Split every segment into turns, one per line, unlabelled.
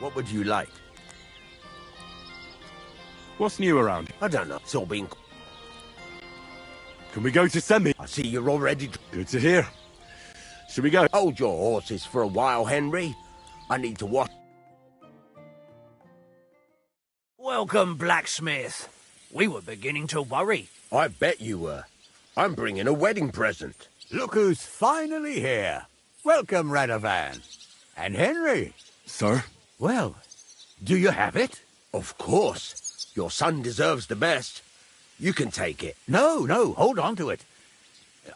What would you like?
What's new around?
I don't know. It's all been...
Can we go to Semi?
I see you're already...
Good to hear. Should we go?
Hold your horses for a while, Henry. I need to wash...
Welcome, blacksmith. We were beginning to worry.
I bet you were. I'm bringing a wedding present.
Look who's finally here. Welcome, Radovan. And Henry.
Sir?
Well, do you have it?
Of course. Your son deserves the best. You can take it.
No, hold on to it.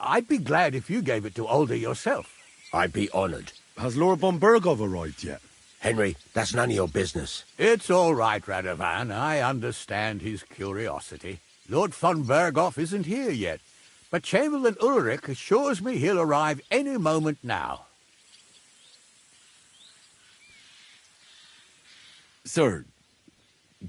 I'd be glad if you gave it to Alder yourself.
I'd be honored.
Has Lord von Bergov arrived yet?
Henry, that's none of your business.
It's all right, Radovan. I understand his curiosity. Lord von Bergov isn't here yet, but Chamberlain Ulrich assures me he'll arrive any moment now.
Sir,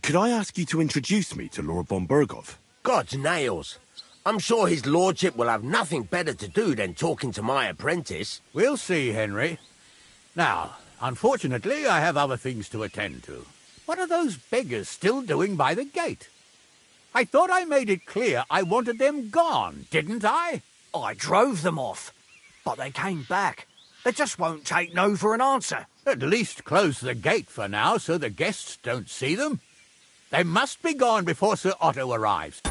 could I ask you to introduce me to Lord von Bergov?
God's nails. I'm sure his lordship will have nothing better to do than talking to my apprentice.
We'll see, Henry. Now, unfortunately, I have other things to attend to. What are those beggars still doing by the gate? I thought I made it clear I wanted them gone, didn't I?
I drove them off, but they came back. They just won't take no for an answer.
At least close the gate for now so the guests don't see them. They must be gone before Sir Otto arrives.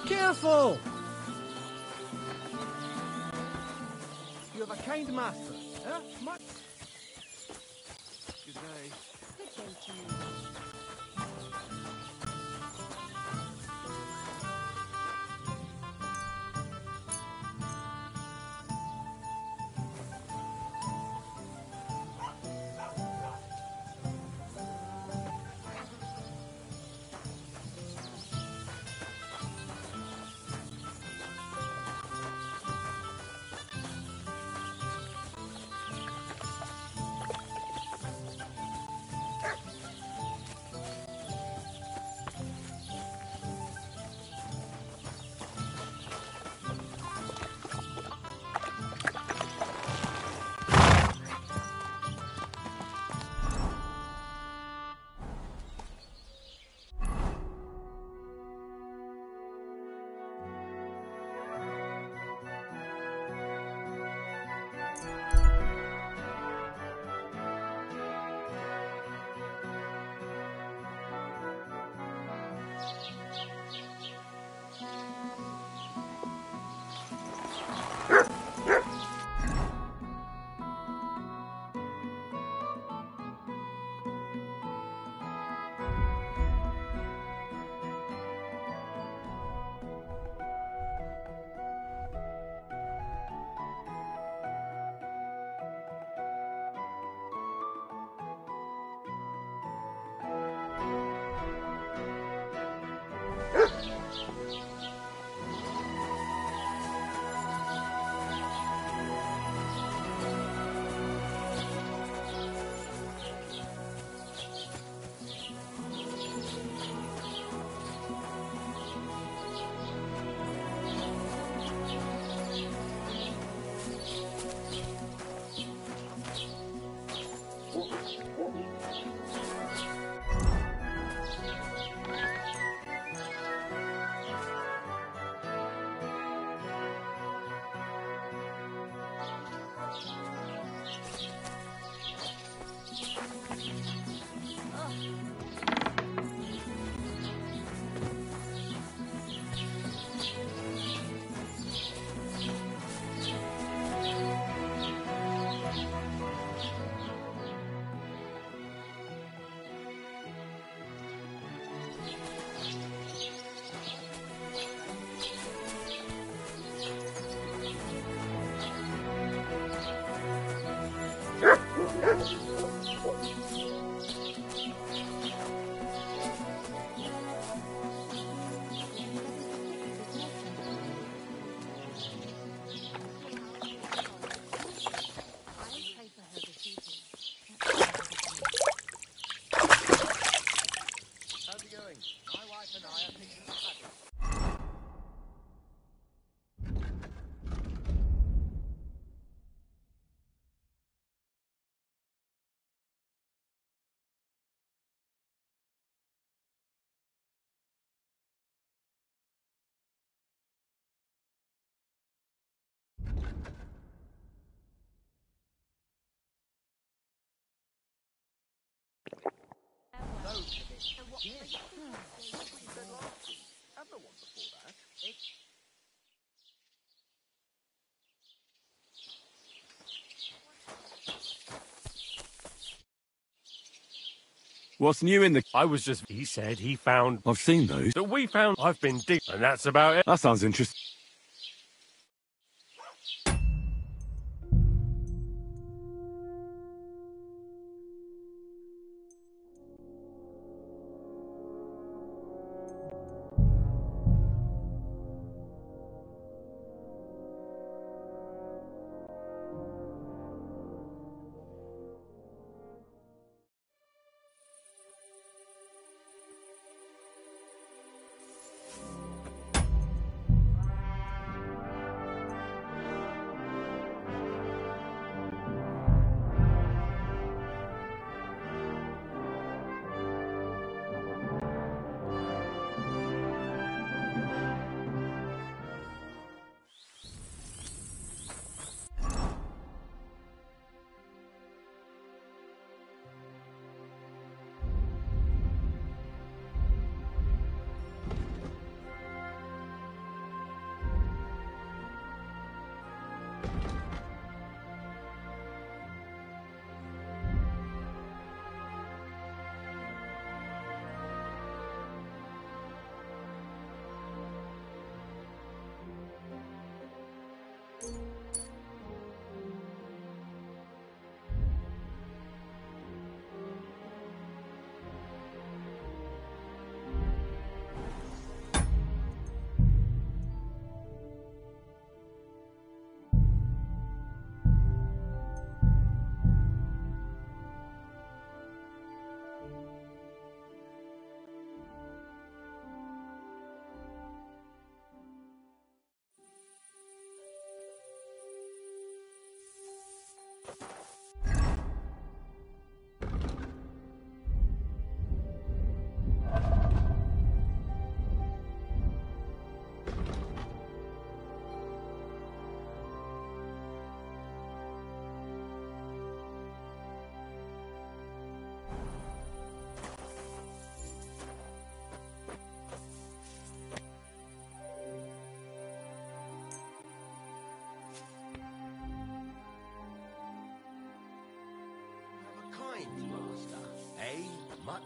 Careful! You have a kind master, eh? Much. Good day.
Good day to you.
What's new in the...
I was just... He said he found...
I've seen those.
That we found... I've been digging, and that's about it.
That sounds interesting.
Mutt?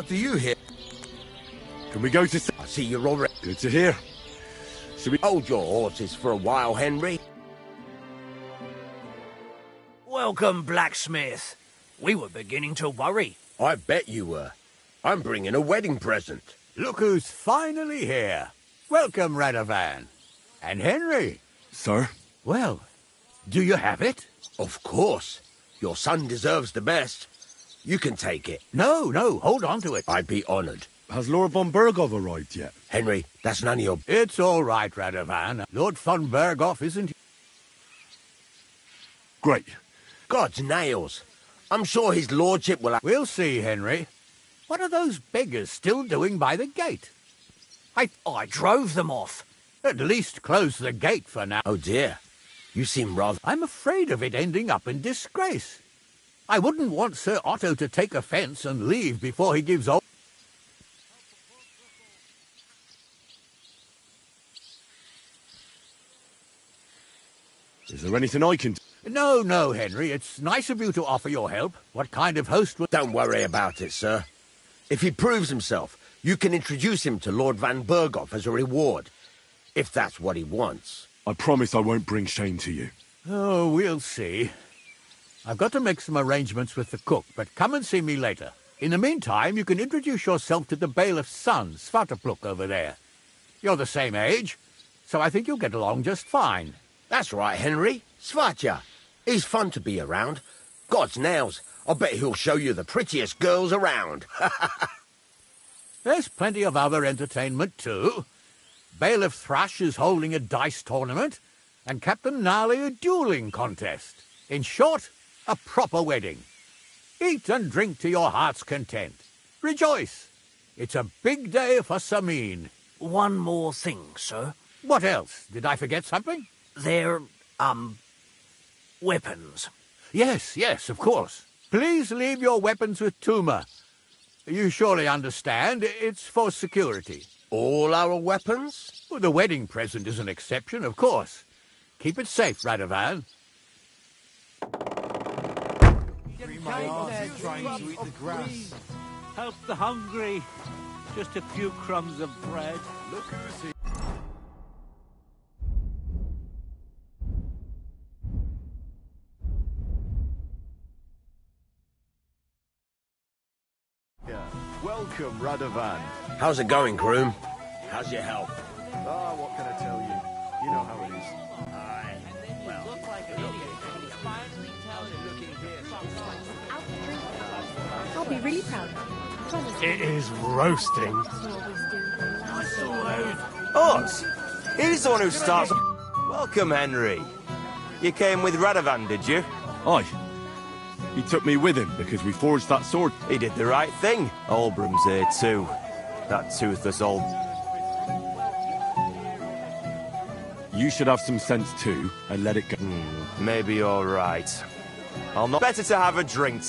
do you hear?
Can we go to...
I see you're already...
Good to hear. Should we...
Hold your horses for a while, Henry.
Welcome, blacksmith. We were beginning to worry.
I bet you were. I'm bringing a wedding present.
Look who's finally here. Welcome, Radovan. And Henry.
Sir?
Well, do you have it?
Of course. Your son deserves the best. You can take it.
No, hold on to it.
I'd be honoured.
Has Lord von Bergov arrived yet?
Henry, that's none of your...
It's all right, Radovan. Lord von Berghoff isn't...
Great.
God's nails. I'm sure his lordship will...
We'll see, Henry. What are those beggars still doing by the gate?
I drove them off.
At least close the gate for now.
Oh, dear. You seem rather...
I'm afraid of it ending up in disgrace. I wouldn't want Sir Otto to take offence and leave before he gives all...
Is there anything I can do?
No, Henry. It's nice of you to offer your help. What kind of host would...
Don't worry about it, sir. If he proves himself, you can introduce him to Lord Van Berghoff as a reward. If that's what he wants.
I promise I won't bring shame to you.
Oh, we'll see. I've got to make some arrangements with the cook, but come and see me later. In the meantime, you can introduce yourself to the bailiff's son, Svatopluk, over there. You're the same age, so I think you'll get along just fine.
That's right, Henry. Svatja. He's fun to be around. God's nails. I bet he'll show you the prettiest girls around.
There's plenty of other entertainment, too. Bailiff Thrush is holding a dice tournament, and Captain Gnarly a dueling contest. In short, a proper wedding. Eat and drink to your heart's content. Rejoice. It's a big day for Samin.
One more thing, sir.
What else? Did I forget something?
They're, weapons.
Yes, of course. Please leave your weapons with Tuma. You surely understand, it's for security.
All our weapons?
Well, the wedding present is an exception, of course. Keep it safe, Radovan.
Trying to eat the grass.
Help the hungry. Just a few crumbs of bread.
Look who's here. Welcome, Radovan.
How's it going, groom? How's your health?
Ah, what can I tell you? You know how it is.
I'll be really proud. Promise.
It is roasting.
Us? He's the one who starts... Welcome, Henry. You came with Radovan, did you?
Aye. He took me with him because we forged that sword.
He did the right thing. Olbrum's here too. That toothless old...
You should have some sense too, and let it go.
Maybe you're right. I'll not... Better to have a drink.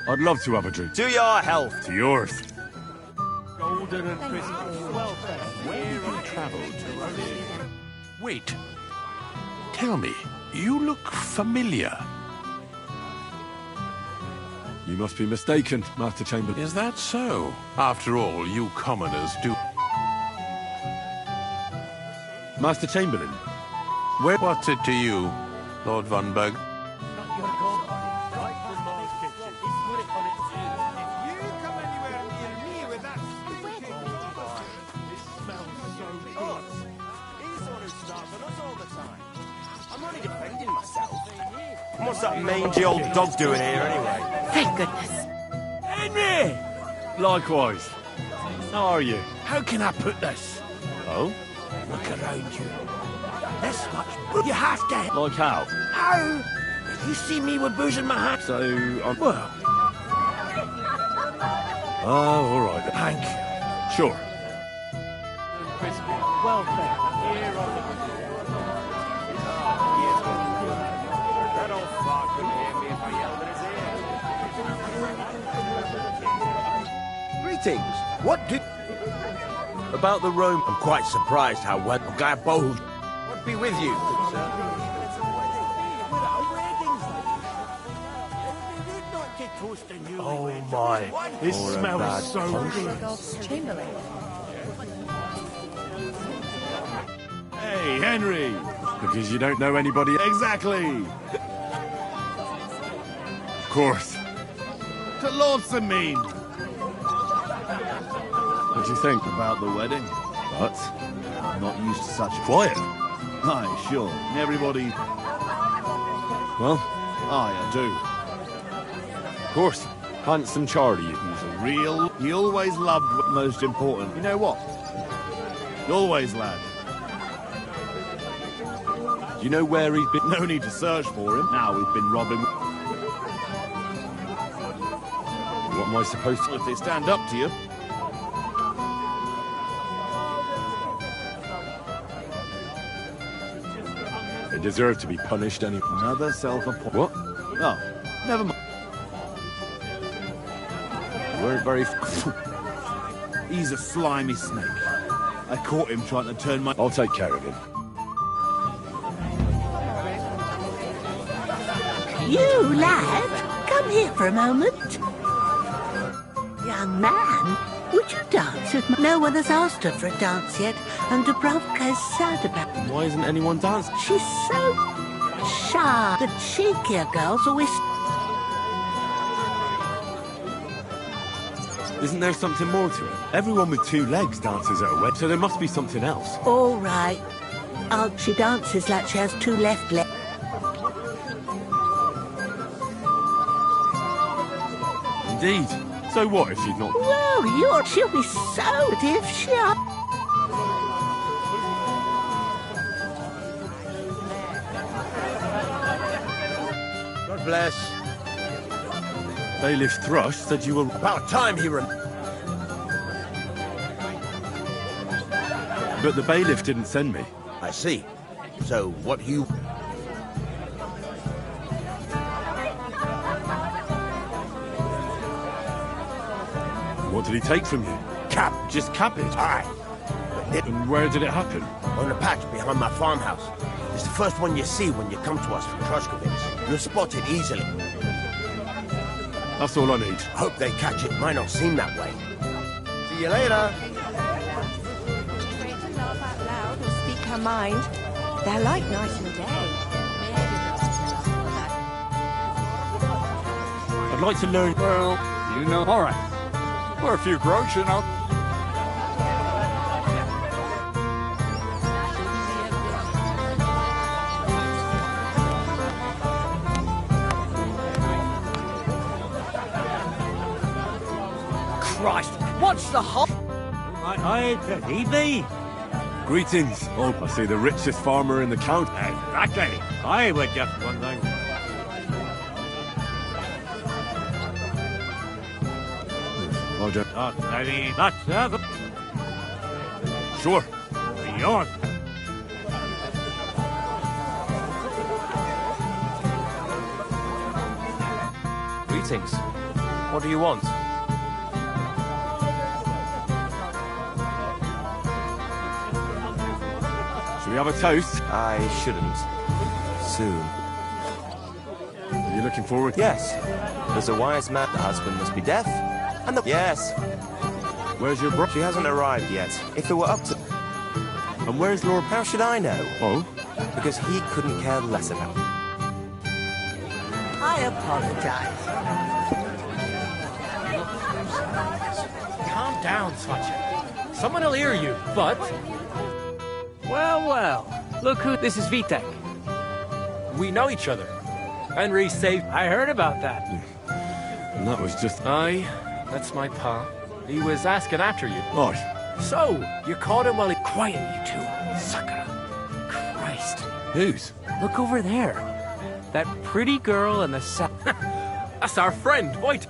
I'd love to have a drink.
To your health.
To yours.
Golden and crispy. Welfare.
Where have you travelled to? Wait. Tell me, you look familiar.
You must be mistaken, Master Chamberlain.
Is that so? After all, you commoners do...
Master Chamberlain,
What's it to you, Lord von Berg?
What's that mangy old dog doing here, anyway?
Thank goodness.
Henry!
likewise. How are you?
How can I put this?
Oh?
Look around you. This much booze. You have to...
Like how?
How? You see me with booze in my hand?
So,
Well...
Oh, all right.
Thank you.
Sure.
Welfare. Here on the...
That old fart couldn't hear me if I yelled in his ear.
Greetings. What do... About the Rome... I'm quite surprised how well... Guy Bold... What be with you, good sir?
Oh my, this smells so good.
God's Chamberlain.
Hey, Henry! Because you don't know anybody... Exactly! Of course. To Lordson mean! What do you think?
About the wedding?
What?
Not used to such...
Quiet!
Aye, sure. Everybody...
Well?
Aye, I do.
Of course. Handsome Charlie.
He's a real... He always loved what's most important. You know what? Always, lad.
Do you know where he's been?
No need to search for him. Now we've been robbing...
What am I supposed to...
If they stand up to you...
They deserve to be punished anyway.
Another self-appointed...
What?
Oh, never mind.
You weren't very...
He's a slimy snake. I caught him trying to turn my...
I'll take care of him.
You, lad, come here for a moment. Young man, would you dance with me? No one has asked her for a dance yet, and Dubrovka's sad about it.
Why isn't anyone dancing?
She's so shy. The cheekier girls always...
Isn't there something more to it? Everyone with two legs dances at a wedding, so there must be something else.
All right. She dances like she has two left legs.
Indeed. So what if she's not...
Well, she'll be so good if she...
God bless.
Bailiff Thrush said you were...
About time he
But the bailiff didn't send me.
I see. So, what you...
What did he take from you?
Cap.
Just cap it?
Aye.
And where did it happen?
On the patch behind my farmhouse. It's the first one you see when you come to us from Troshkovitz. You'll spot it easily.
That's all I need.
Hope they catch it. Might not seem that way. See you later.
Afraid to laugh out loud or speak her mind. They're like night and day.
I'd like to learn...
Well, you know... All right. For a few groats, you know.
Christ, what's the hot?
Aye, could he be?
Greetings. Oh, I see the richest farmer in the county.
Exactly. I would just wondering.
Roger.
That's
Sure.
yours.
Greetings. What do you want?
Should we have a toast?
I shouldn't. Soon.
Are you looking forward?
Yes. There's a wise man. The husband must be deaf. And the... Yes.
Where's your bro...
She hasn't arrived yet. If it were up to...
And where's Lord...
How should I know?
Oh?
Because he couldn't care less about me.
I apologize.
Calm down, Svacha. Someone will hear you, but...
Well, well. Look who... This is Vitek.
We know each other. Henry saved...
I heard about that.
And that was just...
Aye, that's my pa. He was asking after you.
Oh.
So, you caught him while he...
Quiet, you two. Sakura. Christ.
Whose?
Look over there. That pretty girl in the
That's our friend, Voigt.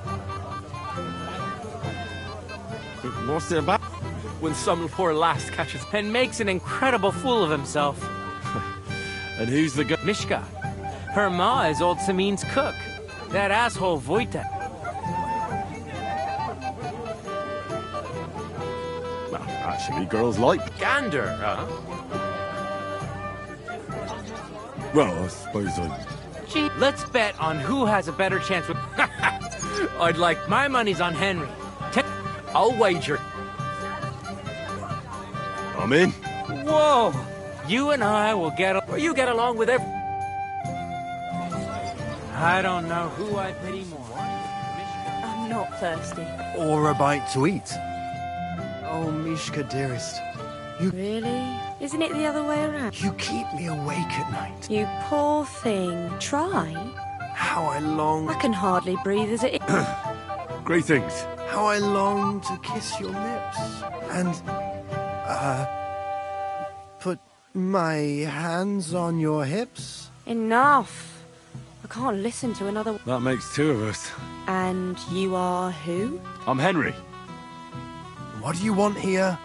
What's it about?
When some poor lass catches...
and makes an incredible fool of himself.
And who's the guy?
Mishka. Her ma is old Samin's cook. That asshole Wojtek.
Well, actually, girls like...
Gander, huh?
Well, I suppose I...
Gee, let's bet on who has a better chance with... I'd like my money's on Henry. I'll wager.
I'm in.
Whoa! You and I will you get along with every... I don't know who I pity more.
I'm not thirsty.
Or a bite to eat. Oh, Mishka, dearest. You...
Really? Isn't it the other way around?
You keep me awake at night.
You poor thing. Try.
How I long...
I can hardly breathe as it is.
Greetings.
How I long to kiss your lips. And, put my hands on your hips.
Enough. I can't listen to another...
That makes two of us.
And you are who?
I'm Henry.
What do you want here?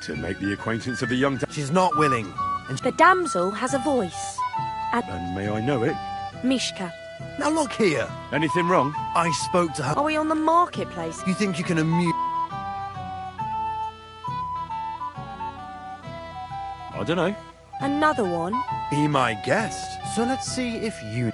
To make the acquaintance of the young...
She's not willing. And
the damsel has a voice.
And may I know it?
Mishka.
Now look here.
Anything wrong?
I spoke to her.
Are we on the marketplace?
You think you can amuse...
I don't know.
Another one?
Be my guest. So let's see if you...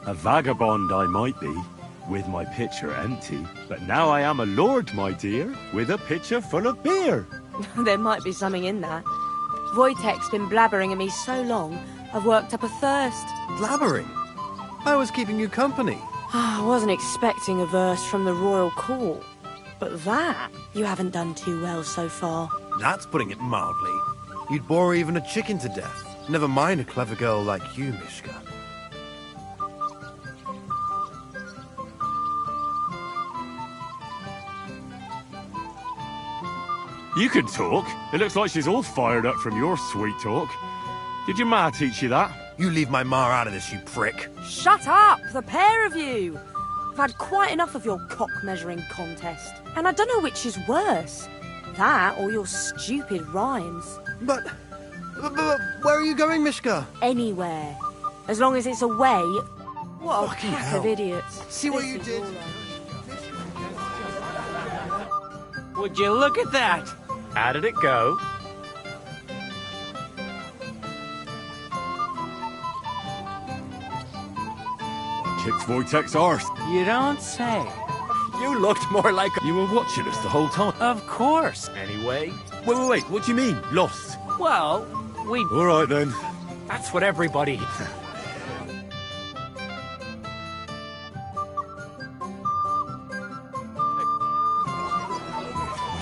A vagabond I might be, with my pitcher empty, but now I am a lord, my dear, with a pitcher full of beer.
There might be something in that. Wojtek's been blabbering at me so long, I've worked up a thirst.
Blabbering? I was keeping you company.
I wasn't expecting a verse from the royal court. But that, you haven't done too well so far.
That's putting it mildly. You'd bore even a chicken to death. Never mind a clever girl like you, Mishka.
You can talk. It looks like she's all fired up from your sweet talk. Did your ma teach you that?
You leave my ma out of this, you prick.
Shut up, the pair of you! I've had quite enough of your cock-measuring contest. And I don't know which is worse. That or your stupid rhymes.
But where are you going, Mishka?
Anywhere. As long as it's away. What a
Fucking
pack
hell.
of idiots.
See what you did?
Would you look at that? How did it go?
Kicked Wojtek's arse.
You don't say. You looked more like
You were watching us the whole time.
Of course. Anyway.
Wait, what do you mean, lost?
Well, we...
All right, then.
That's what everybody...
I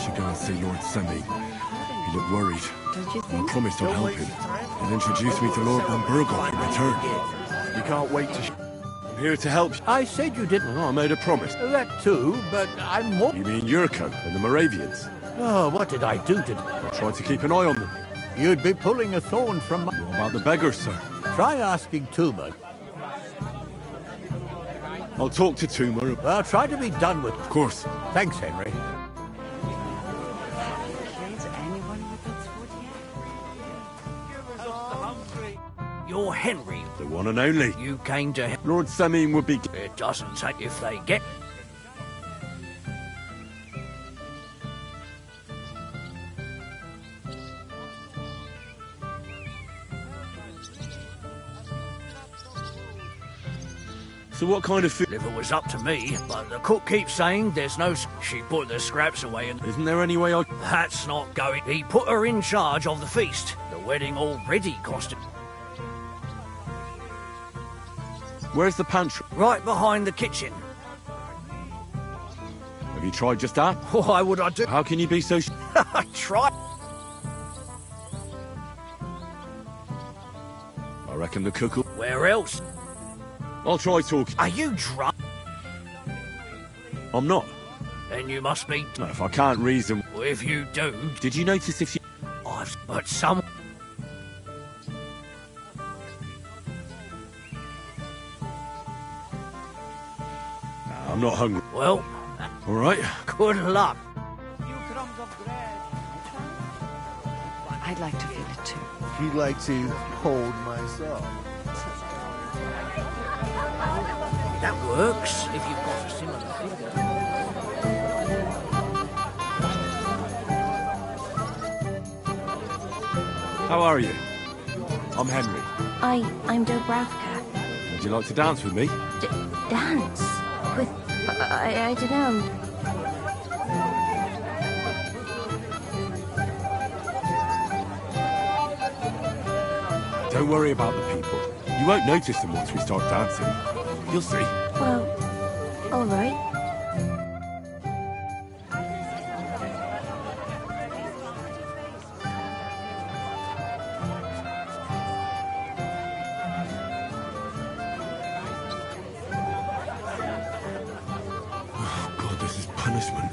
should go and see Lord Semi. He looked worried.
Don't you
I
think?
promised I'd help him. And introduce me to Lord von Burgoff in return.
You can't wait to...
here to help you.
I said you didn't.
Oh, I made a promise.
That too, but I'm more...
You mean Yurko and the Moravians?
Oh, what did I do to...
I tried to keep an eye on them.
You'd be pulling a thorn from my...
What about the beggars, sir?
Try asking Tuma.
I'll talk to Tuma.
Well, try to be done with...
Of course.
Thanks, Henry.
You're Henry.
The one and only.
You came to...
Lord Sameen would be...
It doesn't take if they get...
So what kind of food?
If it was up to me, but the cook keeps saying there's no... She put the scraps away and...
Isn't there any way I...
That's not going... He put her in charge of the feast. The wedding already cost him...
Where's the pantry?
Right behind the kitchen.
Have you tried just that?
Why would I do...
How can you be so...
I tried.
I reckon the cook will...
Where else?
I'll try talking.
Are you drunk?
I'm not.
Then you must be...
No, if I can't reason...
Well, if you do...
Did you notice if you...
I've... But some...
I'm not hungry.
Well...
All right.
Good luck.
I'd like to feel it too.
You'd like to hold myself.
That works, if you've got a similar figure.
How are you? I'm Henry.
I'm Dobravka.
Would you like to dance with me?
Dance? With... I don't know.
Don't worry about the people. You won't notice them once we start dancing. You'll see.
Well, all right.
Oh, God, this is punishment.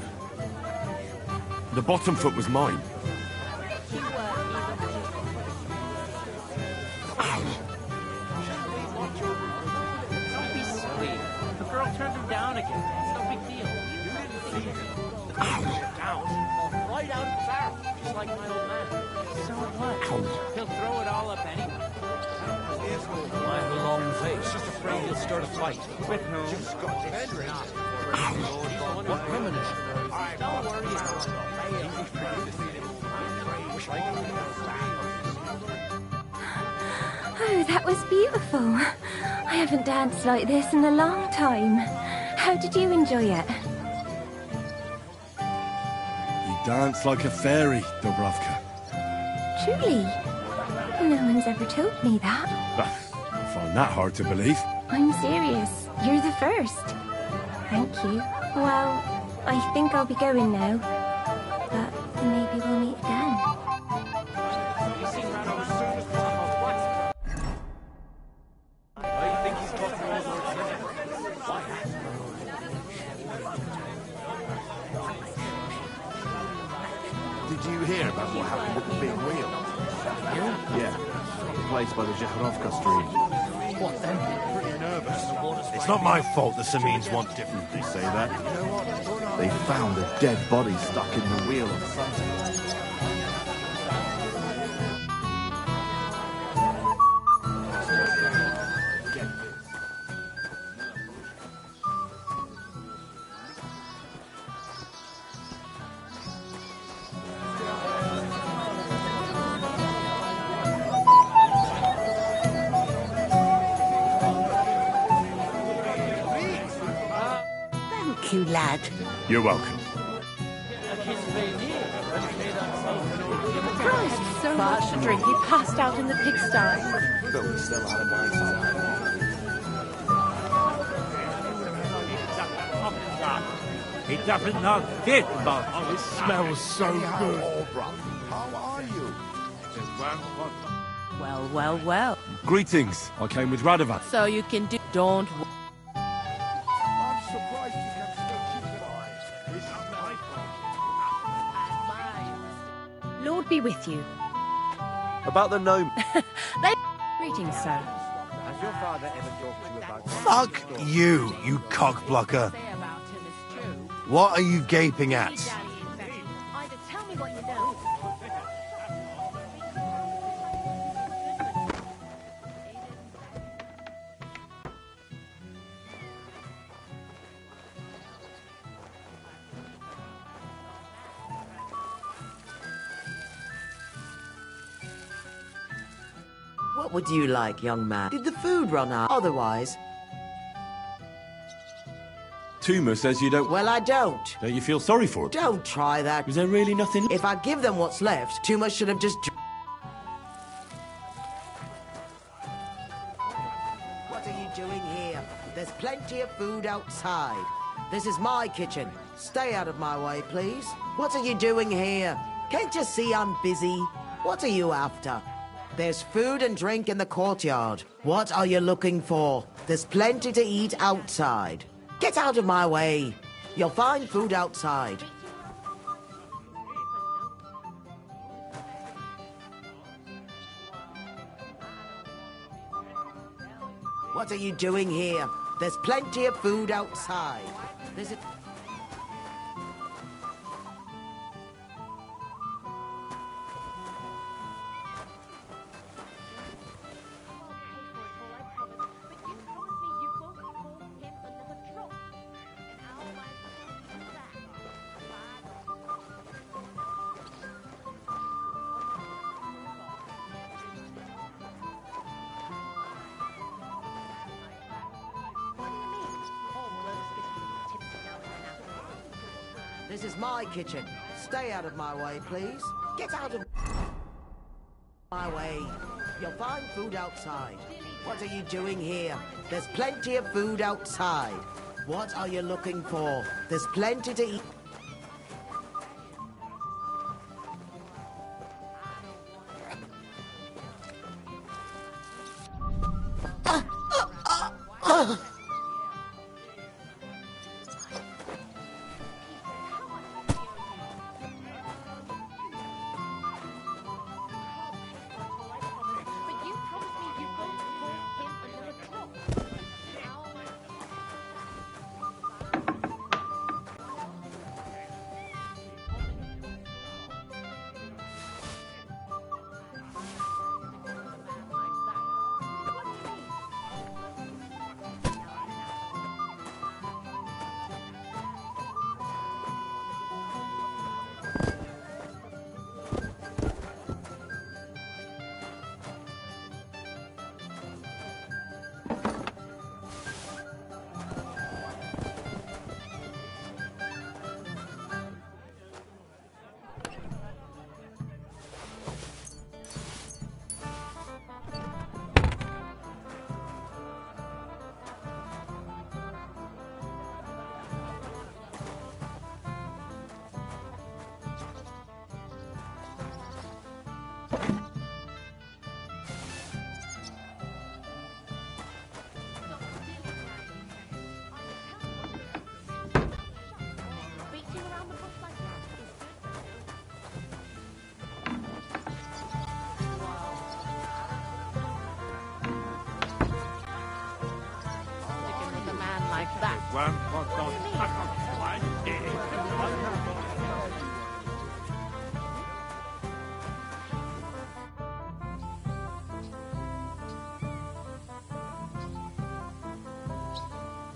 The bottom foot was mine.
Oh, that was beautiful. I haven't danced like this in a long time. How did you enjoy it?
You dance like a fairy, Dobravka.
Truly? No one's ever told me that.
I find that hard to believe.
I'm serious. You're the first. Thank you. Well, I think I'll be going now. But maybe we'll meet again.
Did you hear about what happened with the big wheel? Yeah. The place by the Zhekharovka stream.
What then?
Pretty nervous. It's not my fault the Samines want different. They say that. They found a dead body stuck in the wheel of sunset.
Thank you, lad.
You're welcome.
Christ, so much to drink, he passed out in the pigsty.
But we still had a nice time.
It doesn't not fit, but...
Oh, it smells so good. How are you?
Well, well, well.
Greetings. I came with Radovan.
So you can do... Don't...
Lord be with you.
About the gnome.
Greetings, sir.
Has your father ever talked to you about...
Fuck you, you cockblocker. What are you gaping at?
Either tell me what you know.
What would you like, young man? Did the food run out? Otherwise...
Tuma says you don't...
Well, I don't.
Don't you feel sorry for him?
Don't try that.
Is there really nothing...
If I give them what's left, Tuma should have just... What are you doing here? There's plenty of food outside. This is my kitchen. Stay out of my way, please. What are you doing here? Can't you see I'm busy? What are you after? There's food and drink in the courtyard. What are you looking for? There's plenty to eat outside. Get out of my way. You'll find food outside. What are you doing here? There's plenty of food outside. There's a... This is my kitchen. Stay out of my way, please. Get out of my way. You'll find food outside. What are you doing here? There's plenty of food outside. What are you looking for? There's plenty to eat.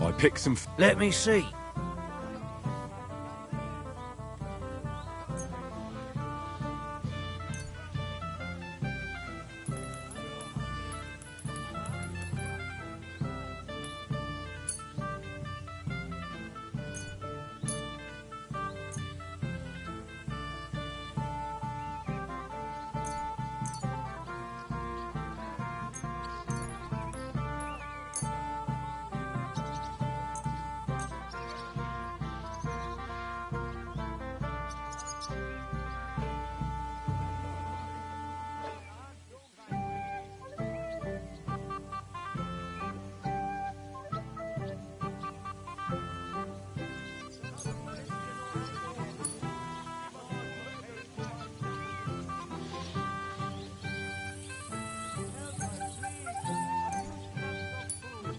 I picked some...
Let me see.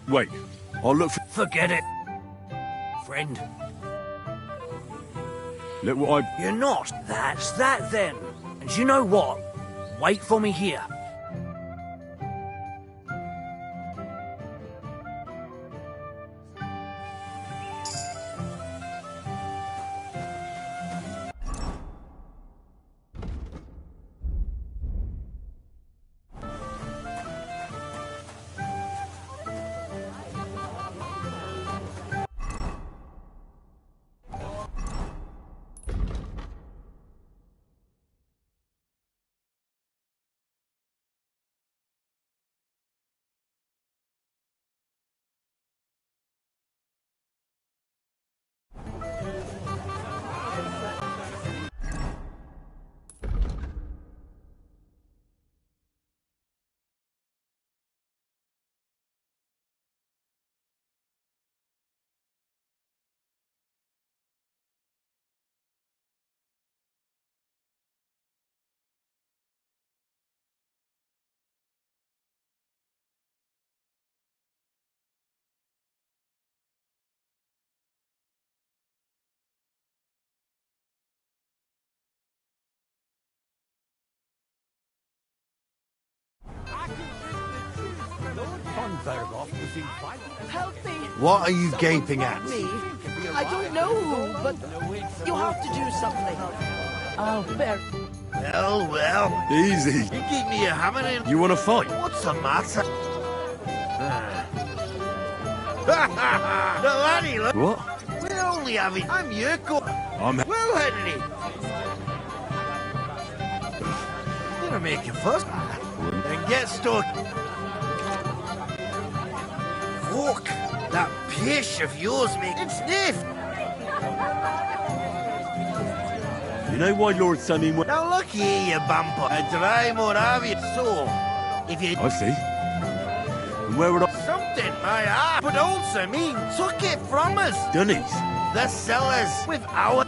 Wait, I'll look for...
Forget it, friend.
Look what
You're not. That's that then. And you know what? Wait for me here.
Help me!
What are you gaping at?
Me? I don't know, but you have to do something. Oh, bear.
Well.
Easy.
You keep me a hammering.
You want to fight?
What's the matter? No, Annie, look.
What?
We're only having... I'm your
I'm...
Well, Henry. Gonna make you fuss. And get stuck. Fuck. That pish of yours makes it sniff.
You know why Lord Sunny...
Now look here, you bumper. A dry Moravian soul. If you...
I see. And where would I...
Something, my eye. But also mean took it from us.
Dunnies.
The sellers with our...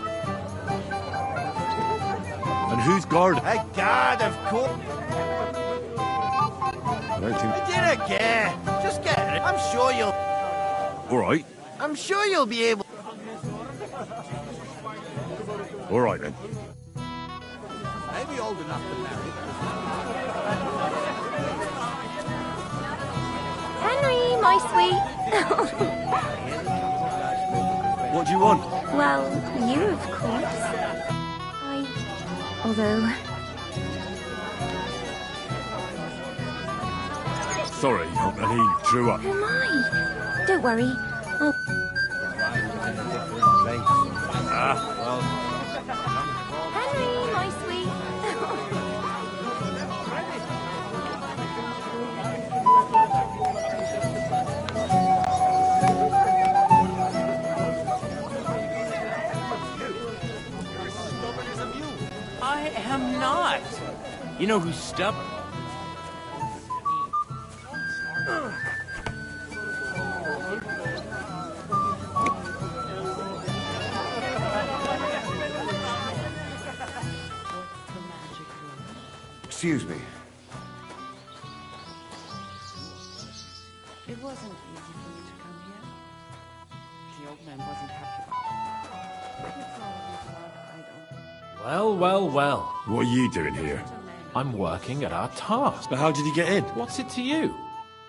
And who's guard?
A guard, of course.
I don't think...
I didn't care. Just get it. I'm sure you'll...
All right.
I'm sure you'll be able...
All right, then.
Maybe old enough to marry.
Henry, my sweet.
What do you want?
Well, you, of course. Although...
Sorry, he drew up.
Who am I? Don't worry. I'll... Henry, my sweet.
I am not. You know who's stubborn?
Excuse me.
It wasn't easy for you to come here. The old man wasn't happy about it. It's all his fault, I don't.
Well.
What are you doing here?
I'm working at our task.
But how did he get in?
What's it to you?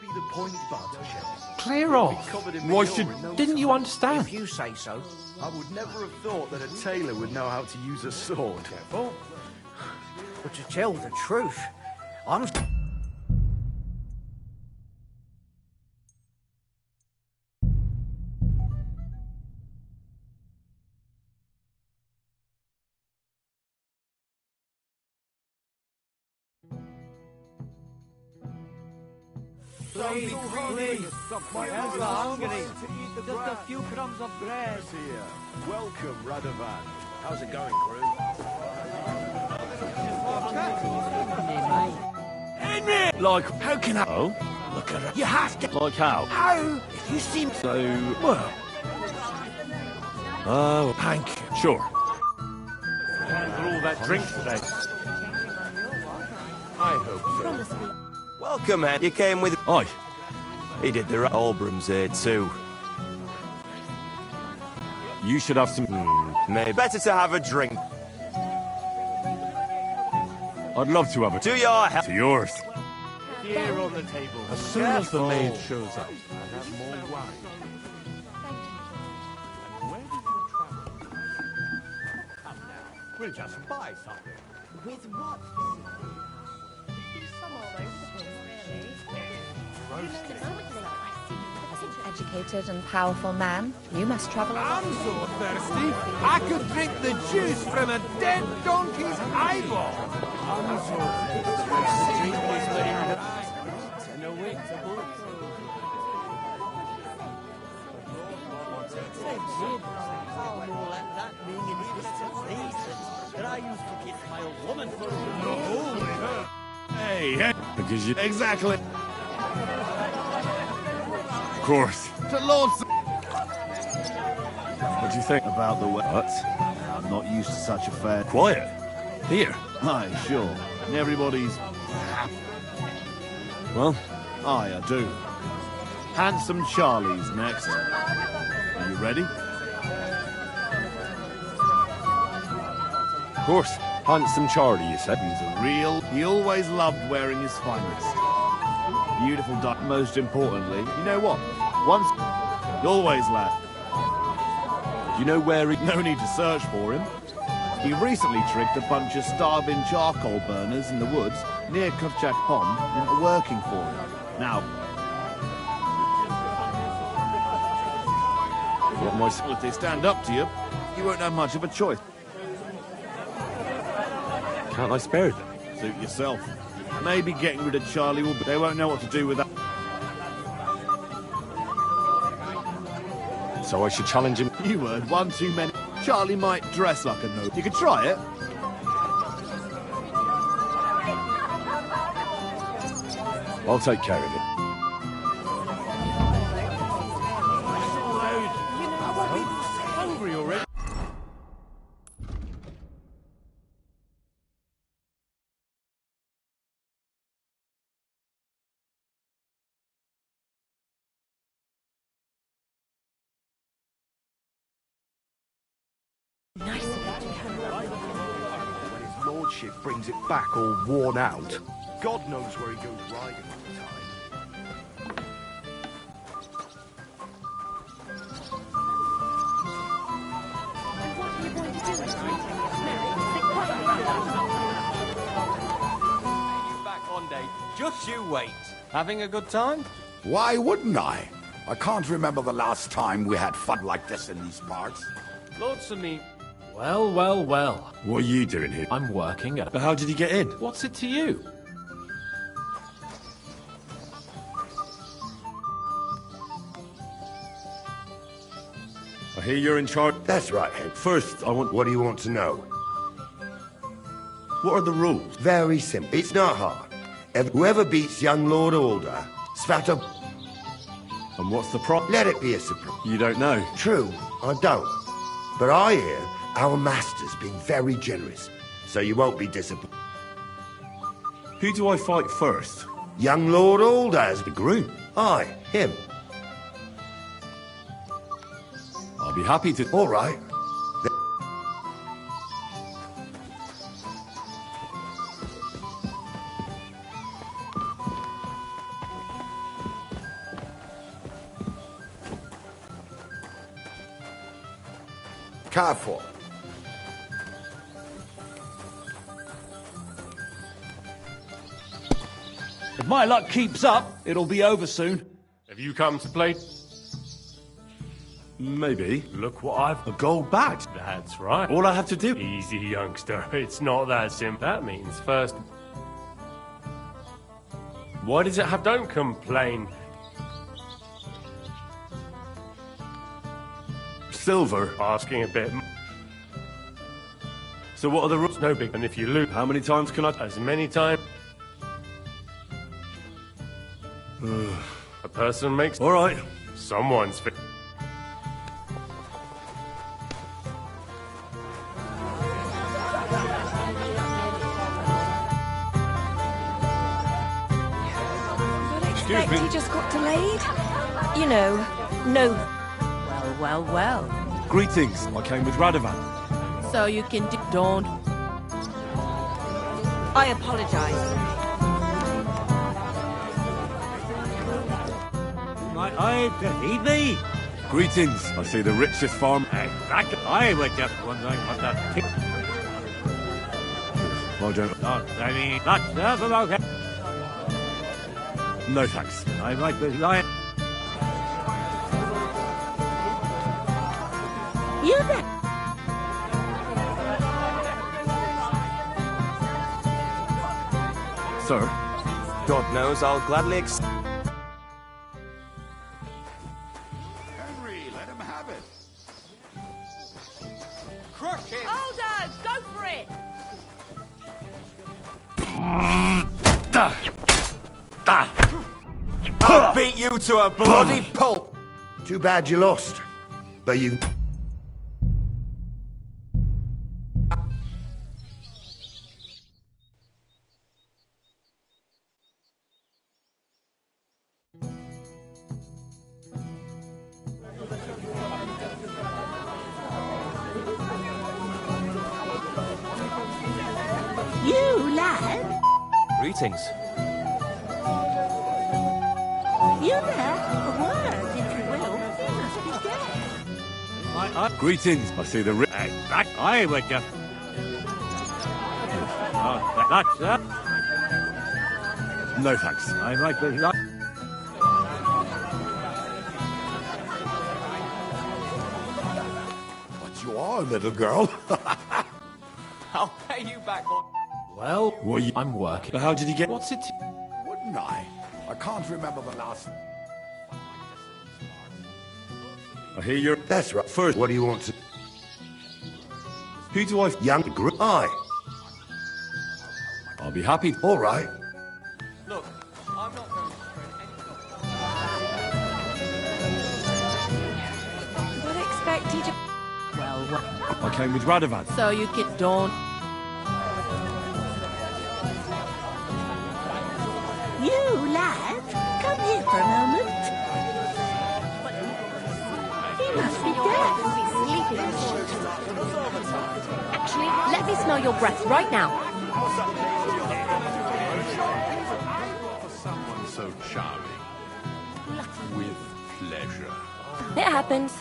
Be the point, bud.
Clear off.
Why should...
Didn't you understand?
If you say so.
I would never have thought that a tailor would know how to use a sword.
Careful. But to tell the truth, I'm...
Please, my hands are hungry. Just a few crumbs of bread.
Here. Welcome, Radovan.
How's it going, crew?
Henry! Like, how can I...
Oh?
Look at her. You have to...
Like how?
How? If you seem...
So...
Well...
Oh...
Thank you.
Sure.
For all that drink today.
I hope so.
Welcome, man. You came with...
Aye.
He did the Albram's here too.
You should have some...
Maybe better to have a drink.
I'd love to have a...
To your health.
To yours.
Here on the table.
As soon as the maid shows up, I'll have more wine.
We'll just buy something.
With what?
Educated and powerful man, you must travel alone.
I'm so thirsty, I could drink the juice from a dead donkey's eyeball. I'm so
Hey,
Because you...
exactly.
Of course.
To Lord...
What do you think?
About the way...
What?
I'm not used to such affairs.
Quiet. Here.
Aye, sure. And everybody's happy.
Well?
Aye, I do. Handsome Charlie's next. Are you ready?
Of course. Handsome Charlie, you said.
He's a real... He always loved wearing his finest. Beautiful duck. Most importantly, you know what? Once... He always laughed.
Do you know where he...
No need to search for him. He recently tricked a bunch of starving charcoal burners in the woods near Kufchak Pond into working for him. Now...
What am I...
Well, if they stand up to you, you won't have much of a choice.
Can't I spare them?
Suit yourself. Maybe getting rid of Charlie will... They won't know what to do with that.
So I should challenge him?
You heard one too many. Charlie might dress like a noble. You could try it.
I'll take care of it.
hungry already.
Nice of you to come. When his lordship brings it back all worn out, God knows where he goes riding all the time.
And what are you going to do tonight?
You back one day. Just you wait. Having a good time?
Why wouldn't I? I can't remember the last time we had fun like this in these parts.
Lord Samir.
Well, well, well.
What are you doing here?
I'm working at...
But how did he get in?
What's it to you?
I hear you're in charge.
That's right, Head.
First, I want...
What do you want to know?
What are the rules?
Very simple. It's not hard. Whoever beats young Lord Alder, Svata...
And what's the problem?
Let it be a surprise.
You don't know.
True, I don't. But I hear our master's been very generous, so you won't be disappointed.
Who do I fight first?
Young Lord Alder's
the groom.
Aye, him.
I'll be happy to...
All right. Careful.
If my luck keeps up, it'll be over soon.
Have you come to play?
Maybe.
Look what I've...
A gold badge.
That's right.
All I have to do...
Easy, youngster. It's not that simple. That means first... Why does it have... Don't complain.
Silver.
Asking a bit...
So what are the rules?
No big... And if you lose...
How many times can I...
As many times... A person makes...
All right.
Someone's...
expect he just got delayed? You know, no.
Well, well, well.
Greetings. I came with Radovan.
So you can don't.
I apologize.
I believe me.
Greetings. I see the richest farm.
I was just wondering what that thing.
I don't.
I mean, that's okay.
No thanks.
I might be lying.
You there?
Sir?
God knows I'll gladly
Henry, let him have it.
Crush him! Hold on! Go for it!
I'll beat you to a bloody pulp!
Too bad you lost. But you...
You, lad?
Greetings.
You there? A word, if you will. You must be dead.
Greetings. I see the
I was just. That's
No thanks.
I might be lying.
But you are, little girl.
I'll pay you back what...
Well, I'm working.
But how did he get...
What's it?
Wouldn't I? I can't remember the last...
I hear you're...
That's right. First, what do you want to...
Who do I...
Young group? Aye.
I'll be happy.
All right.
Look, I'm not going to
Would expect he to...
Well, well.
I came with Radovan.
So you can don't.
You, lad? Come here for a moment. He must be dead.
Actually, let me smell your breath right now.
For someone so charming. With pleasure.
It happens.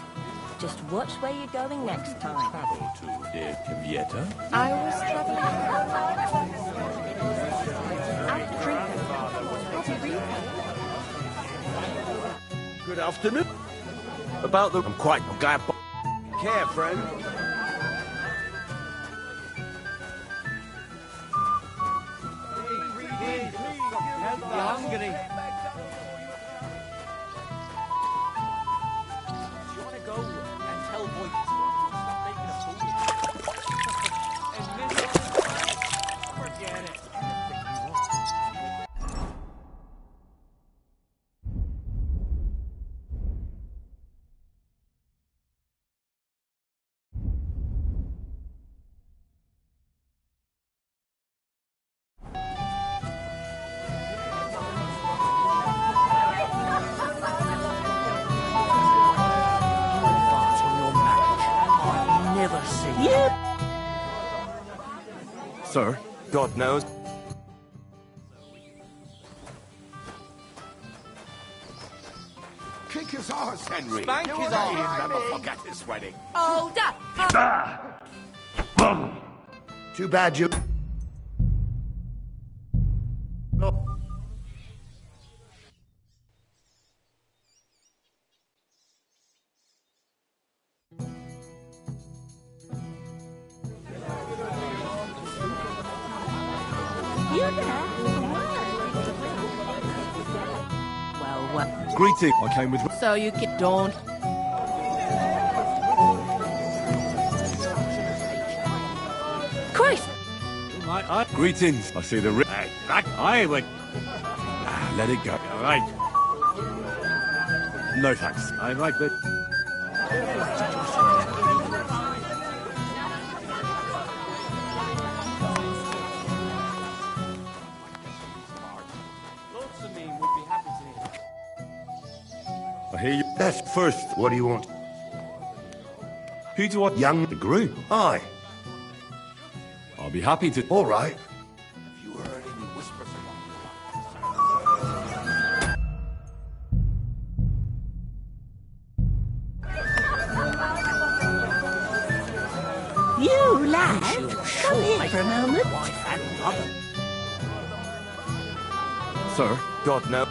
Just watch where you're going next time.
Travel to De Cavieta.
I was traveling. After drinking.
Good afternoon. About the... I'm quite a guy... Care, friend.
You're hungry.
Do you want to go and tell Voight to stop making a fool? Forget it.
Sir?
God knows.
Kick his ass, Henry.
Spank his
He'll
ass.
never forget his wedding.
Hold up!
Too bad you...
Well, well.
Greeting. I came with...
So you can don't.
Christ!
Greetings. I see the...
I would...
Let it go.
All right.
No thanks.
I might be...
Lord Sameen would be happy to hear.
hear you.
That's first. What do you want?
Who do I...
Young, the groom. Aye.
I'll be happy to...
All right.
Have you heard any whispers
You, lad, come here for a moment.
Sir?
God, no.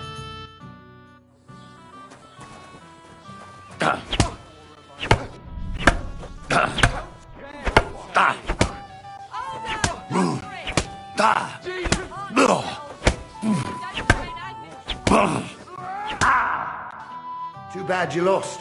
Too bad you lost.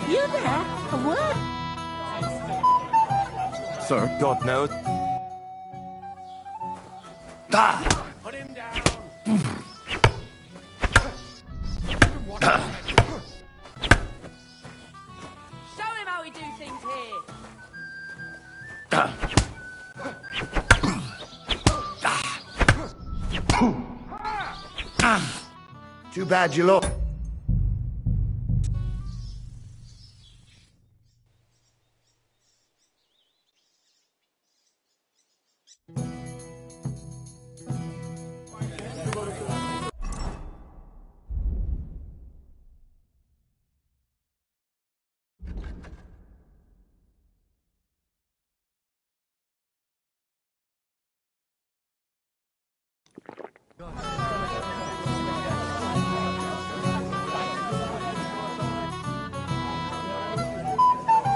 You there? A word?
Sir? God knows.
Put him down.
Show him how we do things here.
Too bad you lost.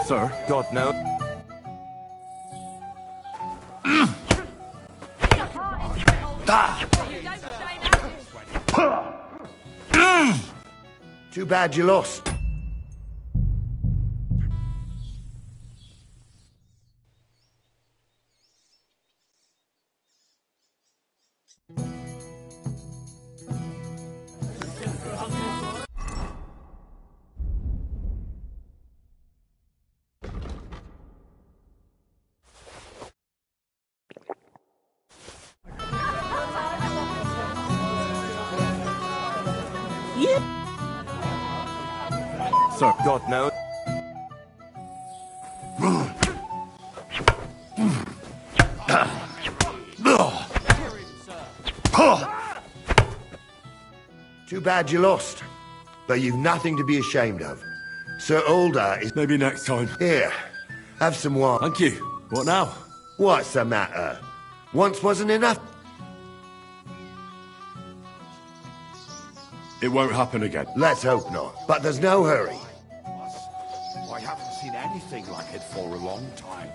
Sir?
God knows.
Too bad you lost.
You.
Sir? God knows.
Too bad you lost. But you've nothing to be ashamed of. Sir Alder is...
Maybe next time.
Here, have some wine.
Thank you. What now?
What's the matter? Once wasn't enough?
It won't happen again.
Let's hope not. But there's no hurry.
I haven't seen anything like it for a long time.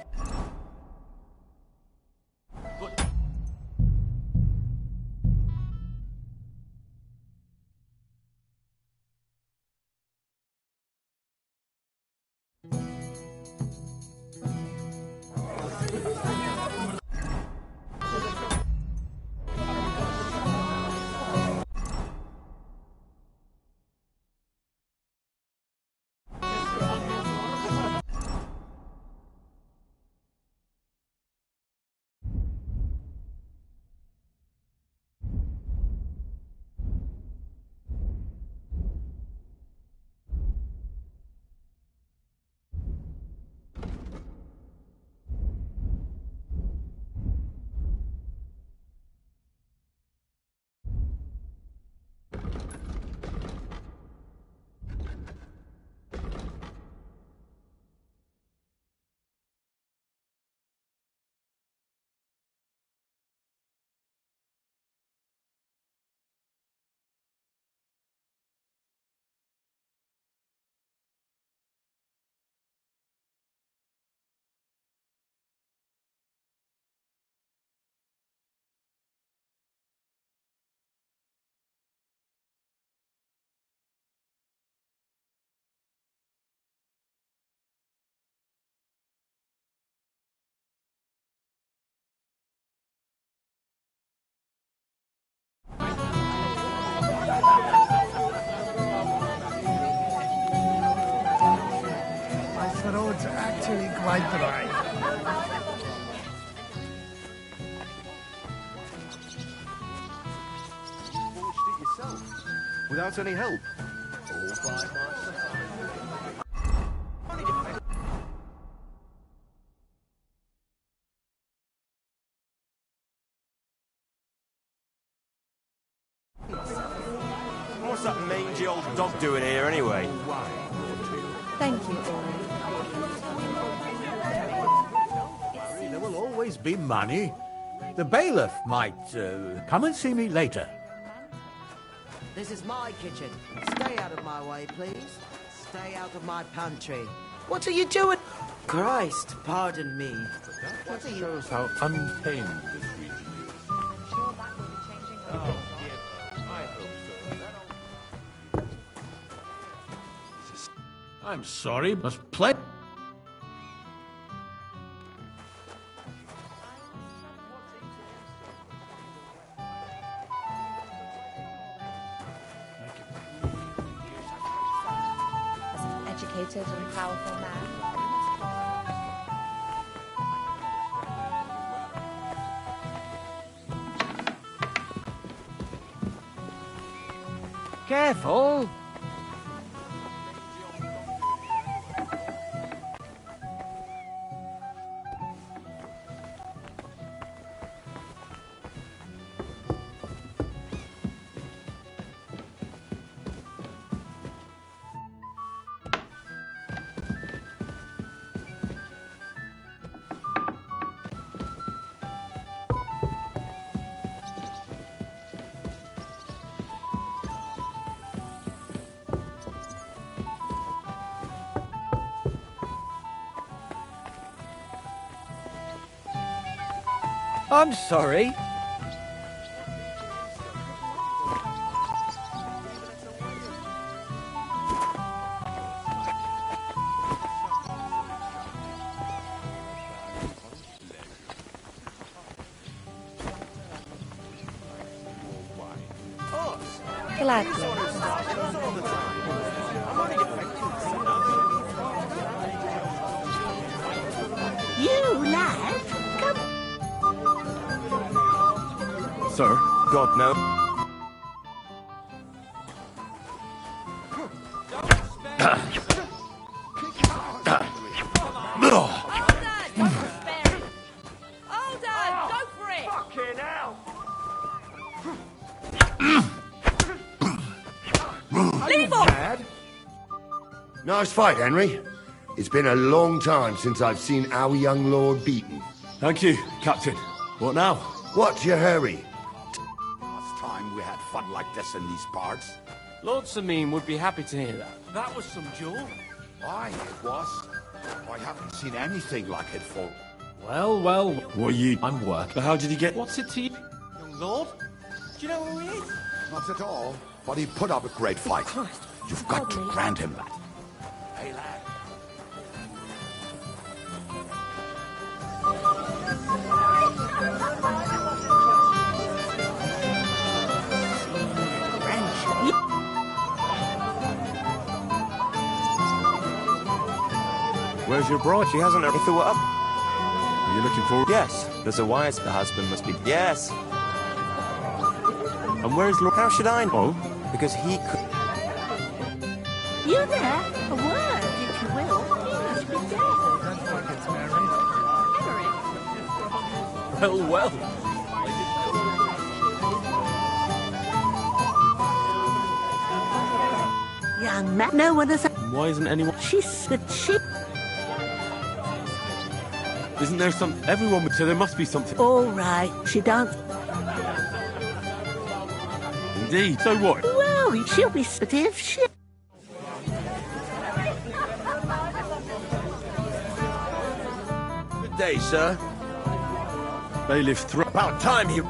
the road's actually quite dry.
Without any help.
What's that mangy old dog doing here, anyway?
Thank you, Ori.
There will always be money. The bailiff might come and see me later.
This is my kitchen. Stay out of my way, please. Stay out of my pantry. What are you doing? Christ, pardon me.
That shows how untamed this region is.
Sure that will be changing
Oh,
over.
yeah, I hope so.
I'm sorry, must play.
As an educated and powerful man.
Careful! I'm sorry.
Gladly.
You lad, come.
Sir? God, no.
Hold on, go for it!
Fucking hell!
Leave off!
Dad? Nice fight, Henry. It's been a long time since I've seen our young lord beaten.
Thank you, Captain. What now?
What's your hurry?
Last time we had fun like this in these parts.
Lord Samin would be happy to hear that.
That was some jewel.
Aye, it was. I haven't seen anything like it for...
Well, well.
What you...
I'm working.
But how did he get...
What's it to you?
Young lord? Do you know who he is?
Not at all. But he put up a great fight. You've got to grant him that. Hey, lad.
Where's your bride?
She hasn't her... If it were up...
Are you looking for...
Yes. There's a wire the husband must be... Yes.
And where's Lord...
How should I know?
Oh?
Because he could...
You there? A word, if you will. He must be dead.
That's what gets married.
Well, well.
Young man, no one has...
Why isn't anyone...
She's the chick.
Isn't there some... Everyone... So there must be something...
All right, she danced.
Indeed. So what?
Well, she'll be supportive. She...
Good day, sir.
Bailiff throw...
About time you...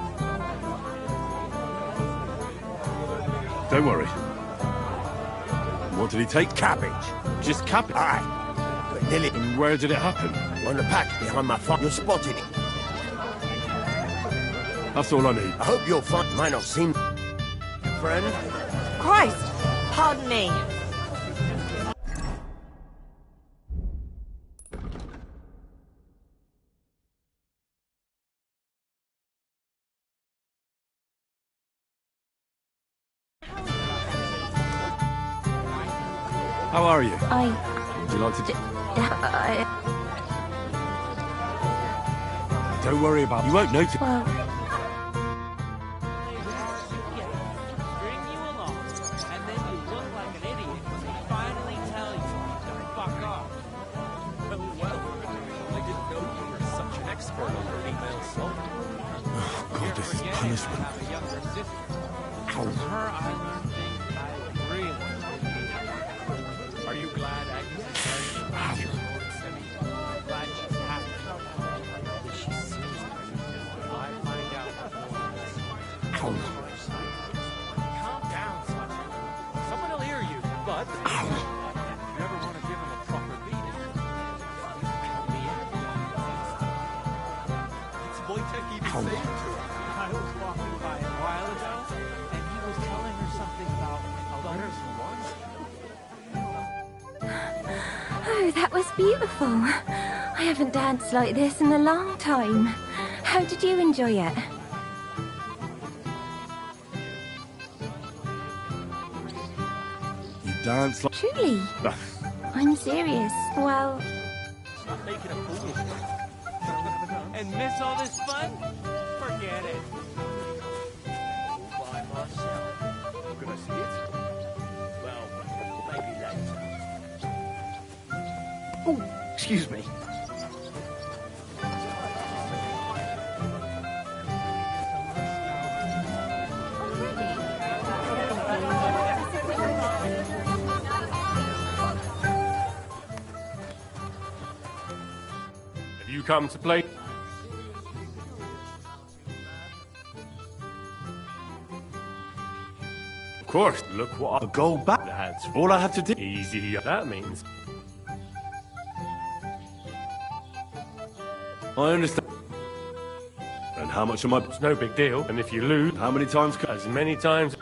Don't worry. What did he take?
Cabbage.
Just cabbage?
Aye. But nearly...
And where did it happen?
On the patch behind my farm. You spotted it.
That's all I need.
I hope you'll find... Might not seem... Friend?
Christ! Pardon me.
How are you?
Would
you like to... Don't worry about it. You won't notice.
Well...
God, this is punishment. Ow.
Are you glad Agnes is married? Glad she's happy. That she sees me. If I find out what calm down, son. Someone will hear you, but if you ever want to give him a proper beating, count me in. It's Wojtek even saying to her. I was walking by a while ago, and he was telling her something about a letter from once.
Oh, that was beautiful. I haven't danced like this in a long time. How did you enjoy it?
You dance like...
Truly. I'm serious. Well...
Stop making a fool of me. And miss all this fun? Forget it. By myself. Can I see it? Well, maybe later.
Oh, excuse me.
Have you come to play? Of course, look what
I'll go back.
That's
all I have to do.
Easy, that means.
I understand. And how much am I...
It's no big deal. And if you lose...
How many times...
As many times...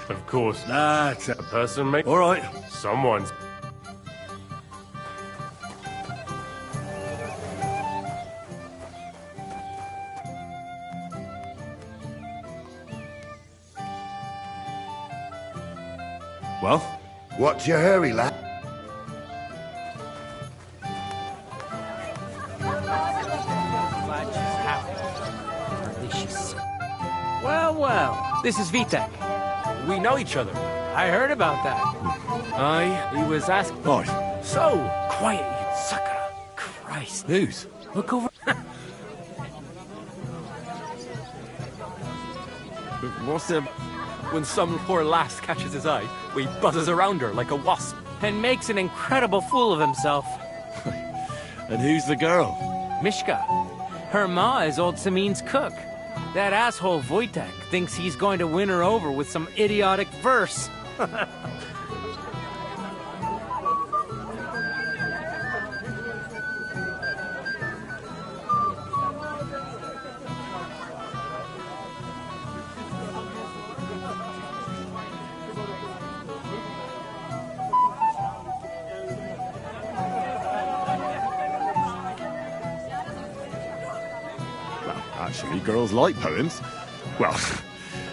Of course.
That's
a person make...
All right.
Someone's...
Well?
What's your hurry, lad?
Glad she's happy. Or at least she's...
Well, well. This is Vitek.
We know each other.
I heard about that.
He was asking...
Right.
So, quiet, you sucker. Christ.
Who's?
Look over...
What's the...
When some poor lass catches his eye, he buzzes around her like a wasp.
And makes an incredible fool of himself.
And who's the girl?
Mishka. Her ma is old Samin's cook. That asshole Wojtek thinks he's going to win her over with some idiotic verse.
Actually, girls like poems. Well,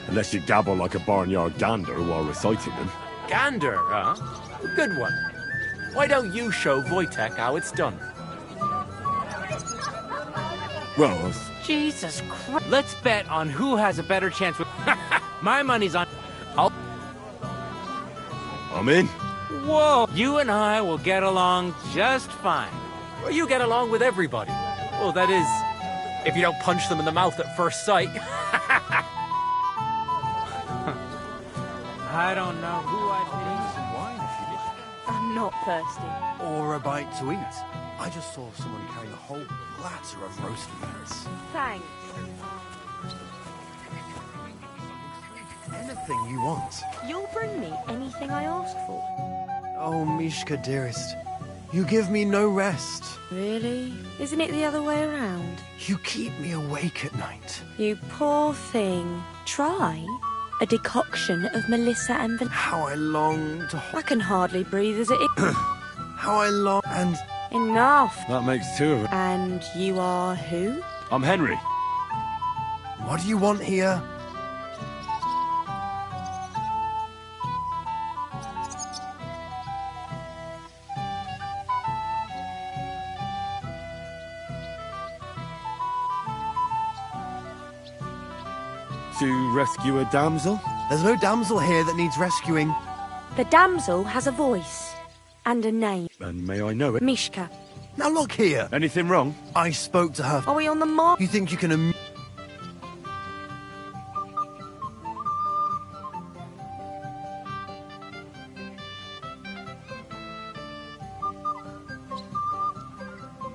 unless you gabble like a barnyard gander while reciting them.
Gander, huh? Good one. Why don't you show Wojtek how it's done?
Well,
Jesus Christ. Let's bet on who has a better chance with... My money's on...
I'm in.
Whoa! You and I will get along just fine.
Well, you get along with everybody. Well, that is... if you don't punch them in the mouth at first sight.
I don't know who I'd
Some wine, if you wish.
I'm not thirsty.
Or a bite to eat. I just saw someone carrying a whole platter of roast meats.
Thanks.
Anything you want.
You'll bring me anything I ask for.
Oh, Mishka, dearest. You give me no rest.
Really? Isn't it the other way around?
You keep me awake at night.
You poor thing. Try a decoction of Melissa and vanilla.
How I long to...
I can hardly breathe as it is.
How I long... And...
Enough.
That makes two of us.
And you are who?
I'm Henry.
What do you want here?
To rescue a damsel?
There's no damsel here that needs rescuing.
The damsel has a voice and a name.
And may I know it?
Mishka.
Now look here.
Anything wrong?
I spoke to her.
Are we on the mark?
You think you can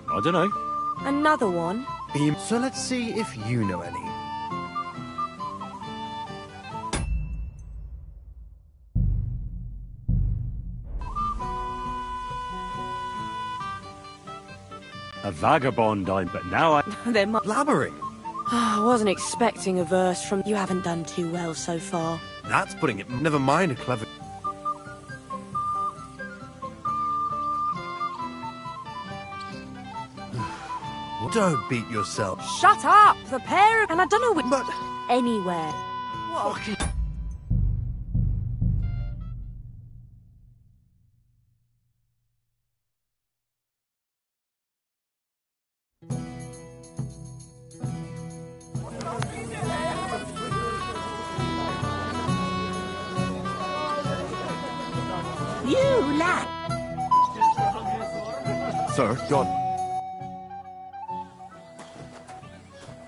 I don't know.
Another one?
So let's see if you know any.
A vagabond, but now I...
They're
blabbering.
I wasn't expecting a verse from... You haven't done too well so far.
That's putting it... Never mind a clever... Don't beat yourself.
Shut up! The pair of... And I don't know which... But... Anywhere.
Fucking...
You lad.
Sir, God.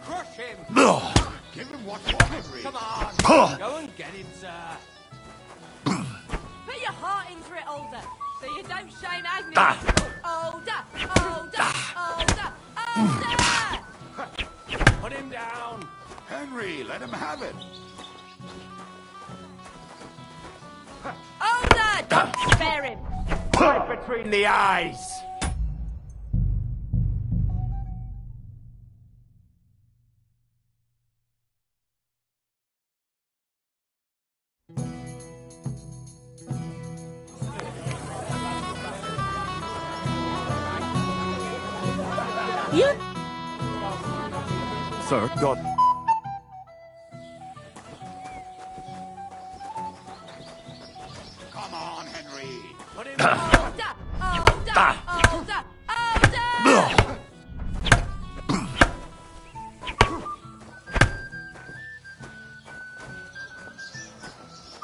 Crush him!
Give him what you want, Henry.
Come on! Go and get him, sir!
Put your heart into it, Older, so you don't shame Agnes. Older!
Put him down!
Henry, let him have it.
Older! Don't spare him!
Right between the eyes!
You...
Sir, God.
Come on, Henry.
Put him down!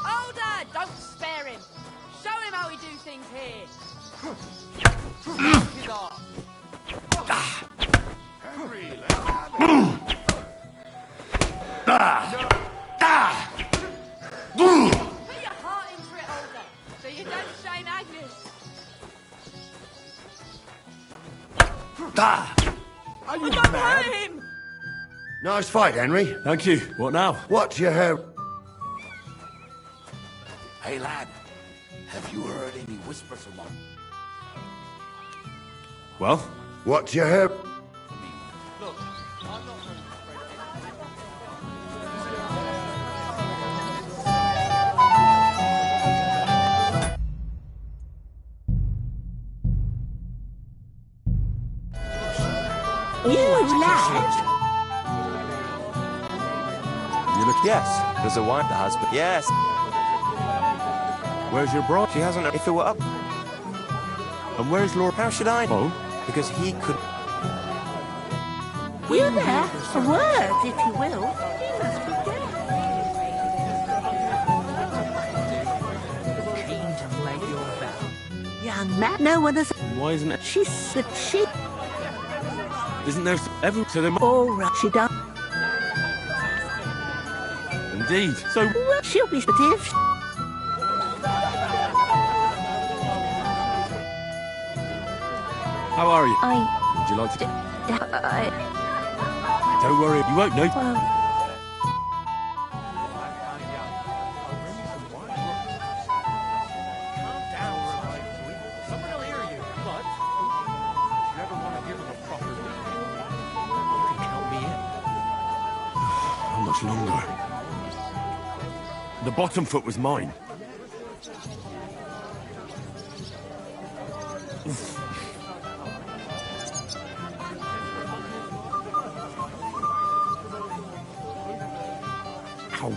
Older! Don't spare him! Show him how we do things here!
Knock it off!
Henry, let him have it.
Put your heart into it, Older, so you don't shame Agnes.
Are you
Don't
mad?
hurt him!
Nice fight, Henry.
Thank you. What now?
What's your hair?
Hey, lad. Have you heard any whispers among...
Well?
What's your hair?
Look, I'm not very
You lad.
You look... Yes, there's a wife that has... But yes.
Where's your bride?
She hasn't... If it were up...
And where's Lord...
How should I know?
Oh?
Because he could...
You there? A word, if you will. You must be dead.
Keen to make your vow.
Young man, no one has...
Why isn't it?
She said she...
Isn't there ever... So there
All right, she done.
Indeed. So...
Well, she'll be if...
How are you?
I...
Would you like to...
I...
Don't worry, you won't know.
Well...
Someone will hear you, but if you ever want to give him a proper reading, you can count me in.
How much longer? The bottom foot was mine. Ow.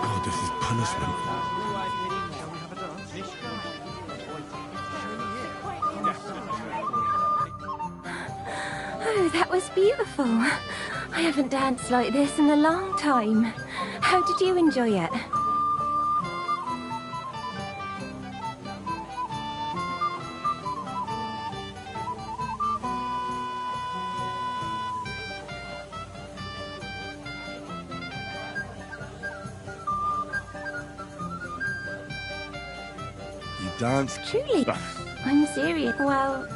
God, this is punishment.
that was beautiful. I haven't danced like this in a long time. How did you enjoy it?
You danced.
Truly. I'm serious. Well,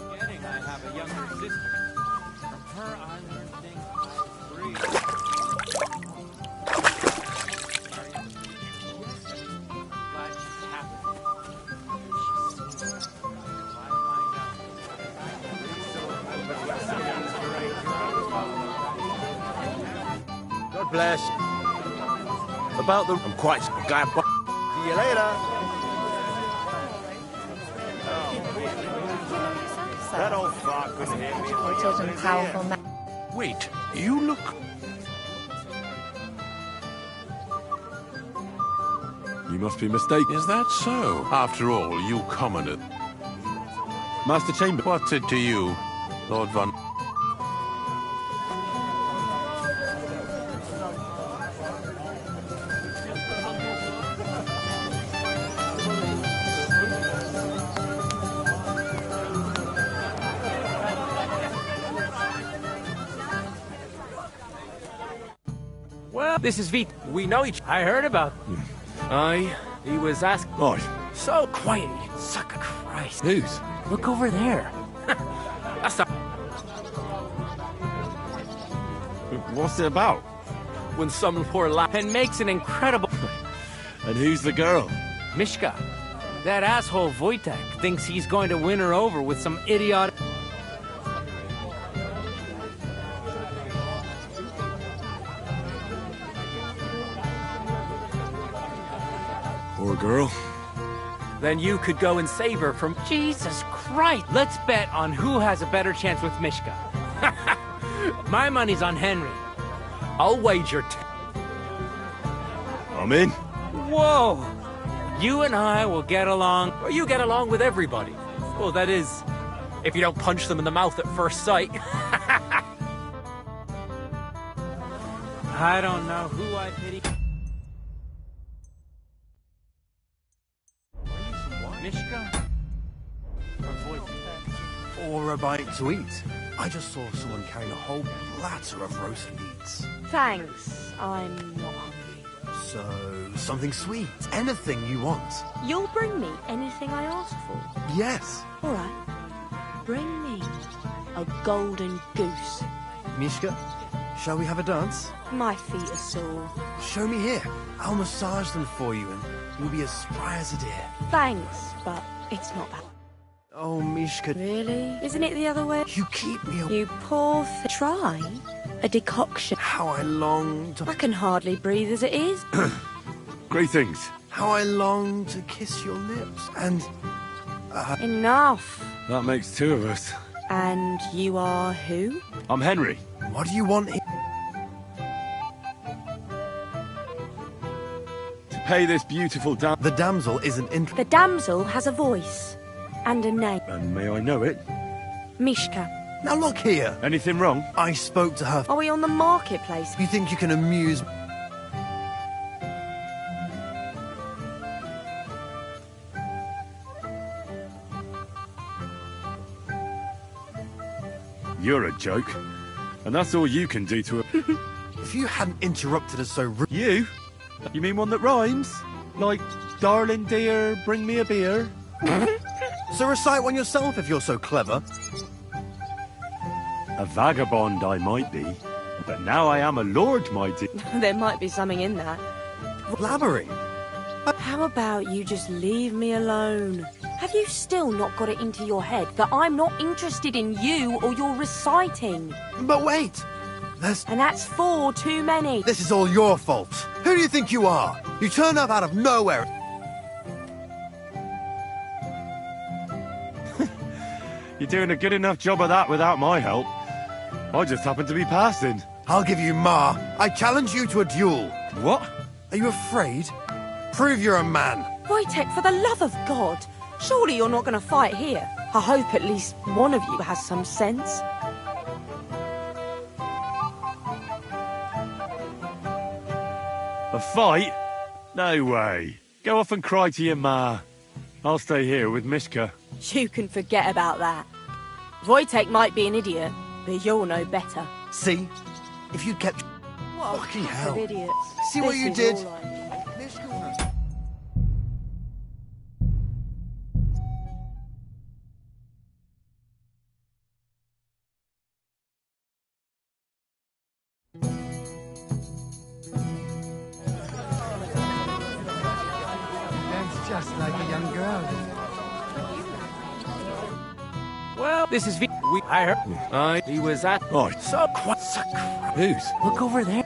I have a younger sister. From her, I learned things free. Glad she's happy.
God bless. About the... I'm quite glad... See you later.
That old fuck couldn't hear me.
Educated and powerful man.
Wait, you look...
You must be mistaken.
Is that so? After all, you commoners...
Master Chamber.
What's it to you, Lord Von...
Well, this is Vít. We know each... I heard about...
Aye.
He was asking...
Right.
So quiet, you suck of Christ.
Who's?
Look over there. That's not...
What's it about?
When some poor lad... And makes an incredible...
And who's the girl?
Mishka. That asshole Wojtek thinks he's going to win her over with some idiotic...
Poor girl.
Then you could go and save her from... Jesus Christ! Let's bet on who has a better chance with Mishka. My money's on Henry. I'll wager...
I'm in.
Whoa! You and I will get along... Or you get along with everybody. Well, that is... If you don't punch them in the mouth at first sight. I don't know who I pity... Mishka?
Or a bite to eat. I just saw someone carrying a whole platter of roast meats.
Thanks, I'm not hungry.
So, something sweet. Anything you want.
You'll bring me anything I ask for?
Yes.
All right. Bring me a golden goose.
Mishka, shall we have a dance?
My feet are sore.
Show me here. I'll massage them for you and you'll be as spry as a deer.
Thanks, but it's not that.
Oh, Mishka.
Really? Isn't it the other way?
You keep me...
You poor Try a decoction.
How I long to...
I can hardly breathe as it is.
Greetings.
How I long to kiss your lips and...
Enough.
That makes two of us.
And you are who?
I'm Henry.
What do you want here?
To pay this beautiful
The damsel isn't interested.
The damsel has a voice. And a name.
And may I know it?
Mishka.
Now look here.
Anything wrong?
I spoke to her.
Are we on the marketplace?
You think you can amuse...
You're a joke. And that's all you can do to her.
If you hadn't interrupted us so rude...
You? You mean one that rhymes? Like, darling dear, bring me a beer?
So recite one yourself if you're so clever.
A vagabond I might be, but now I am a lord, my dear.
There might be something in that.
Blabbering.
How about you just leave me alone? Have you still not got it into your head that I'm not interested in you or your reciting?
But wait!
And that's 4 too many.
This is all your fault. Who do you think you are? You turned up out of nowhere.
You're doing a good enough job of that without my help. I just happened to be passing.
I'll give you Ma. I challenge you to a duel.
What?
Are you afraid? Prove you're a man.
Wojtek, for the love of God. Surely you're not going to fight here. I hope at least one of you has some sense.
A fight? No way. Go off and cry to your ma. I'll stay here with Mishka.
You can forget about that. Wojtek might be an idiot, but you'll know better.
See? If you'd kept...
What
Fucking
a pack
hell.
of idiots.
See what
This
you
is
did?
all I-
That's just like a young girl.
Well, this is I heard. He was at.
Oh,
So what?
who's?
Look over there.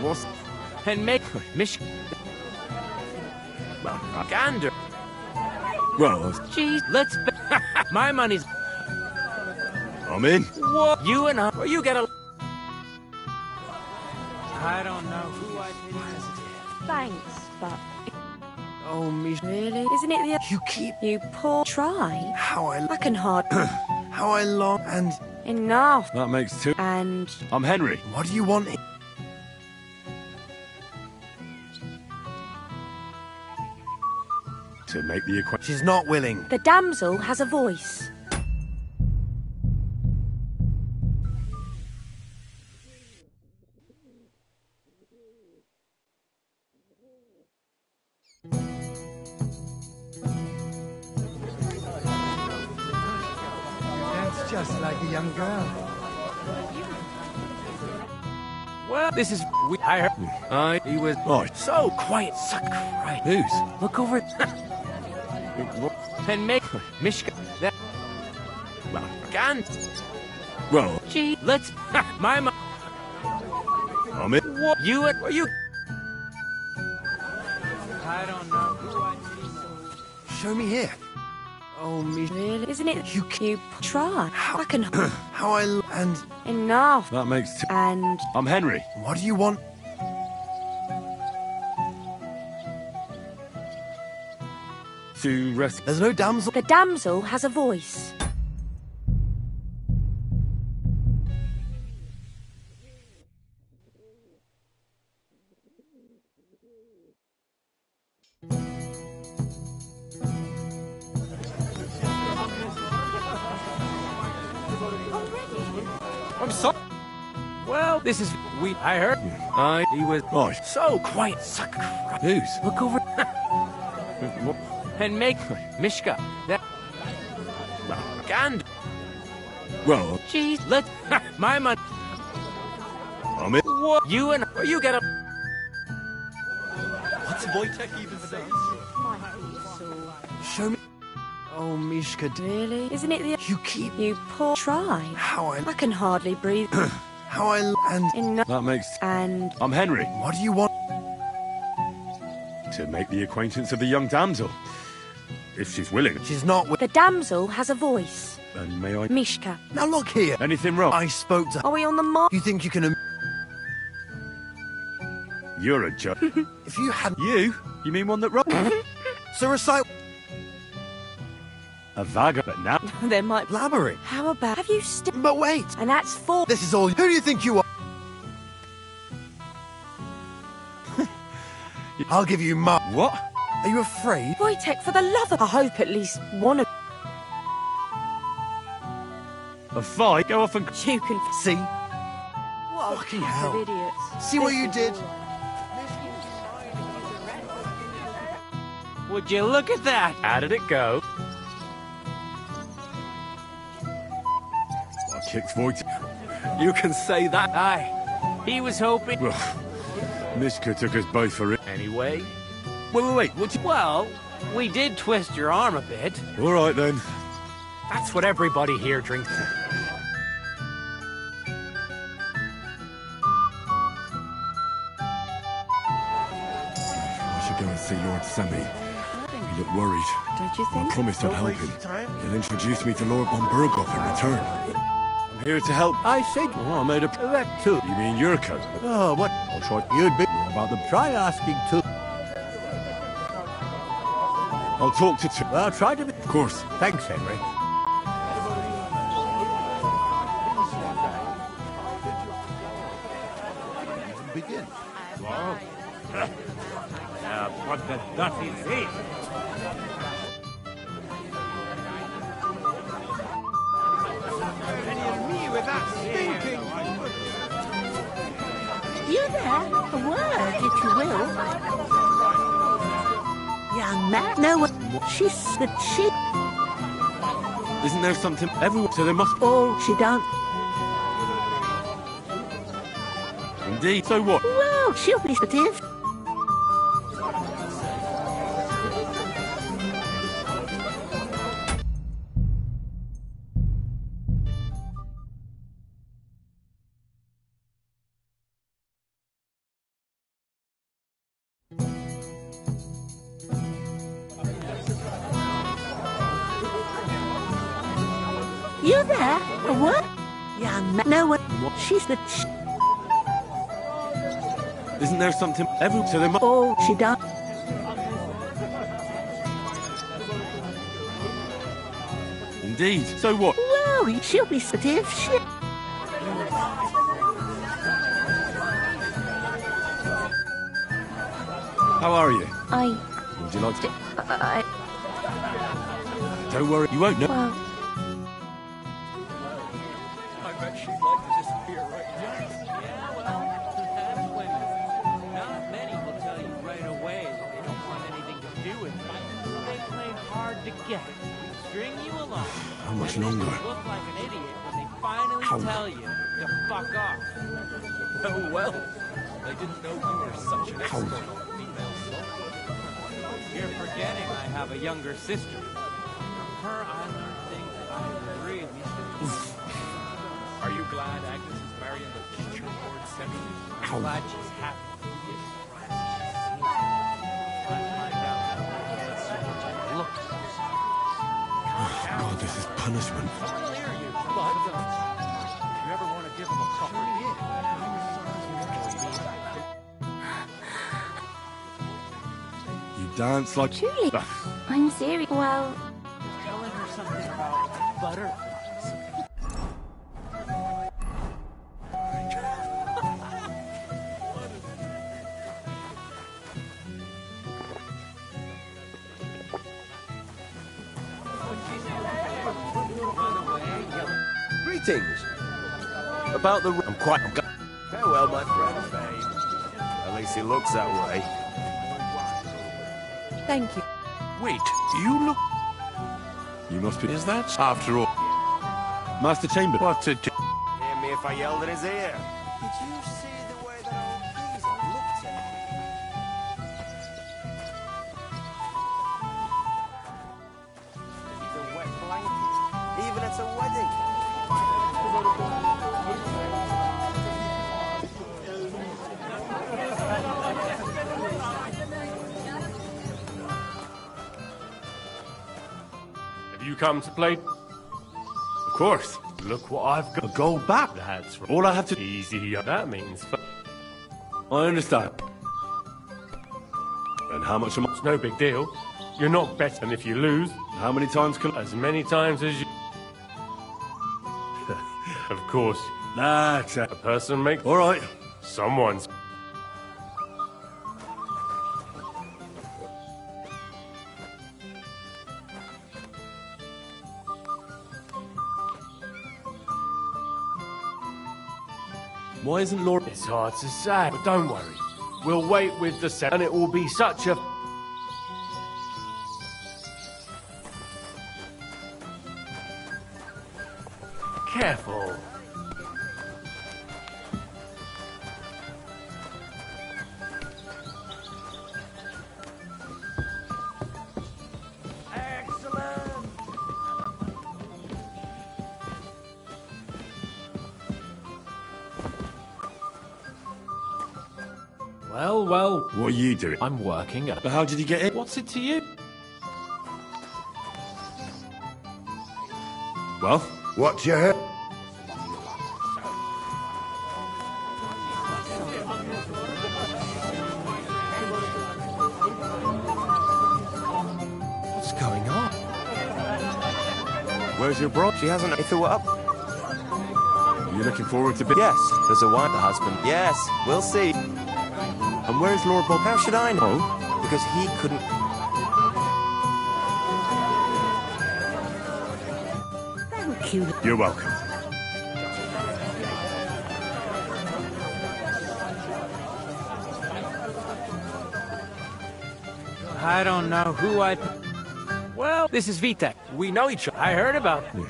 What's...
And make Mish. Gander.
Well,
Jeez, let's. My money's.
I'm in.
What? You and I. You get a. I don't know who I did.
Thanks, but
Oh, Mish.
really, isn't it the
You keep...
you poor try?
How
I can hard
How I long... And...
enough.
That makes two.
And
I'm Henry.
What do you want?
To make the acquaintance.
She's not willing.
the damsel has a voice.
That's just like a young girl.
Well, this is. I heard. He was.
Oh,
So quiet. So right.
who's?
Look over. And make Mishka. That. Gan.
Well,
Gee, let's. My.
I'm in.
What? You and you. I don't know who I did.
Show me here.
Oh, Mish.
Really, isn't it
You
you try? I can
How I... And...
enough.
That makes two.
And
I'm Henry.
What do you want?
To rescue.
There's no damsel...
the damsel has a voice.
I'm sorry. Well, this is. I heard. He was.
Oh,
So quiet. So
who's?
Look over. And make Mishka. That. Gan.
Well,
Jeez, let's. My money.
I'm in.
What? You and you get a.
What's Wojtek even saying? Show me... Oh, Mishka...
Really, isn't it the
You keep...
you poor try?
How I...
I can hardly breathe.
How I... And...
enough.
That makes.
And
I'm Henry.
What do you want?
To make the acquaintance of the young damsel. If she's willing.
She's not...
the damsel has a voice.
And may I.
Mishka.
Now look here.
Anything wrong?
I spoke to...
Are we on the mark?
You think you can...
You're a joke.
If you had...
You? You mean one that wrong?
So recite...
A vagabond. But now.
There might.
Blabbering.
How about have you still?
But wait.
And that's four.
This is all... Who do you think you are? I'll give you my...
What?
Are you afraid?
Wojtek, for the love of... I hope at least one of
A fight? Go off and.
you can...
See?
What a
Fucking
pack
hell.
of idiots.
See what
This
you
is
did?
all right.
Would you look at that? How did it go?
I kicked Voight.
You can say that. Aye. He was hoping.
Well, Mishka took us both for it.
Anyway.
Wait. What?
Well, we did twist your arm a bit.
All right then.
That's what everybody here drinks.
I should go and see Lord Semi. He looked worried.
Don't you
I
think?
promised I'd help him. He'll introduce me to Lord von Burghoff in return.
I'm here to help.
I said
Oh, I made a.
that too.
You mean your coat?
Oh, what?
I'll try.
You'd be about them. Try asking too.
I'll talk to.
Well, try to be.
Of course.
Thanks, Henry.
what the duck is it?
Me with that stinking...
You there? A word, if you will. Young man, no one... She's the chick.
Isn't there something everywhere? So there must...
Oh, she don't...
Indeed. So what?
Well, she'll be supportive. You there? A what? Young man, no one... She's the chick.
Isn't there something everywhere? So there must...
Oh, she don't...
Indeed. So what?
Well, she'll be supportive. She...
How are you?
I...
Would you like to...
I...
Don't worry, you won't know.
Well...
I bet she'd like to disappear right now. Yeah, well, that's women. Not many will tell you right away that they don't want anything to do with you. They play hard to get. String you along.
How much
and
longer?
You look like an idiot when they finally tell you to fuck off. Oh, well. They didn't know you were such an expert female soldier. You're forgetting I have a younger sister. From her, I learned things I really should. Are you glad Agnes is marrying the future Lord Semi? I'm glad she's happy.
God, this is punishment.
I'll hear you, but if you ever want to give him a proper
You dance like...
Truly? I'm serious. Well...
telling her something about butterflies.
Greetings. About the... I'm quite... Farewell, my friend.
At least he looks that way.
Thank you.
Wait, you look...
You must be...
Is that, after all...
Master Chamber.
What's it...
Hear me if I yelled in his ear. Did you see the way that old geezer looked at me? He's a wet blanket. Even at a wedding.
Have you come to play?
Of course.
Look what I've got.
A gold back.
That's right.
All I have to...
Easy, that means...
I understand. And how much am I...
It's no big deal. You're not better than if you lose.
How many times can...
As many times as you... Of course.
That's
A person makes...
All right.
Someone's...
Why isn't Lord...
It's hard to say, but don't worry. We'll wait with the set, and it will be such a... Careful. Well.
What are you doing?
I'm working.
But how did you get in?
What's it to you?
Well?
What's your head?
What's going on?
Where's your bro?
She hasn't... If it were up...
You looking forward to...
Yes, there's a wife, the husband. Yes, we'll see.
And where's Lord Bob?
How should I know? because he couldn't...
Thank you.
You're welcome.
I don't know who I... Well, this is Vitek. We know each other. I heard about him.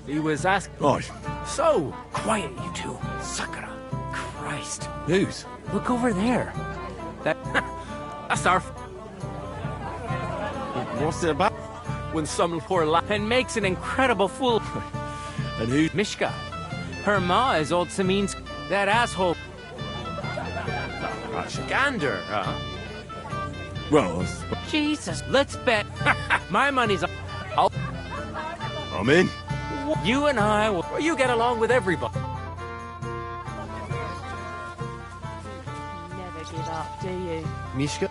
He was asking...
Oh.
So, quiet, you two. Sakura. Christ.
Whose?
Look over there. That's our...
What's it about?
When some poor and makes an incredible fool.
And who?
Mishka. Her ma is old Samin's... That asshole. Gander, huh?
Well,
Jesus, let's bet. My money's on...
I'm in.
You and I will... You get along with everybody.
Never give up, do you?
Mishka?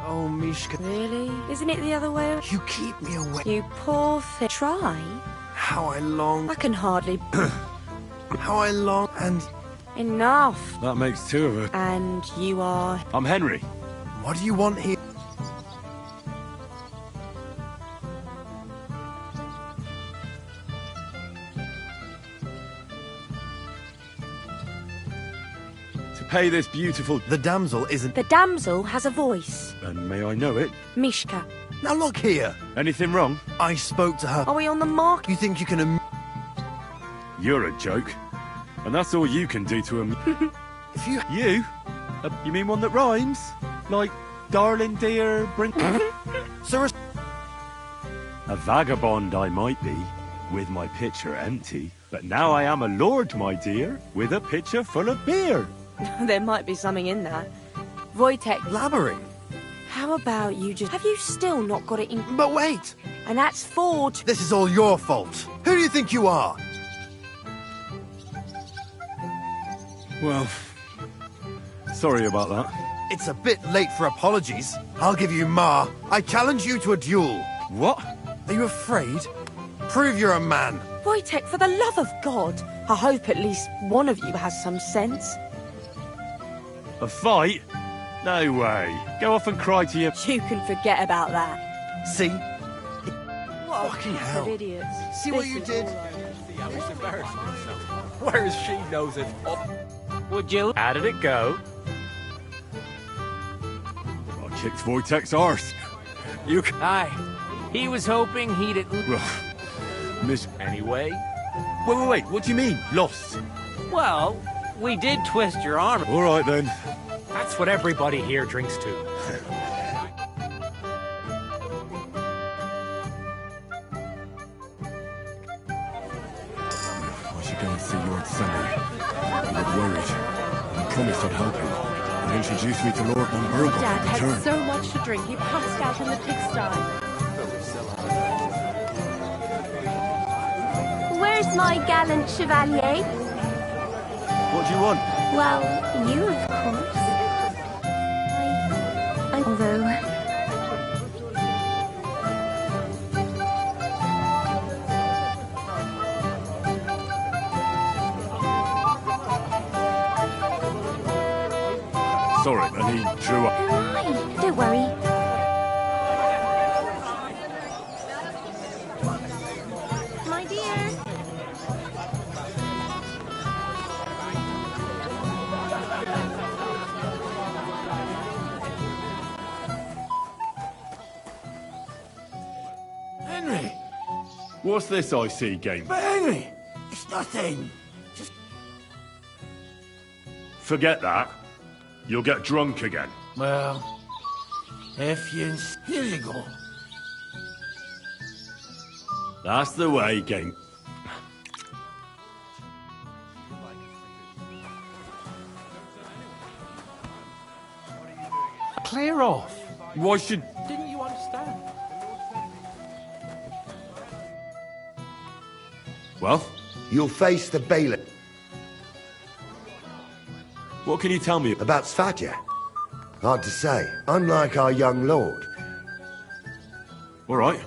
Oh, Mishka.
Really? Isn't it the other way around?
You keep me away.
You poor thing. Try.
How I long...
I can hardly...
How I long and...
Enough.
That makes two of us.
And you are...
I'm Henry.
What do you want here?
To pay this beautiful...
The damsel isn't...
The damsel has a voice.
And may I know it?
Mishka.
Now look here.
Anything wrong?
I spoke to her.
Are we on the mark?
You think you can...
You're a joke. And that's all you can do to him.
If you...
You? You mean one that rhymes? Like, darling dear, bring...
Sir...
A vagabond I might be, with my pitcher empty. But now I am a lord, my dear, with a pitcher full of beer.
There might be something in that. Wojtek.
Blabbering.
How about you just... Have you still not got it in...
But wait!
And that's Ford.
This is all your fault. Who do you think you are?
Well, sorry about that.
It's a bit late for apologies. I'll give you Ma. I challenge you to a duel.
What?
Are you afraid? Prove you're a man.
Wojtek, for the love of God. I hope at least one of you has some sense.
A fight? No way. Go off and cry to your...
You can forget about that.
See?
What
fucking
a
hell.
of idiots.
See what you did?
I was embarrassing myself. Whereas she knows it. Would you? How did it go?
I kicked Wojtek's arse. You can...
Aye. He was hoping he'd at least...
Miss...
Anyway?
Wait. What do you mean, lost?
Well, we did twist your arm.
All right, then.
That's what everybody here drinks to.
I should go and see Lord Sammy. He looked worried. He promised I'd help him. And introduced me to Lord von Burgos
Dad
in
had
return.
so much to drink, he passed out in the pigsty. Where's my gallant chevalier?
What do you want?
Well, you, of course. Although...
Sorry, but he drew up.
Who am I? Don't worry. My dear.
Henry!
What's this I see, game?
But Henry! It's nothing. Just...
Forget that. You'll get drunk again.
Well... If you... Here you go.
That's the way, game.
Clear off.
Why should...
Didn't you understand?
Well?
You'll face the bailiff.
What can you tell me
about Svatja? Hard to say. Unlike our young lord.
All right.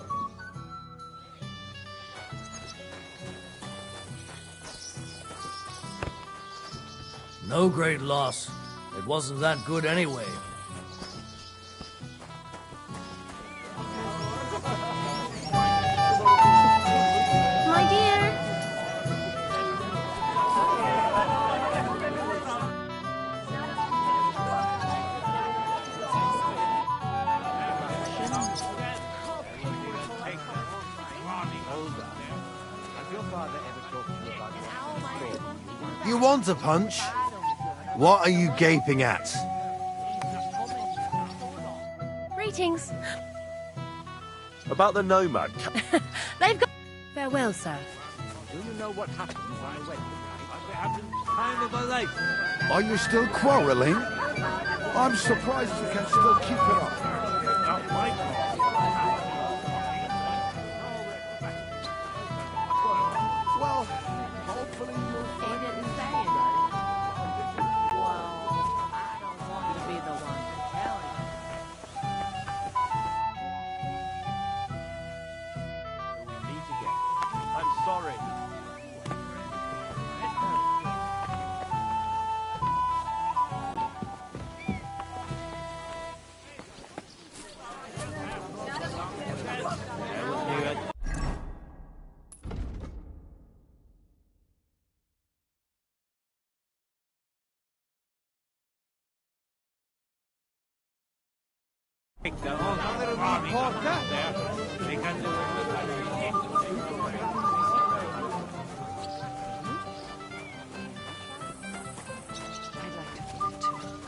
No great loss. It wasn't that good anyway.
You want a punch? What are you gaping at?
Greetings.
About the nomad.
They've got... Farewell, sir.
Do you know what happens I went? I've had time of a life.
Are you still quarrelling? I'm surprised you can still keep it up.
Not my
Well, hopefully you'll...
I'm sorry.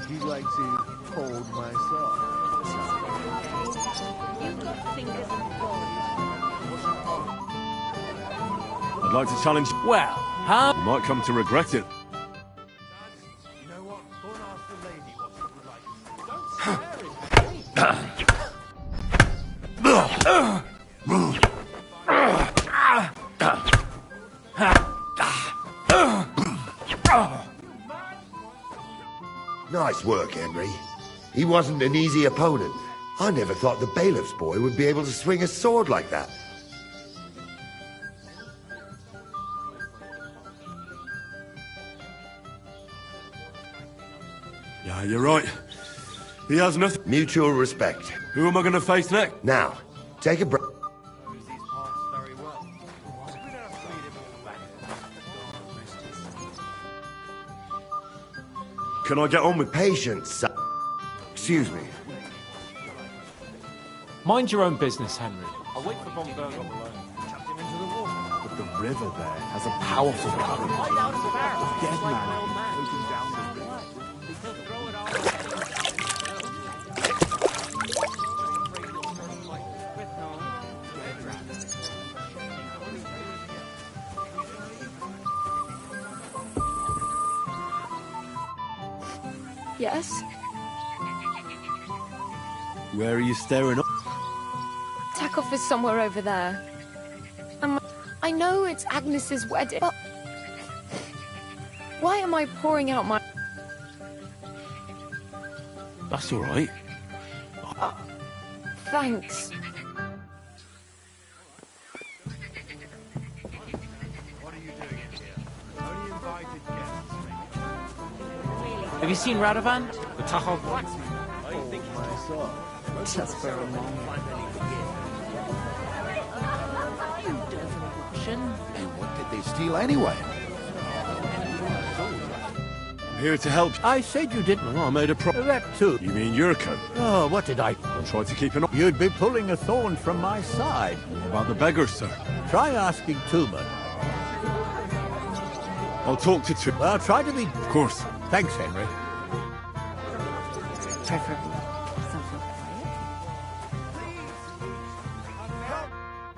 You'd like to hold my soul.
I'd like to challenge...
Well, huh?
You might come to regret it.
You know what? Go and ask the lady what she would like. Don't stare
Nice work, Henry. He wasn't an easy opponent. I never thought the bailiff's boy would be able to swing a sword like that.
Yeah, you're right. He has nothing.
Mutual respect.
Who am I going to face next?
Now, take a breath.
Can I get on with...
Patience, son. Excuse me.
Mind your own business, Henry. I'll wait for Von Berg alone. Chucked him into the water.
But the river there has a powerful current. The dead man floating down the river.
Yes?
Where are you staring up?
Takeoff is somewhere over there. I know it's Agnes's wedding, but... Why am I pouring out my...
That's all right.
Thanks.
Have you seen Radovan? The Tahoe blacksmith?
Just for a moment.
And what did they steal anyway?
I'm here to help.
I said you didn't.
No, I made a
That too.
You mean Yurko?
Oh, what did I...
I'll try to keep an eye...
You'd be pulling a thorn from my side.
What about the beggar, sir?
Try asking Tuma.
I'll talk to Tuma.
Well, try to be...
Of course.
Thanks, Henry.
Preferably something quiet.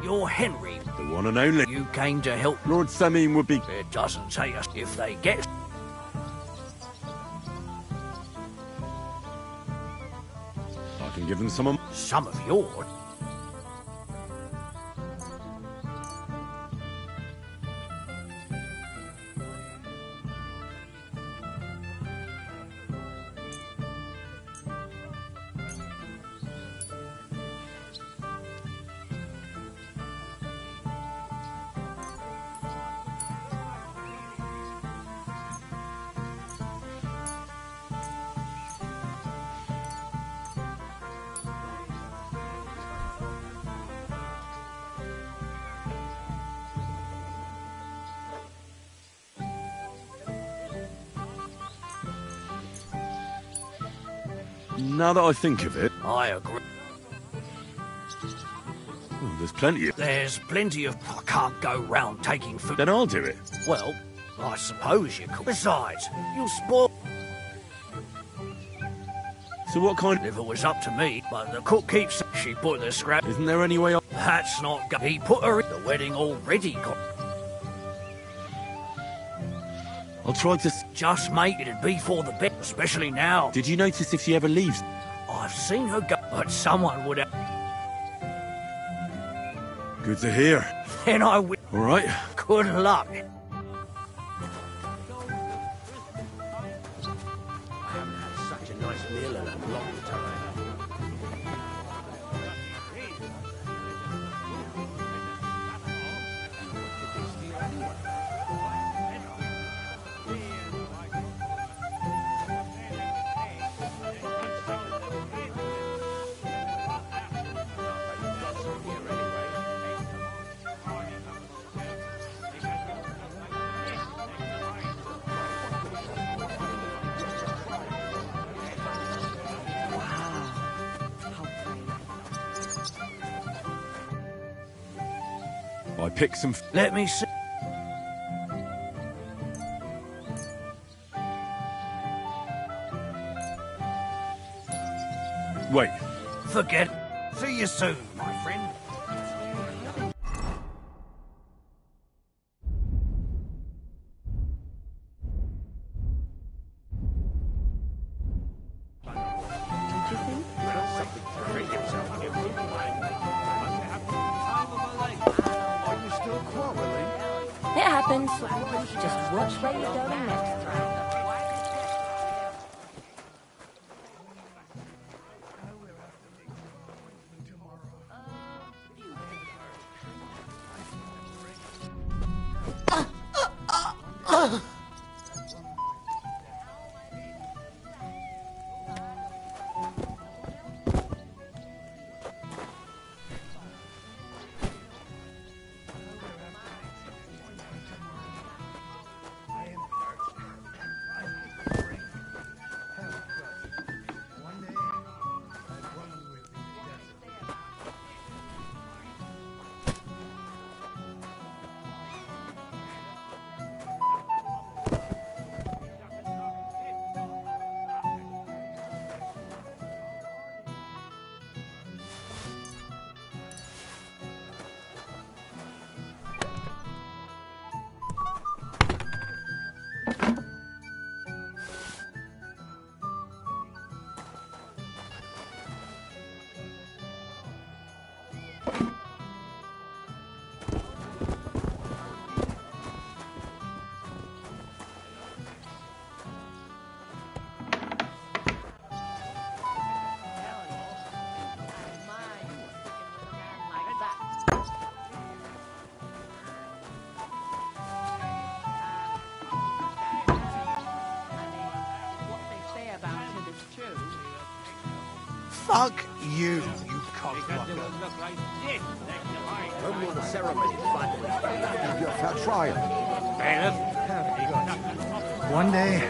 You're Henry.
The one and only.
You came to help.
Lord Sameen would be...
It doesn't say us if they get...
I can give them some...
Some of yours?
Now that I think of it...
I agree.
There's plenty of...
There's plenty of... I can't go round taking food.
Then I'll do it.
Well, I suppose you could. Besides, you'll spoil...
So what kind
If it was up to me, but the cook keeps... She put the scrap...
Isn't there any way...
That's not... He put her in the wedding already.
I'll try to...
Just, mate, it'd be for the best, especially now.
Did you notice if she ever leaves?
I've seen her go, but someone would have...
Good to hear.
Then I will...
All right.
Good luck.
I haven't had such a nice meal in a long time.
I picked some...
Let me see.
Wait.
Forget. See you soon, my friend.
It happens. Just watch where you're going next time.
Fuck you, you cockblocker.
When will the ceremony finally begin?
Your fair trial.
Bailiff.
One day.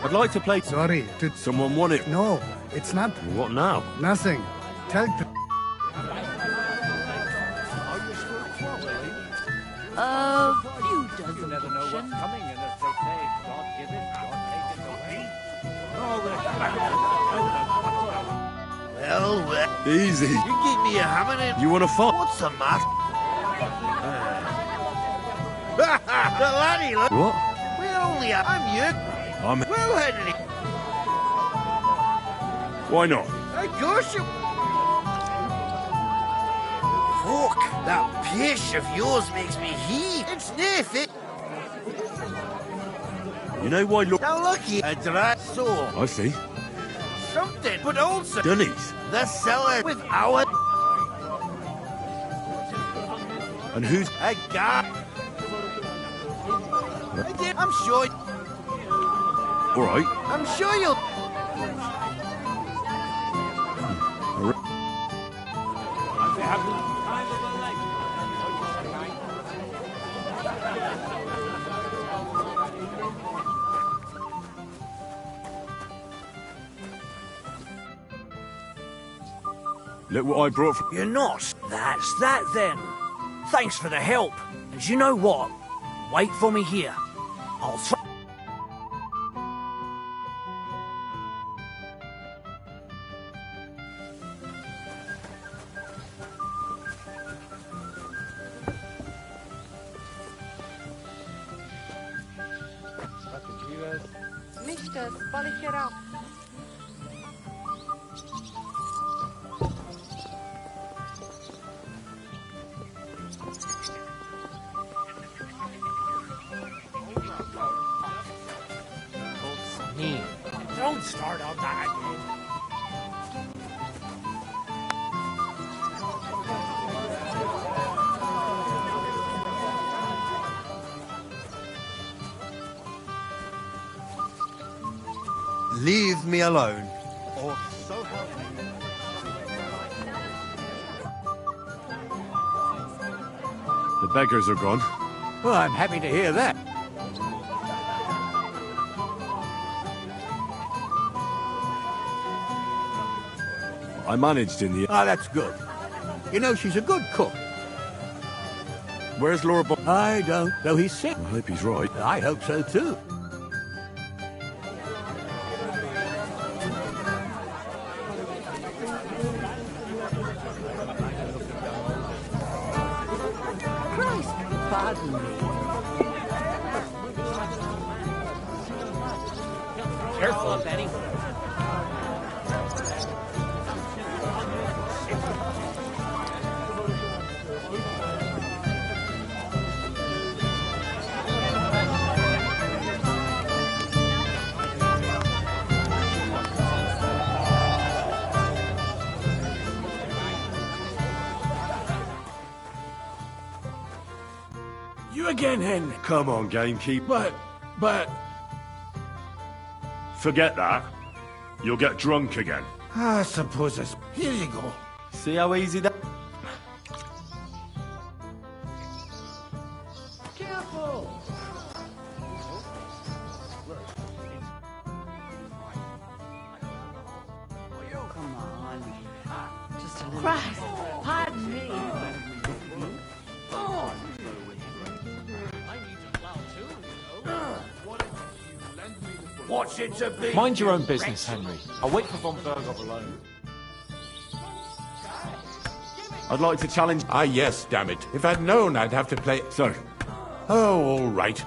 I'd like to play...
Sorry.
Someone want it?
No, it's not.
What now?
Nothing. Tell...
Few dozen.
You never know what's coming, and as they say, God give it, God take it away.
Well,
Easy.
you give me a hammer and...
You want to fight?
What's the matter? The laddie, look.
What?
We're only... I'm you.
I'm...
Well, Henry.
Why not?
Of course you... Fuck, that pish of yours makes me heave. It's near fit.
You know why... Look...
Now lucky, a dry soul.
I see.
Something, but also...
Dunnies.
The cellar with our...
And who's...
A guy. I'm sure...
All right.
I'm sure you'll...
Look what I brought for...
You're not. That's that then. Thanks for the help. And you know what? Wait for me here. I'll
Mister, spalicherà.
Don't start on that again.
Leave me alone, or so help me.
The beggars are gone.
Well, I'm happy to hear that.
I managed in the...
Ah, that's good. You know, she's a good cook.
Where's Lord Bo...
I don't, though he's sick.
I hope he's right.
I hope so, too. Christ, pardon me.
Careful, Benny.
You again, Henry.
Come on, gamekeeper.
But...
Forget that. You'll get drunk again.
I suppose that's... Here you go.
See how easy that...
Careful!
Come on. Just a little... Christ, pardon me.
What's it to be?
Mind your own business, Henry. I'll wait for von Berghoff alone.
I'd like to challenge...
Ah, yes, damn it. If I'd known, I'd have to play...
Sir.
Oh, all right.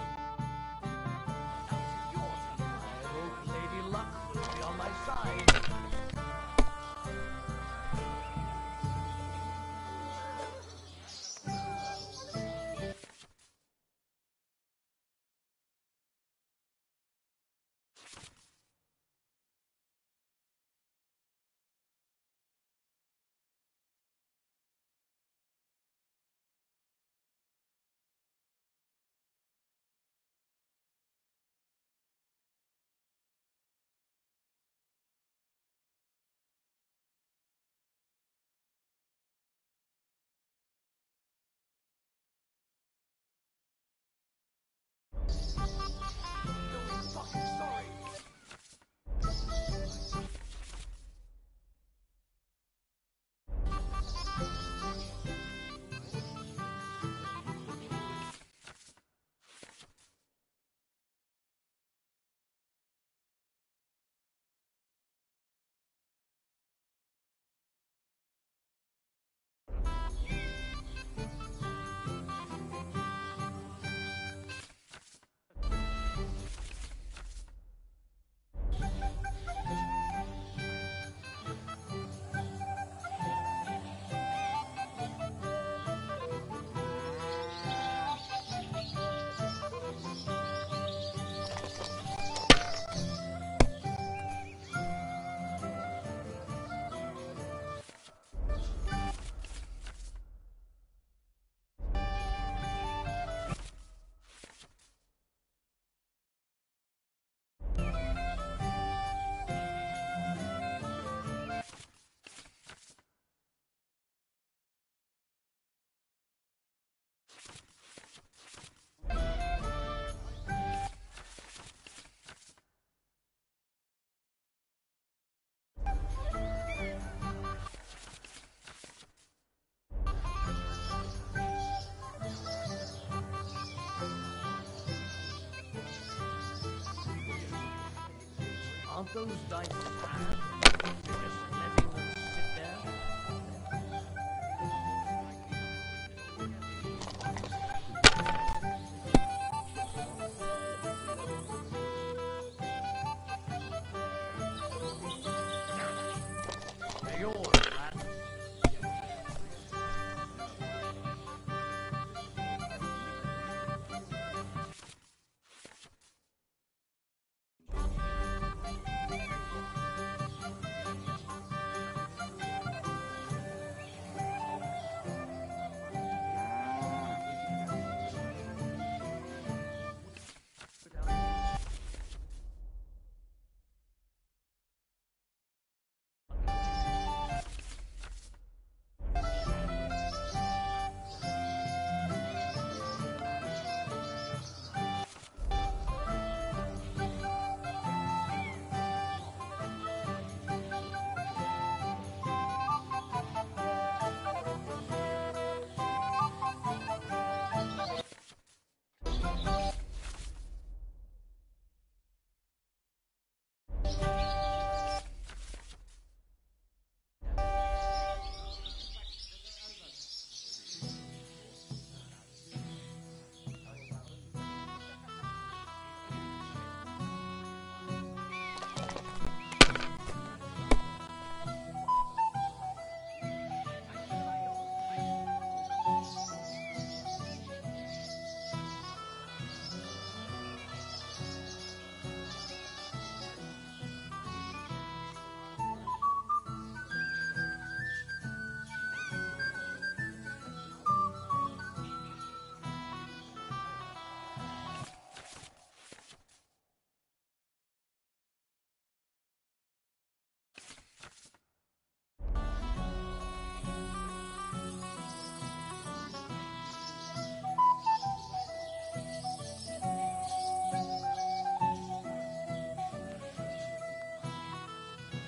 those dice bad? Just letting them sit there? They're yours, lad.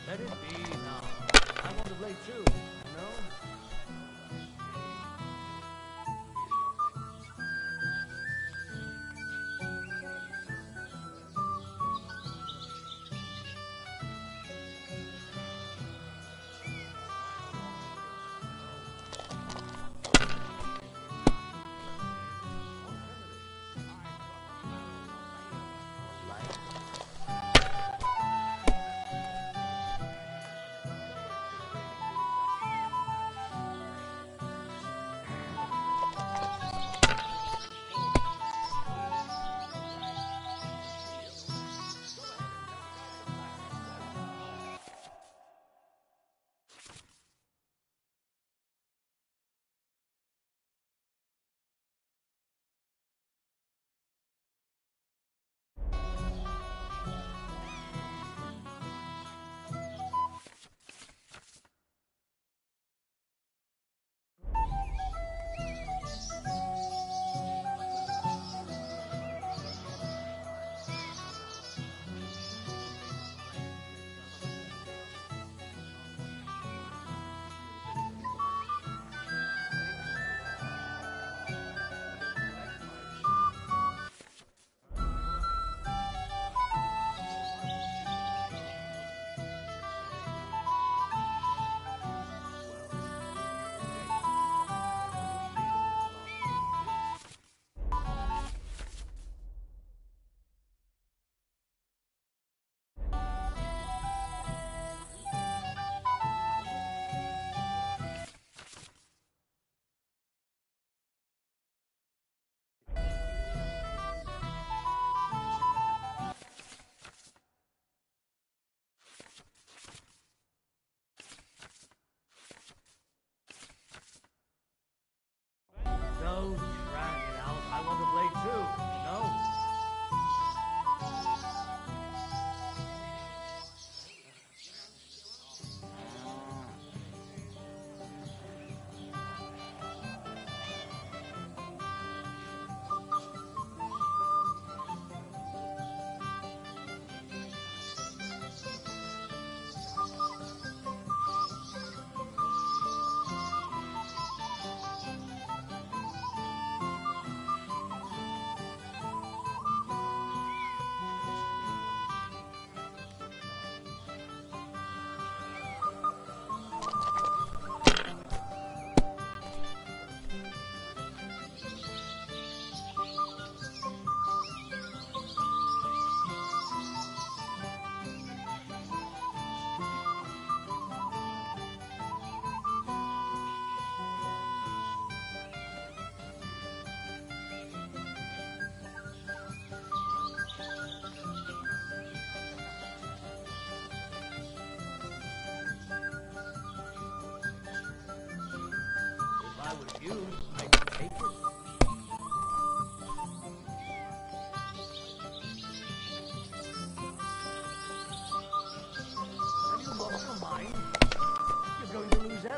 Let it be now. I want to play too, you know?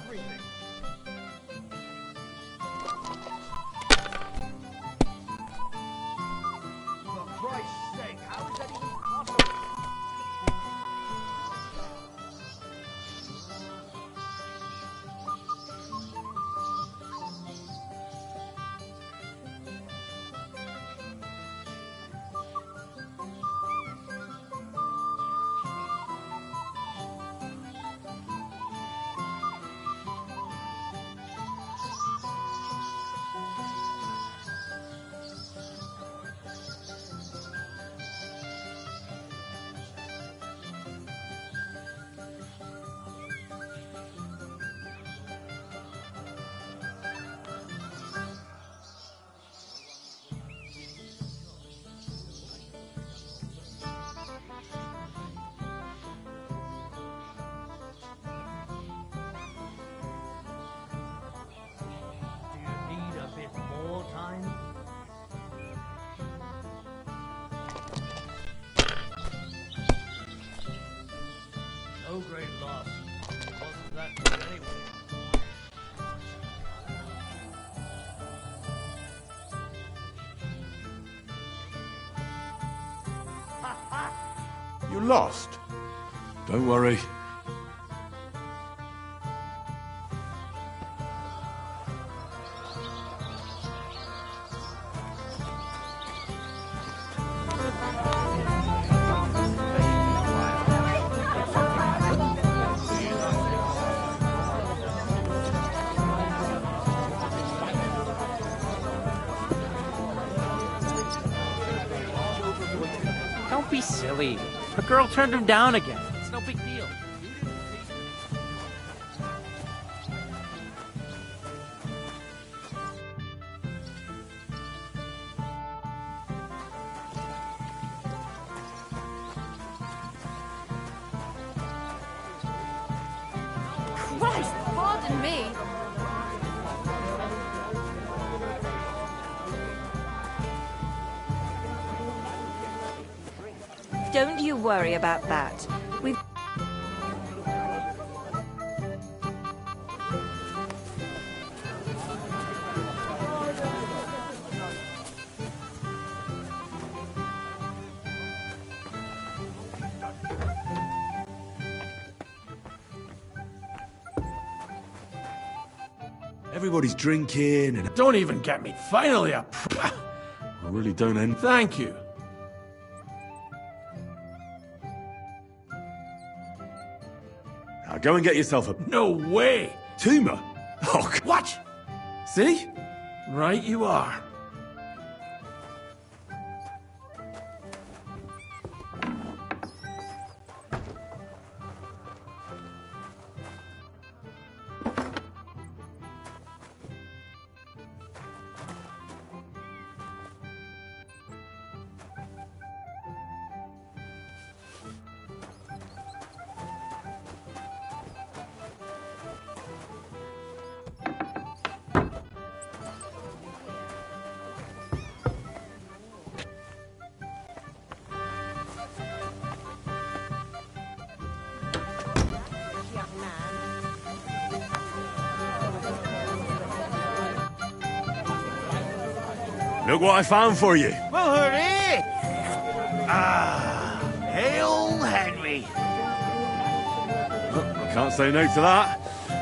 everything. For Christ's sake, how is that even possible? No great loss. Wasn't that good anyway?
You lost?
Don't worry.
Don't be silly. The girl turned him down again. It's no big deal.
Christ, pardon me. Don't you worry about that. We've...
Everybody's drinking and...
Don't even get me. Finally, I
really don't end...
Thank you.
Now go and get yourself a...
No way!
Tumor? Oh,
what?
See?
Right you are.
Look what I found for you.
Well, hooray! Hail Henry!
I can't say no to that,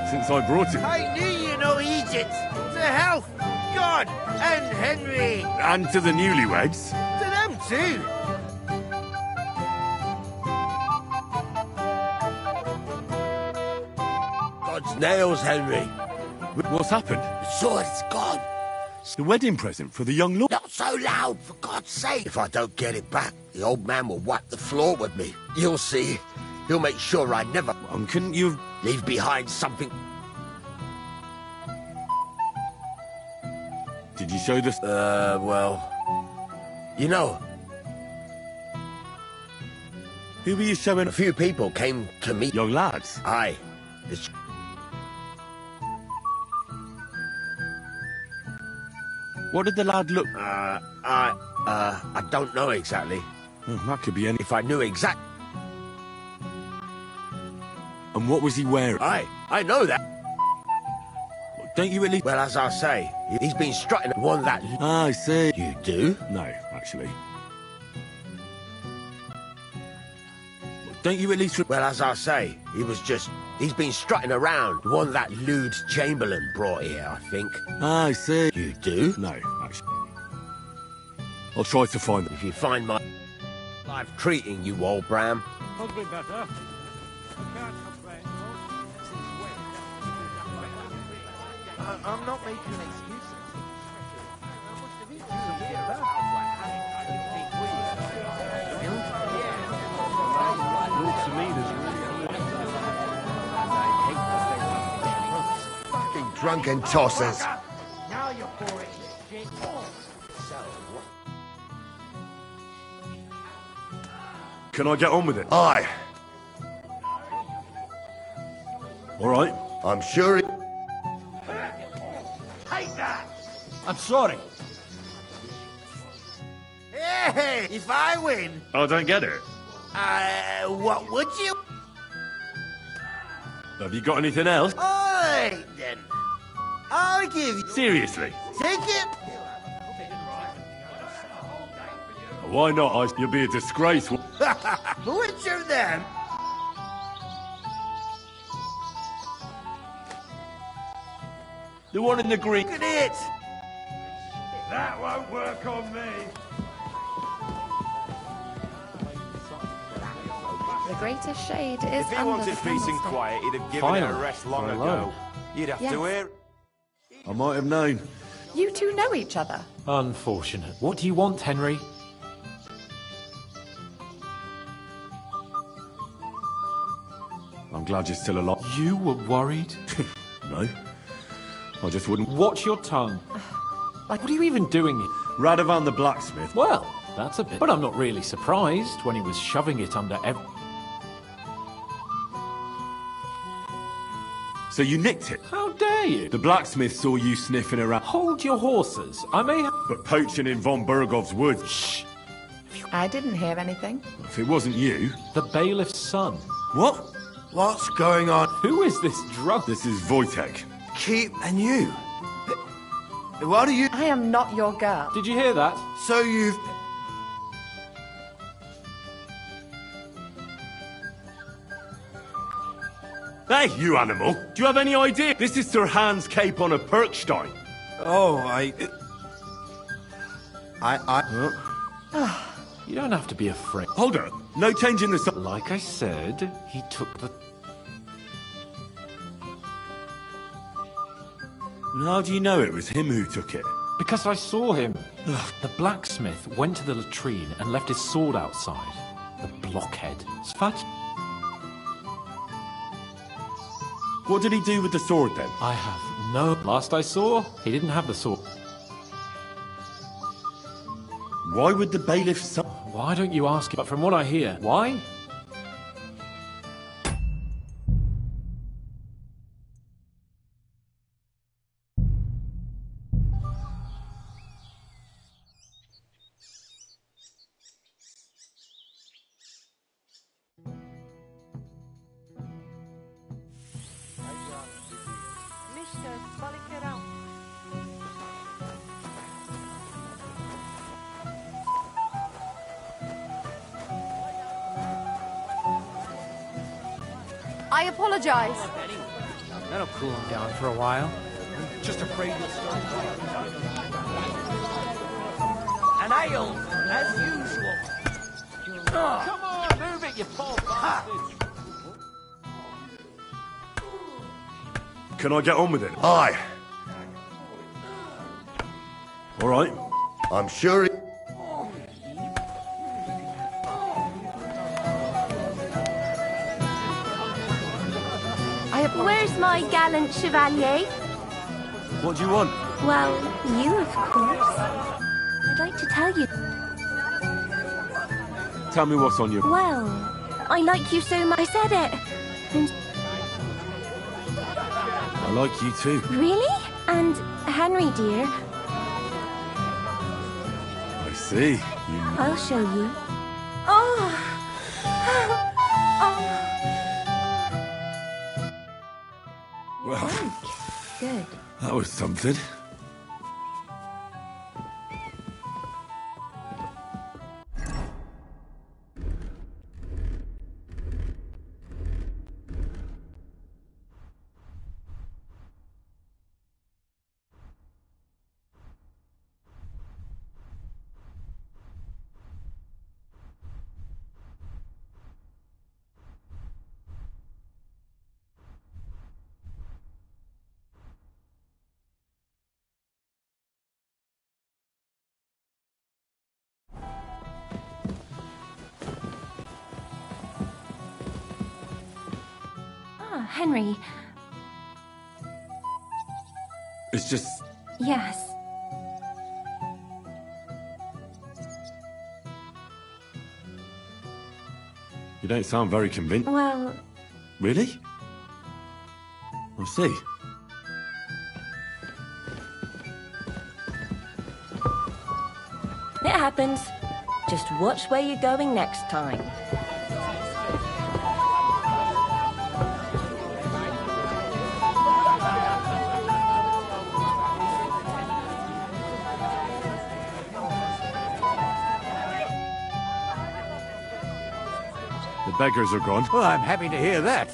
since I brought it.
I knew you know Egypt. To health, God, and Henry.
And to the newlyweds.
To them too. God's nails, Henry.
What's happened?
The sword's gone.
The wedding present for the young lord.
Not so loud, for God's sake. If I don't get it back, the old man will wipe the floor with me. You'll see. He'll make sure I never...
couldn't you...
leave behind something...
Did you show this?
Well... You know...
Who were you showing?
A few people came to meet...
Young lads?
Aye. It's...
What did the lad look...
I don't know exactly.
That could be any...
If I knew exact...
And what was he wearing?
I know that.
don't you at least...
Well, as I say, he's been strutting one that...
Ah, I see.
You do?
No, actually. Don't you at least...
Well, as I say, he's been strutting around one that lewd Chamberlain brought here, I think.
Ah, I see.
You do?
No, actually. I'll try to find them.
If you find my life treating you, old Bram.
Could be better. I can't complain.
I'm not making excuses.
Looks to me there's
Fucking drunken tossers.
Now you're pouring shit.
Can I get on with it?
Aye.
All right.
I'm sure it...
Take that!
I'm sorry.
Hey, if I win,
I don't get it.
what would you?
Have you got anything else?
Alright then. I'll give you...
Seriously?
Take it.
Why not? You'll be a disgrace.
Which of them?
The one in the green.
Look at it.
That won't work on me.
The greatest shade is
If he
under
wanted
the
peace and
candlestick.
quiet, he'd have given it a
Finally,
rest long
we're
ago.
alone.
You'd have
Yes.
to hear...
I might have known.
You two know each other.
Unfortunate. What do you want, Henry?
I'm glad you're still alive.
You were worried?
No. I just wouldn't...
Watch your tongue. Like, what are you even doing?
Radovan the blacksmith.
Well, that's a bit... But I'm not really surprised when he was shoving it under
So you nicked it?
How dare you?
The blacksmith saw you sniffing around.
Hold your horses. I may have...
But poaching in von Bergov's woods.
Shh.
I didn't hear anything.
If it wasn't you...
The bailiff's son.
What?
What's going on?
Who is this drunk?
This is Wojtek.
Keep and you. What are you...
I am not your girl.
Did you hear that?
So you've...
Hey, you animal! Do you have any idea? This is Sir Hans Cape on a Perkstein.
Oh,
You don't have to be afraid.
Hold on. No change in the...
Like I said, he took the...
And how do you know it was him who took it?
Because I saw him. The blacksmith went to the latrine and left his sword outside. The blockhead. Svat.
What did he do with the sword then?
I have no... Last I saw, he didn't have the sword.
Why would the bailiff's son...
Why don't you ask him? But from what I hear, why?
I apologize.
That'll cool him down for a while.
Just afraid you'll start...
An ale, as usual.
Come on, move it, you poor bastards.
Can I get on with it?
Aye.
All right.
I'm sure it...
Where's my gallant chevalier?
What do you want?
Well, you, of course. I'd like to tell you.
Tell me what's on your...
Well, I like you so much. I said it. And
I like you too.
really? And Henry, dear,
I see.
I'll show you. Oh.
Well,
Good.
That was something.
Henry.
It's just...
Yes.
You don't sound very convinced.
Well...
Really? I see.
It happens. Just watch where you're going next time.
The beggars are gone.
Well, I'm happy to hear that.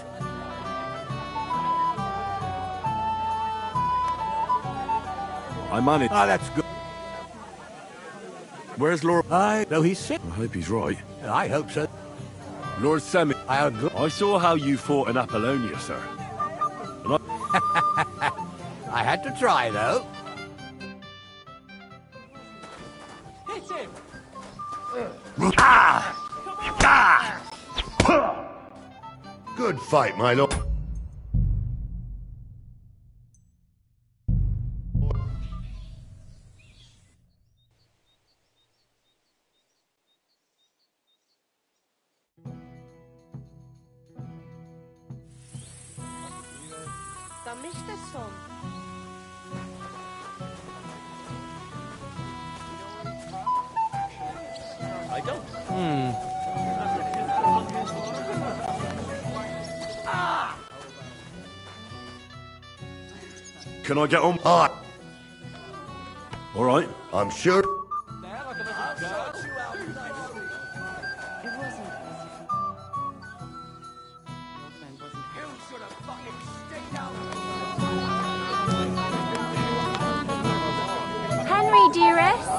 I managed.
Ah, that's good.
Where's Lord?
Though he's sick.
I hope he's right.
I hope so.
Lord Semi, I saw how you fought in Apollonia, sir. And
I had to try, though.
Hit him!
Good fight, my lord.
I don't.
can I get on?
Ah.
All right.
I'm sure.
Henry, dearest.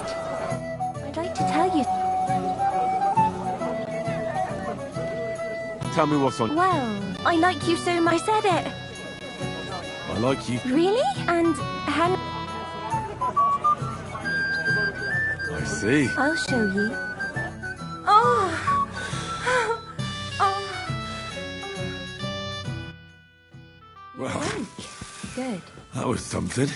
I'd like to tell you.
Tell me what's on.
Well, I like you so much. I said it.
I like you.
Really? And Henry...
I see.
I'll show you. Oh! Oh!
Well,
Good.
that was something.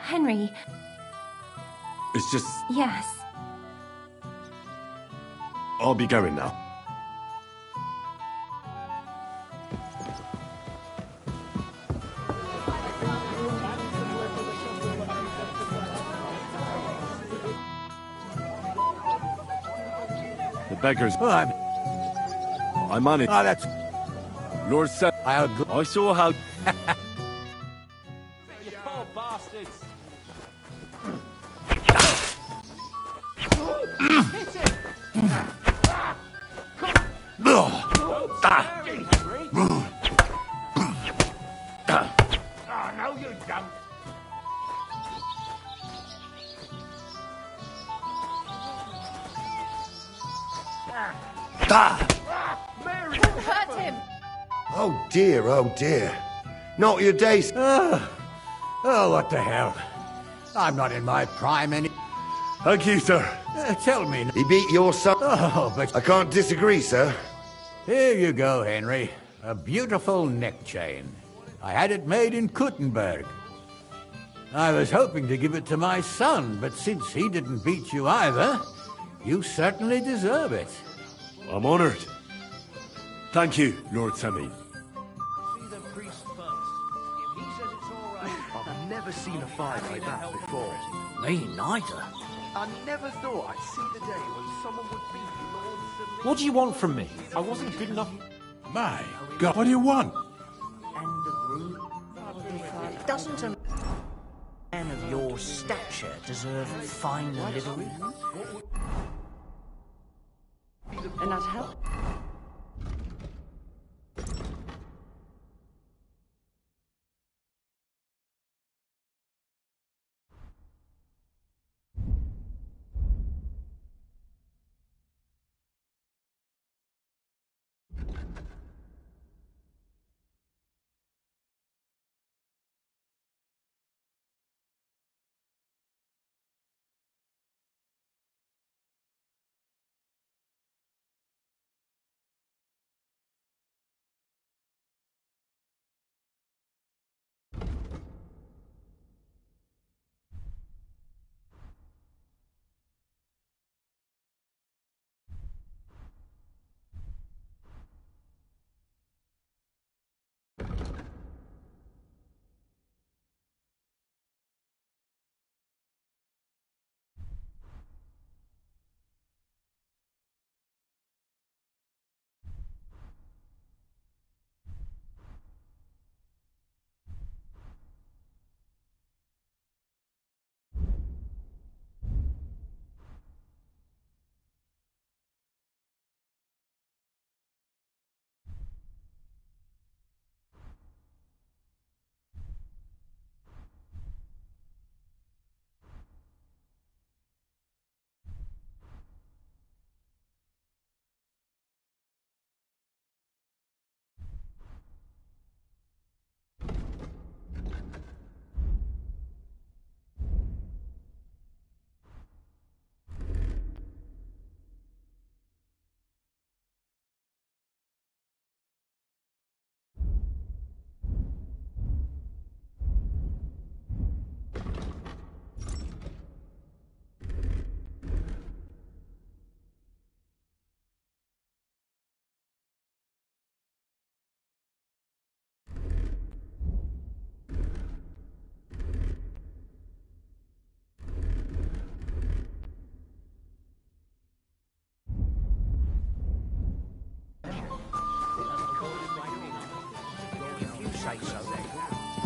Henry.
It's just...
Yes.
I'll be going now. The beggars...
Oh,
I managed...
Ah, that's...
Lord said... I saw how...
You poor bastards! Hit him!
Oh, no, you don't.
Mary, hurt him.
Oh dear, oh dear. Not your days.
Oh, what the hell? I'm not in my prime any...
Thank you, sir.
Tell me...
He beat your son.
Oh, but...
I can't disagree, sir.
Here you go, Henry. A beautiful neck chain. I had it made in Kuttenberg. I was hoping to give it to my son, but since he didn't beat you either, you certainly deserve it.
I'm honored. Thank you, Lord Samine.
See the priest first. If he says it's all right,
I've never seen a fight like that before.
Me neither.
I never thought I'd see the day when someone would beat Lord Samine.
What do you want from me? I wasn't good enough.
My God, what do you want?
Doesn't a man of your stature deserve fine livery?
And I'd help.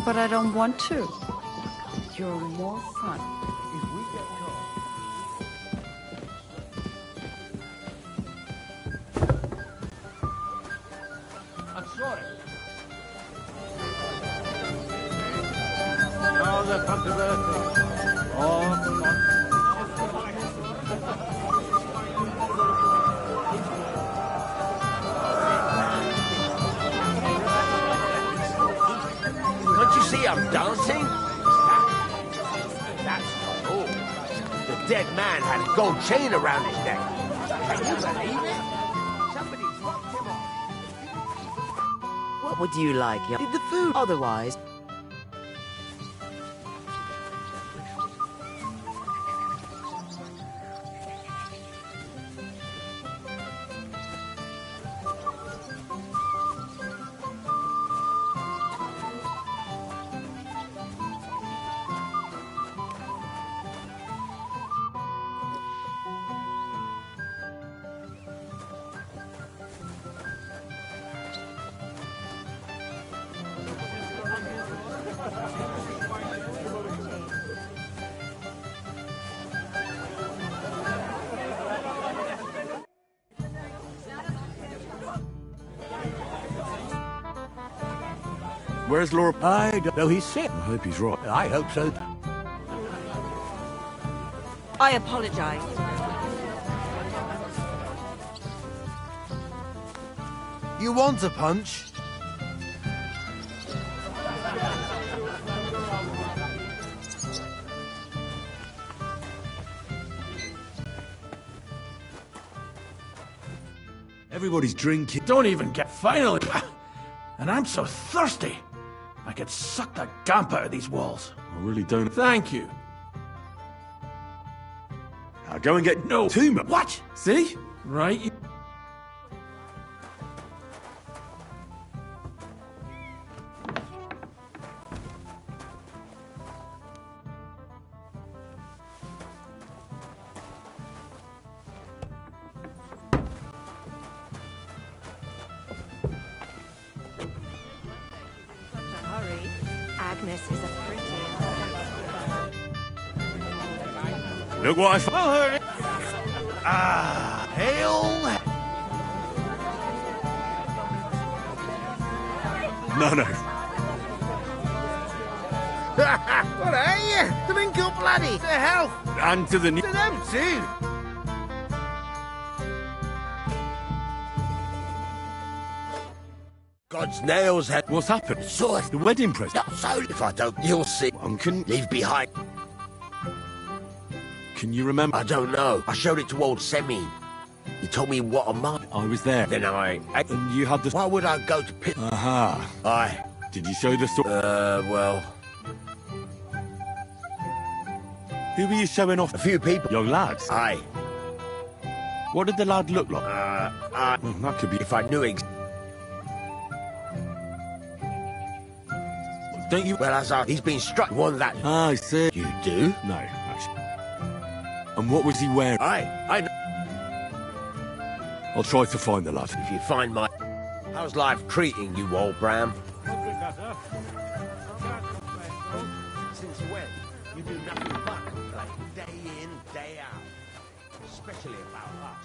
But I don't want to. You're more fun.
I'm sorry. Oh, the controversy. Oh,
Can't you see I'm dancing? That's cool. The dead man had a gold chain around his neck. Can you believe it? Somebody dropped him off.
What would you like? Did the food otherwise?
Where's Lord?
I don't know. He's sick.
I hope he's right.
I hope so.
I apologize.
You want a punch?
Everybody's drinking.
Don't even get finally. And I'm so thirsty. I could suck the gump out of these walls.
I really don't.
Thank you.
I'll go and get
No.
two more.
What?
See?
Right.
Agnes is a pretty...
Look what I found.
Ah, hail.
No.
What are you? Drink up, laddie. To health.
And to the new...
To them too.
God's nails had...
What's happened?
Sword.
The wedding present.
So, if I don't, you'll see.
One can...
Leave behind.
Can you remember?
I don't know. I showed it to old Semine. He told me what a man.
I was there.
Then I...
And you had the...
Why would I go to pit?
Aha.
Aye.
Did you show the sword?
Well...
Who were you showing off?
A few people.
Young lads?
Aye.
What did the lad look like?
Well,
that could be...
If I knew
Don't you...
Well, as he's been struck one that...
I see.
You do?
No, actually. And what was he wearing?
I know.
I'll try to find the lad.
If you find my... How's life treating you, old Bram? Since when? You do nothing but complain, day in, day out. Especially about us.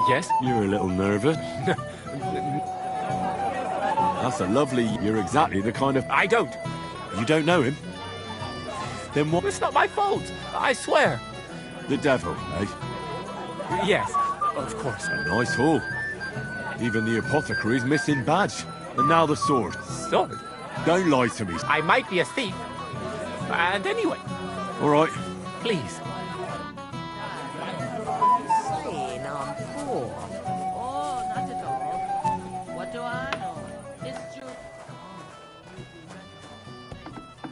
Yes?
You're a little nervous. That's a lovely... You're exactly the kind of...
I don't.
You don't know him? Then what...
It's not my fault. I swear.
The devil, eh?
Yes, of course.
A nice haul. Even the apothecary's missing badge. And now the sword.
Sword?
Don't lie to me.
I might be a thief. And anyway.
All right.
Please.
Saying I'm poor.
Oh, not at all. What do I know? It's true.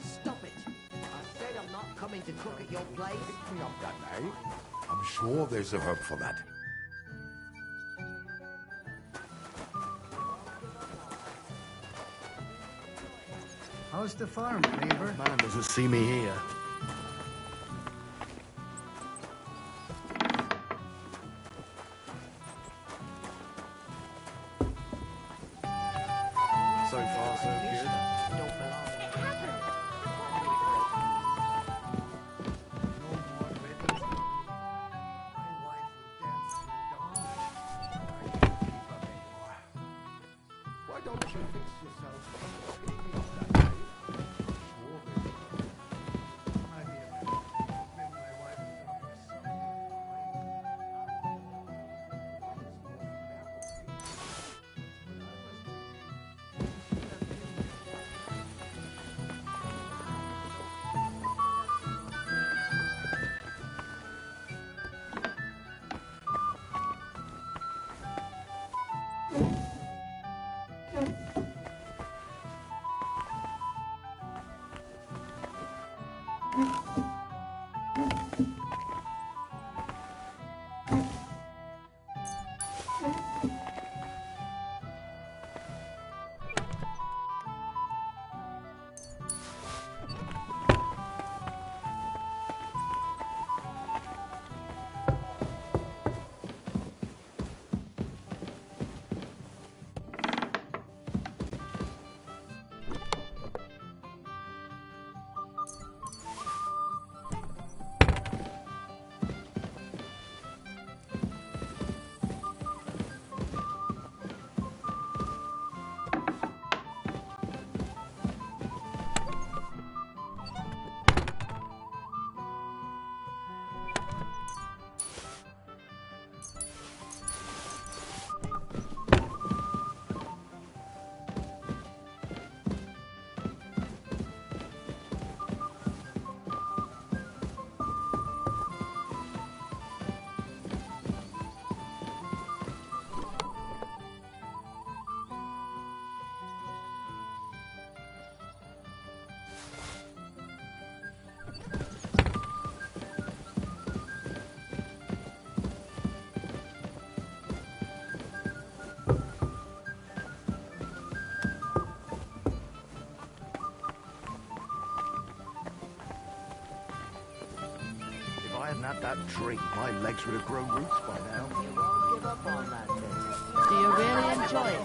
Stop it. I said I'm not coming to cook at your place.
Not that, eh? I'm sure there's a herb for that.
How's the farm, Cleaver?
Man doesn't see me here.
So far, so good.
Why don't you fix yourself?
had that tree, my legs would have grown roots by now.
You won't give up on that, Ted. Do you really enjoy it?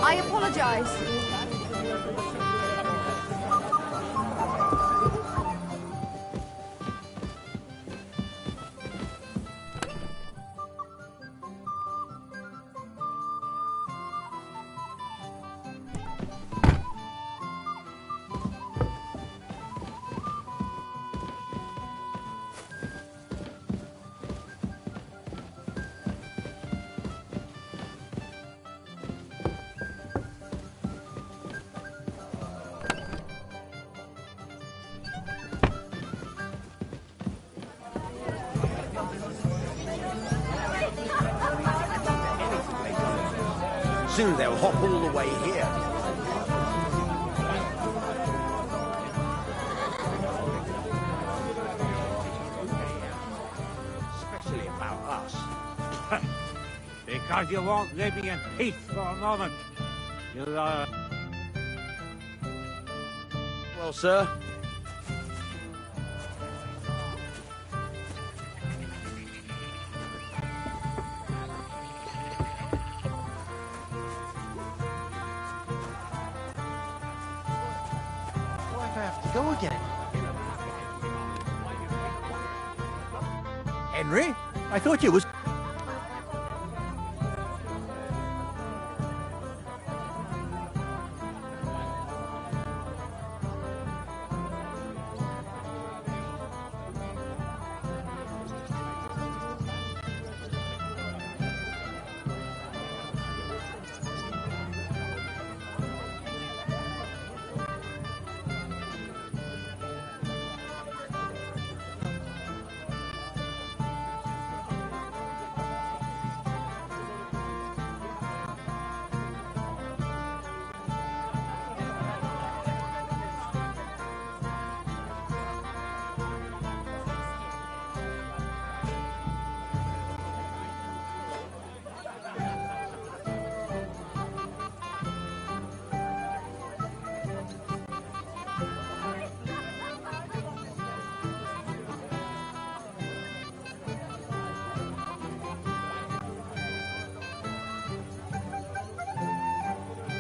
I apologize.
Soon they'll hop all the way here.
Especially about us. Because you won't live in peace for a moment. You'll,
Well, sir.
go again.
Henry? I thought you was...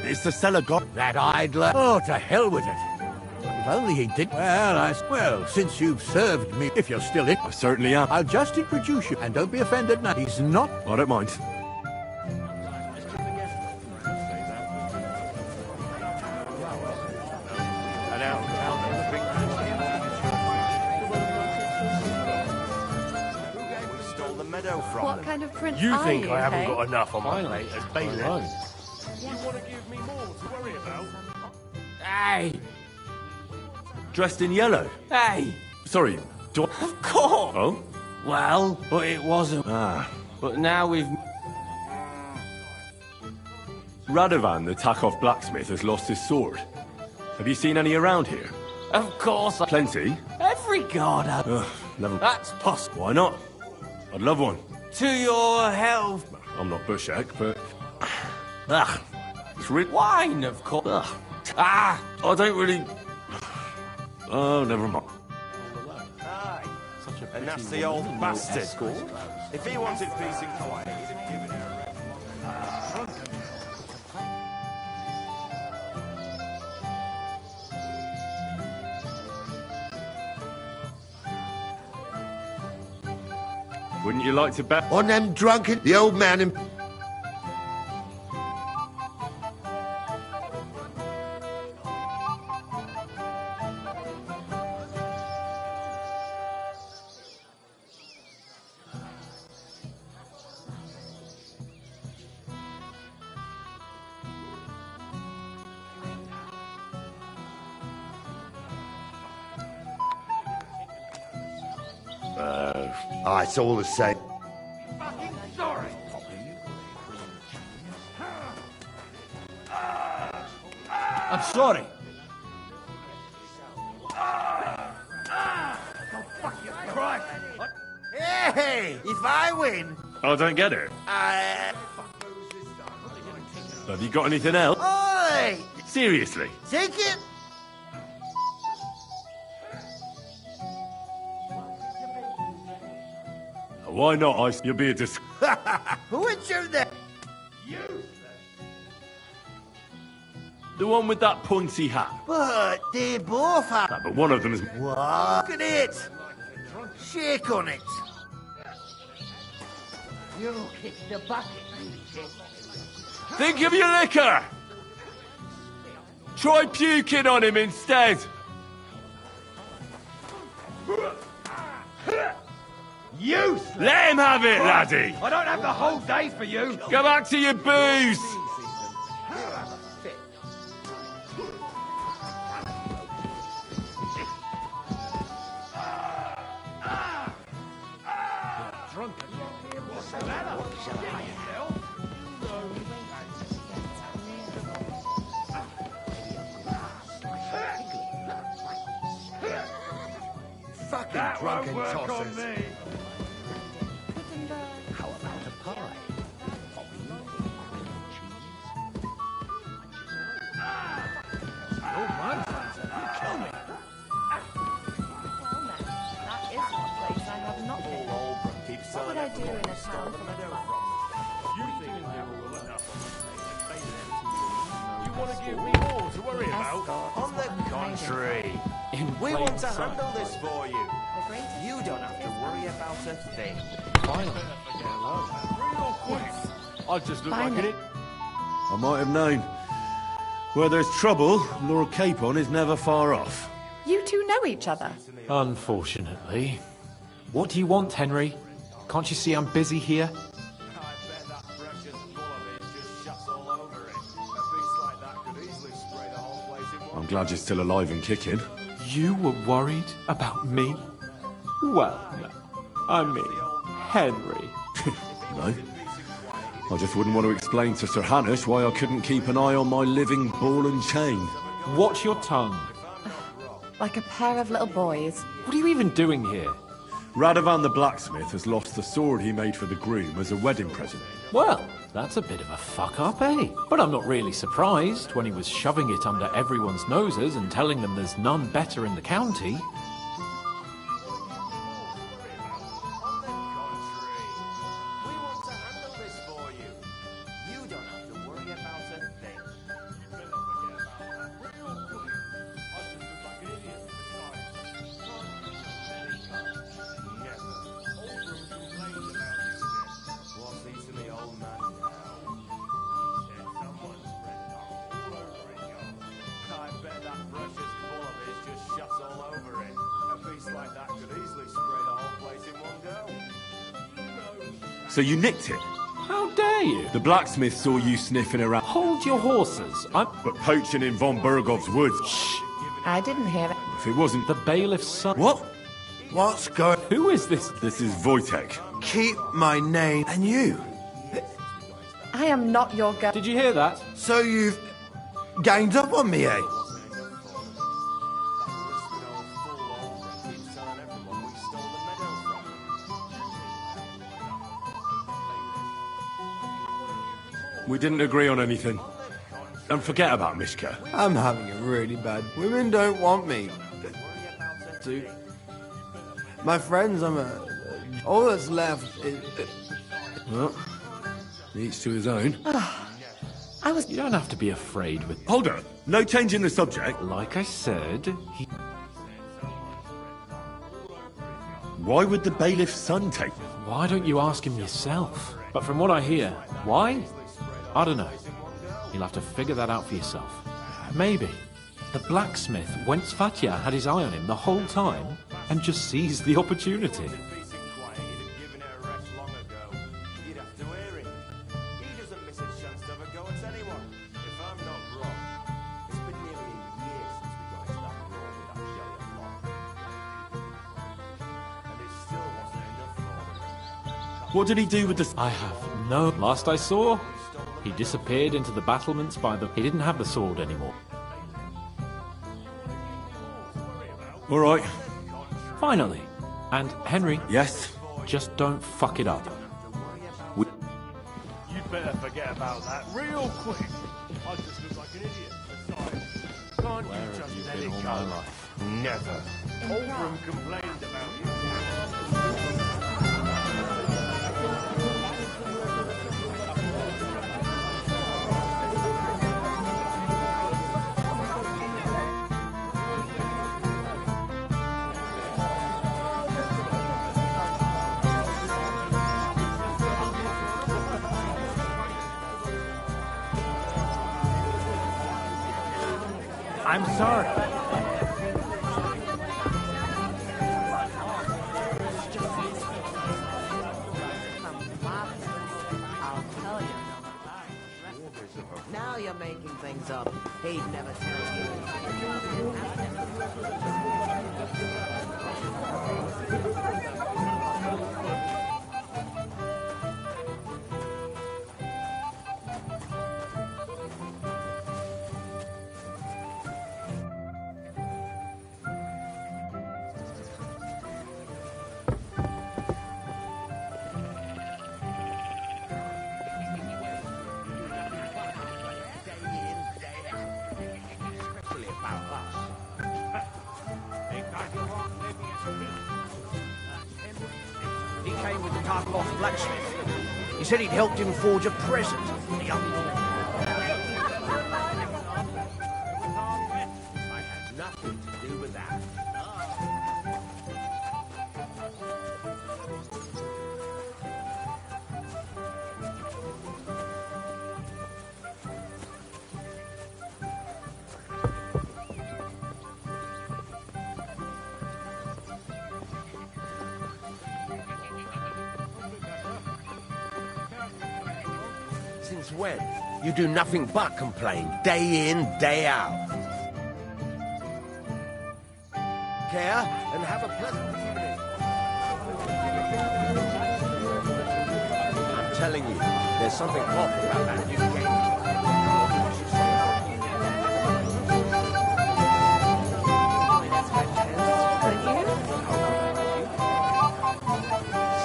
Is the cellar got
that idler? Oh, to hell with it. If only he did. Well, since you've served me, if you're still in...
I certainly am.
I'll just introduce you, and don't be offended now. He's not...
I don't mind.
What kind of prince
You
are
think
you,
I haven't
hey?
got enough on my plate as bailiff?
Yeah.
You want to give me more to worry about?
Hey!
Dressed in yellow?
Hey!
Sorry, do I...
Of course!
Oh?
Well, but it wasn't.
Ah.
But now we've...
Radovan, the Takov blacksmith, has lost his sword. Have you seen any around here?
Of course.
Plenty?
Every god has.
Never...
That's possible.
Why not? I'd love one.
To your health.
I'm not Bushak, but...
Ugh.
It's really...
Wine, of course. Ugh. Ah!
I don't really... Oh, never mind.
And that's the old bastard. If he wanted peace and quiet, he'd have given her a rest.
Wouldn't you like to bet?
On them drunken... The old man and... it's all the same.
Fucking sorry!
I'm sorry.
Hey! If I win...
I don't get it. Have you got anything else?
Oi!
Seriously?
Take it!
Why not? You'll be a dis...
Which of them? You!
The one with that pointy hat.
But they both have...
But one of them is...
What? Look at it! Shake on it! You kicked the bucket, you dick.
Think of your liquor! Try puking on him instead!
Useless!
Let him have it, laddie!
I don't have the whole day for you!
Go back to your booze!
Drunken. What's the matter?
Fucking drunken tossers.
How about a pie?
Oh, man, you kill me.
That is one place I have not been. What would I do in a town full of fun?
You want to give me more to worry about?
On the contrary, we want to handle this for you. You don't have to worry about a thing.
Finally. Real quick. I just look like it.
I might have known. Where there's trouble, Lord Capon is never far off.
You two know each other?
Unfortunately. What do you want, Henry? Can't you see I'm busy here?
I'm glad you're still alive and kicking.
You were worried about me? Well, no. I mean, Henry.
No. I just wouldn't want to explain to Sir Hannes why I couldn't keep an eye on my living ball and chain.
Watch your tongue.
Like a pair of little boys.
What are you even doing here?
Radovan the blacksmith has lost the sword he made for the groom as a wedding present.
Well, that's a bit of a fuck-up, eh? But I'm not really surprised when he was shoving it under everyone's noses and telling them there's none better in the county.
So you nicked it?
How dare you?
The blacksmith saw you sniffing around.
Hold your horses.
But poaching in von Bergov's woods.
Shh.
I didn't hear it.
If it wasn't...
The bailiff's son.
What?
What's going...
Who is this?
This is Wojtek.
Keep my name and you.
I am not your girl.
Did you hear that?
So you've ganged up on me, eh?
We didn't agree on anything. And forget about Mishka.
I'm having it really bad. Women don't want me. My friends, all that's left is...
Well, each to his own.
You don't have to be afraid with...
Hold on. No change in the subject.
Like I said, he...
Why would the bailiff's son take me?
Why don't you ask him yourself? But from what I hear, why? I don't know. You'll have to figure that out for yourself. Maybe the blacksmith, whence Fatya had his eye on him the whole time, and just seized the opportunity.
What did he do with the...
I have no... Last I saw, he disappeared into the battlements by the... He didn't have the sword anymore.
All right.
Finally. And, Henry...
Yes?
Just don't fuck it up.
You'd better forget about that real quick. I just look like an idiot. Besides, can't
Where
you
have
just
you
let
been
it
all
go?
my life?
Never.
Oldham complained about you.
I'm sorry.
I'll tell you. Now you're making things up. He'd never tell you.
He came with the Tarkov blacksmith. He said he'd helped him forge a present for the young lord.
I had nothing to do with that. Since when? You do nothing but complain, day in, day out. Care and have a pleasant evening. I'm telling you, there's something off about that new game.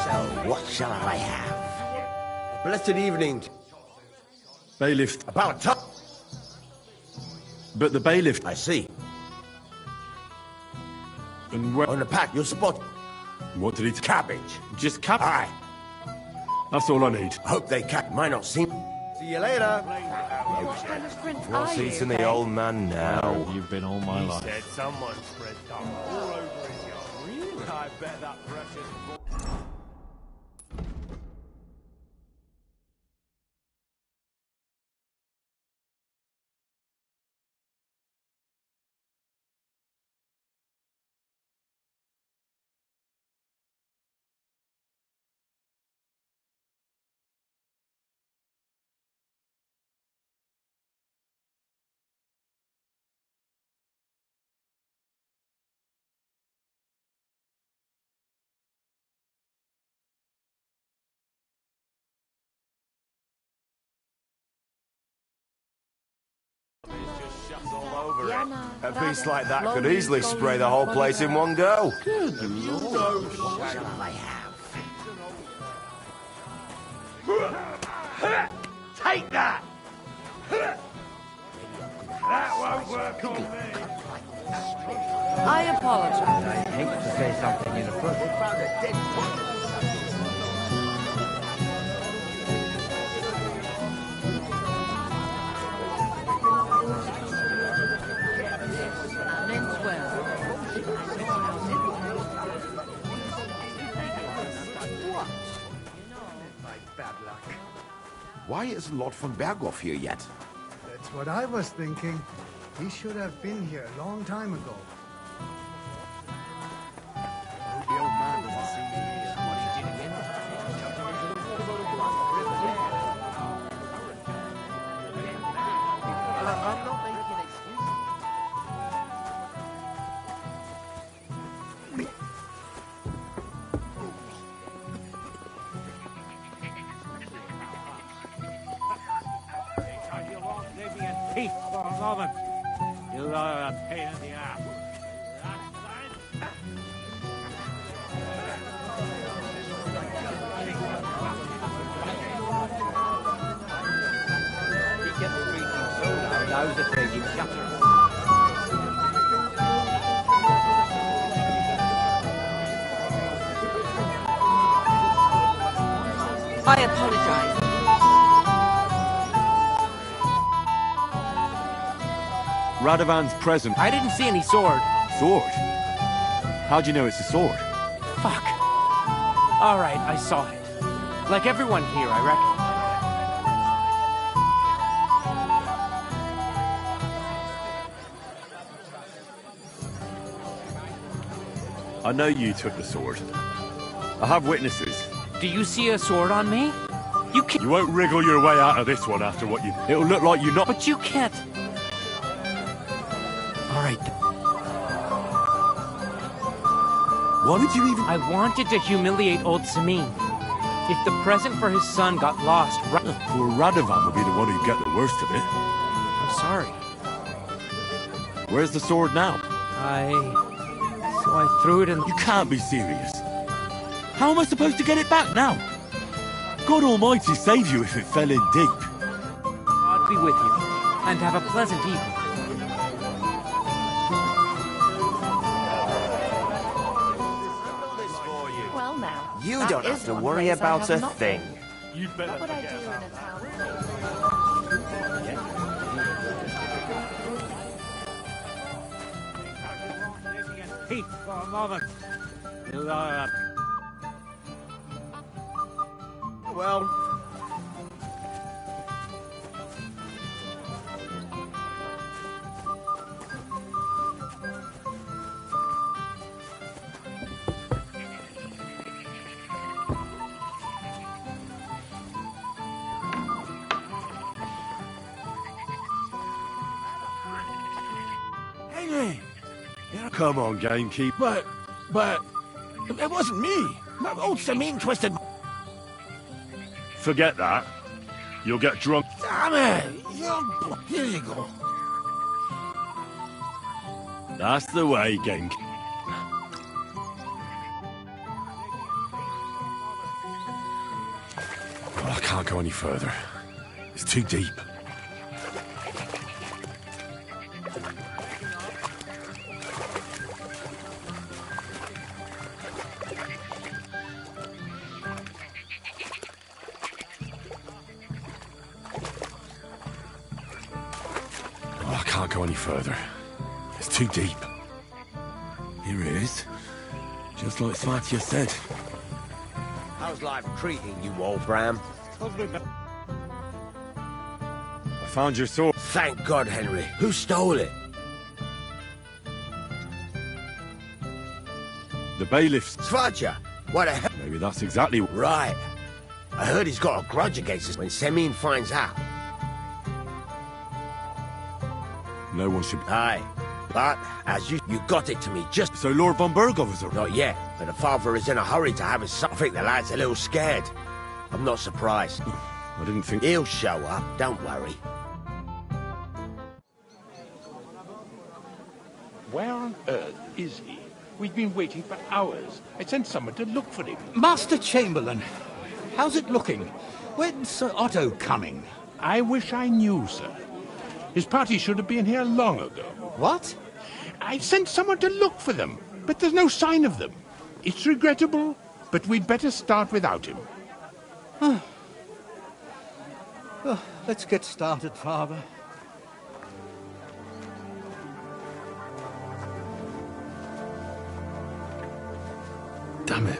So, what shall I have? A blessed evening.
Bailiff.
About time.
But the bailiff.
I see.
And where?
On the pack, you'll spot.
What did he?
Cabbage.
Just cabbage.
Aye.
That's all I need.
Hope they might not seem. See you later.
What's eating the old man now?
You've been all my life.
Said someone spread dung all over his yard. Really? I bet that precious boy.
All over it. A beast like that could easily spray the whole place in one go.
Good Lord. What shall I have? Take that!
That won't work on me.
I apologize.
I hate to say something inappropriate.
They found a dead body.
Why isn't Lord von Berghoff here yet?
That's what I was thinking. He should have been here a long time ago.
Hope the old man doesn't see me here. What he did again? Jumping into the water.
I'm not making excuses.
Teeth for a moment. You are a pain in the ass.
Those are taking gutter.
I apologise.
Radovan's present.
I didn't see any sword.
Sword? How'd you know it's a sword?
Fuck. All right, I saw it. Like everyone here, I reckon.
I know you took the sword. I have witnesses.
Do you see a sword on me? You can't.
You won't wriggle your way out of this one after what you... It'll look like you're not...
But you can't. All right.
Why would you even...
I wanted to humiliate old Samin. If the present for his son got lost...
Poor Radovan will be the one who'd get the worst of it.
I'm sorry.
Where's the sword now?
So I threw it in...
You can't be serious. How am I supposed to get it back now? God Almighty save you if it fell in deep.
God be with you, and have a pleasant evening.
Well now,
You
that
don't
is
have to
one
worry
place I
about
have
a
not
thing.
been.
You'd better
What would I do
forget
in
about
a
it.
town?
Pete, for a moment.
Well...
Henry!
Come on, gamekeeper.
But... It wasn't me. Old Samin twisted...
Forget that. You'll get drunk.
Damn it! Here you go.
That's the way, gamekeeper. I can't go any further. It's too deep. I can't go any further. It's too deep. Here it is. Just like Svatia said.
How's life treating you, old Bram?
I found your sword.
Thank God, Henry. Who stole it?
The bailiffs.
Svatia. What the hell?
Maybe that's exactly...
Right. I heard he's got a grudge against us when Semin finds out.
No one should...
Aye. But, as you got it to me just...
So Lord von Berghoff is around?
Not yet, but the father is in a hurry to have his son. I think the lad's a little scared. I'm not surprised.
I didn't think...
He'll show up, don't worry.
Where on earth is he? We've been waiting for hours. I sent someone to look for him.
Master Chamberlain, how's it looking? When's Sir Otto coming?
I wish I knew, sir. His party should have been here long ago.
What?
I sent someone to look for them, but there's no sign of them. It's regrettable, but we'd better start without him.
Let's get started, Father.
Damn it.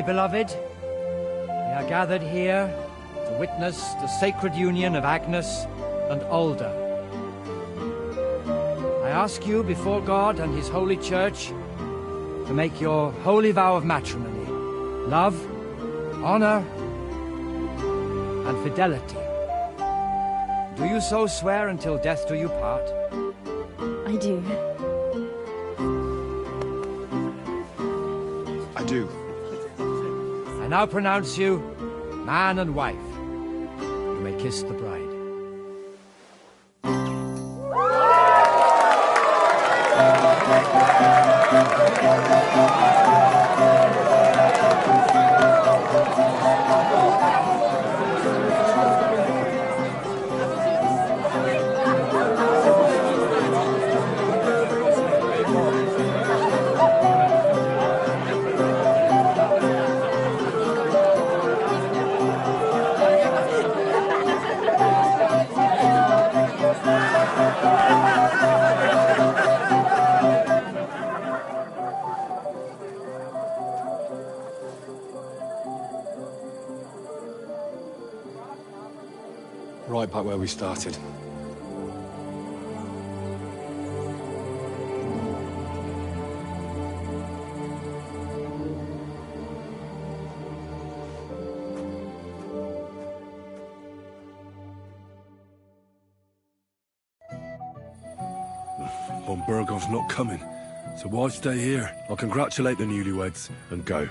Dearly beloved, we are gathered here to witness the sacred union of Agnes and Alda. I ask you before God and his holy church to make your holy vow of matrimony, love, honor, and fidelity. Do you so swear until death do you part?
I do.
I do.
I now pronounce you man and wife. You may kiss the bride.
Right back where we started.
Von Burgov's not coming, so why stay here? I'll congratulate the newlyweds and go.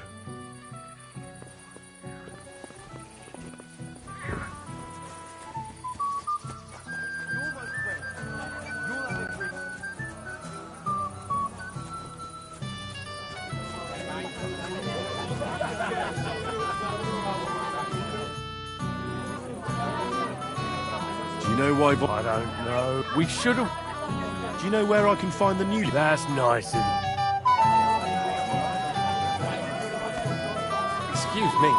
Do you know why?
I don't know. We should have.
Do you know where I can find the new?
That's nice of you.
Excuse me.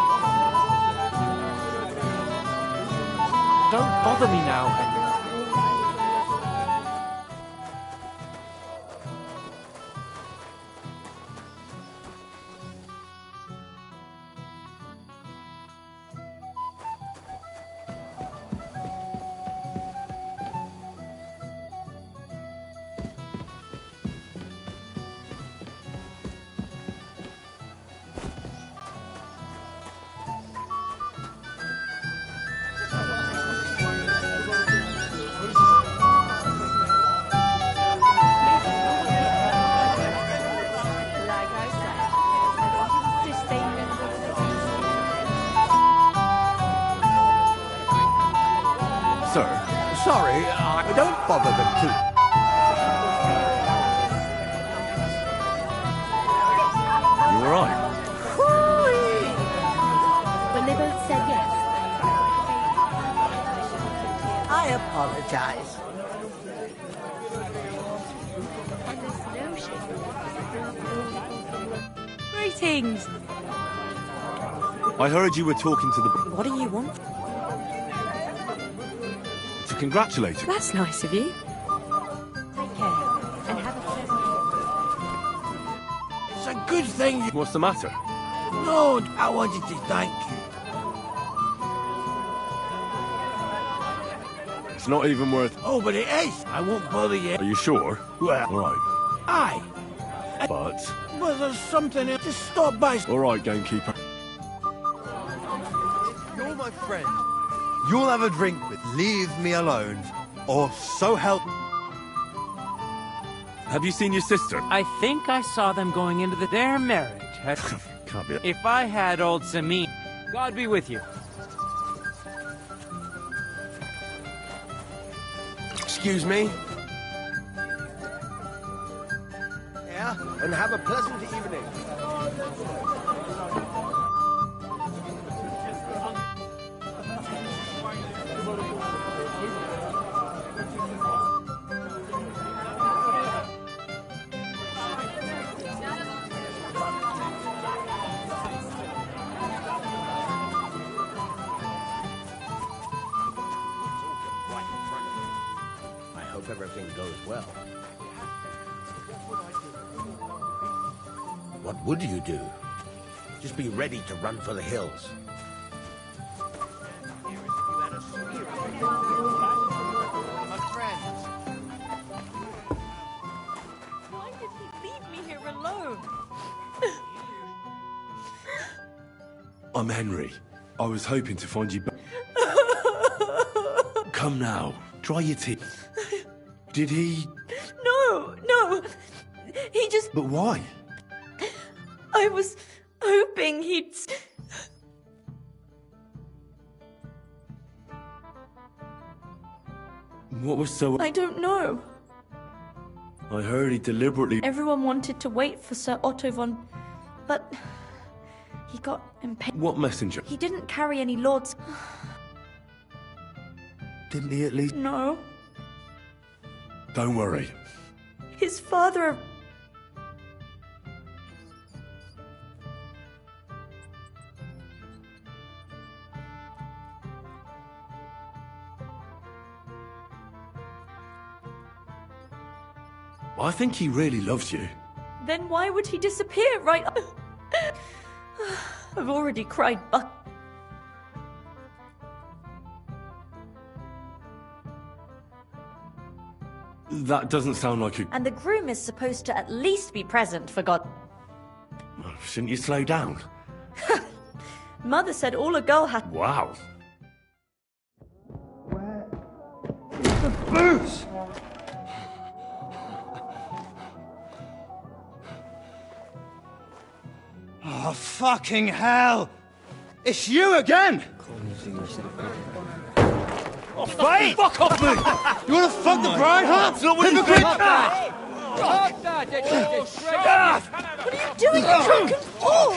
Don't bother me now, Henry.
Sir?
Sorry, don't bother them too.
You alright?
When they both said yes.
I apologize.
Greetings.
I heard you were talking to the...
What do you want?
to congratulate you.
That's nice of you. Take care, and have a pleasant trip.
It's a good thing you...
What's the matter?
No, I wanted to thank you.
It's not even worth...
Oh, but it is. I won't bother you.
Are you sure?
Well...
Alright.
Aye.
But...
Well, there's something else. Just stop by.
Alright, gamekeeper.
You're my friend. You'll have a drink with leave me alone, or so help...
Have you seen your sister?
I think I saw them going into their marriage.
Can't be...
If I had old Samin, God be with you.
Excuse me? Yeah, and have a pleasant evening. Everything goes well. What would you do? Just be ready to run for the hills.
My friends.
Why did he leave me here alone?
I'm Henry. I was hoping to find you back. Come now, dry your teeth. Did he...
No. He just...
But why?
I was hoping he'd...
What was so...
I don't know.
I heard he deliberately...
Everyone wanted to wait for Sir Otto von... But... he got impatient.
What messenger?
He didn't carry any lords...
Didn't he at least...
No.
Don't worry.
His father...
I think he really loves you.
Then why would he disappear right... I've already cried buck...
That doesn't sound like a...
And the groom is supposed to at least be present, for God...
Shouldn't you slow down?
Mother said all a girl had...
Wow.
The boots!
Oh, fucking hell! It's you again!
Oh, fight!
Fuck off me! You wanna fuck the bride, huh? Hypocrite!
What are you doing, you drunken fool?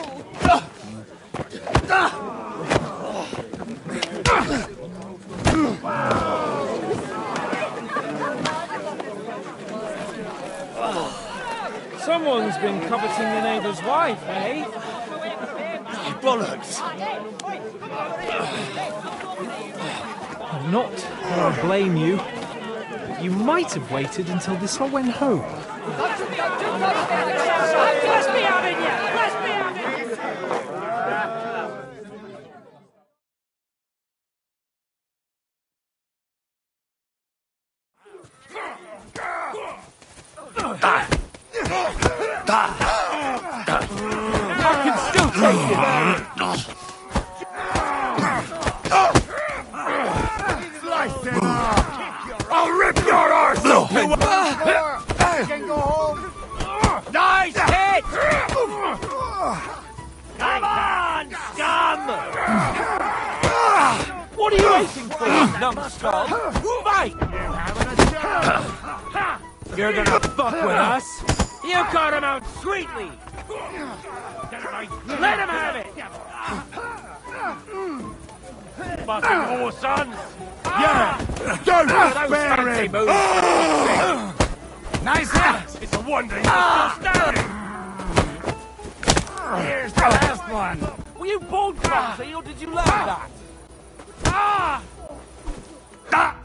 Someone's been coveting the neighbour's wife, eh?
Bollocks!
I'm not going to blame you. You might have waited until this all went home.
Let me have it, yeah! Let me have it!
I can still take it!
Slice it off! I'll rip your arse open! You can go home!
Nice hit! Come on, scum!
What are you waiting for, numbskull? Fight!
You're gonna fuck with us? You caught him out sweetly! Let him have it! Fucking whore sons!
Yeah! Don't spare him!
Nice hit! It's a wonder you're still standing! Here's the last one!
Were you bold clumsy or did you learn that?
Ah!
Ah!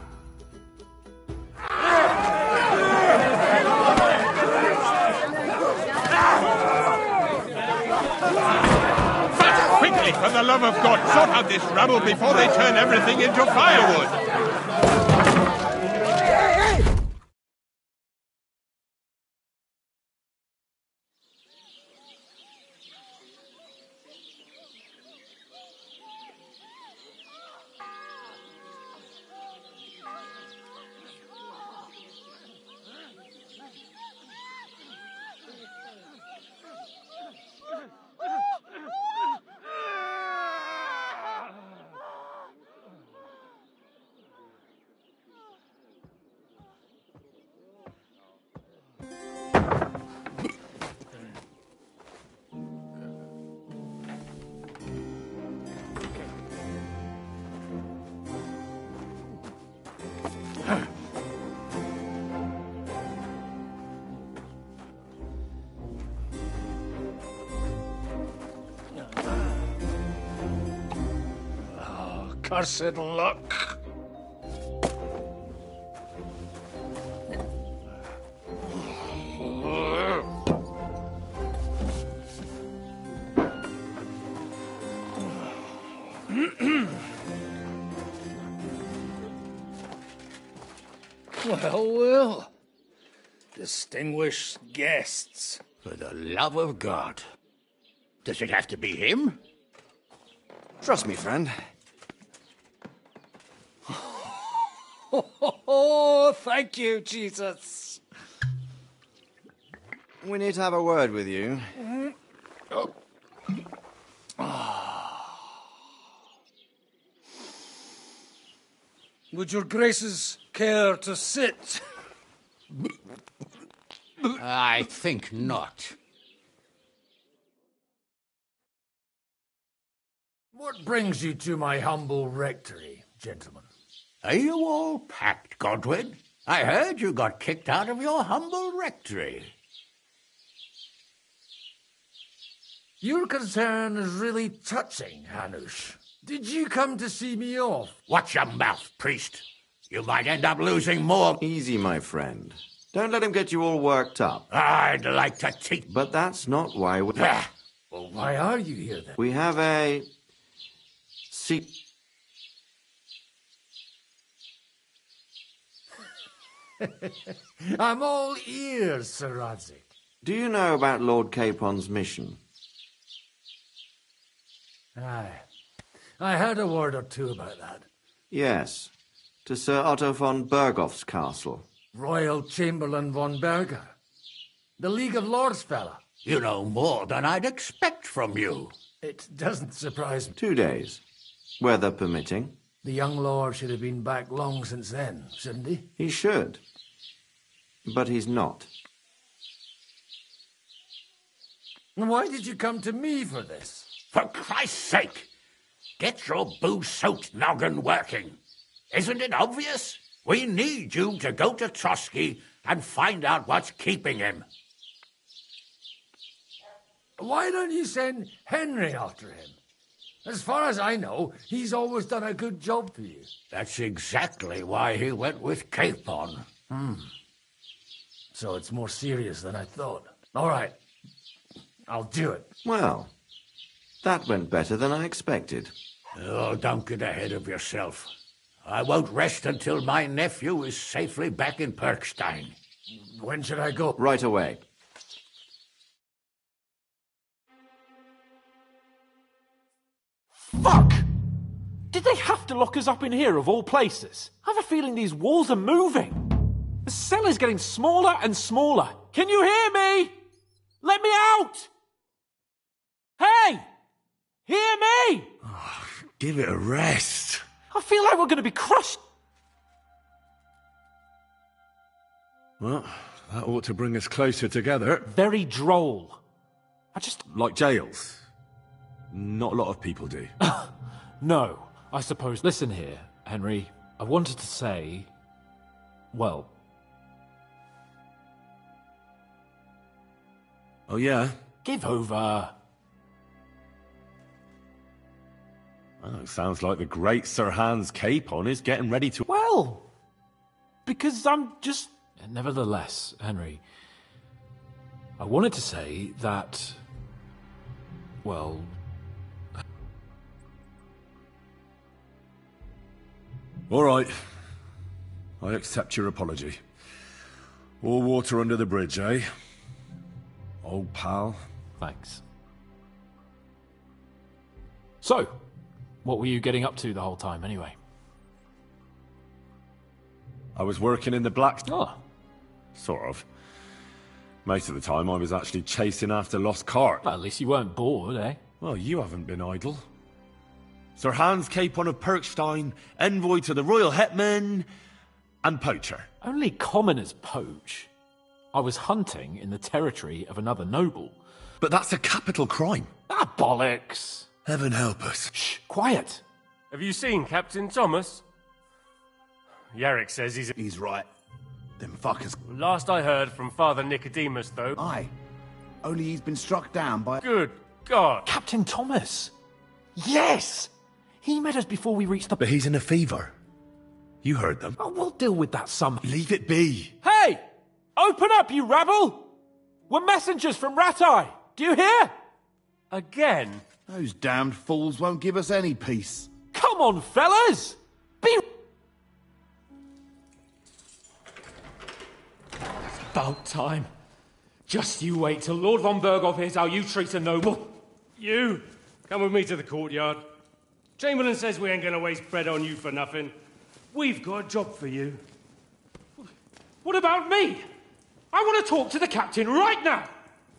Quickly, for the love of God, sort out this rabble before they turn everything into firewood!
Cursed luck.
Well, well. Distinguished guests.
For the love of God. Does it have to be him?
Trust me, friend.
Oh, thank you, Jesus.
We need to have a word with you.
Would your graces care to sit?
I think not.
What brings you to my humble rectory, gentlemen?
Are you all packed, Godwin? I heard you got kicked out of your humble rectory.
Your concern is really touching, Hanush. Did you come to see me off?
Watch your mouth, priest. You might end up losing more.
Easy, my friend. Don't let him get you all worked up.
I'd like to teach.
But that's not why we...
Well, why are you here, then?
We have a...
I'm all ears, Sir Radzik.
Do you know about Lord Capon's mission?
Aye. I heard a word or two about that.
Yes. To Sir Otto von Bergoff's castle.
Royal Chamberlain von Berger. The League of Lords fella.
You know more than I'd expect from you.
It doesn't surprise me.
2 days. Weather permitting.
The young lord should have been back long since then, shouldn't he?
He should. But he's not.
Why did you come to me for this?
For Christ's sake! Get your booze-soaked noggin working. Isn't it obvious? We need you to go to Trotsky and find out what's keeping him.
Why don't you send Henry after him? As far as I know, he's always done a good job for you.
That's exactly why he went with Capon.
So it's more serious than I thought. All right. I'll do it.
Well, that went better than I expected.
Oh, don't get ahead of yourself. I won't rest until my nephew is safely back in Perkstein.
When should I go?
Right away.
Fuck! Did they have to lock us up in here of all places? I have a feeling these walls are moving. The cell is getting smaller and smaller. Can you hear me? Let me out! Hey! Hear me!
Oh, give it a rest.
I feel like we're going to be crushed.
Well, that ought to bring us closer together.
Very droll.
Like jails. Not a lot of people do.
No, I suppose. Listen here, Henry. I wanted to say... Well...
Oh, yeah?
Give over.
Well, it sounds like the great Sir Hans Capon is getting ready to...
Well, because I'm just... Nevertheless, Henry, I wanted to say that... Well...
All right. I accept your apology. All water under the bridge, eh? Old pal.
Thanks. So, what were you getting up to the whole time, anyway?
I was working in the black...
Oh.
Sort of. Most of the time I was actually chasing after lost cart.
Well, at least you weren't bored, eh?
Well, you haven't been idle. Sir Hans Capon of Perkstein, envoy to the royal hetman, and poacher.
Only commoners poach. I was hunting in the territory of another noble.
But that's a capital crime.
Ah, bollocks!
Heaven help us.
Shh, quiet!
Have you seen Captain Thomas? Yarrick says
He's right. Them fuckers...
Last I heard from Father Nicodemus, though...
Aye. Only he's been struck down by...
Good God!
Captain Thomas! Yes! He met us before we reached the...
But he's in a fever. You heard them.
Oh, we'll deal with that some...
Leave it be.
Hey! Open up, you rabble! We're messengers from Ratai. Do you hear?
Again?
Those damned fools won't give us any peace.
Come on, fellas! Be... About time. Just you wait till Lord von Berghoff hears how you treat a noble.
You, come with me to the courtyard. Chamberlain says we ain't gonna waste bread on you for nothing. We've got a job for you.
What about me? I want to talk to the captain right now.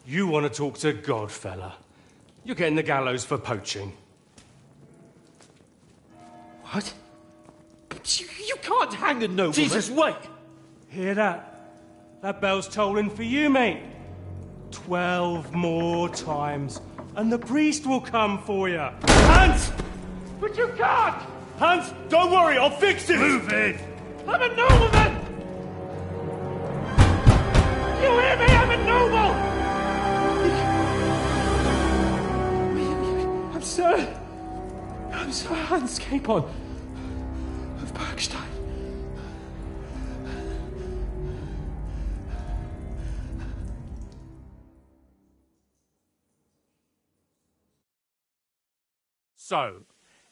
You want to talk to God, fella. You're getting the gallows for poaching.
What? You can't hang a nobleman.
Jesus, wait! Hear that? That bell's tolling for you, mate. 12 more times, and the priest will come for you. Hans!
But you can't!
Hans, don't worry, I'll fix it! Move it!
I'm a nobleman! You hear me? I'm a noble! I'm Sir Hans Capon of Bergstein.
So,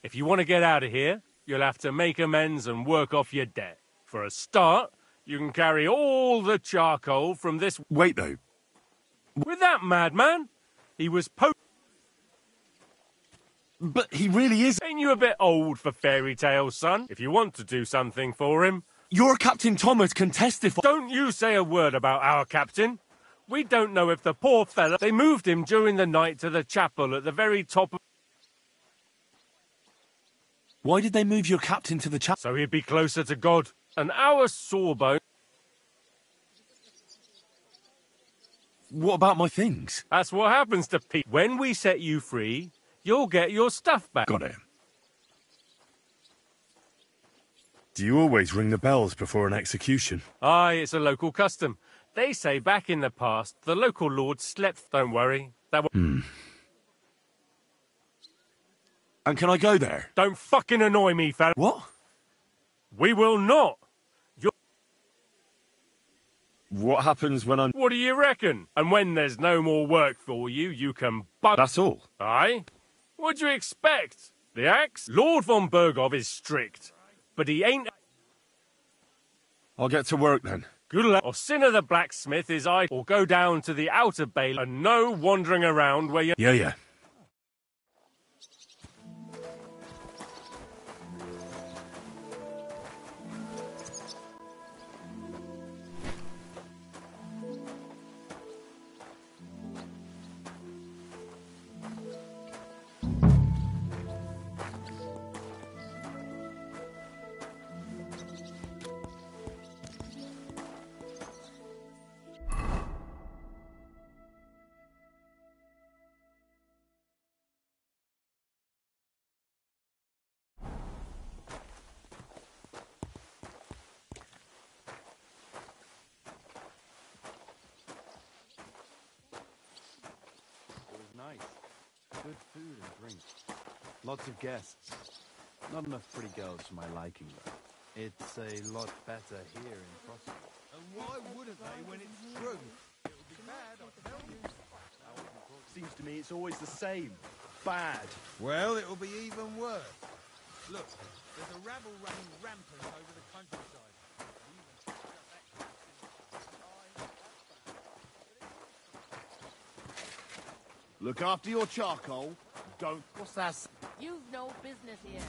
if you want to get out of here, you'll have to make amends and work off your debt. For a start, you can carry all the charcoal from this...
Wait, though.
With that madman, he was
But he really is...
Ain't you a bit old for fairy tales, son? If you want to do something for him...
Your Captain Thomas can testify...
Don't you say a word about our captain. We don't know if the poor fella... They moved him during the night to the chapel at the very top of...
Why did they move your captain to the chapel?
So he'd be closer to God. And our sawbone...
What about my things?
That's what happens to Pete. When we set you free, you'll get your stuff back.
Got it. Do you always ring the bells before an execution?
Aye, it's a local custom. They say back in the past, the local lord slept... Don't worry. That
And can I go there?
Don't fucking annoy me, fella.
What?
We will not.
What happens when I'm...
What do you reckon? And when there's no more work for you, you can bug...
That's all?
Aye? What do you expect? The axe? Lord von Berghoff is strict, but he ain't...
I'll get to work then.
Good luck. Or Sinner the blacksmith is or go down to the outer bay and no wandering around where you...
Yeah.
Good food and drink. Lots of guests. Not enough pretty girls for my liking, though. It's a lot better here in Frost.
And why wouldn't they when it's true? It'll be bad, I tell you.
Seems to me it's always the same. Bad.
Well, it'll be even worse. Look, there's a rabble running rampant over the countryside.
Look after your charcoal. Don't... What's that?
You've no business here.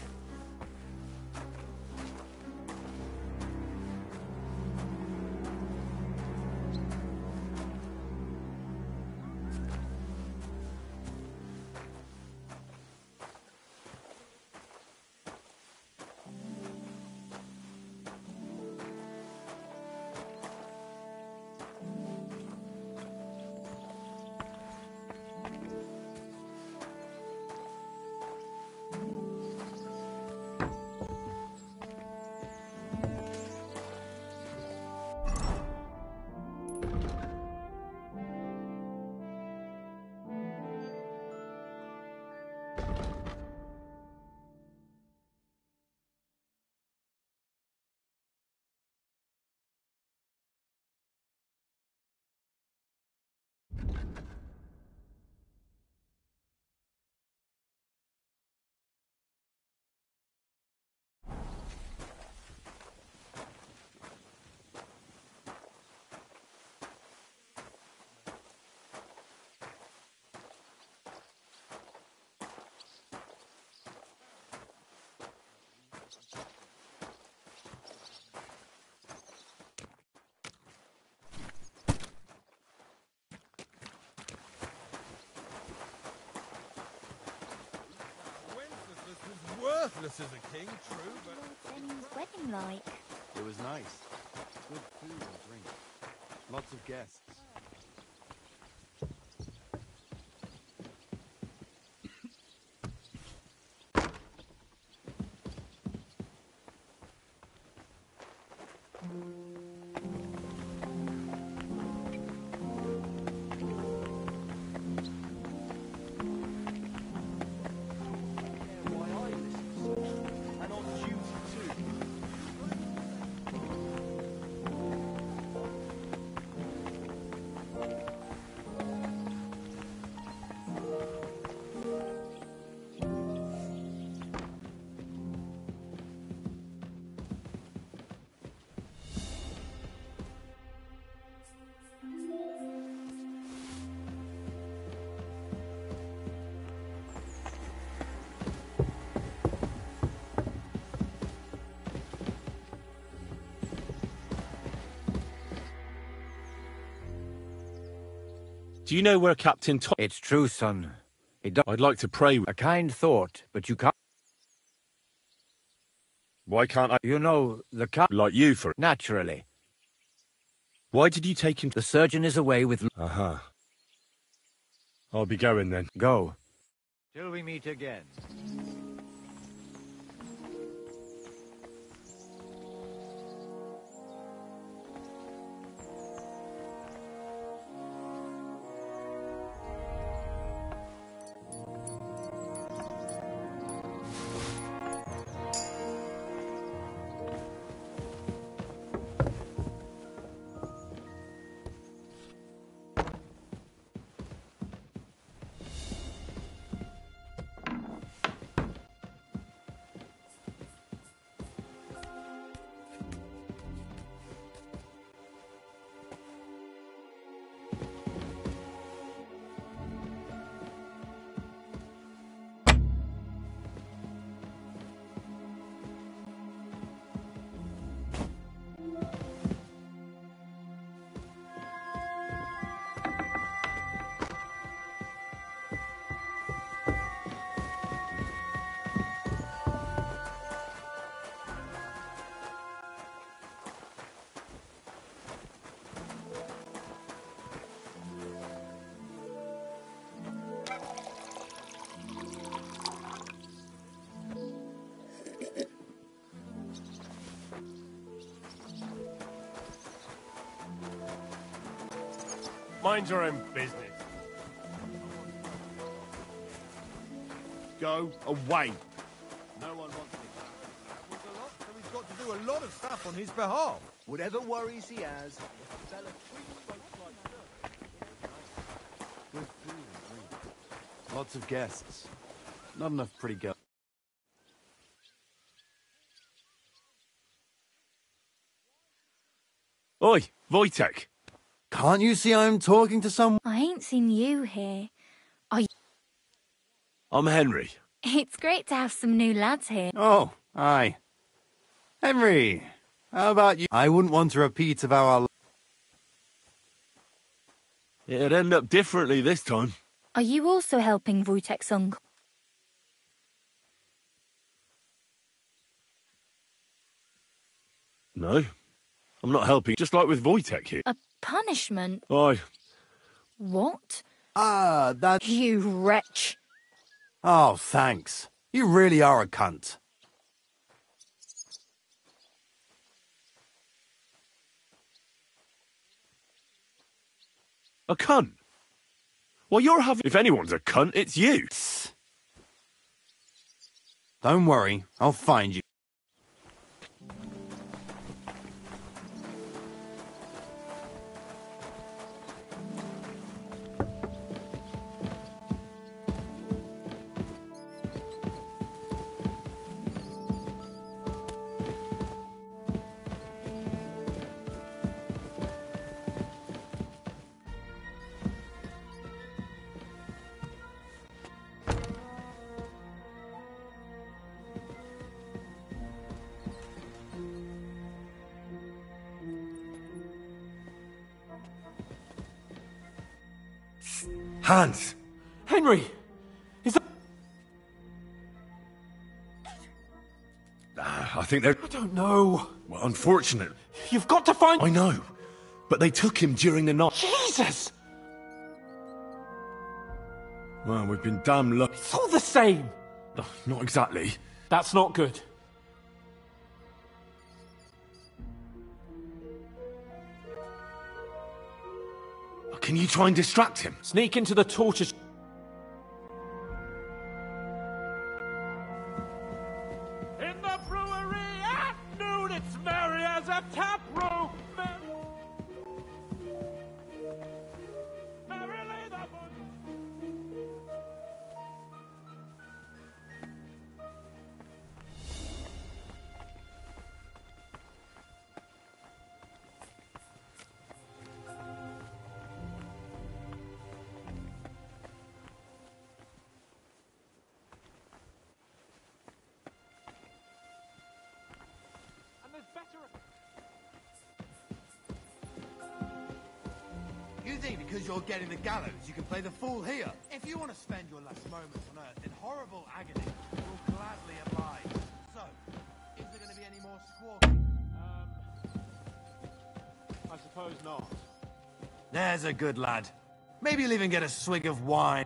worthless as a king, true, but...
What's Benny's wedding like?
It was nice. Good food and drink. Lots of guests.
Do you know where Captain Tom...
It's true, son.
I'd like to pray...
A kind thought, but you can't...
Why can't I...
You know, the
Like you, for...
Naturally.
Why did you take him...
The surgeon is away with...
Uh-huh. I'll be going then.
Go.
Till we meet again.
Mind your own business.
Go away.
No one wants me back. That was a lot, so he's got to do a lot of stuff on his behalf.
Whatever worries he has, if the fella treats folks like that.
Good food and drink. Lots of guests. Not enough pretty girls.
Oi, Wojtek.
Can't you see I'm talking to someone?
I ain't seen you here. Are you...
I'm Henry.
It's great to have some new lads here.
Oh, aye. Henry, how about you? I wouldn't want a repeat of our...
It'd end up differently this time.
Are you also helping Wojtek's uncle?
No, I'm not helping, just like with Wojtek here.
A punishment?
Aye.
What?
Ah, that...
You wretch.
Oh, thanks. You really are a cunt.
A cunt? Well, you're having... If anyone's a cunt, it's you.
Don't worry, I'll find you.
Hans!
Henry! Is that...
think they're...
I don't know.
Well, unfortunate.
You've got to find...
I know. But they took him during the night.
Jesus!
Well, we've been damn lucky.
It's all the same.
Oh, not exactly.
That's not good.
Can you try and distract him?
Sneak into the torture...
In the brewery at noon, it's merry as a tap room. Merrily the
You think because you're getting the gallows, you can play the fool here? If you want to spend your last moments on Earth in horrible agony, we'll gladly oblige. So, is there going to be any more squawking?
I suppose not.
There's a good lad. Maybe you'll even get a swig of wine.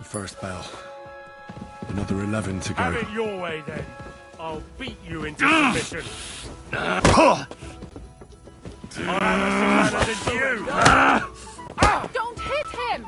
first bell. Another 11 to go.
Have it your way, then. I'll beat you into submission. I'm better than you.
Don't hit him!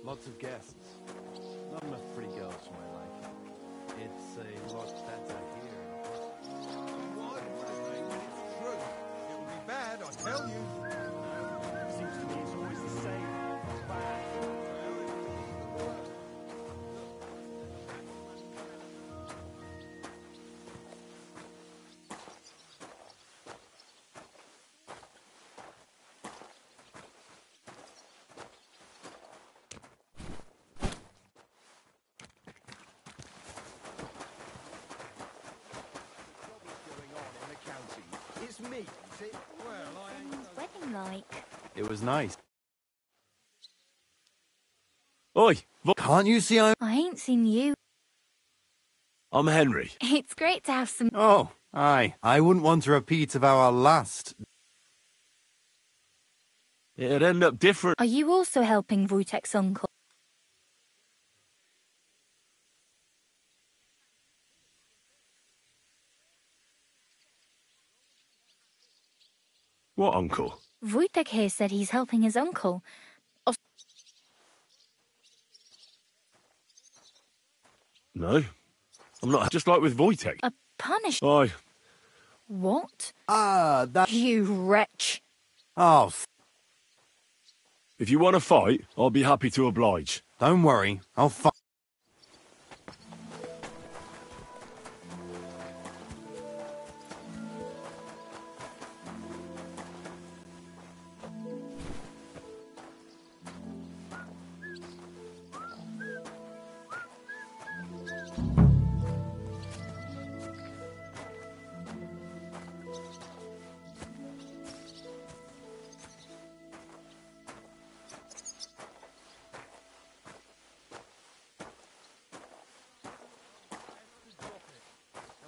Lots of guests. Not enough pretty girls for my liking. It's a lot better here.
Why would it be when it's true? It will be bad, I tell you.
Seems to me it's always the same. Bad.
It's me, is it? Well, I ain't...
Wedding like.
It was nice.
Oi!
Can't you see
I ain't seen you.
I'm Henry.
It's great to have some.
Oh, aye. I wouldn't want a repeat of our last.
It'd end up different.
Are you also helping Vutek's uncle?
What uncle?
Vutek here said he's helping his uncle.
No. I'm not. Just like with Wojtek.
A punish.
Aye.
What?
Ah, that...
You wretch.
Oh,
If you want to fight, I'll be happy to oblige.
don't worry. I'll fight.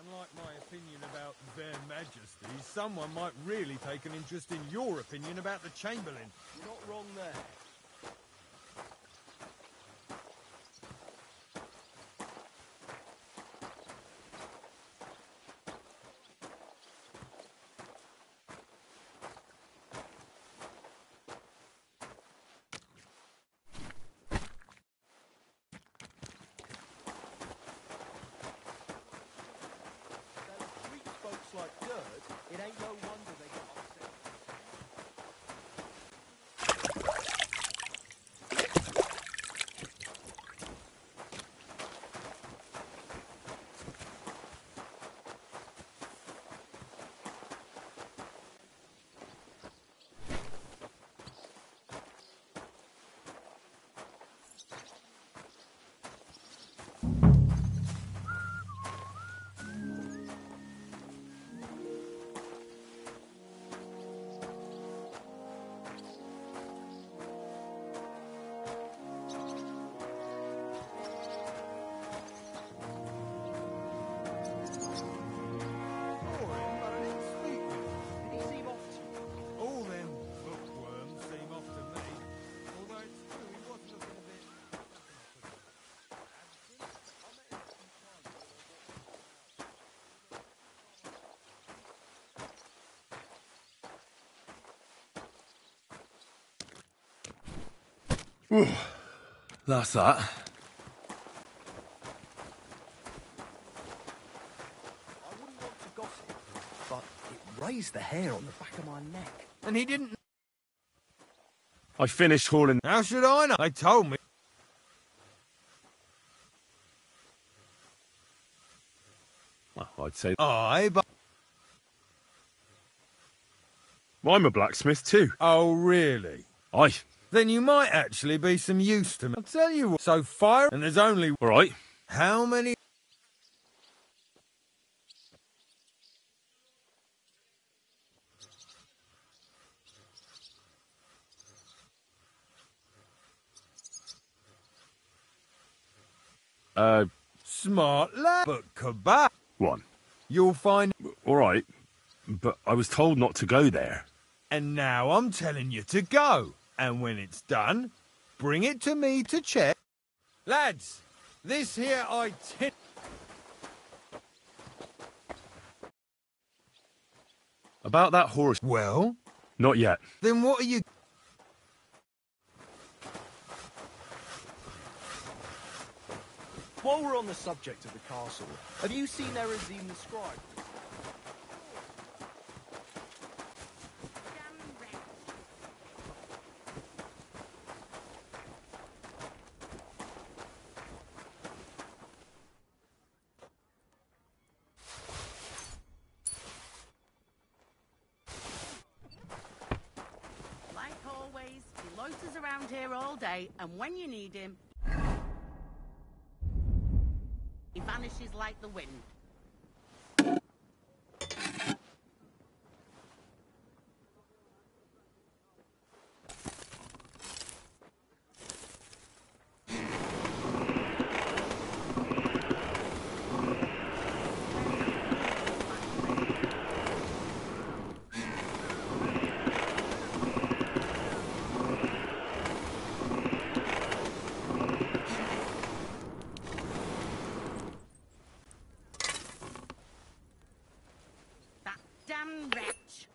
Unlike my opinion about their majesties, someone might really take an interest in your opinion about the Chamberlain. You're not wrong there. Treat folks like dirt, it ain't no wonder they get upset. All them bookworms seem off to me. Although it's true, he was looking a bit...
That's that.
I wouldn't want to gossip, but it raised the hair on the back of my neck. And he didn't...
I finished hauling.
How should I know? They told me.
Well, I'd say.
Aye, but...
I'm a blacksmith too.
Oh, really?
Aye.
Then you might actually be some use to me. I'll tell you what. So fire, and there's only...
All right.
How many... Smart lad, but kebab.
One.
You'll find...
All right, but I was told not to go there.
And now I'm telling you to go. And when it's done, bring it to me to check. Lads, this here
About that horse...
Well?
Not yet.
Then what are you...
While we're on the subject of the castle, have you seen Erazim the scribe?
Like always, he loiters around here all day, and when you need him, he vanishes like the wind. Damn wretch!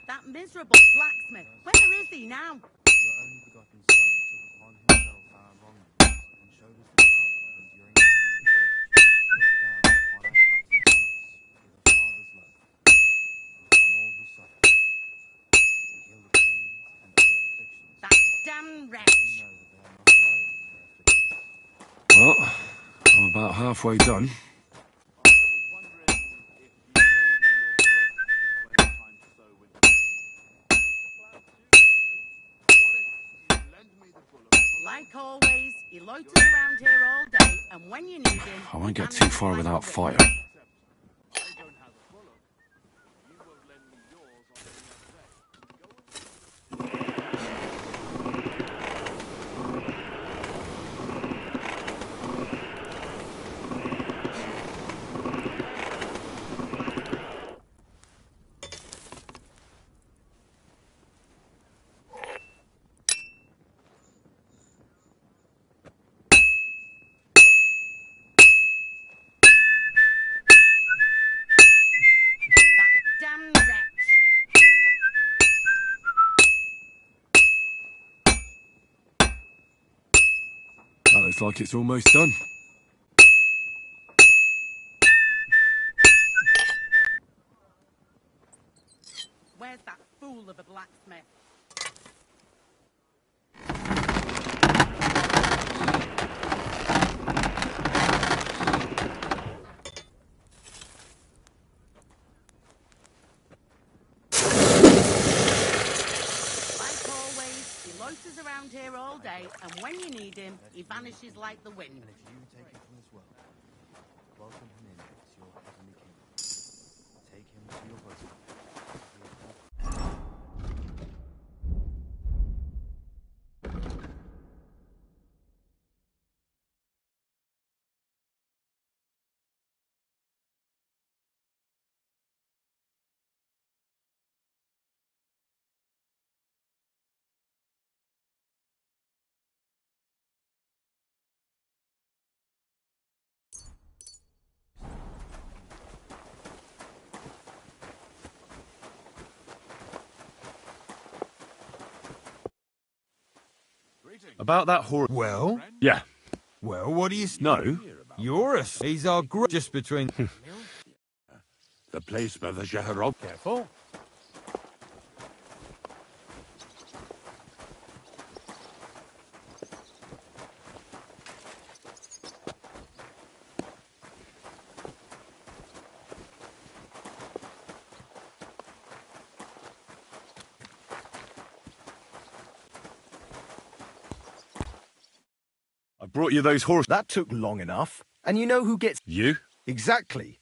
That miserable blacksmith. Where is he now?
Your only begotten son took upon himself our wrongdoings and showed us the power of enduring pain and torture. Look down upon our Captain Thomas with a father's love, and upon all who suffer, and heal the pains and other afflictions.
That damn wretch!
Let them know that they are not alone in their afflictions.
Well, I'm about halfway done.
Like always, he loiters around here all day, and when you need him,
I won't get too far without fire.
Damn wretch!
That looks like it's almost done.
Where's that fool of a blacksmith? Like always, he loiters around here all day, and when you need him, he vanishes like the wind.
And if you take him from this world, welcome him in to your heavenly kingdom. Take him to your bosom.
About that horse...
Well?
Yeah.
Well, what do you...
No.
You're a... He's our just between...
The place where the Jeharov...
Careful.
I brought you those horses.
That took long enough. And you know who gets...
You?
Exactly.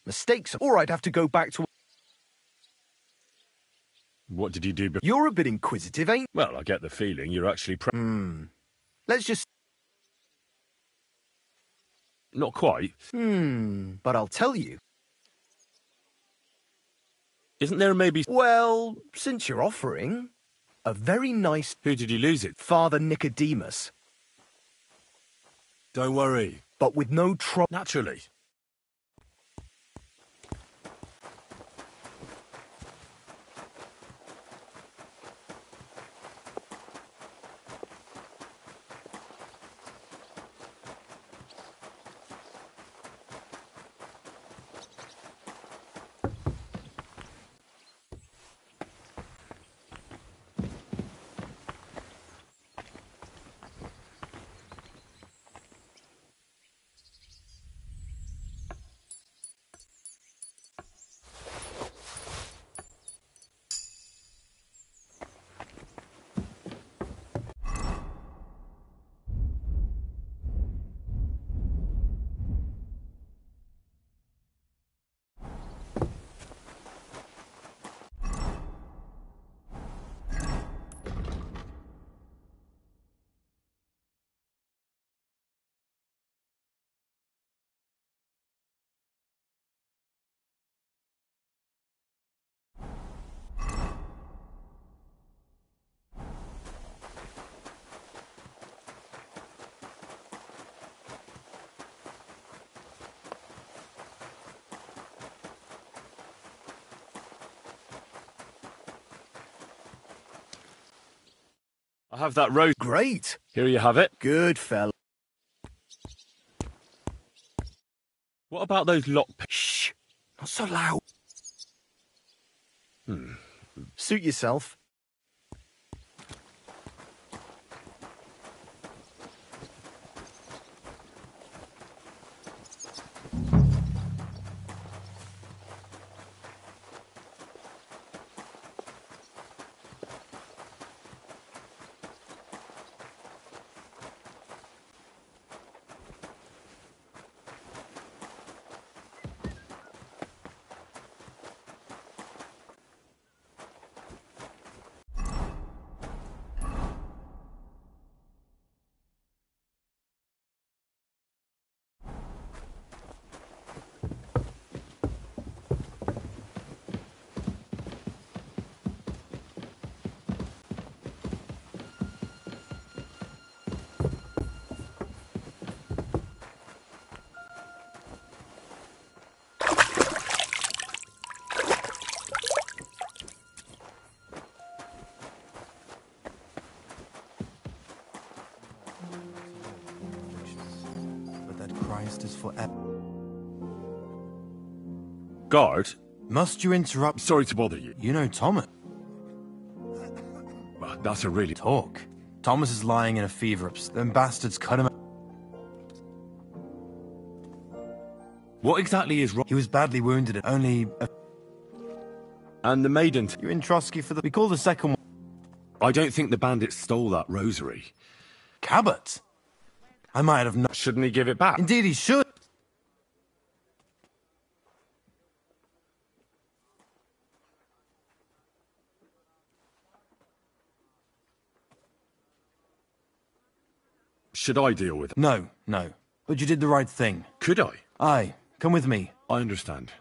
Mistakes, or I'd have to go back to...
What did you do before?
You're a bit inquisitive, ain't...
Well, I get the feeling you're actually...
Let's just...
Not quite.
But I'll tell you.
Isn't there maybe...
Well, since you're offering... A very nice...
Who did you lose it?
Father Nicodemus.
Don't worry.
But with no trouble...
Naturally. I have that rose.
Great.
Here you have it.
Good fella.
What about those lockpicks?
Shh. Not so loud. Suit yourself.
Christ is forever.
Guard?
Must you interrupt?
Sorry to bother you.
You know Thomas.
Well, that's a really...
Talk. Thomas is lying in a fever. Them bastards cut him.
What exactly is wrong?
He was badly wounded at only...
And the maiden...
You're in Trotsky for the... We call the second one...
I don't think the bandits stole that rosary.
Cabot? I might have not...
Shouldn't he give it back?
Indeed he should.
Should I deal with it?
No, no. But you did the right thing.
Could I?
Aye. Come with me.
I understand.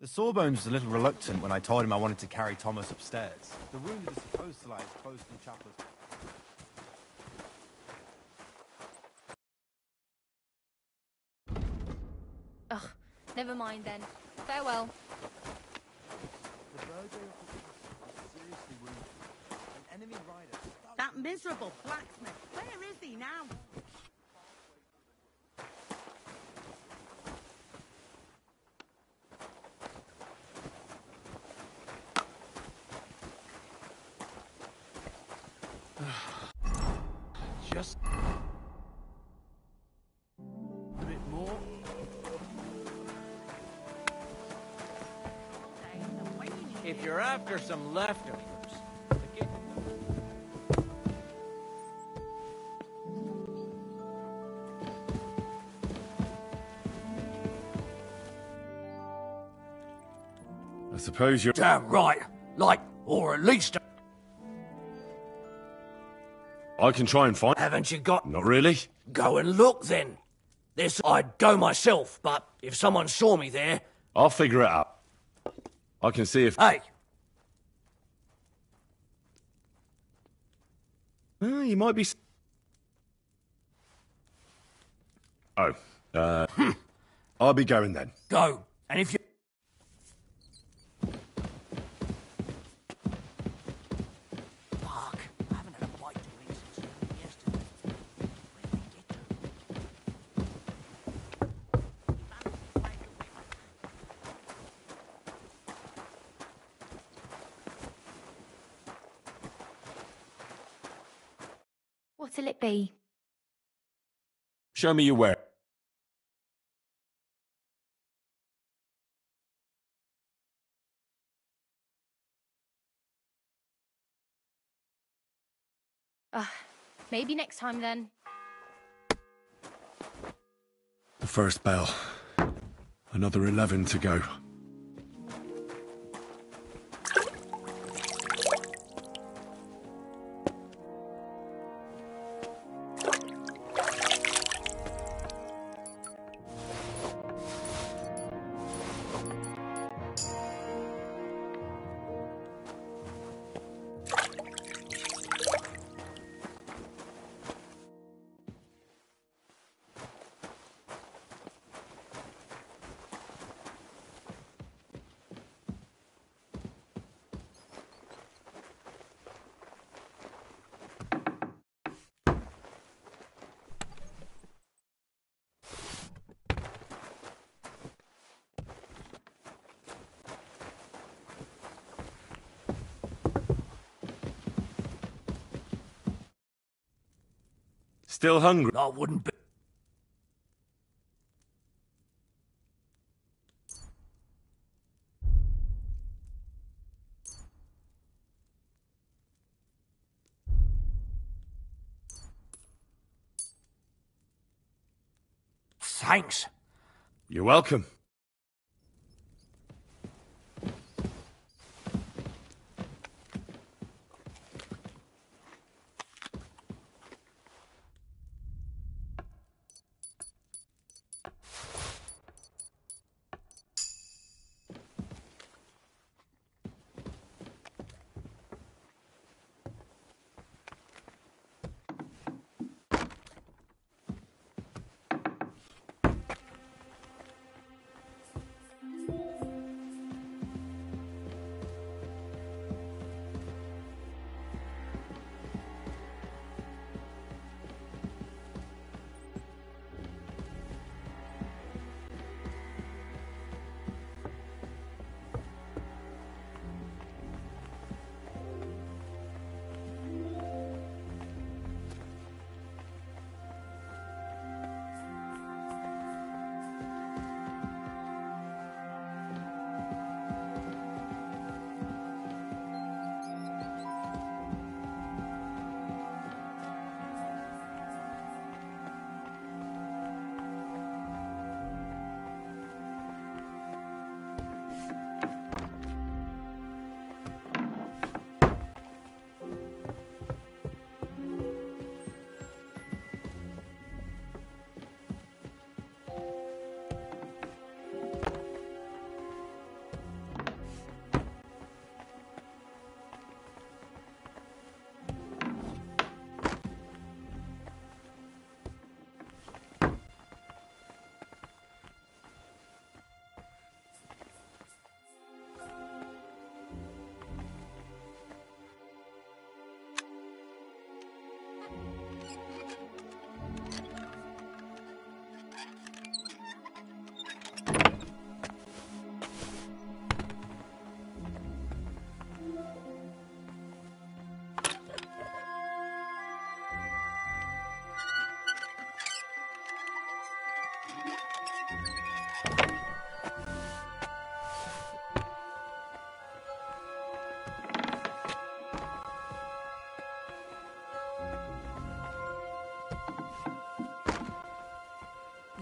The Sawbones was a little reluctant when I told him I wanted to carry Thomas upstairs. The wounded is supposed to lie as close to the chapel as...
Ugh, never mind then. Farewell.
That miserable blacksmith. Where is he now?
Just a bit more.
If you're after some leftovers,
suppose you're...
Damn right. Like, or at least...
I can try and find...
Haven't you got...
Not really.
Go and look, then. I'd go myself, but if someone saw me there...
I'll figure it out. I can see if...
Hey!
You might be... Oh, I'll be going then.
Go, and if you... Fuck, I haven't had a bite to eat since yesterday.
What'll it be?
Show me your where.
Maybe next time then.
The first bell. Another 11 to go. Still hungry?
I wouldn't be... Thanks.
You're welcome.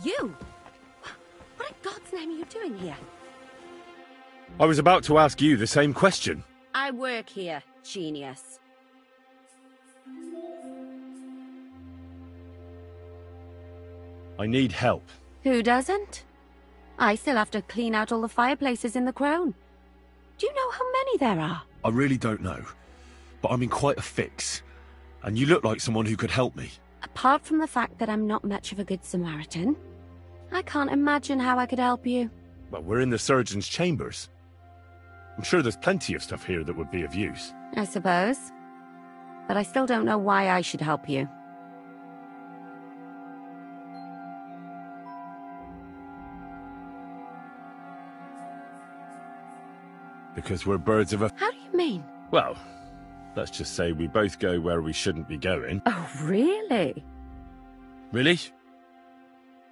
You? What in God's name are you doing here?
I was about to ask you the same question.
I work here, genius.
I need help.
Who doesn't? I still have to clean out all the fireplaces in the Crown. Do you know how many there are?
I really don't know, but I'm in quite a fix, and you look like someone who could help me.
Apart from the fact that I'm not much of a good Samaritan, I can't imagine how I could help you.
Well, we're in the surgeon's chambers. I'm sure there's plenty of stuff here that would be of use.
I suppose. But I still don't know why I should help you.
Because we're birds of a...
How do you mean?
Well, let's just say we both go where we shouldn't be going.
Oh, really?
Really?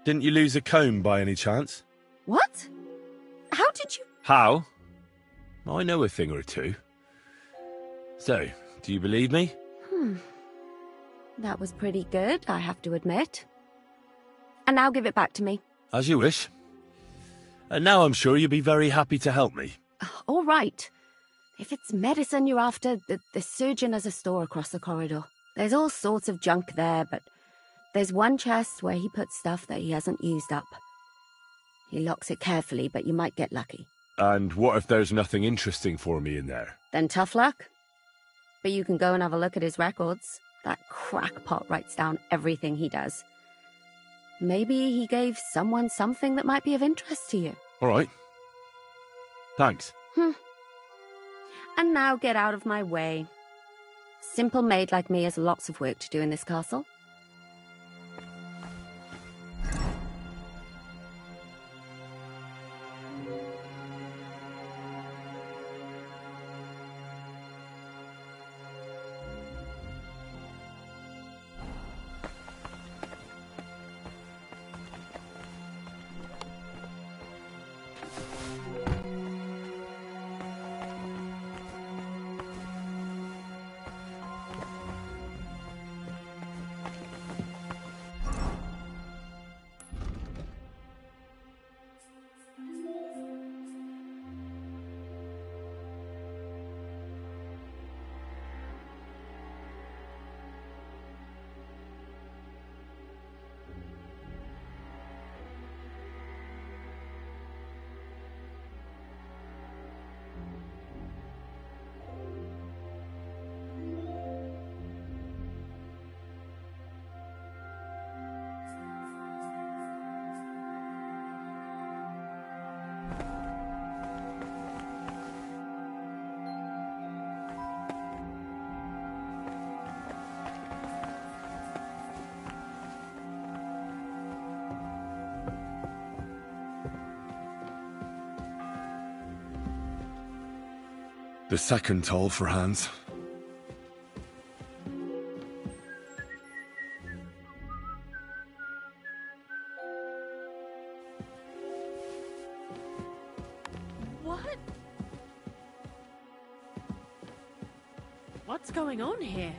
Didn't you lose a comb by any chance?
What? How did you...
How? I know a thing or two. So, do you believe me?
That was pretty good, I have to admit. And now give it back to me.
As you wish. And now I'm sure you'll be very happy to help me.
All right. If it's medicine you're after, the surgeon has a store across the corridor. There's all sorts of junk there, but there's one chest where he puts stuff that he hasn't used up. He locks it carefully, but you might get lucky.
And what if there's nothing interesting for me in there?
Then tough luck. But you can go and have a look at his records. That crackpot writes down everything he does. Maybe he gave someone something that might be of interest to you.
All right. Thanks.
And now get out of my way. Simple maid like me has lots of work to do in this castle.
The second toll for Hans.
What? What's going on here?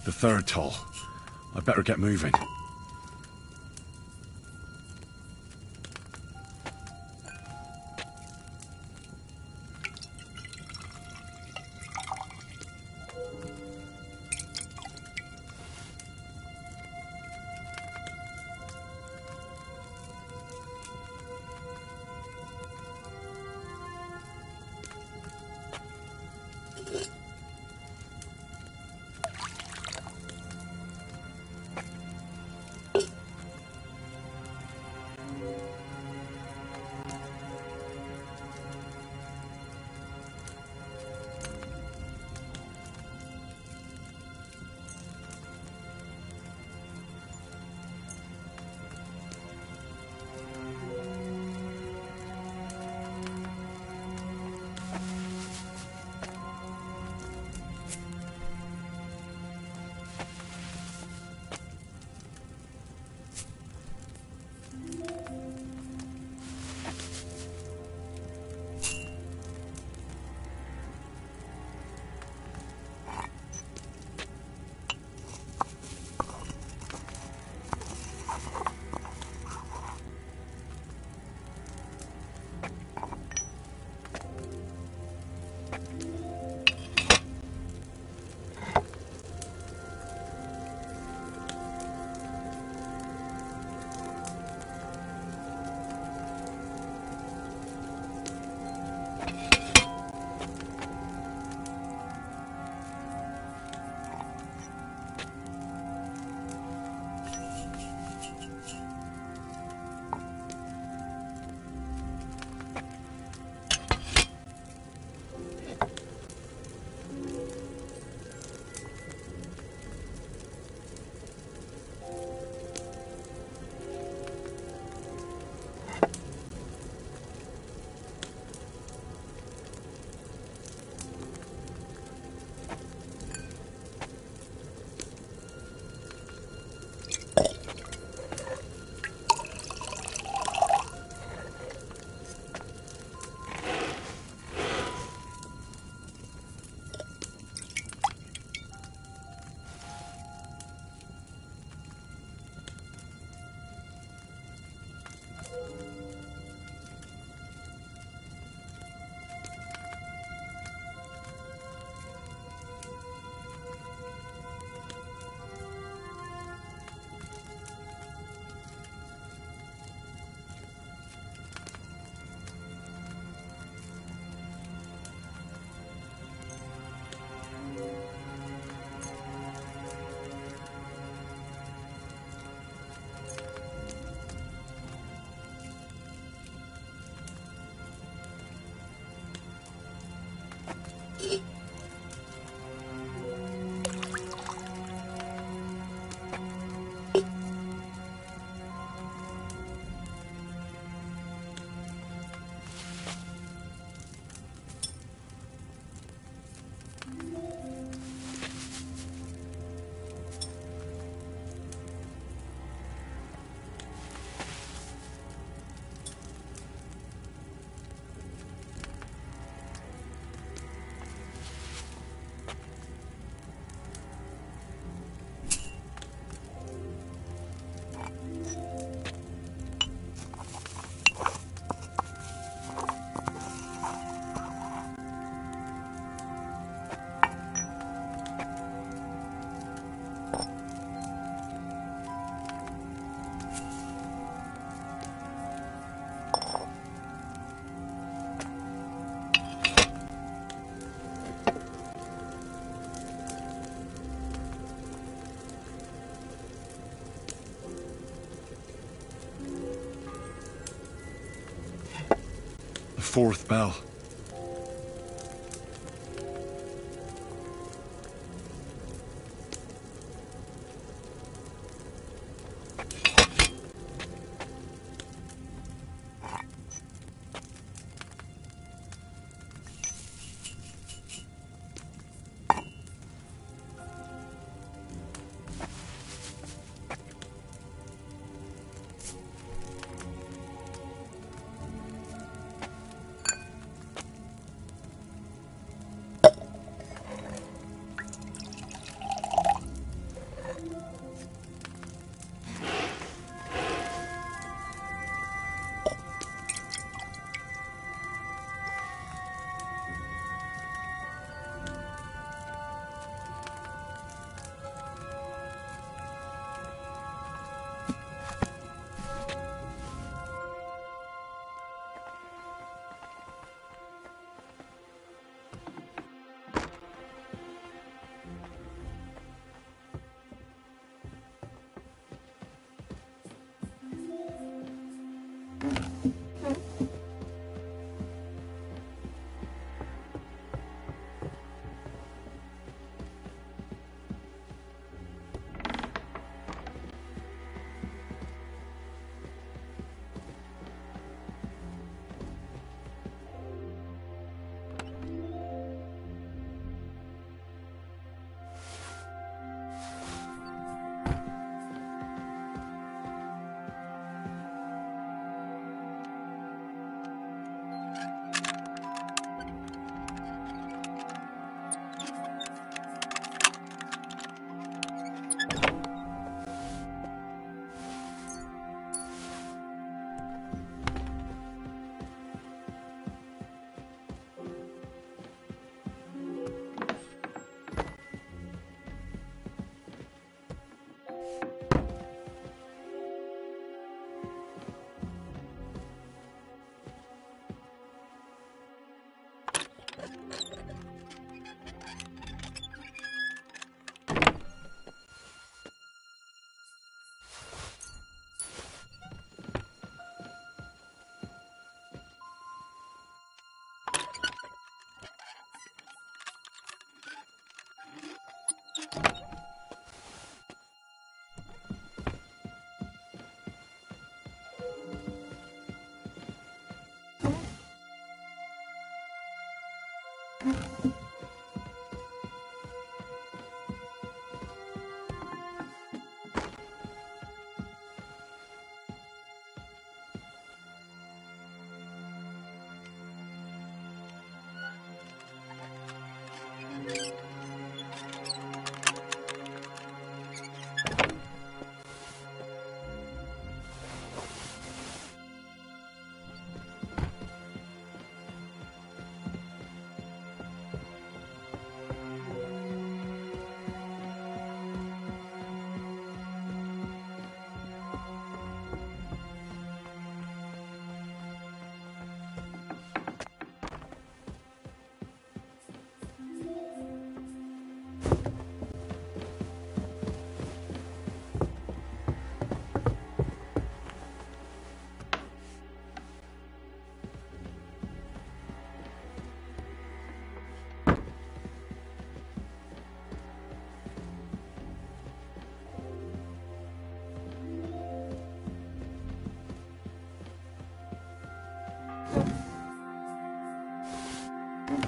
The third toll. I'd better get moving.
4th bell.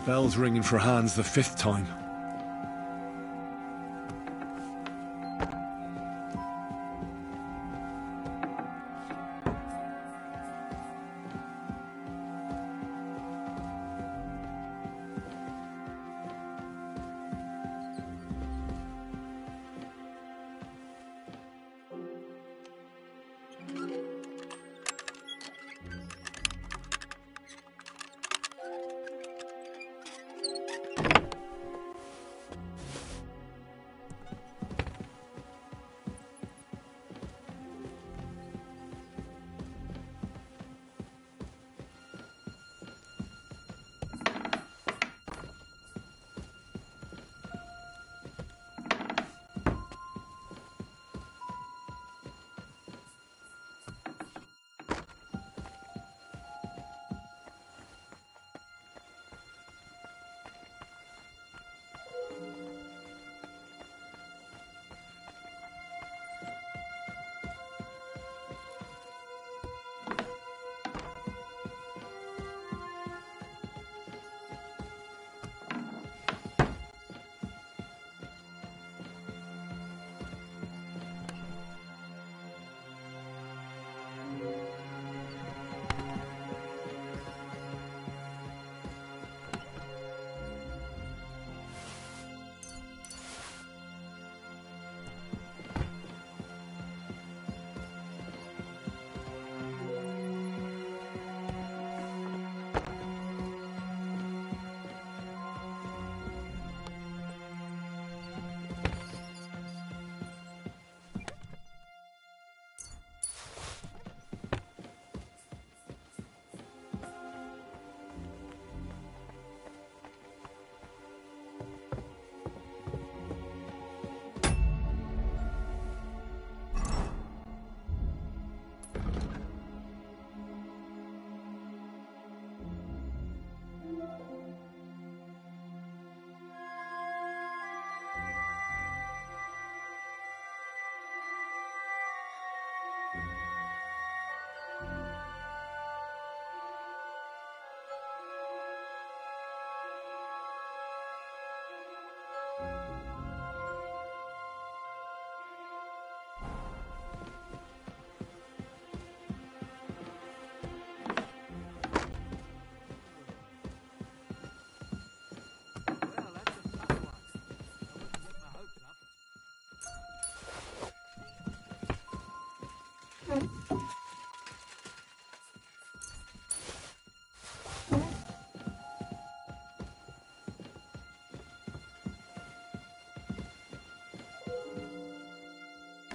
Bell's ringing for Hans the 5th time.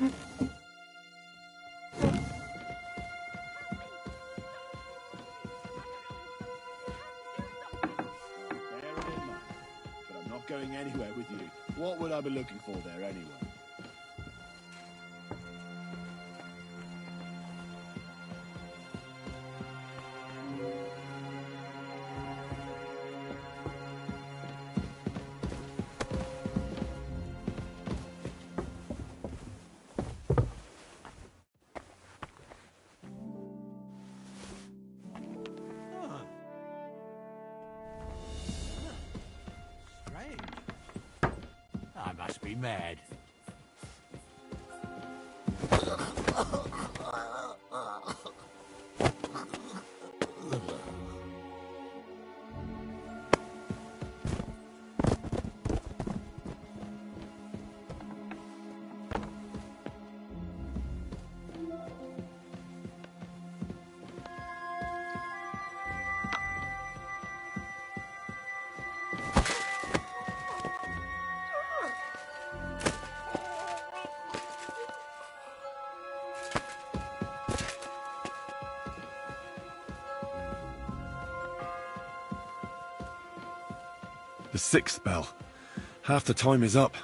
in mind, but I'm not going anywhere with you. What would I be looking for there anyway?
Strange. I must be mad.
The 6th bell. Half the time is up.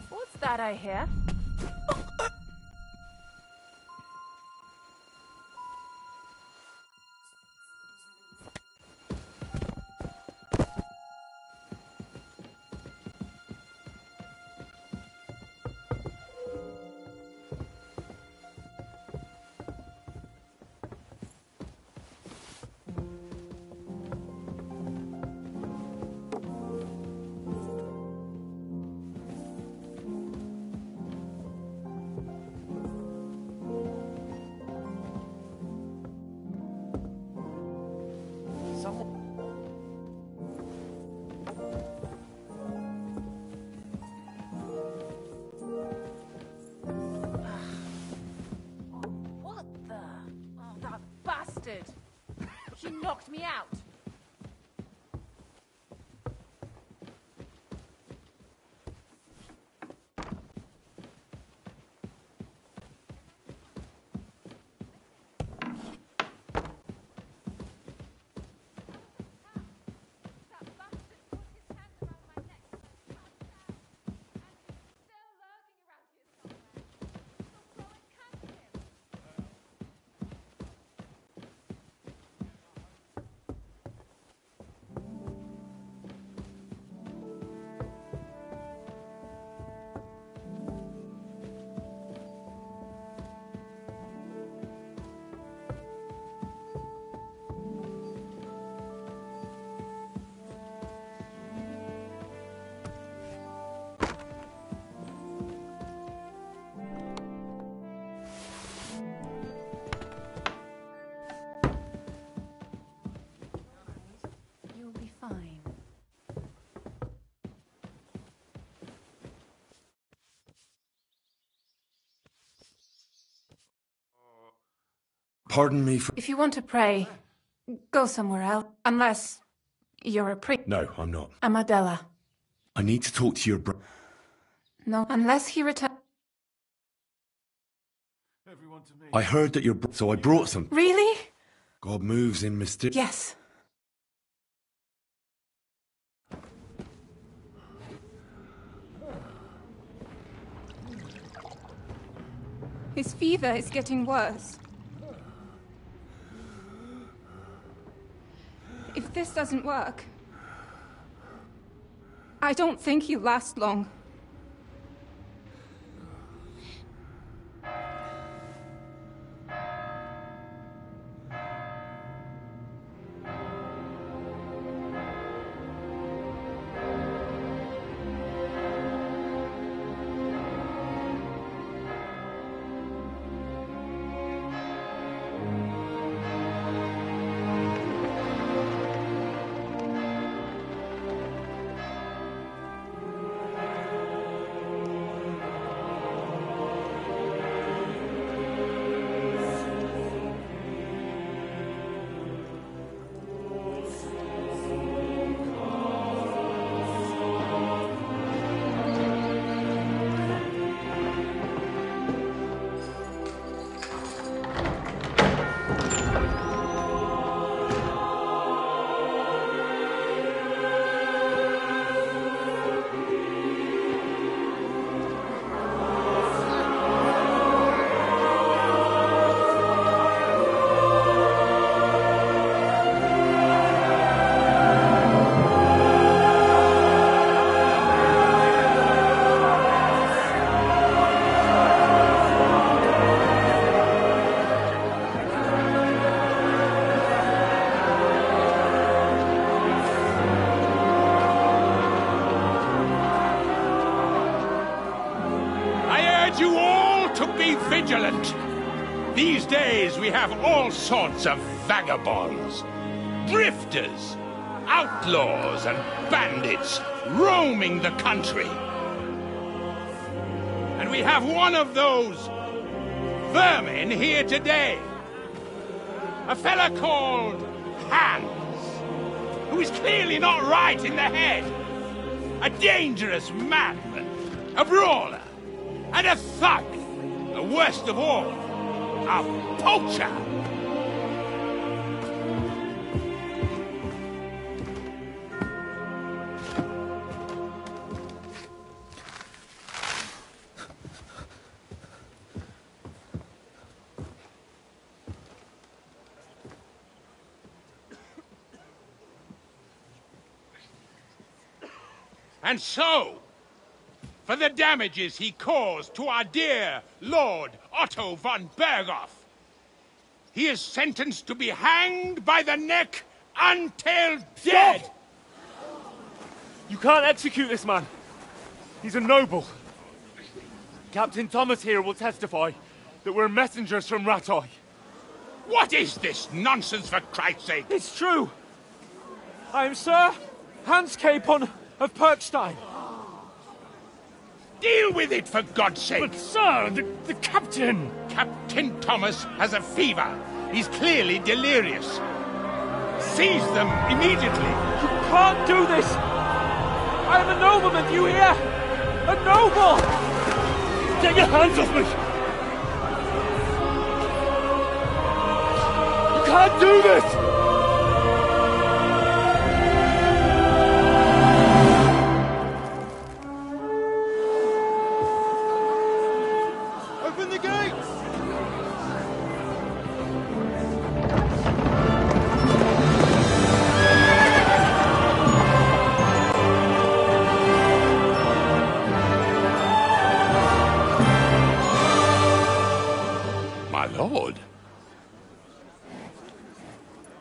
What's that I hear?
Pardon me for...
If you want to pray, go somewhere else. Unless you're a priest.
No, I'm not.
I'm Adela.
I need to talk to your bro...
No, unless he returns.
I heard that so I brought some...
Really?
God moves in mysterious...
Yes.
His fever is getting worse. If this doesn't work, I don't think he'll last long.
Vigilant. These days we have all sorts of vagabonds, drifters, outlaws and bandits roaming the country. And we have one of those vermin here today. A fella called Hans, who is clearly not right in the head. A dangerous madman, a brawler, and a thug. The worst of all, a poacher! And so, for the damages he caused to our dear Lord Otto von Berghoff, he is sentenced to be hanged by the neck until dead!
Stop! You can't execute this man. He's a noble. Captain Thomas here will testify that we're messengers from Ratoi.
What is this nonsense, for Christ's sake?
It's true. I am Sir Hans Capon of Perkstein.
Deal with it, for God's sake!
But, sir, the captain...
Captain Thomas has a fever. He's clearly delirious. Seize them immediately.
You can't do this! I am a nobleman, do you hear? A noble! Get your hands off me! You can't do this!
Lord.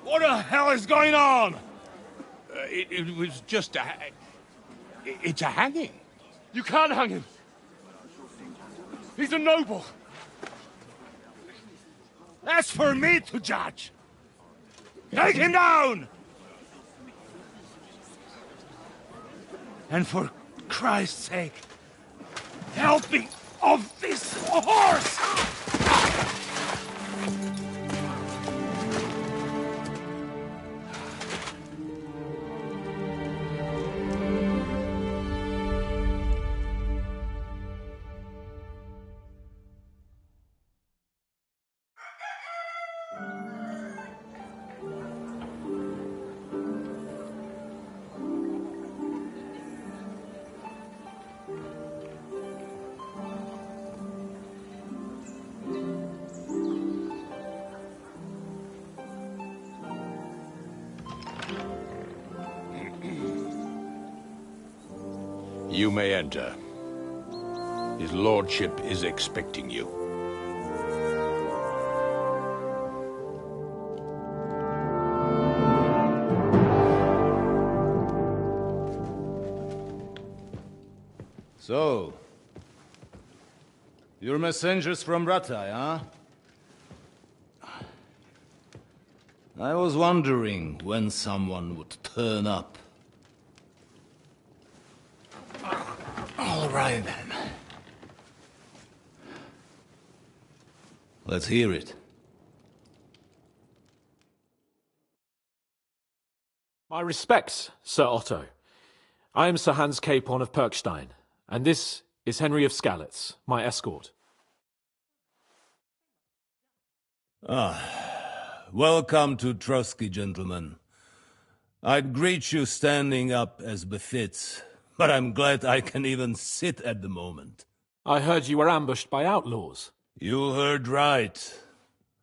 What the hell is going on?
It was just a... It's a hanging.
You can't hang him. He's a noble. That's for me to judge. Take him down! And for Christ's sake, help me off this horse!
You may enter. His lordship is expecting you.
So, you're messengers from Ratai, huh? I was wondering when someone would turn up. All right, then. Let's hear it.
My respects, Sir Otto. I am Sir Hans Capon of Perkstein, and this is Henry of Skalitz, my escort.
Welcome to Trotsky, gentlemen. I'd greet you standing up as befits, but I'm glad I can even sit at the moment.
I heard you were ambushed by outlaws.
You heard right.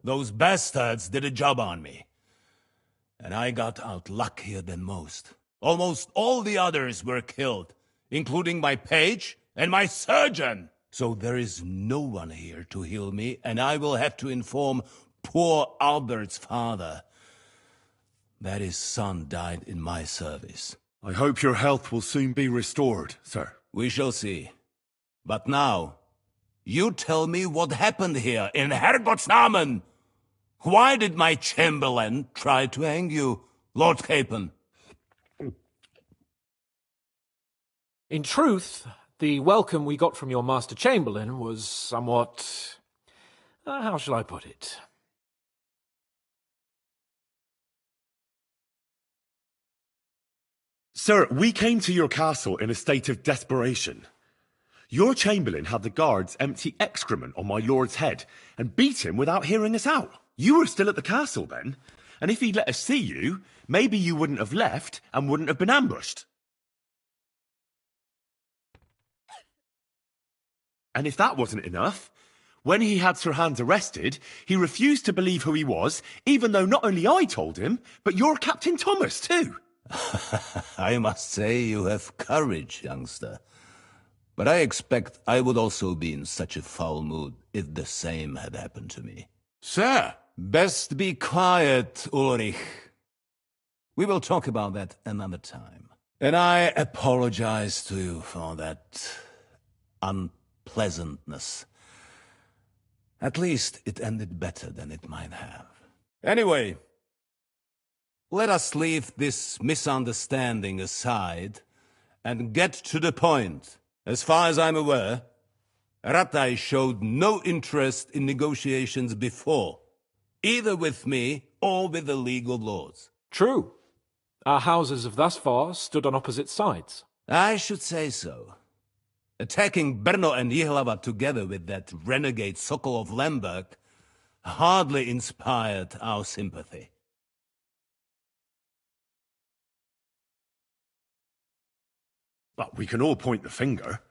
Those bastards did a job on me. And I got out luckier than most. Almost all the others were killed, including my page and my surgeon. So there is no one here to heal me, and I will have to inform poor Albert's father that his son died in my service.
I hope your health will soon be restored, sir.
We shall see. But now, you tell me what happened here in Herrgottsnamen. Why did my chamberlain try to hang you, Lord Capon?
In truth, the welcome we got from your Master Chamberlain was somewhat... how shall I put it?
Sir, we came to your castle in a state of desperation. Your chamberlain had the guards empty excrement on my lord's head and beat him without hearing us out. You were still at the castle then, and if he'd let us see you, maybe you wouldn't have left and wouldn't have been ambushed. And if that wasn't enough, when he had Sir Hans arrested, he refused to believe who he was, even though not only I told him, but your Captain Thomas too.
I must say you have courage, youngster. But I expect I would also be in such a foul mood if the same had happened to me.
Sir!
Best be quiet, Ulrich. We will talk about that another time. And I apologize to you for that unpleasantness. At least it ended better than it might have. Anyway, let us leave this misunderstanding aside and get to the point. As far as I'm aware, Ratai showed no interest in negotiations before, either with me or with the League of Lords.
True. Our houses have thus far stood on opposite sides.
I should say so. Attacking Brno and Jihlava together with that renegade Sokol of Lemberg hardly inspired our sympathy.
But we can all point the finger.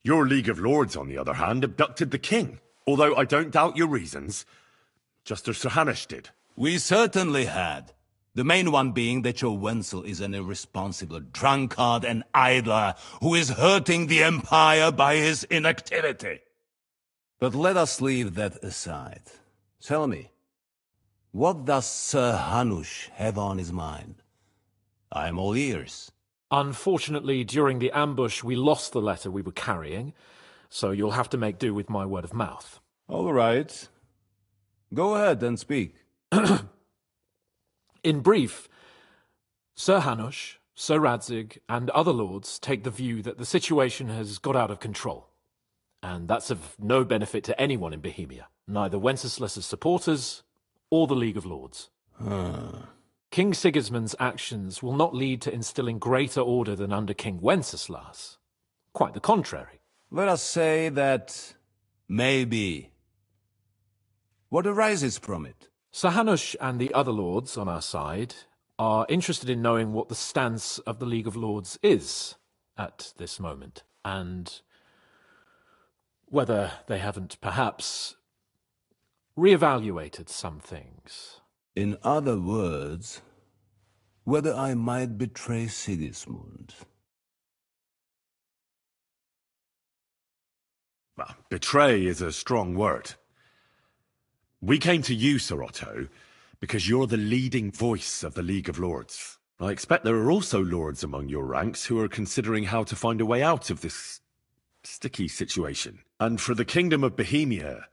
Your League of Lords, on the other hand, abducted the king, although I don't doubt your reasons, just as Sir Hanush did.
We certainly had. The main one being that your Wenzel is an irresponsible drunkard and idler who is hurting the Empire by his inactivity. But let us leave that aside. Tell me, what does Sir Hanush have on his mind? I am all ears.
Unfortunately, during the ambush, we lost the letter we were carrying, so you'll have to make do with my word of mouth.
All right. Go ahead and speak.
In brief, Sir Hanush, Sir Radzig, and other lords take the view that the situation has got out of control. And that's of no benefit to anyone in Bohemia, neither Wenceslas's supporters or the League of Lords. King Sigismund's actions will not lead to instilling greater order than under King Wenceslas. Quite the contrary.
Let us say that maybe. What arises from it?
Sir Hanush and the other lords on our side are interested in knowing what the stance of the League of Lords is at this moment, and whether they haven't perhaps reevaluated some things.
In other words, whether I might betray Sigismund.
Well, betray is a strong word. We came to you, Sir Otto, because you're the leading voice of the League of Lords. I expect there are also lords among your ranks who are considering how to find a way out of this sticky situation. And for the Kingdom of Bohemia,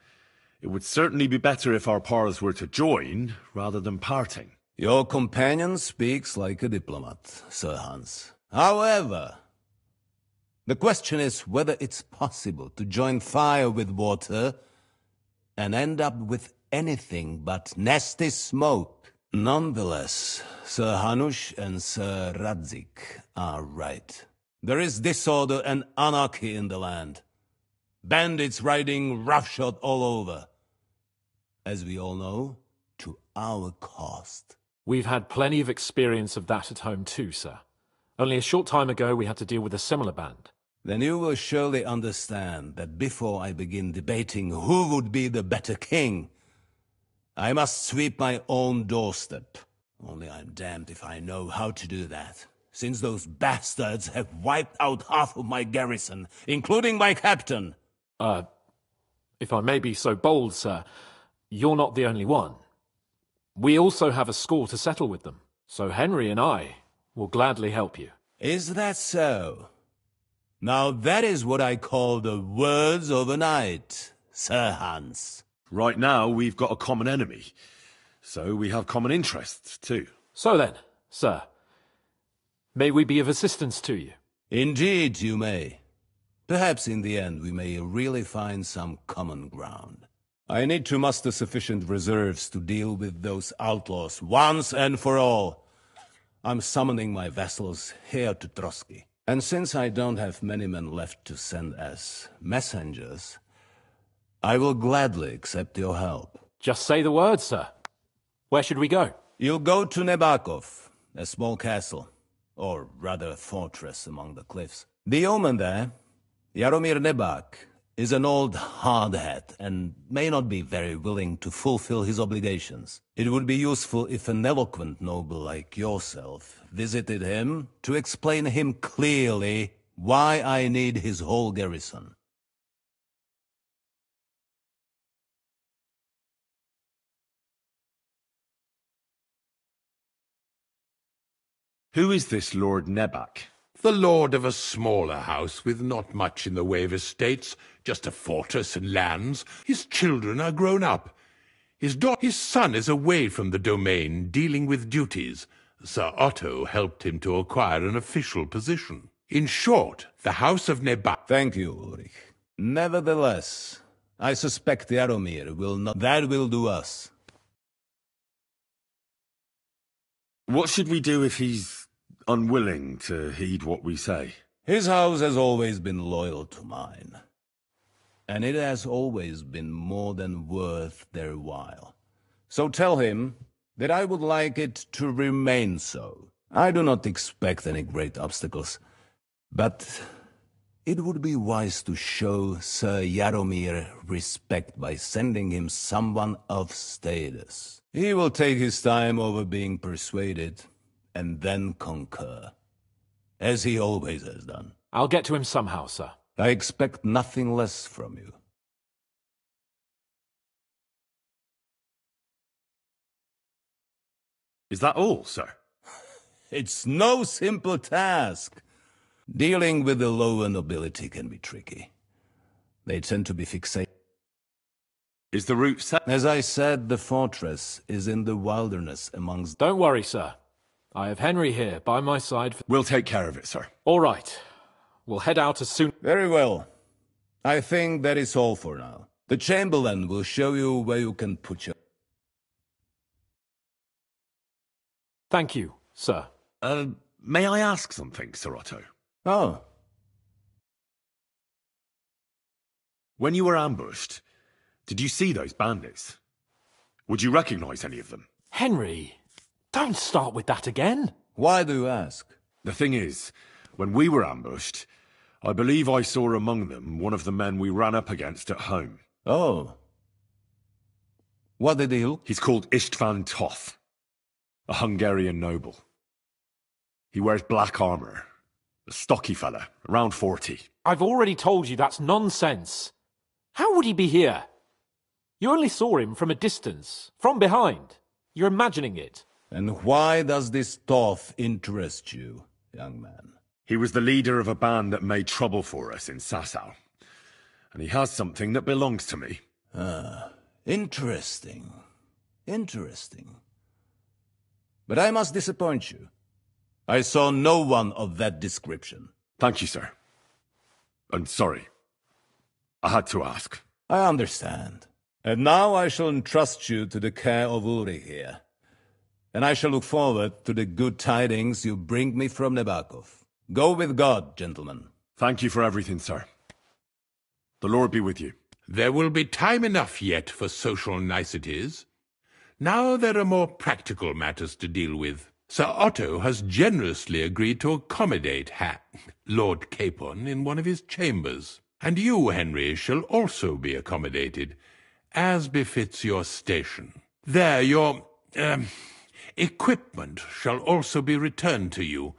it would certainly be better if our paths were to join rather than parting.
Your companion speaks like a diplomat, Sir Hans. However, the question is whether it's possible to join fire with water and end up with anything but nasty smoke. Nonetheless, Sir Hanush and Sir Radzik are right. There is disorder and anarchy in the land. Bandits riding roughshod all over. As we all know, to our cost.
We've had plenty of experience of that at home too, sir. Only a short time ago we had to deal with a similar band.
Then you will surely understand that before I begin debating who would be the better king, I must sweep my own doorstep. Only I'm damned if I know how to do that, since those bastards have wiped out half of my garrison, including my captain.
If I may be so bold, sir, you're not the only one. We also have a score to settle with them, so Henry and I will gladly help you.
Is that so? Now that is what I call the words of a knight, Sir Hans.
Right now, we've got a common enemy, so we have common interests too.
So then, sir, may we be of assistance to you?
Indeed you may. Perhaps in the end we may really find some common ground. I need to muster sufficient reserves to deal with those outlaws once and for all. I'm summoning my vassals here to Trotsky. And since I don't have many men left to send as messengers, I will gladly accept your help.
Just say the word, sir. Where should we go?
You'll go to Nebakov, a small castle, or rather a fortress among the cliffs. The yeoman there, Jaromir Nebak, is an old hardhat and may not be very willing to fulfill his obligations. It would be useful if an eloquent noble like yourself visited him to explain him clearly why I need his whole garrison.
Who is this Lord Nebak?
The lord of a smaller house with not much in the way of estates, just a fortress and lands. His children are grown up. His son is away from the domain, dealing with duties. Sir Otto helped him to acquire an official position. In short, the House of Nebak.
Thank you, Ulrich. Nevertheless, I suspect Jaromir will not. That will do us.
What should we do if he's unwilling to heed what we say?
His house has always been loyal to mine. And it has always been more than worth their while. So tell him that I would like it to remain so. I do not expect any great obstacles, but it would be wise to show Sir Jaromir respect by sending him someone of status. He will take his time over being persuaded, and then concur, as he always has done.
I'll get to him somehow, sir.
I expect nothing less from you.
Is that all, sir?
It's no simple task. Dealing with the lower nobility can be tricky. They tend to be fixated.
Is the route set?
As I said, the fortress is in the wilderness amongst...
Don't worry, sir. I have Henry here by my side.
We'll take care of it, sir.
All right. We'll head out as soon...
Very well. I think that is all for now. The Chamberlain will show you where you can put your...
Thank you, sir.
May I ask something, Sir Otto?
Oh.
When you were ambushed, did you see those bandits? Would you recognize any of them?
Henry, don't start with that again.
Why do you ask?
The thing is, when we were ambushed, I believe I saw among them one of the men we ran up against at home.
Oh. What did he look?
He's called Istvan Toth, a Hungarian noble. He wears black armor. A stocky fella, around 40.
I've already told you that's nonsense. How would he be here? You only saw him from a distance, from behind. You're imagining it.
And why does this Thoth interest you, young man?
He was the leader of a band that made trouble for us in Sasau. And he has something that belongs to me.
Ah, interesting. Interesting. But I must disappoint you. I saw no one of that description.
Thank you, sir. And sorry. I had to ask.
I understand. And now I shall entrust you to the care of Uri here. And I shall look forward to the good tidings you bring me from Nebakov. Go with God, gentlemen.
Thank you for everything, sir. The Lord be with you.
There will be time enough yet for social niceties. Now there are more practical matters to deal with. Sir Otto has generously agreed to accommodate Lord Capon in one of his chambers. And you, Henry, shall also be accommodated, as befits your station. There, your equipment shall also be returned to you,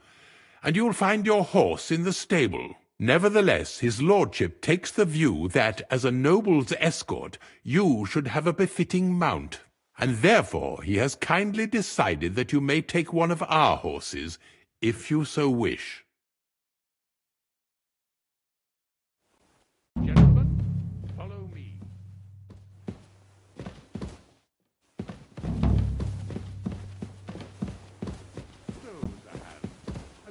and you'll find your horse in the stable. Nevertheless, his lordship takes the view that, as a noble's escort, you should have a befitting mount, and therefore he has kindly decided that you may take one of our horses, if you so wish. Gentlemen, follow me.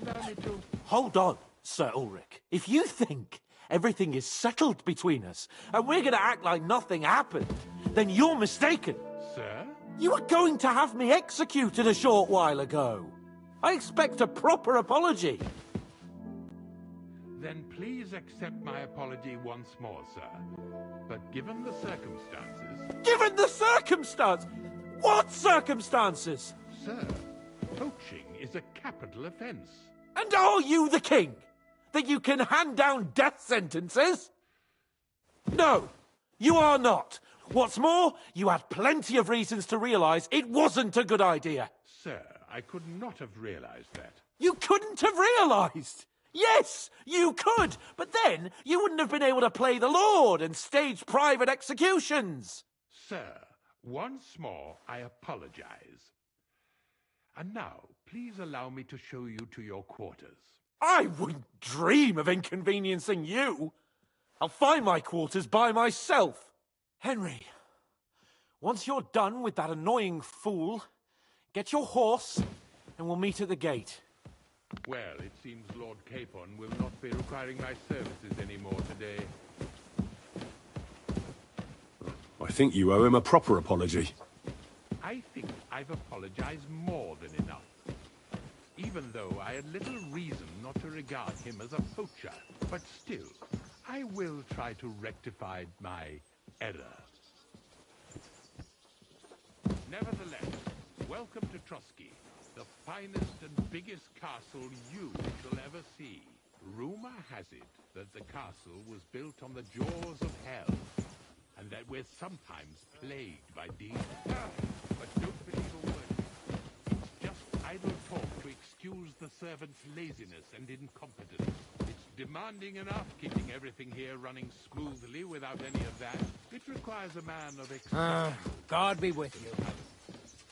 Allow me to... Hold on, Sir Ulrich. If you think everything is settled between us, and we're going to act like nothing happened, then you're mistaken.
Sir?
You were going to have me executed a short while ago. I expect a proper apology.
Then please accept my apology once more, sir. But given the circumstances...
Given the circumstance? What circumstances?
Sir, poaching is a capital offence.
And are you the king? That you can hand down death sentences? No, you are not. What's more, you had plenty of reasons to realise it wasn't a good idea.
Sir, I could not have realised that.
You couldn't have realised? Yes, you could, but then you wouldn't have been able to play the Lord and stage private executions.
Sir, once more I apologise. And now, please allow me to show you to your quarters.
I wouldn't dream of inconveniencing you. I'll find my quarters by myself. Henry, once you're done with that annoying fool, get your horse and we'll meet at the gate.
Well, it seems Lord Capon will not be requiring my services anymore today.
I think you owe him a proper apology.
I think I've apologized more than enough. Even though I had little reason not to regard him as a poacher. But still, I will try to rectify my error. Nevertheless, welcome to Trotsky, the finest and biggest castle you shall ever see. Rumor has it that the castle was built on the jaws of hell, and that we're sometimes plagued by demons. But don't believe a word. It's just idle talk to excuse the servants' laziness and incompetence. It's demanding enough keeping everything here running smoothly without any of that. It requires a man of experience.
God be with you.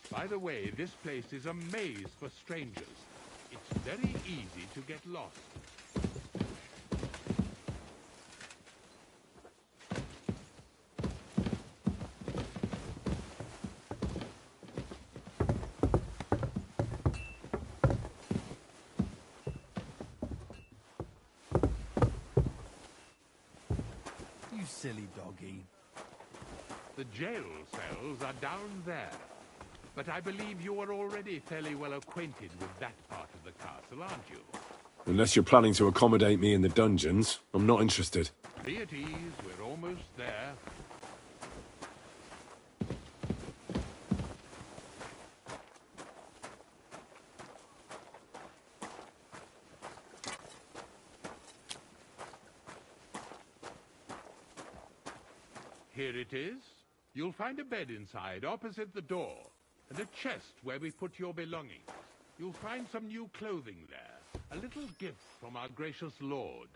By the way, this place is a maze for strangers. It's very easy to get lost.
You silly doggy.
The jail cells are down there. But I believe you are already fairly well acquainted with that part of the castle, aren't you?
Unless you're planning to accommodate me in the dungeons, I'm not interested.
Be at ease, we're almost there. Here it is. You'll find a bed inside, opposite the door. And a chest where we put your belongings. You'll find some new clothing there. A little gift from our gracious lord.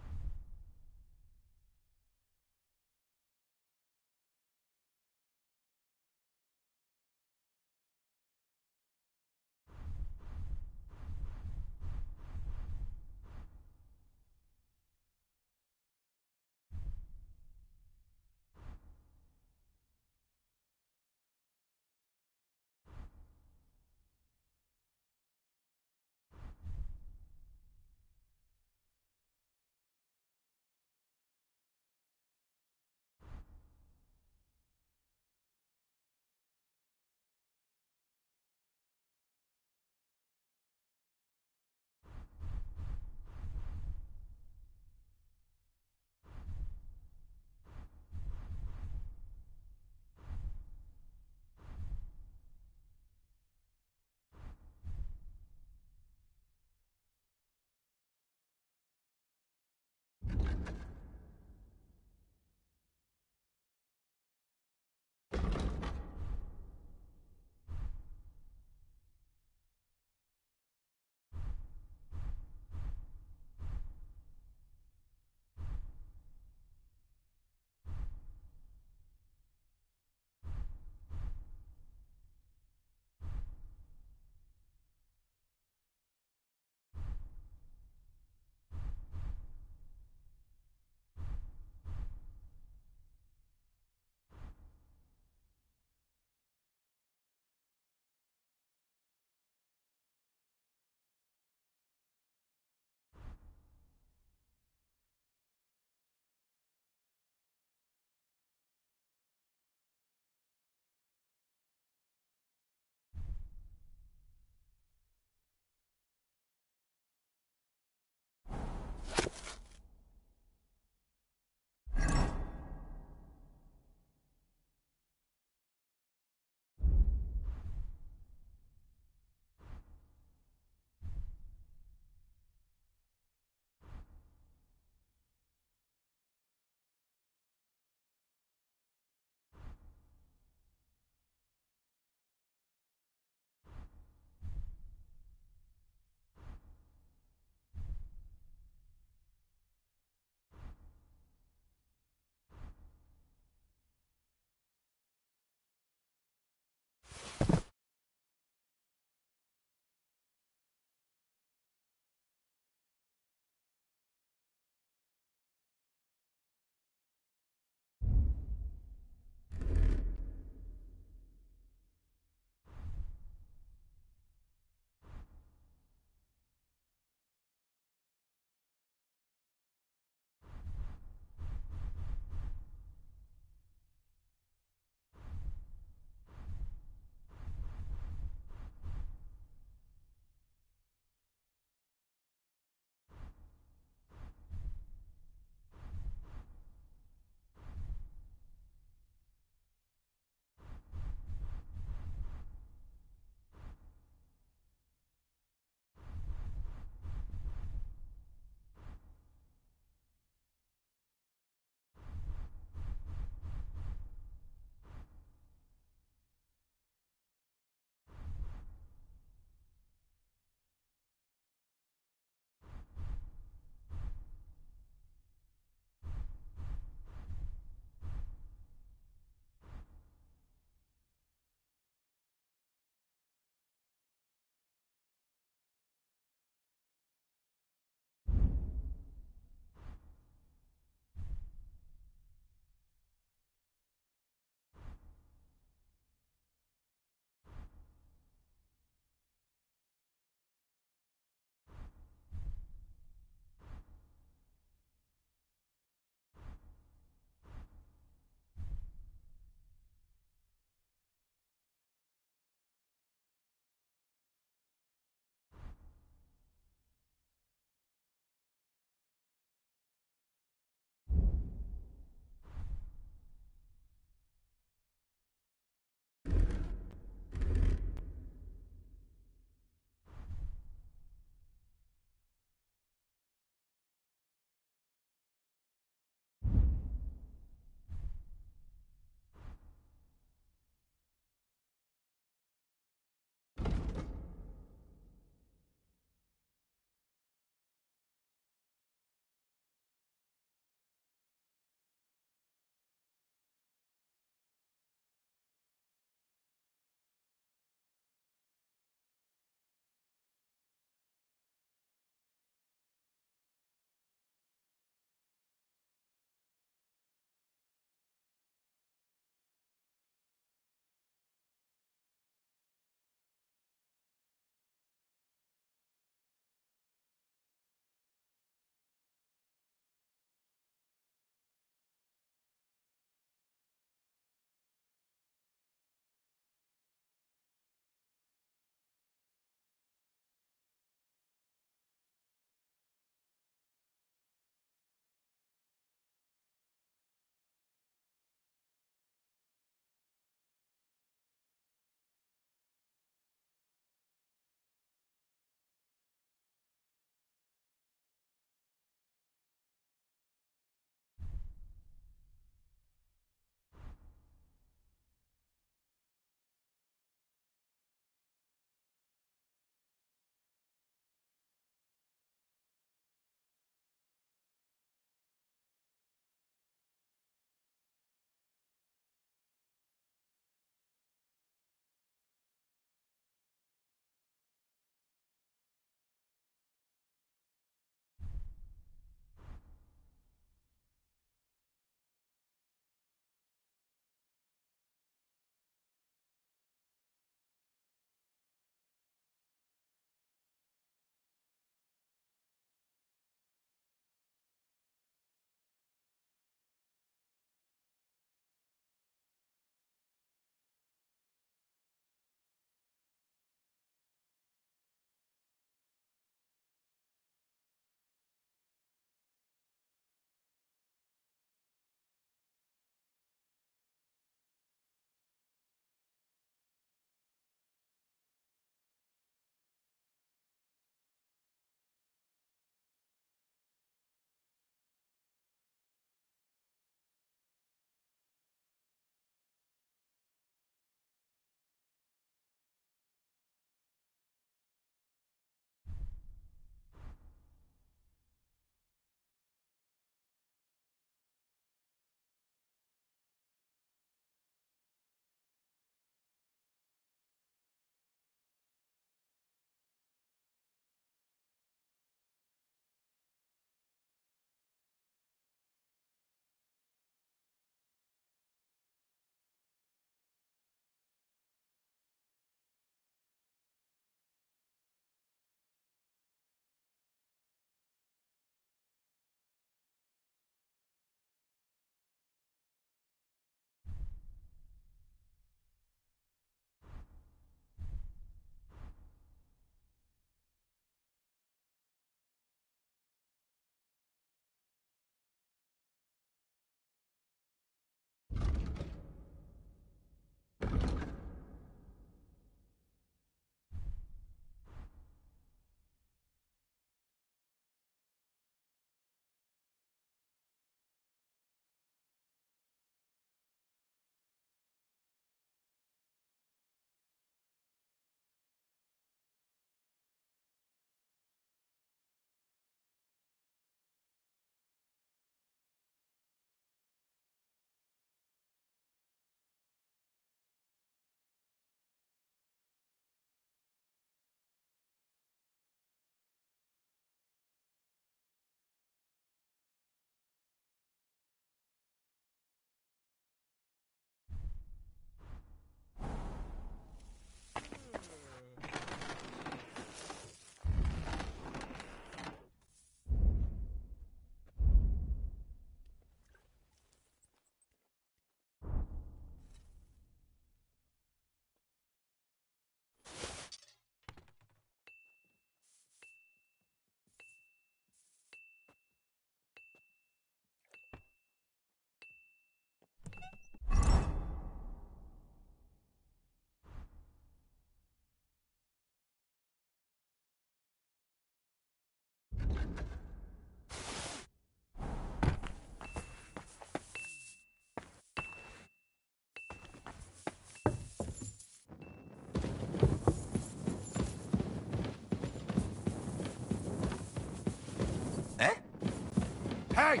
Hey!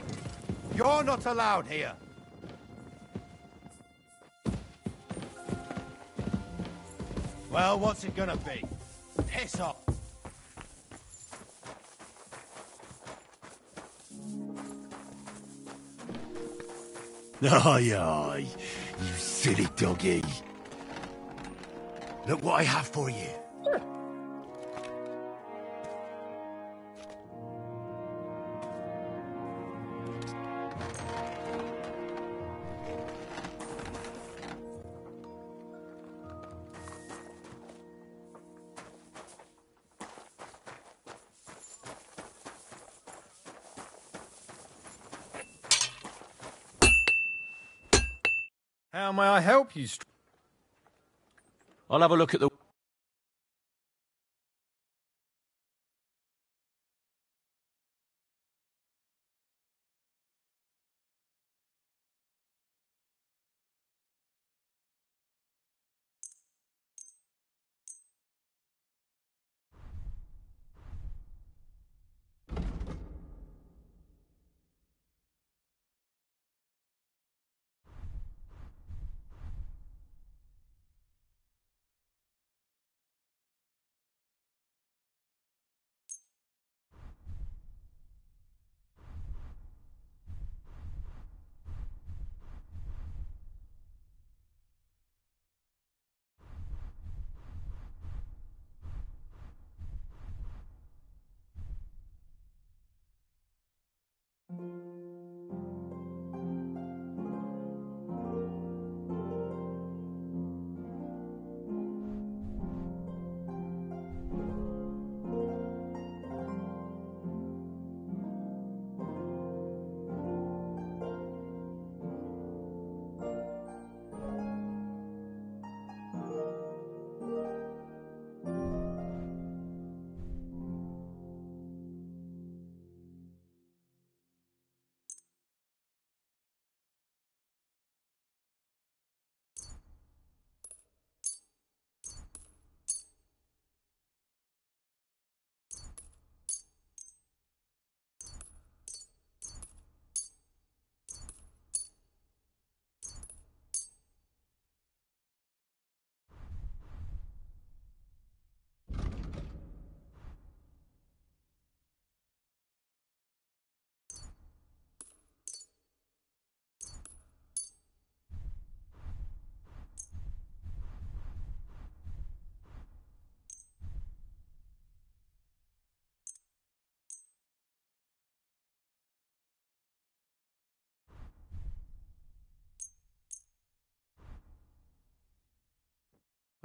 You're not allowed here. Well, what's it gonna be? Piss off.
Aye, aye, you silly doggy. Look what I have for you.
How may I help you?
I'll have a look at the...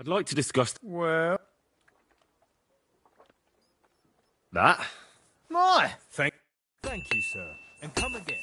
I'd like to discuss...
Well...
That?
My! Thank you, sir. And come again.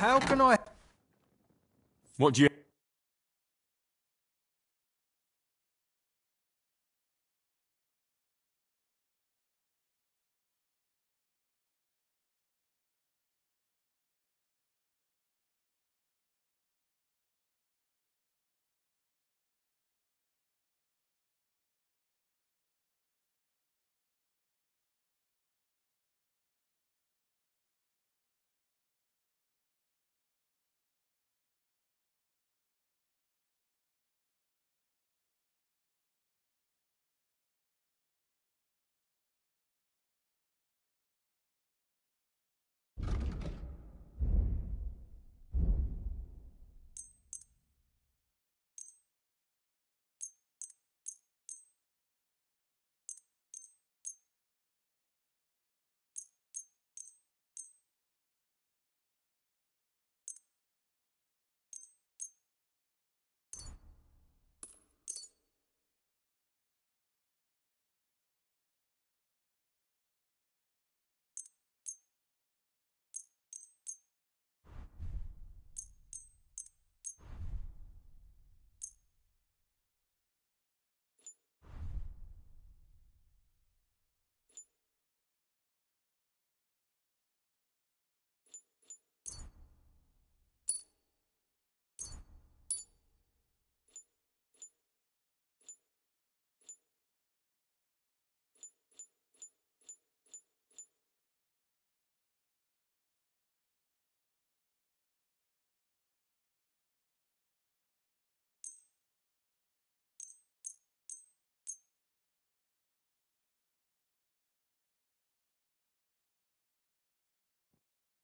How can I...
What do you...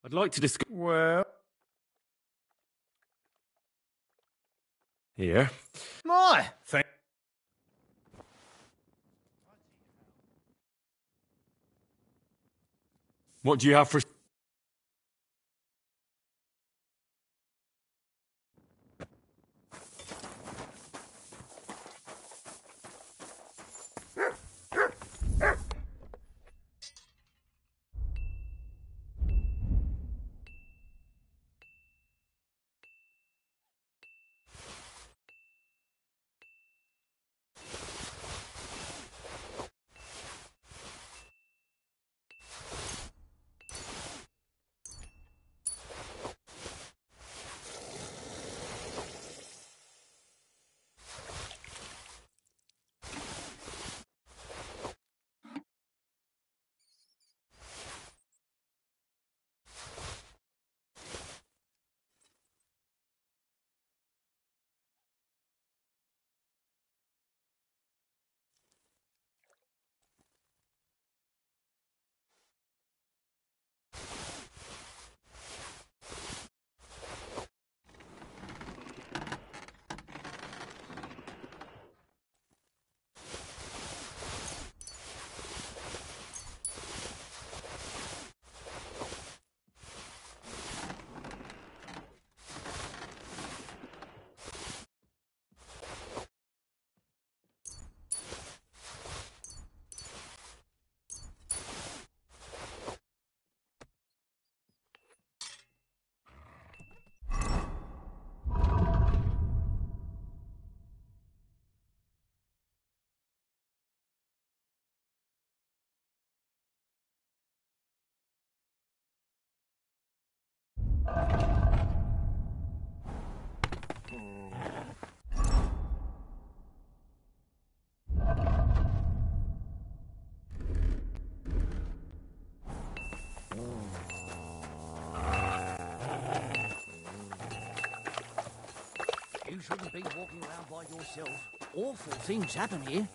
I'd like to discuss...
Well...
Here.
My! Thank...
What do you have for...
You shouldn't be walking around by yourself. Awful things happen here.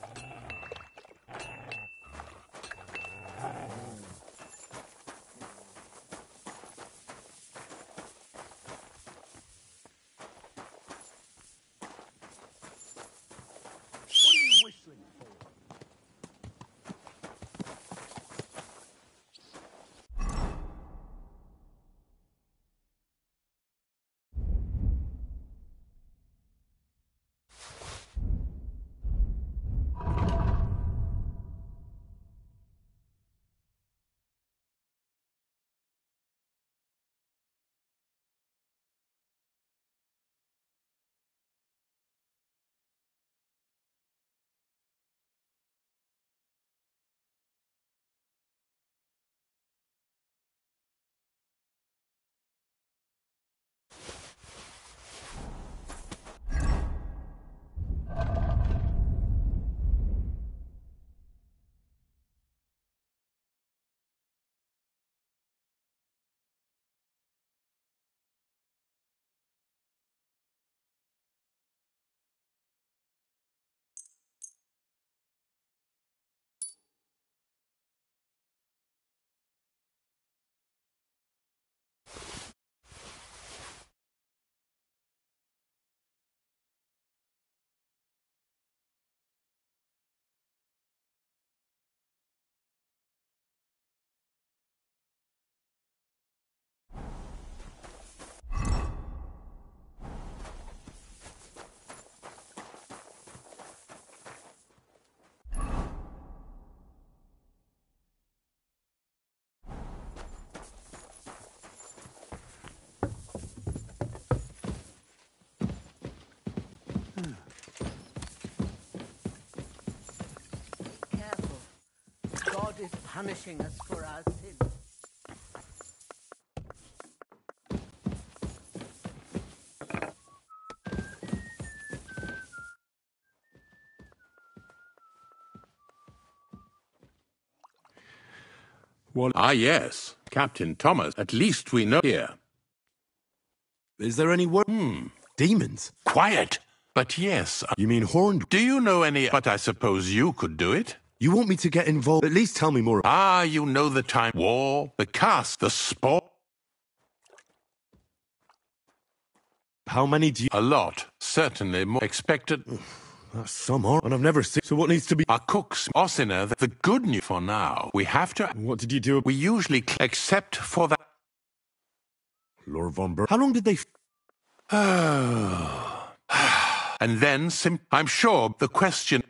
What are you whistling for? punishing us for our sins.
Well, yes, Captain Thomas. At least we know here.
Is there any word? Demons?
Quiet! But yes.
You mean horned?
Do you know any? But I suppose you could do it?
You want me to get involved? At least tell me more.
Ah, you know the time. War, the cast, the sport.
How many do you...
A lot. Certainly more expected.
That's some are, and I've never seen... So what needs to be...
Our cooks, Ossiner, the good news for now. We have to...
What did you do?
We usually... Except for that...
Lord Von Ber... How long did they...
And then, I'm sure, the question...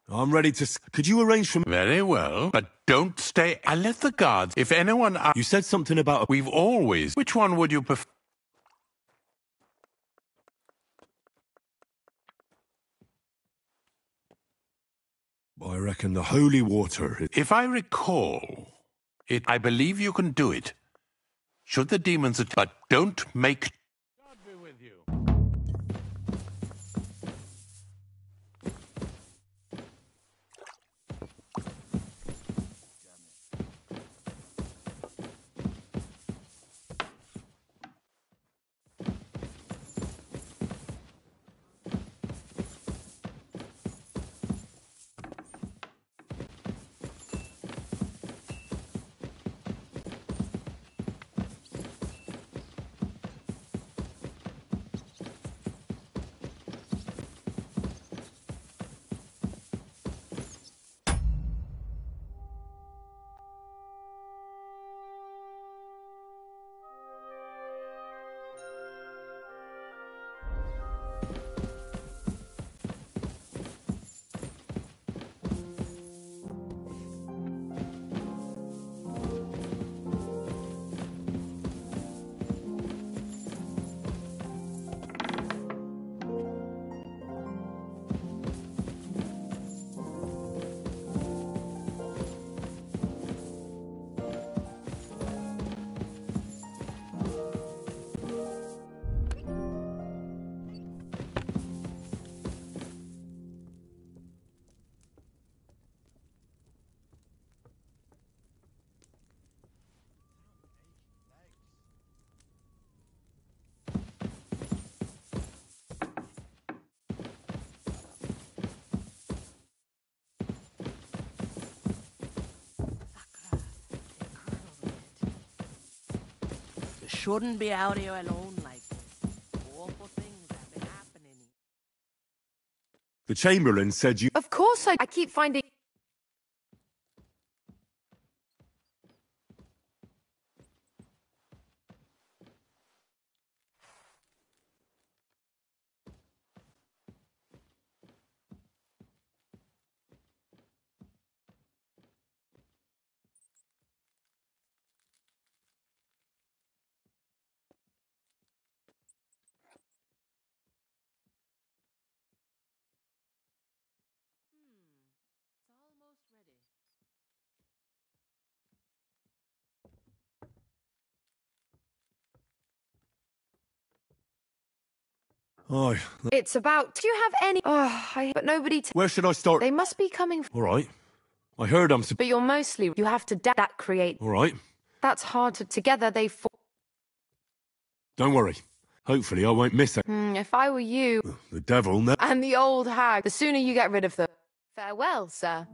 I'm ready to... Could you arrange for...
Very well, but don't stay... I let the guards... If anyone...
You said something about...
We've always... Which one would you prefer?
I reckon the holy water...
If I recall... I believe you can do it. Should the demons... But don't make...
God be with you.
You shouldn't be out here alone like this. Awful things have been happening.
The Chamberlain said you...
Of course I keep finding...
Oh,
It's about... Do you have any... but nobody...
Where should I start?
They must be coming...
All right. I heard I'm...
But you're mostly... You have to... That create...
All right.
That's hard to... Together they...
Don't worry. Hopefully I won't miss it.
If I were you...
The devil...
And the old hag... The sooner you get rid of them... Farewell, sir.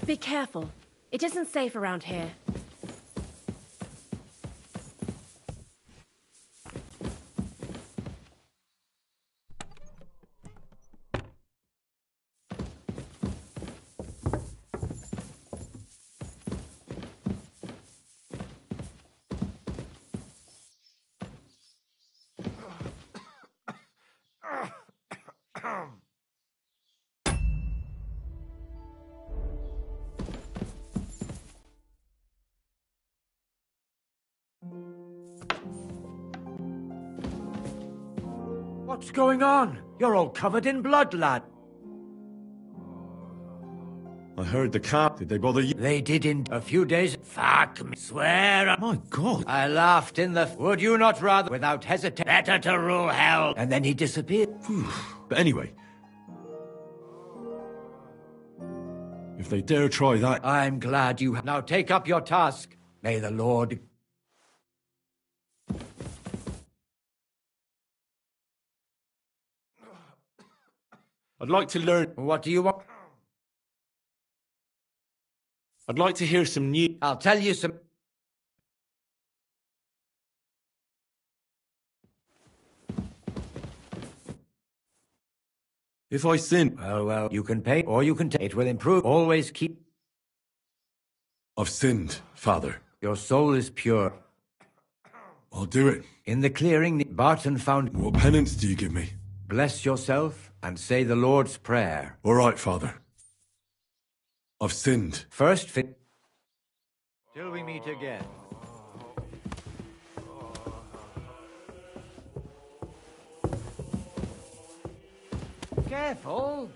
Be careful. It isn't safe around here.
What's going on? You're all covered in blood, lad.
I heard the cap. Did they bother you?
They did in a few days. Fuck me. Swear.
My God.
I laughed in the... Would you not rather, without hesitation, better to rule hell? And then he disappeared.
But anyway, if they dare try that...
I'm glad you... Now take up your task. May the Lord...
I'd like to learn...
What do you want?
I'd like to hear some new...
I'll tell you some...
If I sin...
Well, you can pay or you can take. It will improve. Always keep...
I've sinned, Father.
Your soul is pure.
I'll do it.
In the clearing, Barton found...
What penance do you give me?
Bless yourself and say the Lord's Prayer.
All right, Father. I've sinned.
First fit... Till we meet again. Careful.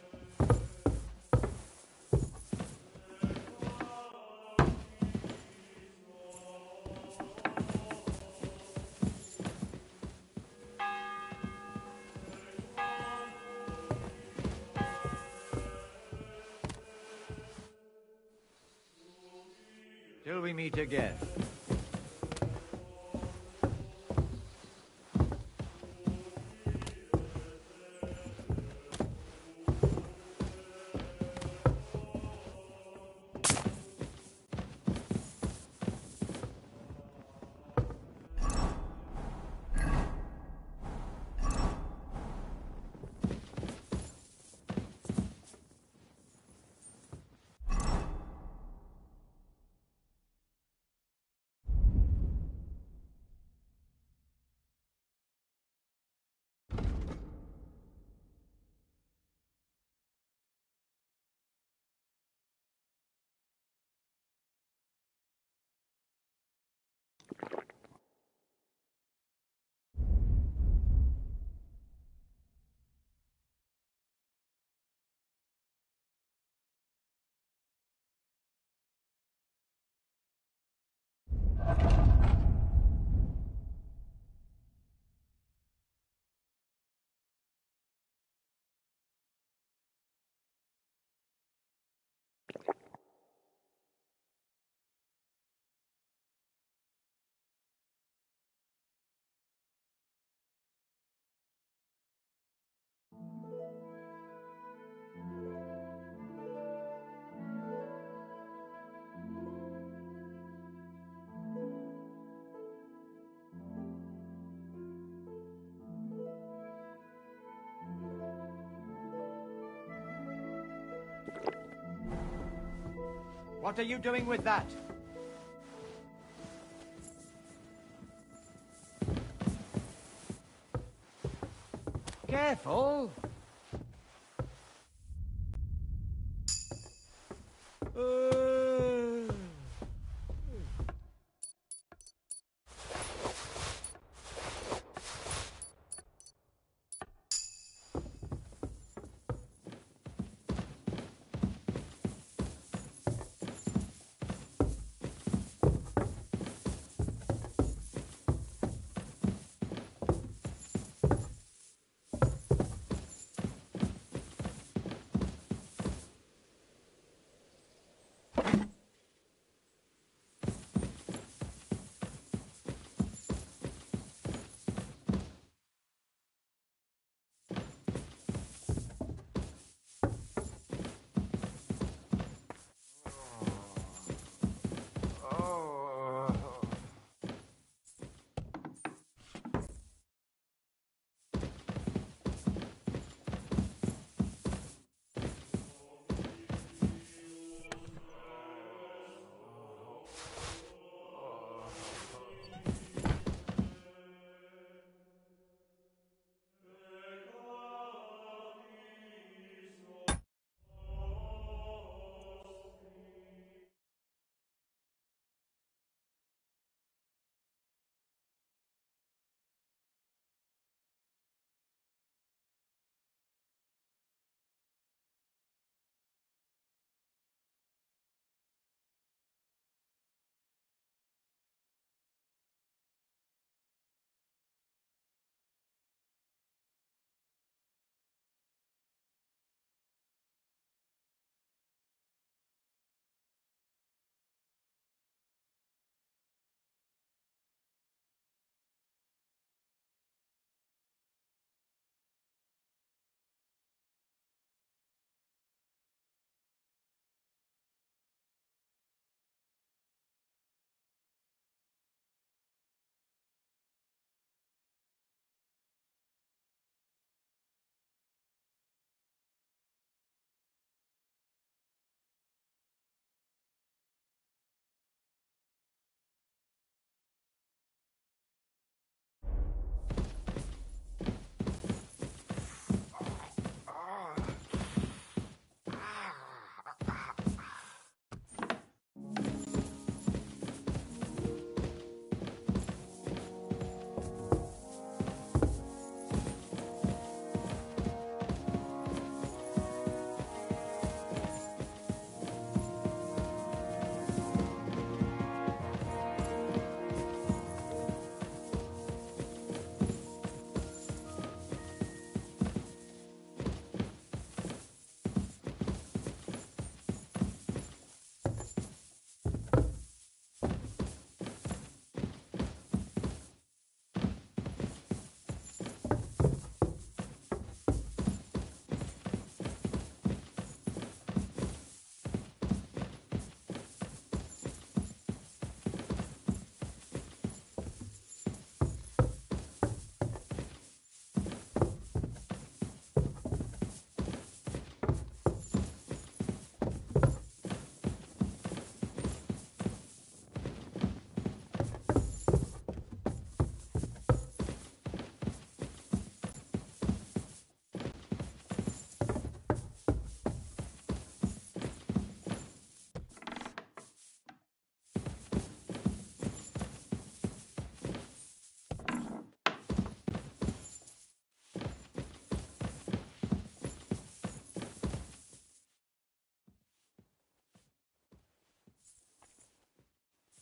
Till we meet again. What are you doing with that? Careful.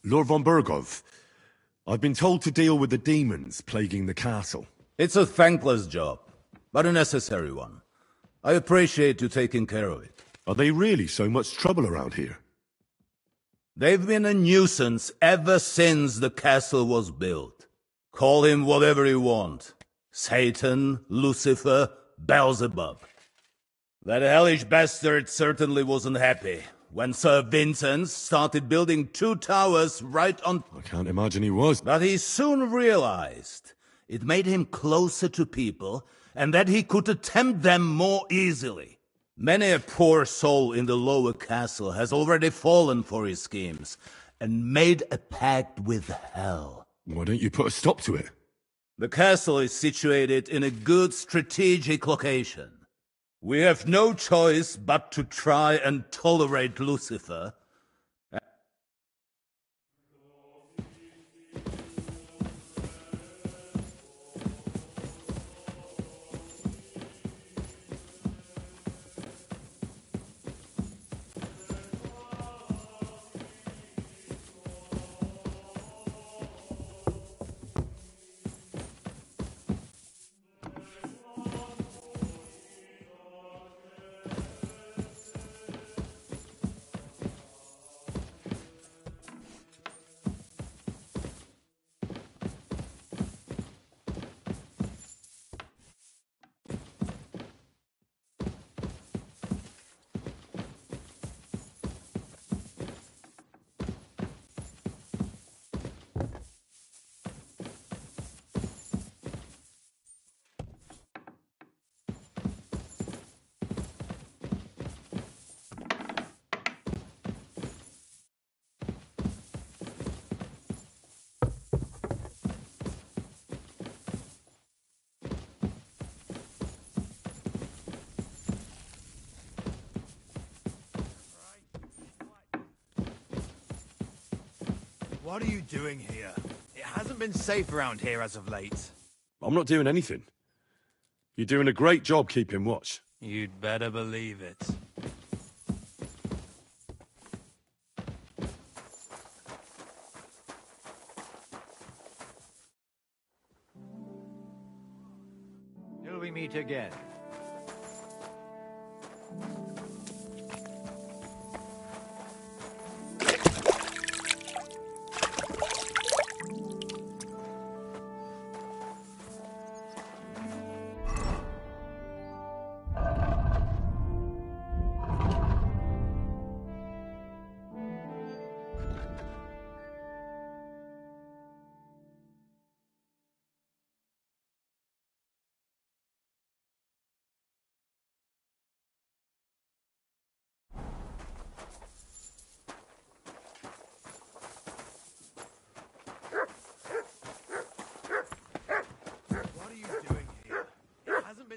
Lord von Bergov, I've been told to deal with the demons plaguing the castle.
It's a thankless job, but a necessary one. I appreciate you taking care of it.
Are they really so much trouble around here?
They've been a nuisance ever since the castle was built. Call him whatever you want. Satan, Lucifer, Beelzebub. That hellish bastard certainly wasn't happy when Sir Vincent started building 2 towers right on...
I can't imagine he was.
But he soon realized it made him closer to people and that he could attempt them more easily. Many a poor soul in the lower castle has already fallen for his schemes and made a pact with hell.
Why don't you put a stop to it?
The castle is situated in a good strategic location. We have no choice but to try and tolerate Lucifer.
What are you doing here? It hasn't been safe around here as of late.
I'm not doing anything. You're doing a great job keeping watch.
You'd better believe it.
Till we meet again.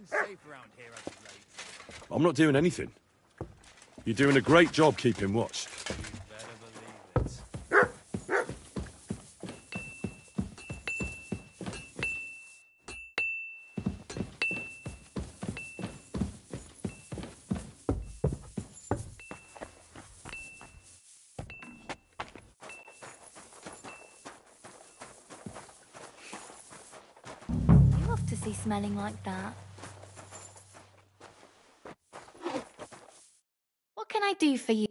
Safe around here as of late.
I'm not doing anything. You're doing a great job keeping watch.
You off to see smelling like that? What can I do for you?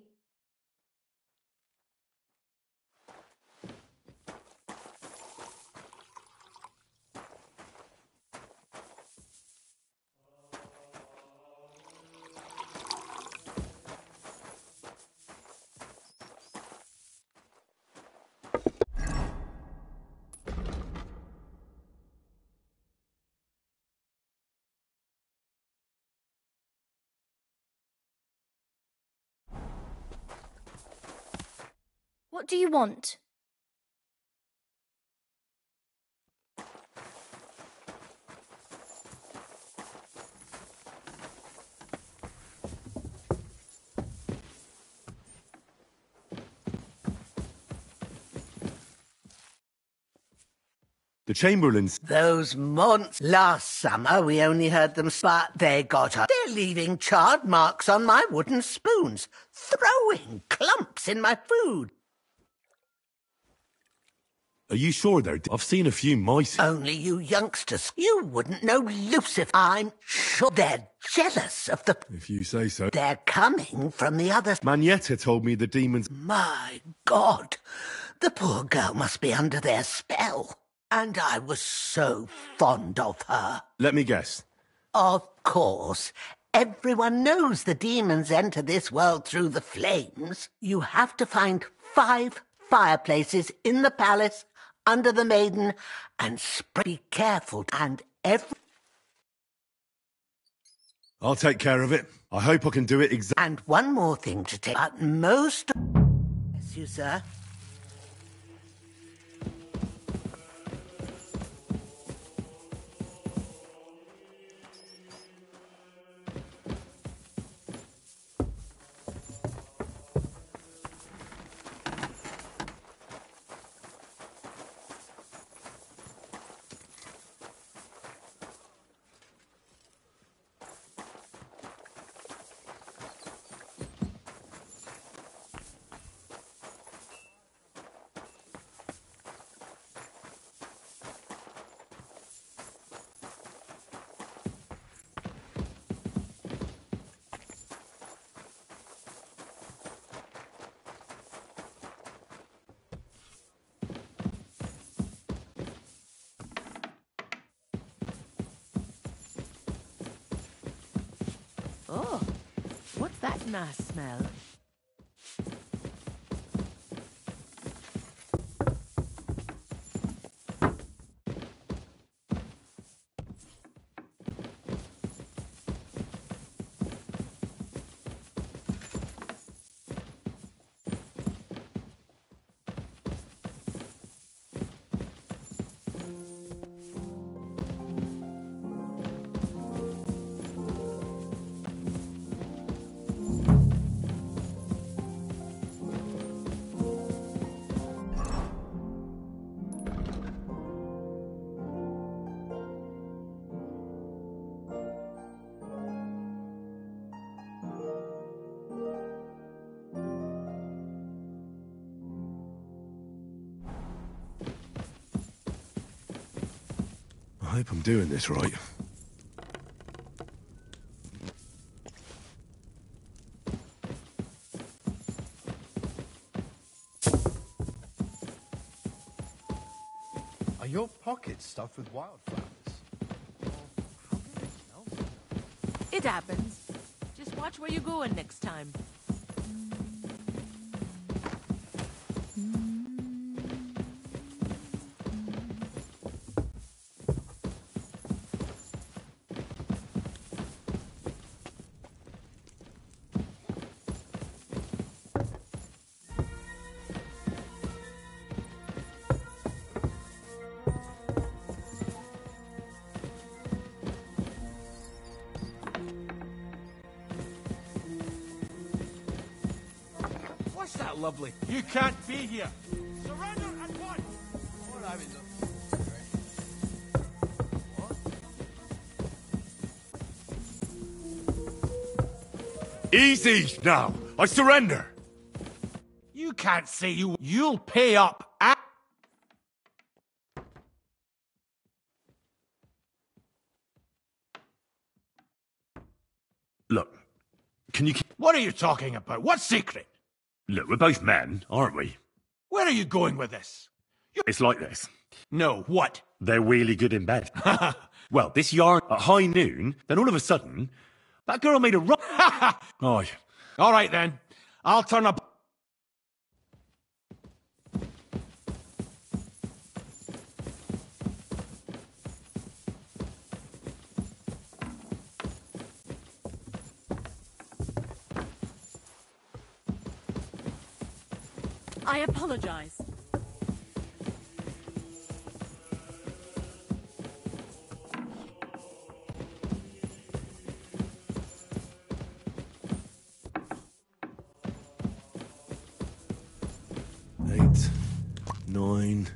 What do you want?
The Chamberlains...
Those months. Last summer we only heard them, but they got up. They're leaving charred marks on my wooden spoons, throwing clumps in my food.
Are you sure they're... I've seen a few mice...
Only you youngsters. You wouldn't know Lucifer. I'm sure they're jealous of the...
If you say so.
They're coming from the other...
Manietta told me the demons...
My God. The poor girl must be under their spell. And I was so fond of her.
Let me guess.
Of course. Everyone knows the demons enter this world through the flames. You have to find 5 fireplaces in the palace under the maiden and be careful and
I'll take care of it. I hope I can do it exactly.
And one more thing to take. But most... Bless you, sir.
Oh, what's that nice smell?
I hope I'm doing this right.
Are your pockets stuffed with wildflowers?
It happens. Just watch where you're going next time.
What's that, lovely? You can't be here. Surrender at once. What I was
Easy now. I surrender.
You can't say you'll pay up.
Look, can you...
What are you talking about? What secret?
Look, we're both men, aren't we?
Where are you going with this?
It's like this.
No, what?
They're really good in bed. Well, this yarn at high noon, then all of a sudden, that girl made a run. Oh,
all right then. I'll turn up.
I apologize.
Eight, 9.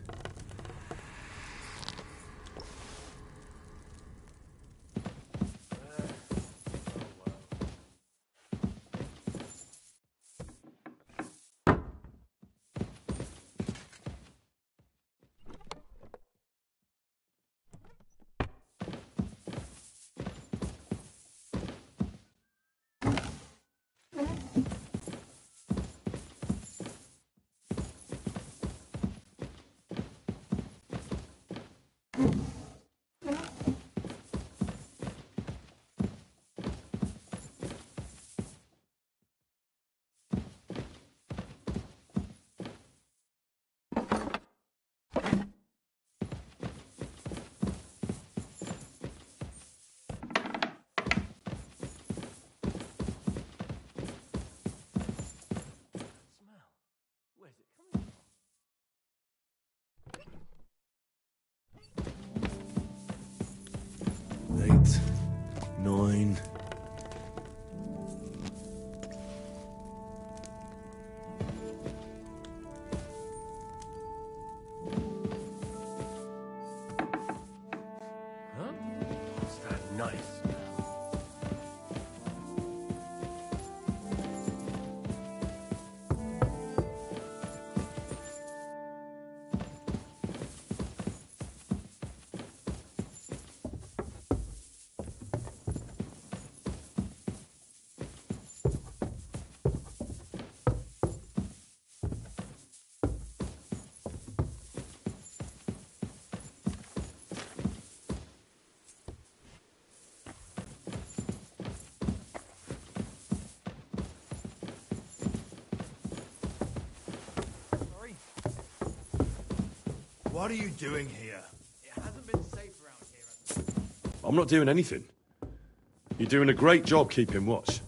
Eight, nine.
Huh? What's that nice?
What are you doing here?
It hasn't been safe around here.
I'm not doing anything. You're doing a great job keeping watch.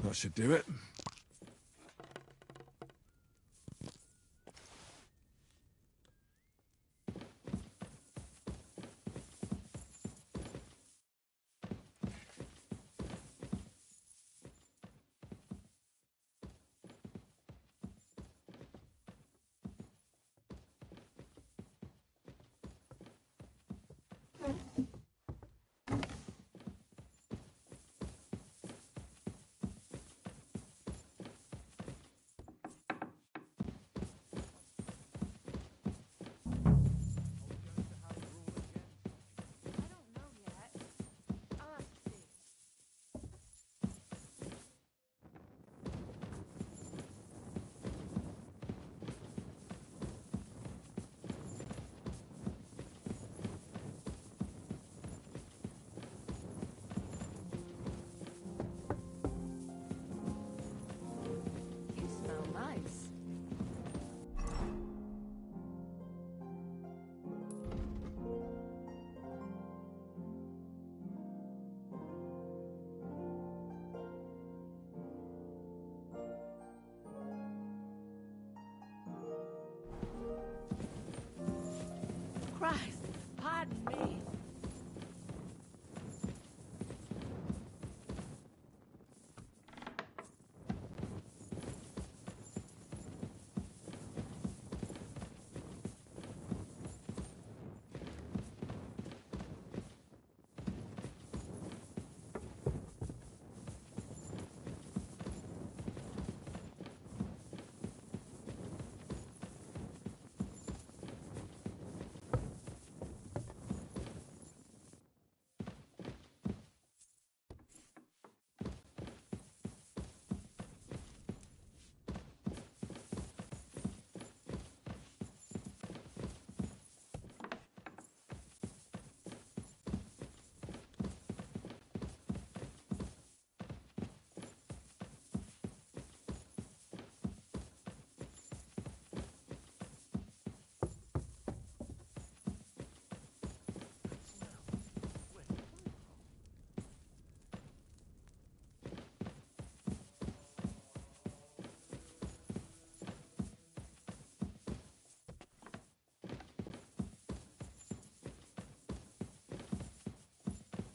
That should do it.
You smell nice. Christ, pardon me.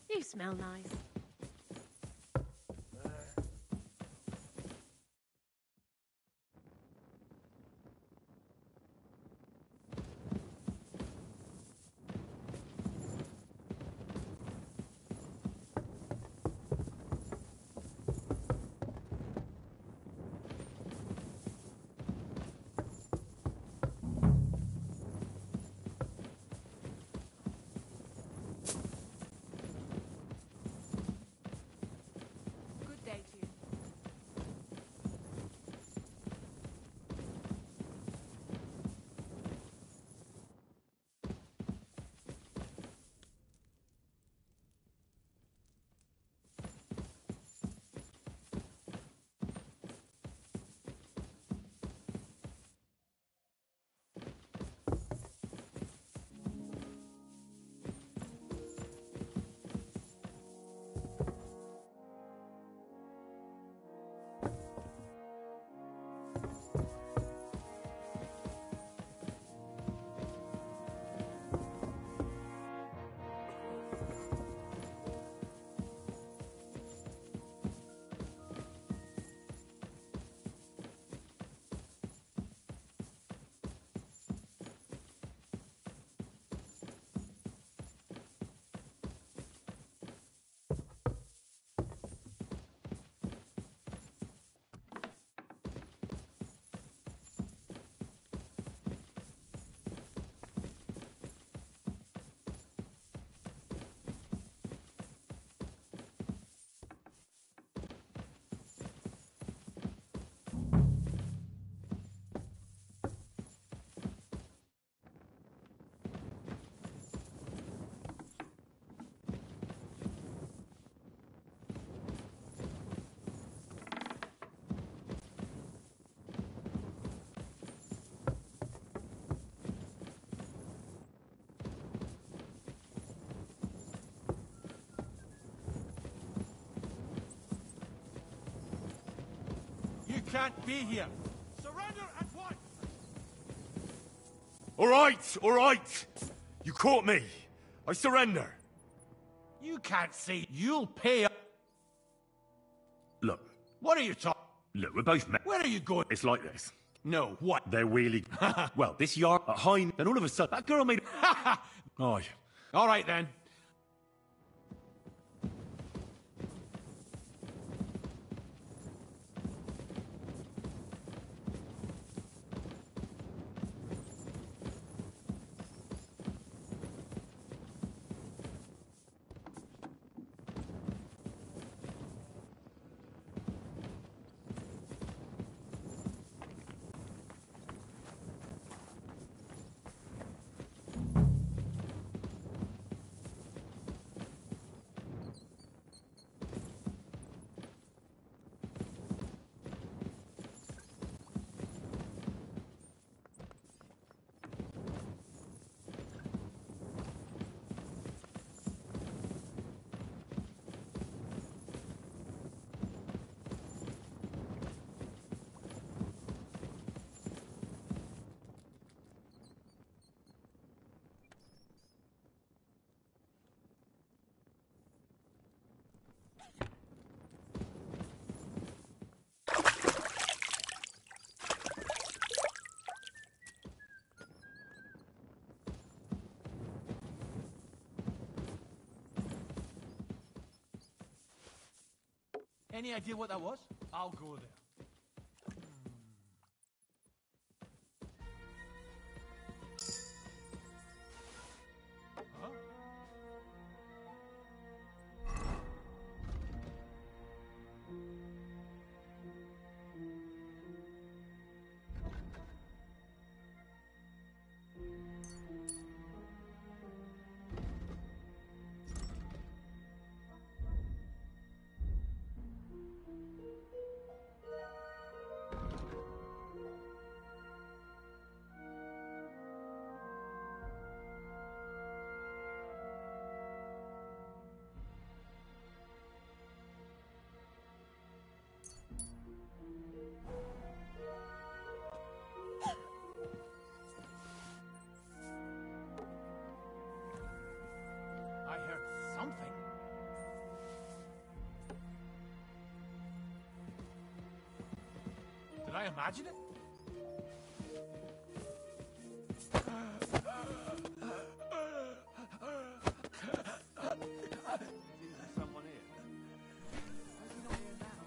You smell nice.
can't be here. Surrender at once!
All right! You caught me. I surrender.
You can't say you'll pay.
Look.
What are you talking?
Look, we're both men.
Where are you going?
It's like this.
No, what?
They're wheelie. Well, this yard at Hine, then all of a sudden, that girl made. Aye.
All right then. Any idea what that was? I'll go there. Huh? I heard something. Did I imagine it? Someone here. Why is he not here now?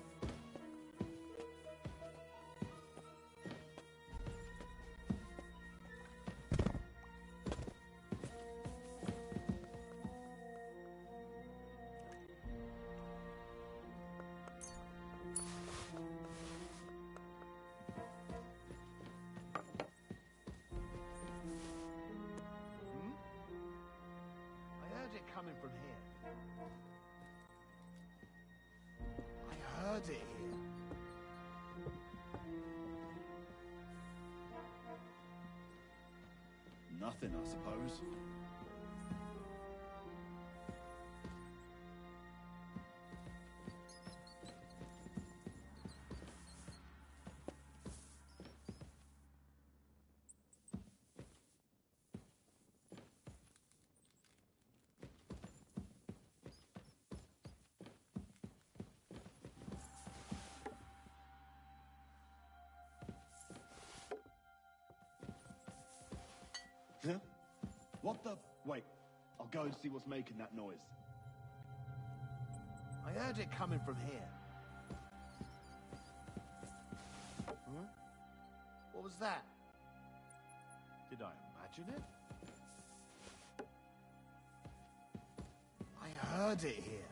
I heard it coming from here. I heard it here.
Nothing, I suppose. Huh? What the? Wait, I'll go and see what's making that noise.
I heard it coming from here. Huh? What was that? Did I imagine it? I heard it here.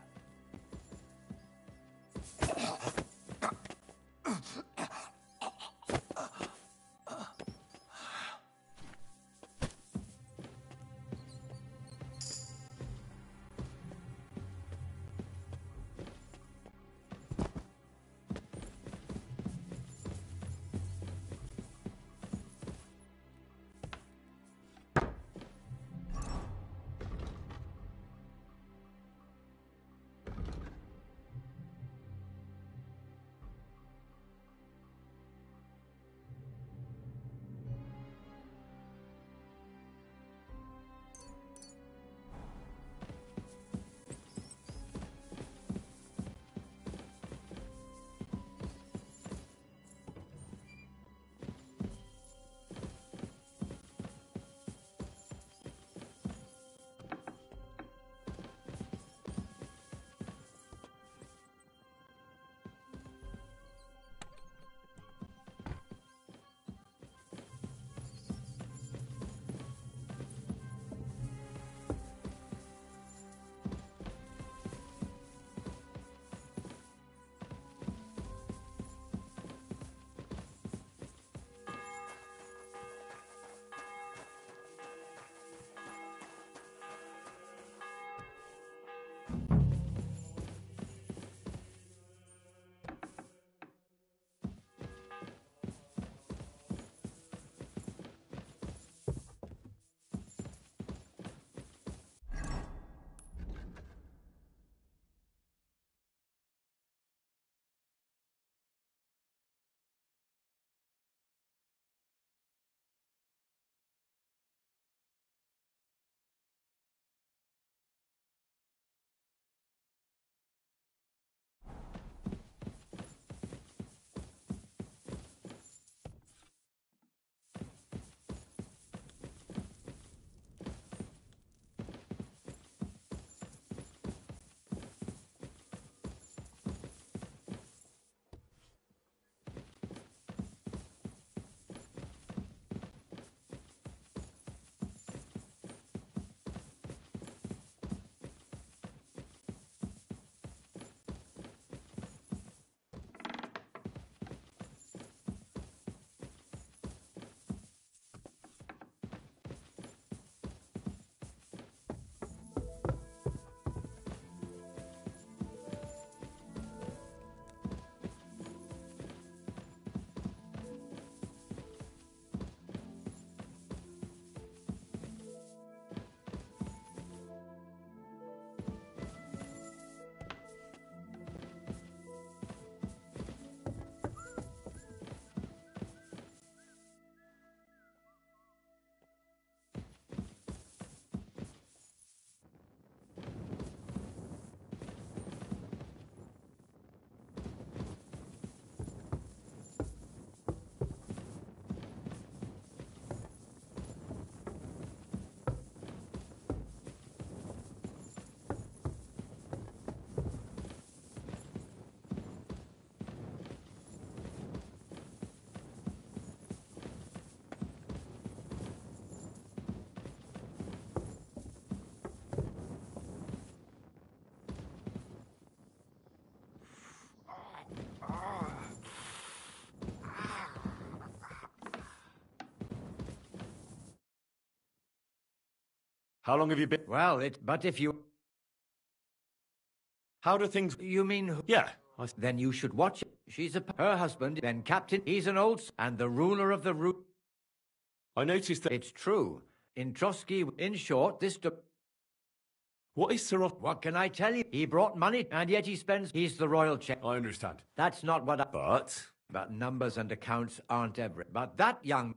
How long have you been?
Well, but if you...
How do things...
You mean...
Yeah.
Then you should watch it. She's her husband, then captain. He's an old... And the ruler of the root...
I noticed that...
It's true. In Trotsky, in short, this...
What is Sir Otto?
What can I tell you? He brought money, and yet he spends... He's the royal check.
I understand.
That's not what I...
But...
But numbers and accounts aren't everything. But that young...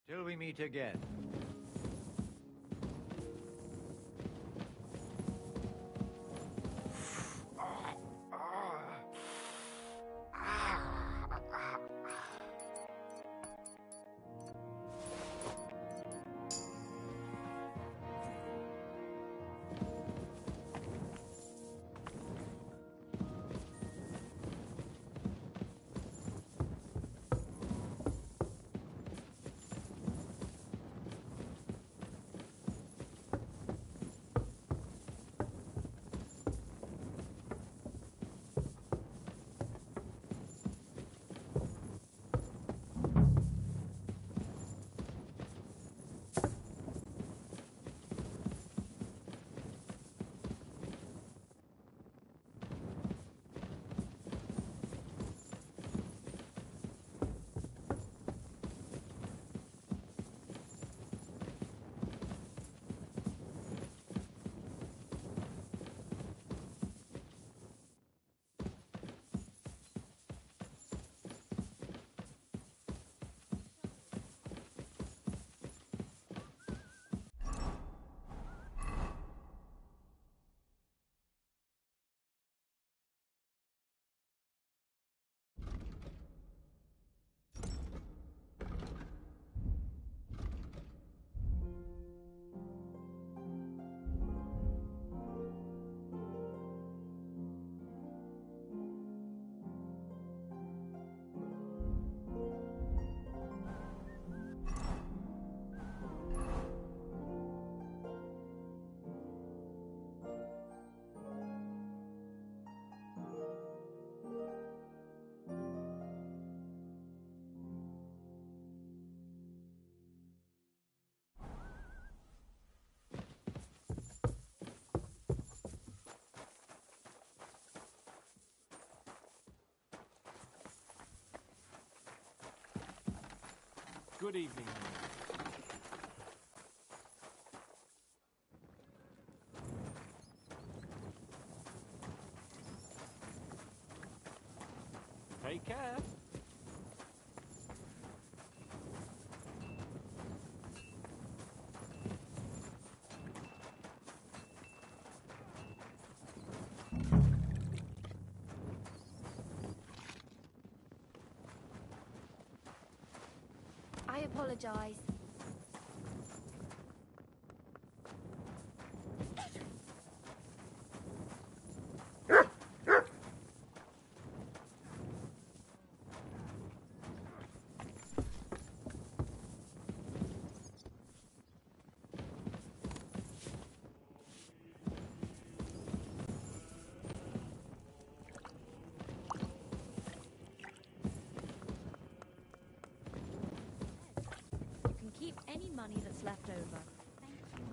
Till we meet again.
Good evening. Take care.
I apologize. Keep any money that's left over. Thank you.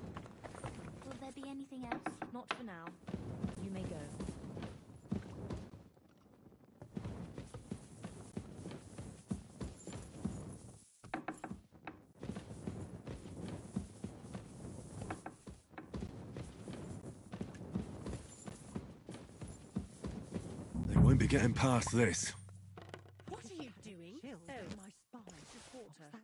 Will there be anything else? Not for now. You may go.
They won't be getting past this.
What are you doing? Oh, my spine. Just water.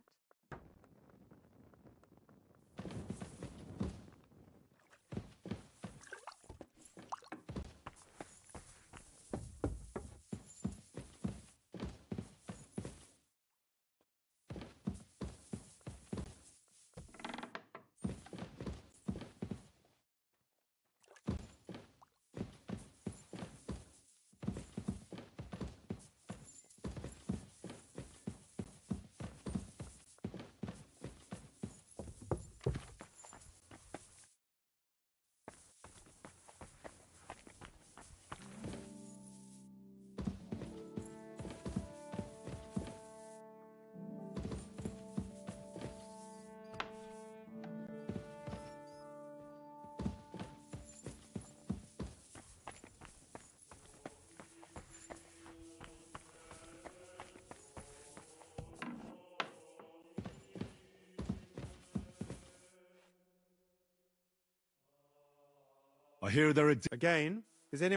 I hear there are...
Again, is any...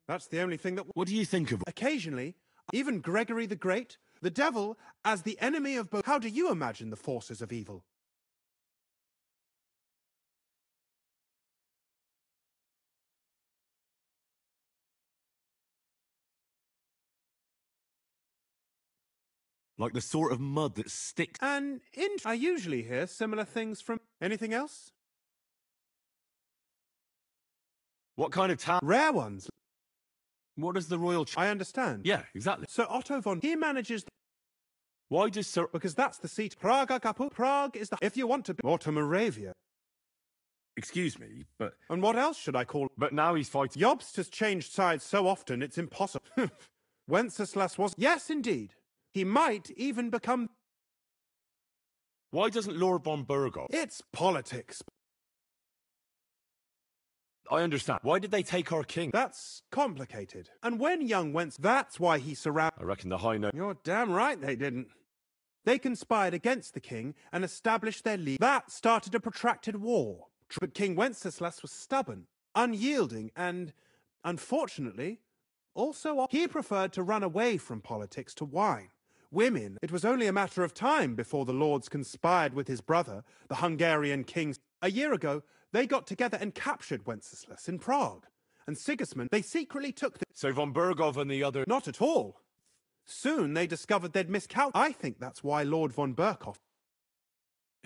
That's the only thing that...
What do you think of...
Occasionally, even Gregory the Great, the devil, as the enemy of both... How do you imagine the forces of evil?
Like the sort of mud that sticks...
And I usually hear similar things from... Anything else?
What kind of town?
Rare ones.
What does the royal...
I understand.
Yeah, exactly.
So Otto von... He manages...
Why does Sir...
Because that's the seat. Prague is the... If you want to be... Or to Moravia.
Excuse me, but...
And what else should I call...
But now he's fighting...
Jobst has changed sides so often it's impossible. Wenceslas was... Yes, indeed. He might even become...
Why doesn't Lord von Burgov...
It's politics.
I understand. Why did they take our king?
That's complicated. And when young That's why he surrounded...
I reckon the High Note...
You're damn right they didn't. They conspired against the king and established their league. That started a protracted war. But King Wenceslas was stubborn, unyielding, and, unfortunately, also... He preferred to run away from politics to wine. Women, it was only a matter of time before the lords conspired with his brother, the Hungarian king. A year ago, they got together and captured Wenceslas in Prague. And Sigismund, they secretly took the...
So von Burgov and the other...
Not at all. Soon they discovered they'd miscalculated. I think that's why Lord von Burkhoff...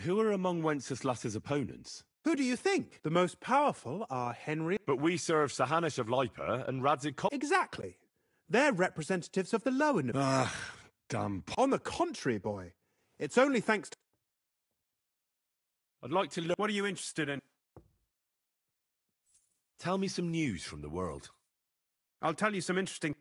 Who are among Wenceslas's opponents?
Who do you think? The most powerful are Henry...
But we serve Sahanish of Lipa and Radzik...
Exactly. They're representatives of the lower...
Damn...
On the contrary, boy. It's only thanks to...
I'd like to look...
What are you interested in?
Tell me some news from the world.
I'll tell you some interesting...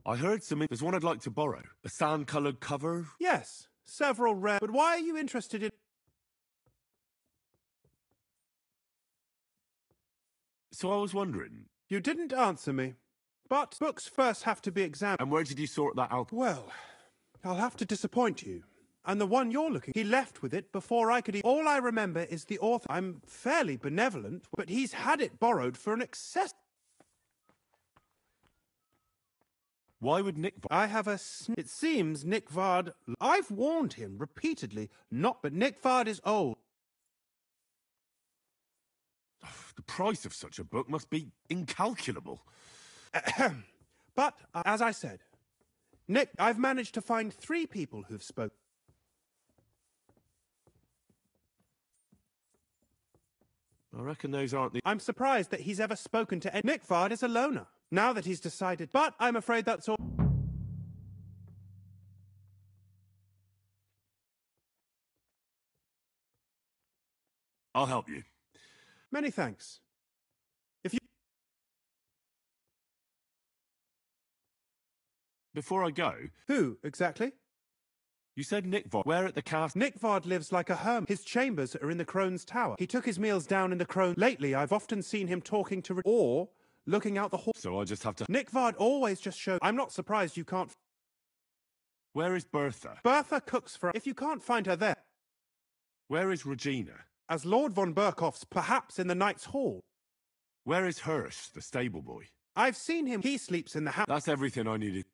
I heard there's one I'd like to borrow. A sand-coloured cover?
Yes, several rare... But why are you interested in...
So I was wondering...
You didn't answer me. But books first have to be examined.
And where did you sort that out?
Well, I'll have to disappoint you. And the one you're looking... He left with it before I could... All I remember is the author. I'm fairly benevolent, but he's had it borrowed for an excess...
Why would Nick...
I have a... It seems Nick Vard... I've warned him repeatedly not... But Nick Vard is old.
The price of such a book must be incalculable.
But, as I said, Nick, I've managed to find 3 people who've spoken.
I reckon those aren't the...
I'm surprised that he's ever spoken to... Nick Vard is a loner, now that he's decided... But I'm afraid that's all...
I'll help you.
Many thanks. If you...
Before I go...
Who, exactly?
You said Nick Vard. Where at the castle?
Nick Vard lives like a hermit. His chambers are in the Crone's Tower. He took his meals down in the Crone... Lately, I've often seen him talking to... Or looking out the hall.
So I just have to...
Nick Vard always just shows... I'm not surprised you can't...
Where is Bertha?
Bertha cooks for... If you can't find her there...
Where is Regina?
As Lord von Burkhoff's, perhaps in the Knight's Hall.
Where is Hirsch, the stable boy?
I've seen him. He sleeps in the house.
That's everything I needed.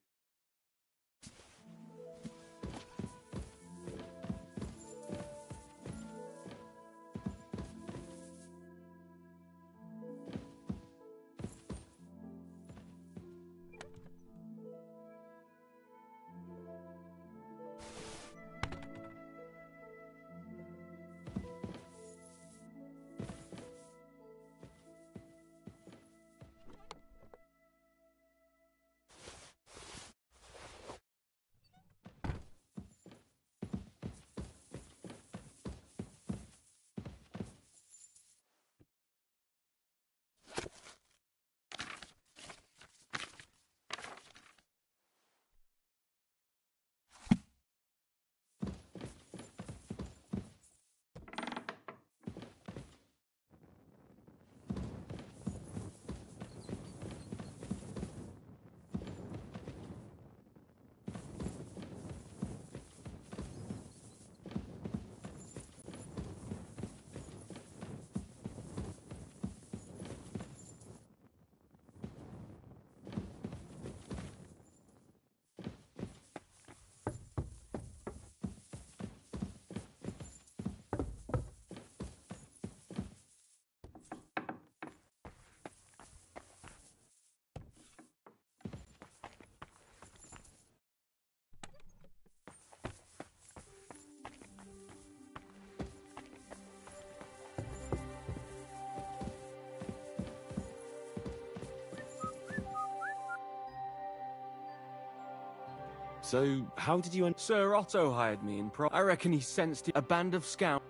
So, how did you end...
Sir Otto hired me in I reckon he sensed a band of scouts.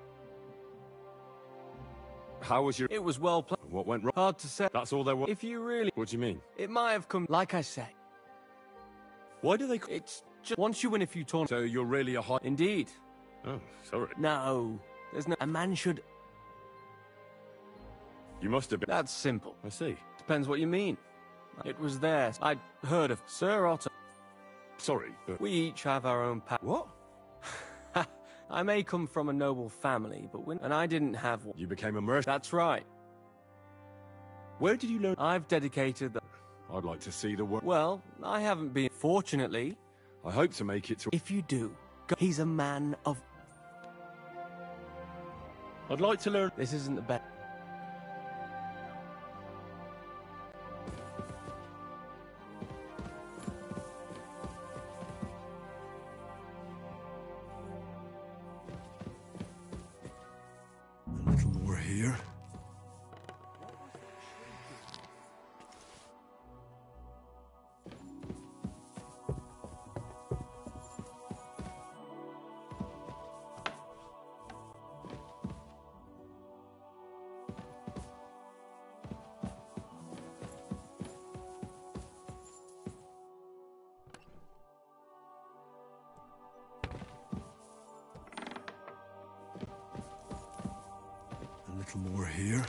How was your...
It was well played.
What went wrong?
Hard to say.
That's all there was?
If you really...
What do you mean?
It might have come... Like I say.
Why do they...
It's just... Once you win a few tournaments...
So you're really a high...
Indeed.
Oh, sorry.
No. There's no... A man should...
You must have been...
That's simple.
I see.
Depends what you mean. It was theirs. I'd heard of Sir Otto.
Sorry, but...
We each have our own path.
What?
I may come from a noble family, but when... And I didn't have one.
You became a merchant?
That's right.
Where did you learn...
I've dedicated the...
I'd like to see the work.
Well, I haven't been... Fortunately...
I hope to make it to...
If you do, he's a man of...
I'd like to learn...
This isn't the best...
A little more here. A little more here.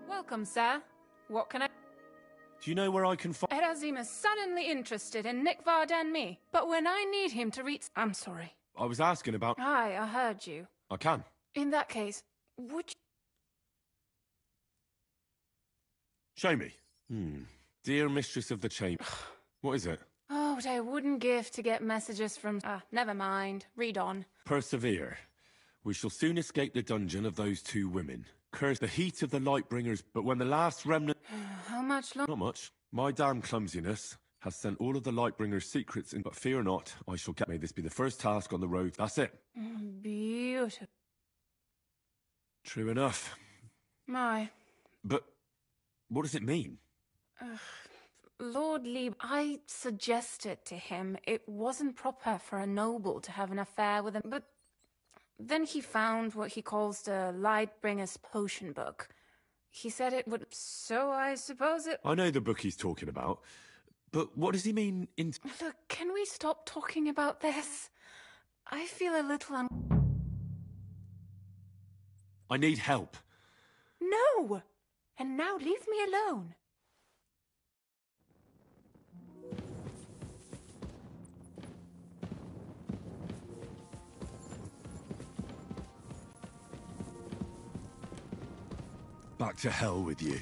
Welcome, sir. What can I...
Do you know where I can find...
Erazim is suddenly interested in Nick Vardan me, but when I need him to reach... I'm sorry.
I was asking about...
Aye, I heard you.
I can.
In that case, would you...
Show me. Dear Mistress of the Chamber. What is it?
Oh, what I wouldn't give to get messages from... never mind. Read on.
Persevere. We shall soon escape the dungeon of those two women. Curse the heat of the Lightbringers, but when the last remnant...
How much longer?
Not much. My damn clumsiness has sent all of the Lightbringers' secrets in, but fear not, I shall get... May this be the first task on the road. That's it.
Beautiful.
True enough.
My.
But what does it mean?
Lord Lieb, I suggested to him it wasn't proper for a noble to have an affair with him, but then he found what he calls the Lightbringer's potion book. He said it would, so I suppose it...
I know the book he's talking about, but what does he mean in...
Look, can we stop talking about this? I feel a little
I need help.
No! And now leave me alone.
Back to hell with you.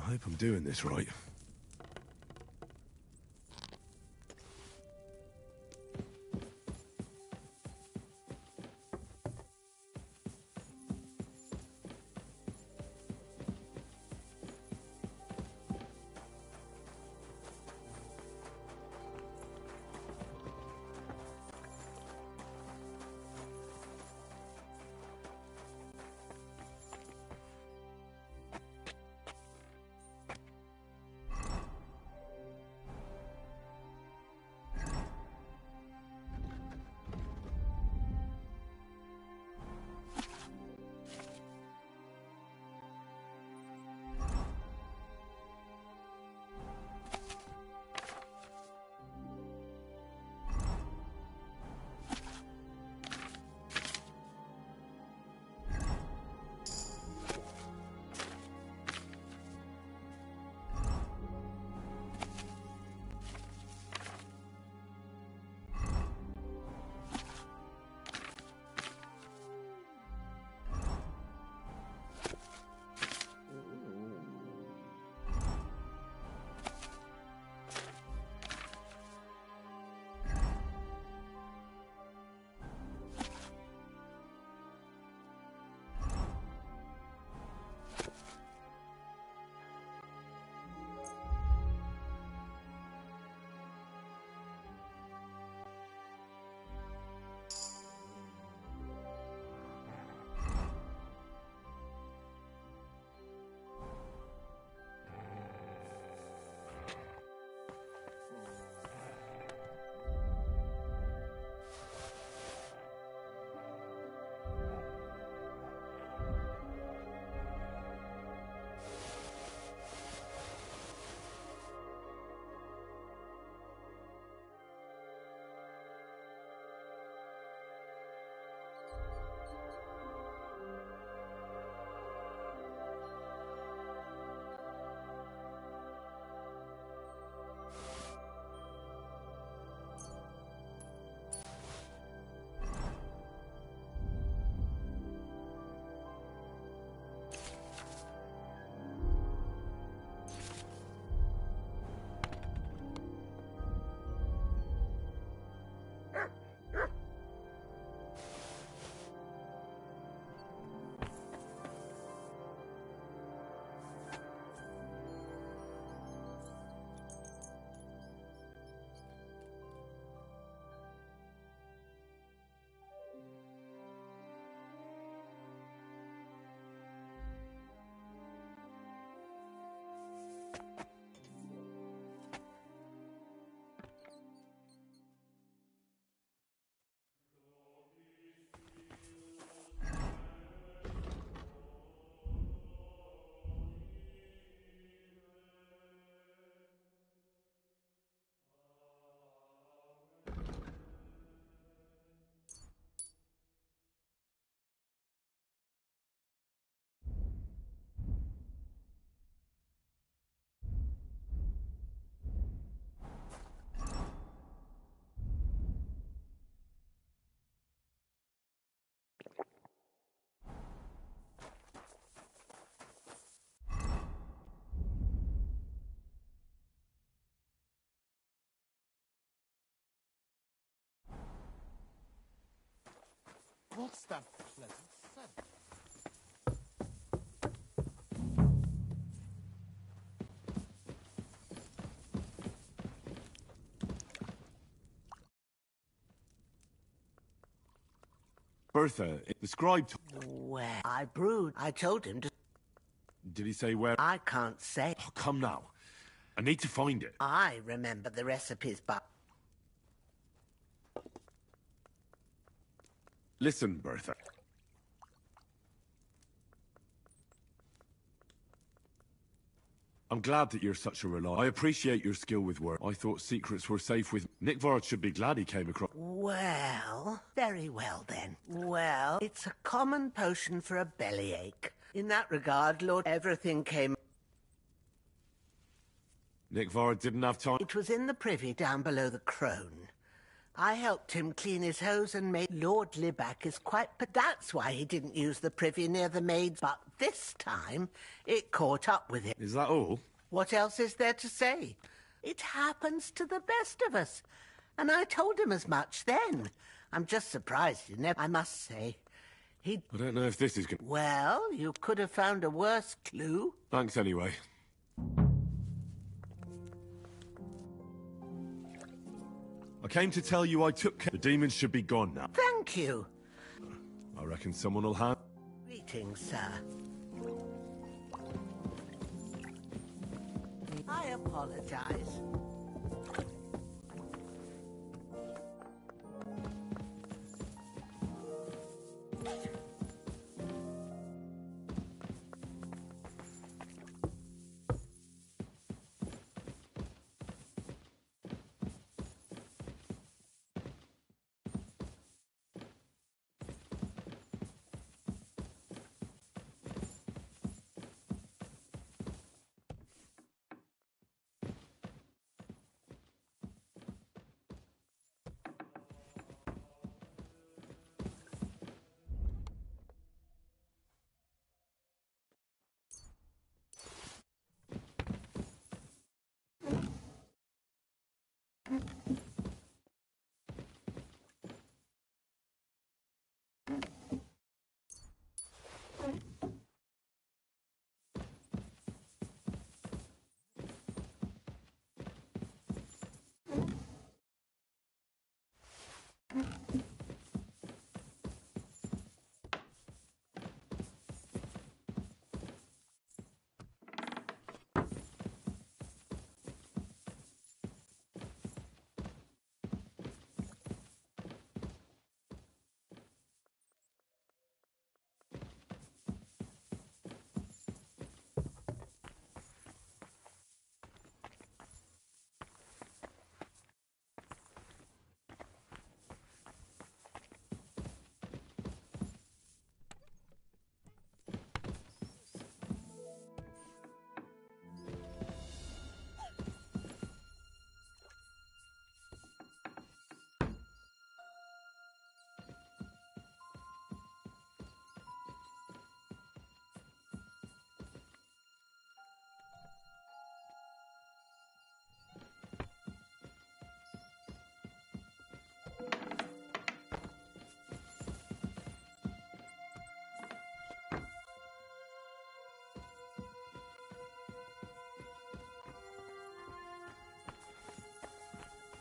I hope I'm doing this right.
What's that pleasant scent?
Bertha, the scribe...
Well, I brewed. I told him to...
Did he say where?
I can't say.
Oh, come now. I need to find it.
I remember the recipes, but...
Listen, Bertha. I'm glad that you're such a reliable. I appreciate your skill with work. I thought secrets were safe with... Nick Vard should be glad he came across...
Well, very well then. Well, it's a common potion for a bellyache. In that regard, Lord, everything came...
Nick Vard didn't have time...
It was in the privy down below the crone. I helped him clean his hose and made... Lord Libac is quite... But that's why he didn't use the privy near the maids. But this time, it caught up with him.
Is that all?
What else is there to say? It happens to the best of us. And I told him as much then. I'm just surprised he never... I must say, he...
I don't know if this is good.
Well, you could have found a worse clue.
Thanks anyway. I came to tell you I took care... The demons should be gone now.
Thank you.
I reckon someone will have...
Greetings, sir. I apologize.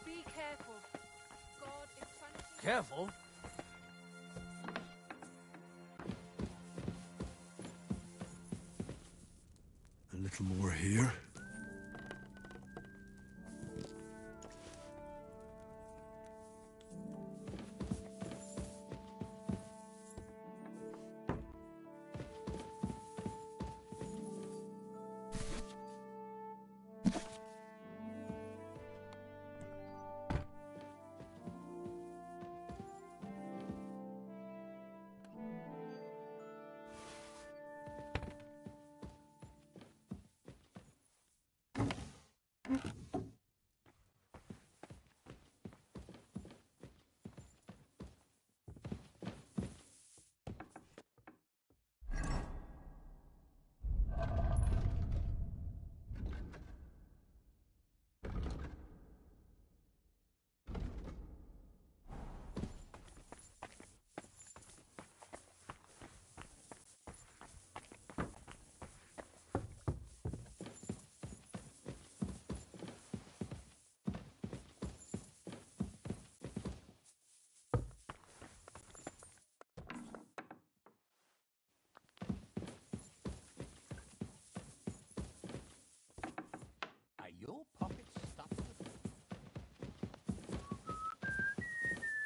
Be careful. God is punishing...
Careful?
A little more here.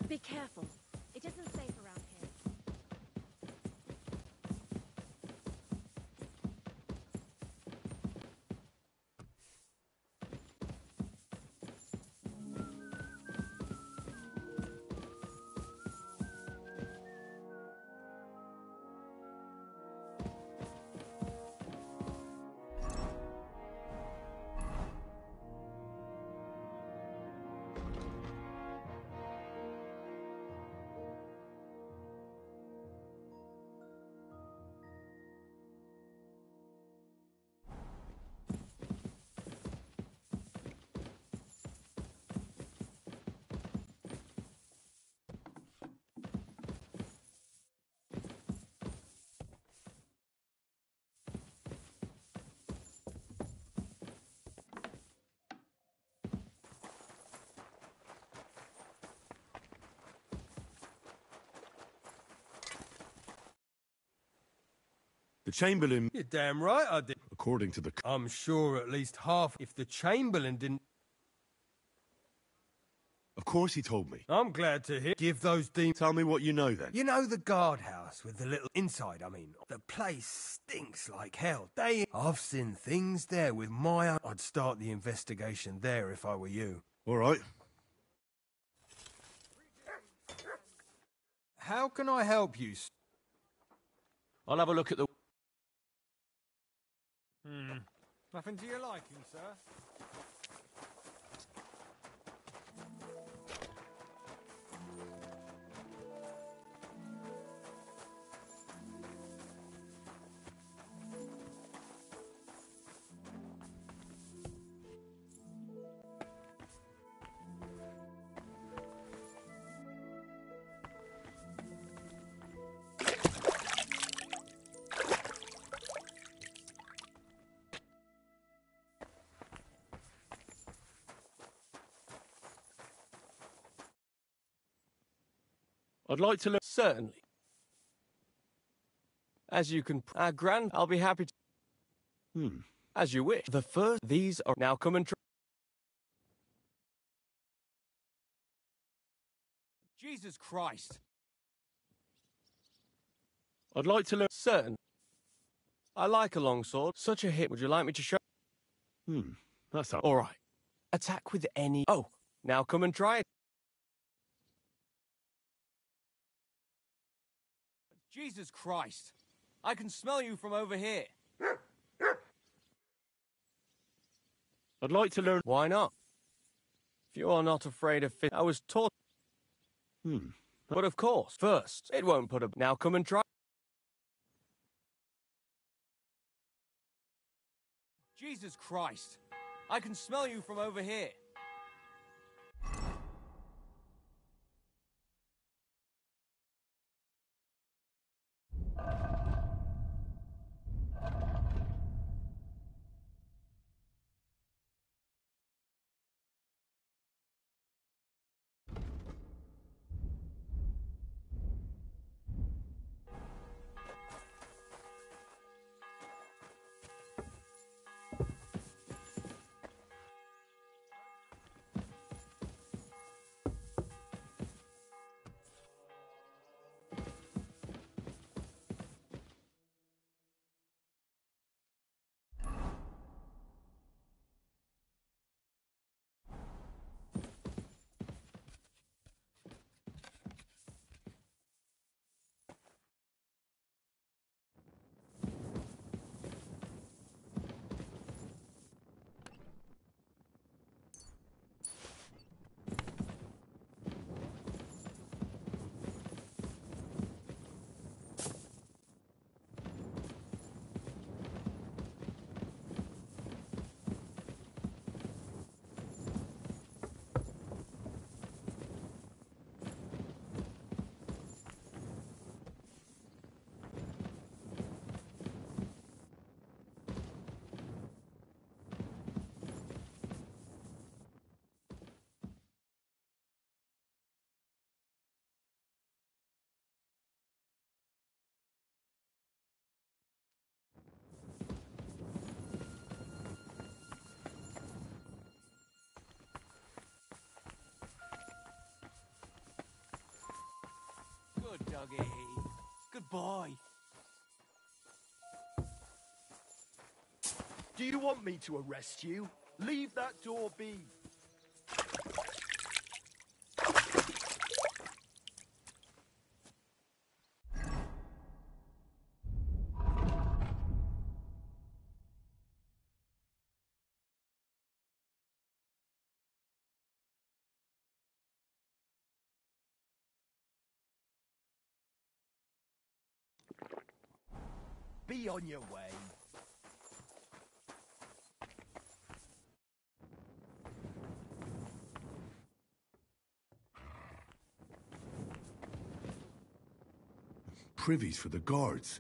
Be careful. It isn't safe around here.
The Chamberlain...
You're damn right I did.
According to the...
I'm sure at least half. If the Chamberlain didn't...
Of course he told me.
I'm glad to hear. Give those demons...
Tell me what you know then.
You know the guardhouse with the little... Inside, I mean. The place stinks like hell. I've seen things there with my own... I'd start the investigation there if I were you.
All right.
How can I help you?
I'll have a look at the...
Nothing to your liking, sir?
I'd like to learn...
Certainly. As you can... I'll be happy to... As you wish. The first... These are... Now come and try...
Jesus Christ.
I'd like to learn...
Certain. I like a long sword. Such a hit. Would you like me to show...
That's all.
All right. Attack with any... Oh, now come and try it.
Jesus Christ. I can smell you from over here.
I'd like to learn...
Why not? If you are not afraid of I was taught... But of course, first, it won't put a... Now come and try...
Jesus Christ. I can smell you from over here.
doggy. Goodbye.
Do you want me to arrest you? Leave that door be. Be on your way.
Privies for the guards.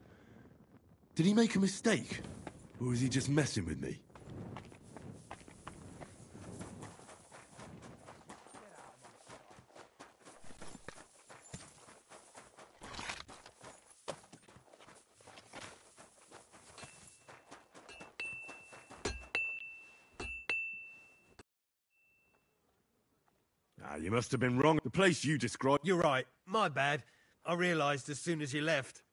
Did he make a mistake? Or is he just messing with me? You must have been wrong. The place you described...
You're right. My bad. I realised as soon as you left.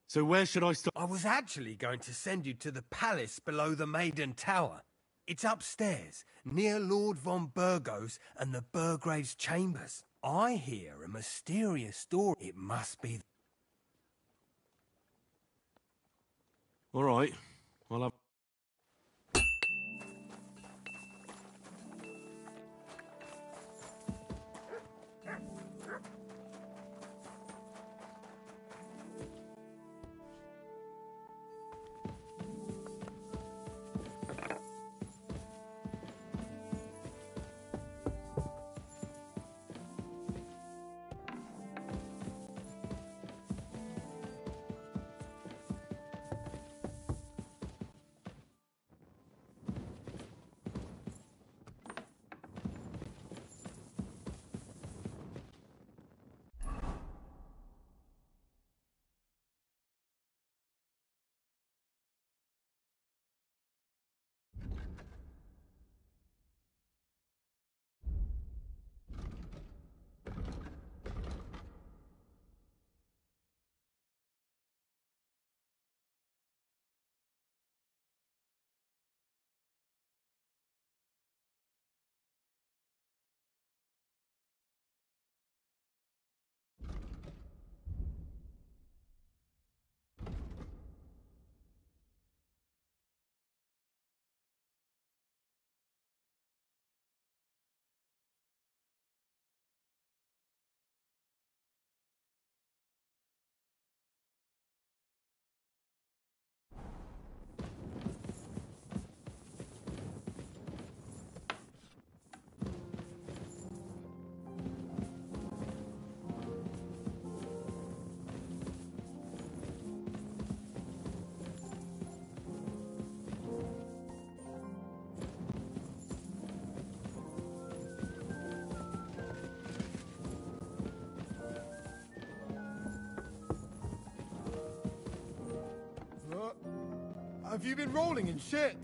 So where should I start?
I was actually going to send you to the palace below the Maiden Tower. It's upstairs, near Lord von Burgos and the Burgrave's chambers. I hear a mysterious story. It must be...
All right. I'll have...
Have you been rolling in shit?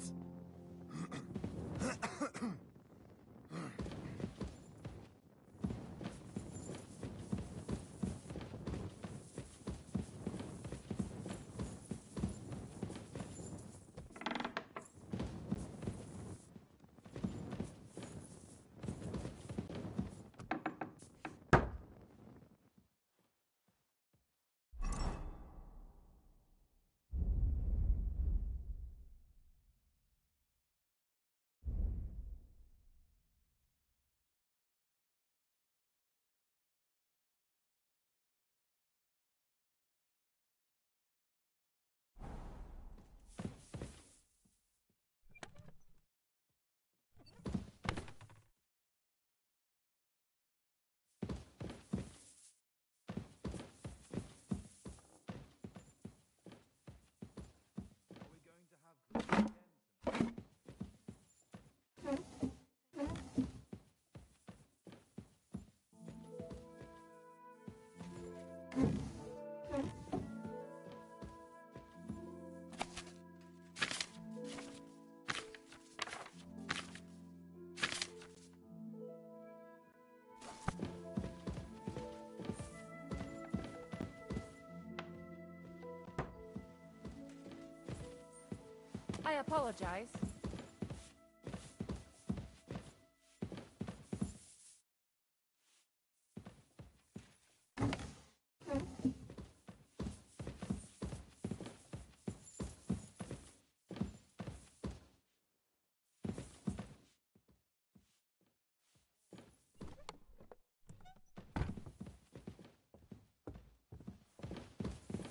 I apologize.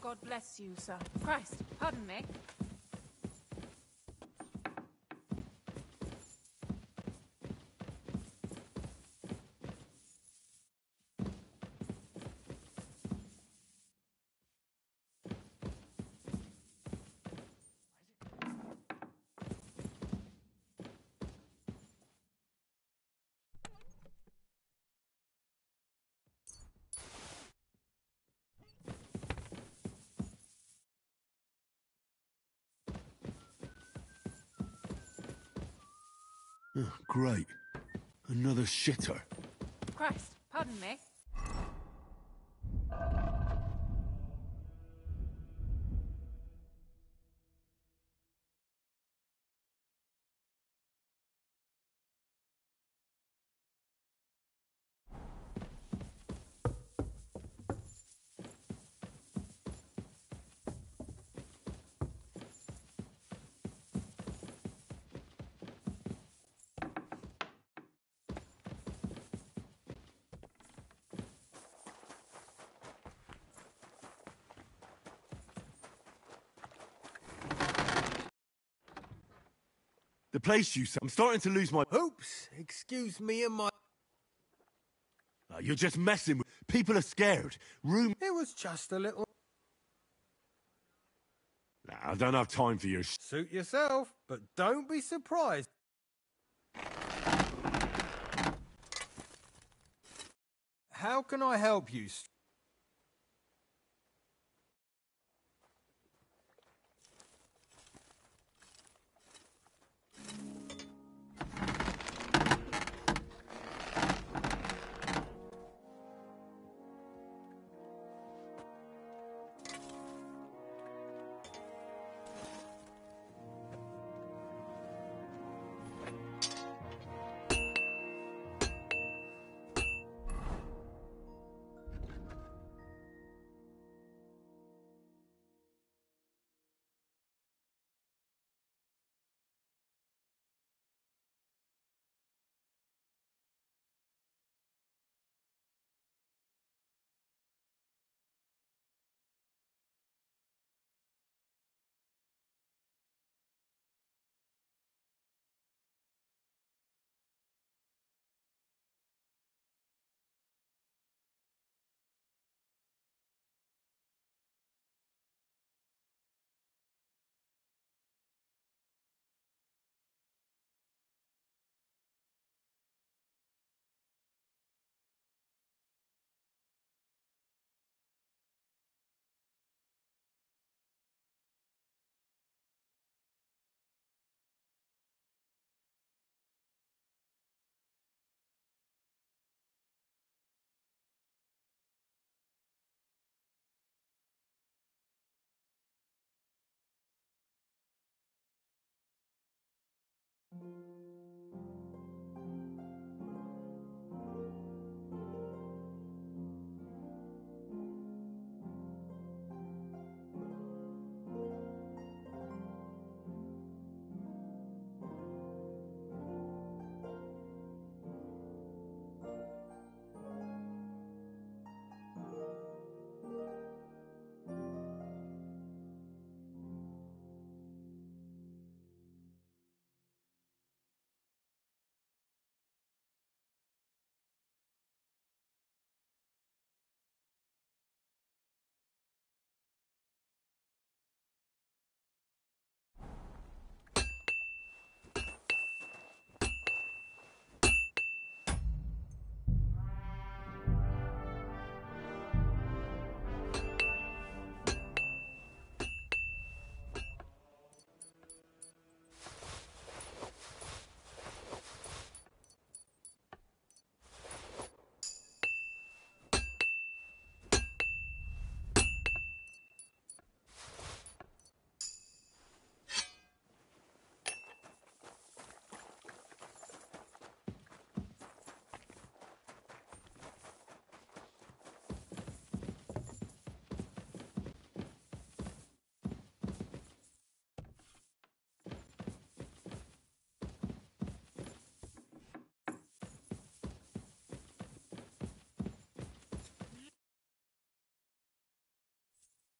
God bless you, sir. Christ, pardon me.
Oh, great. Another shitter.
Christ, pardon me.
The place you I'm starting to lose my...
Oops, excuse me and my...
You're just messing with... People are scared.
It was just a little...
Nah, I don't have time for your...
Suit yourself, but don't be surprised. How can I help you?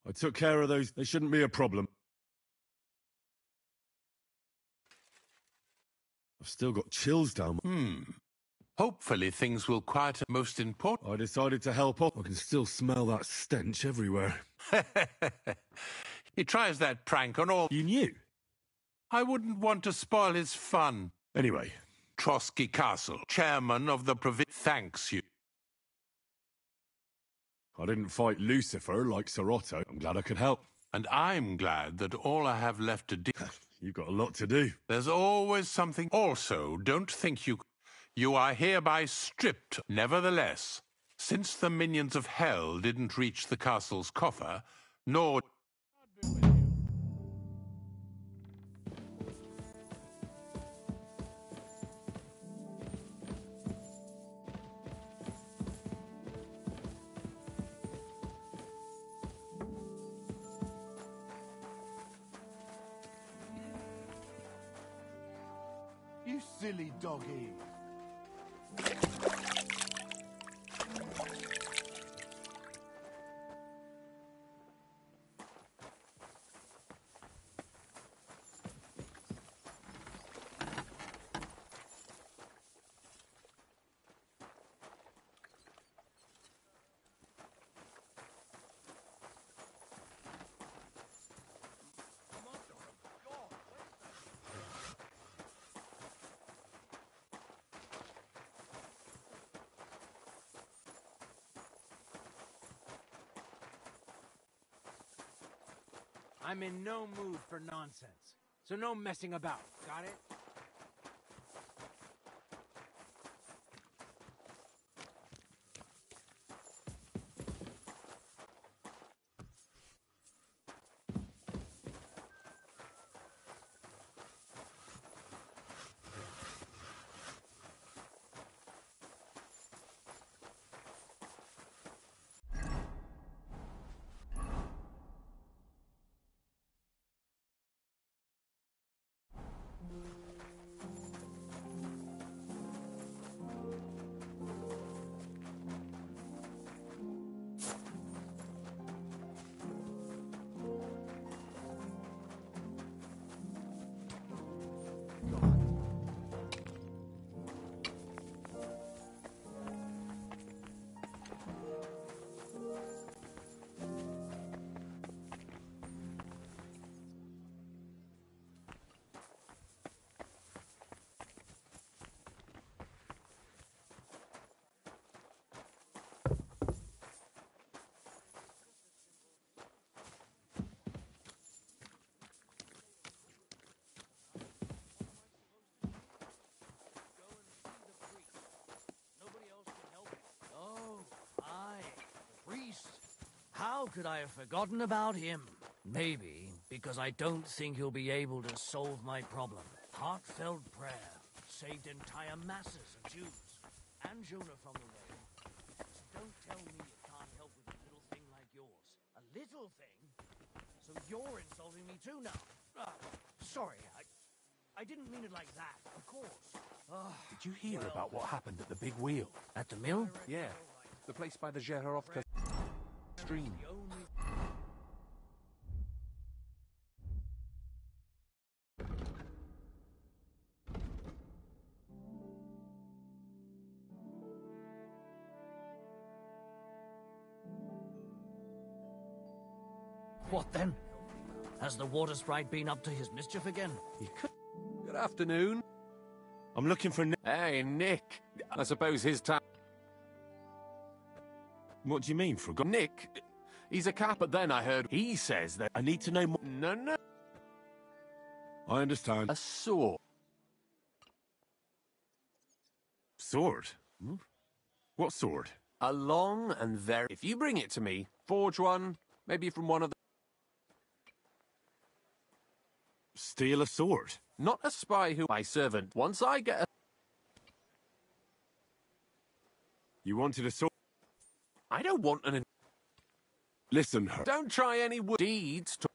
I took care of those. They shouldn't be a problem. I've still got chills down my...
Hopefully things will quieten. Most important...
I decided to help up. I can still smell that stench everywhere.
He tries that prank on all...
You knew?
I wouldn't want to spoil his fun.
Anyway.
Trotsky Castle, chairman of the province, thanks you.
I didn't fight Lucifer like Sir Otto. I'm glad I could help.
And I'm glad that all I have left to do...
You've got a lot to do.
There's always something... Also, don't think you... You are hereby stripped. Nevertheless, since the minions of hell didn't reach the castle's coffer, nor...
You silly doggy.
I'm in no mood for nonsense, so no messing about, got it?
How could I have forgotten about him? Maybe because I don't think he'll be able to solve my problem. Heartfelt prayer saved entire masses of Jews and Jonah from the rain. So don't tell me you can't help with a little thing like yours. A little thing? So you're insulting me too now? Sorry, I didn't mean it like that, of course.
Did you hear about what happened at the big wheel?
At the mill?
Yeah, the place by the Zheherovka stream.
What then? Has the water sprite been up to his mischief again?
Good afternoon.
I'm looking for Nick.
Hey, Nick. I suppose his time...
What do you mean, forgot?
Nick, he's a cap, but then I heard he says that...
I need to know more.
No.
I understand.
A sword.
Sword? What sword?
A long and very... If you bring it to me, forge one, maybe from one of the...
Steal a sword?
Not a spy who... My servant. Once I get a...
You wanted a sword?
I don't want an...
Listen, her.
Don't try any deeds to...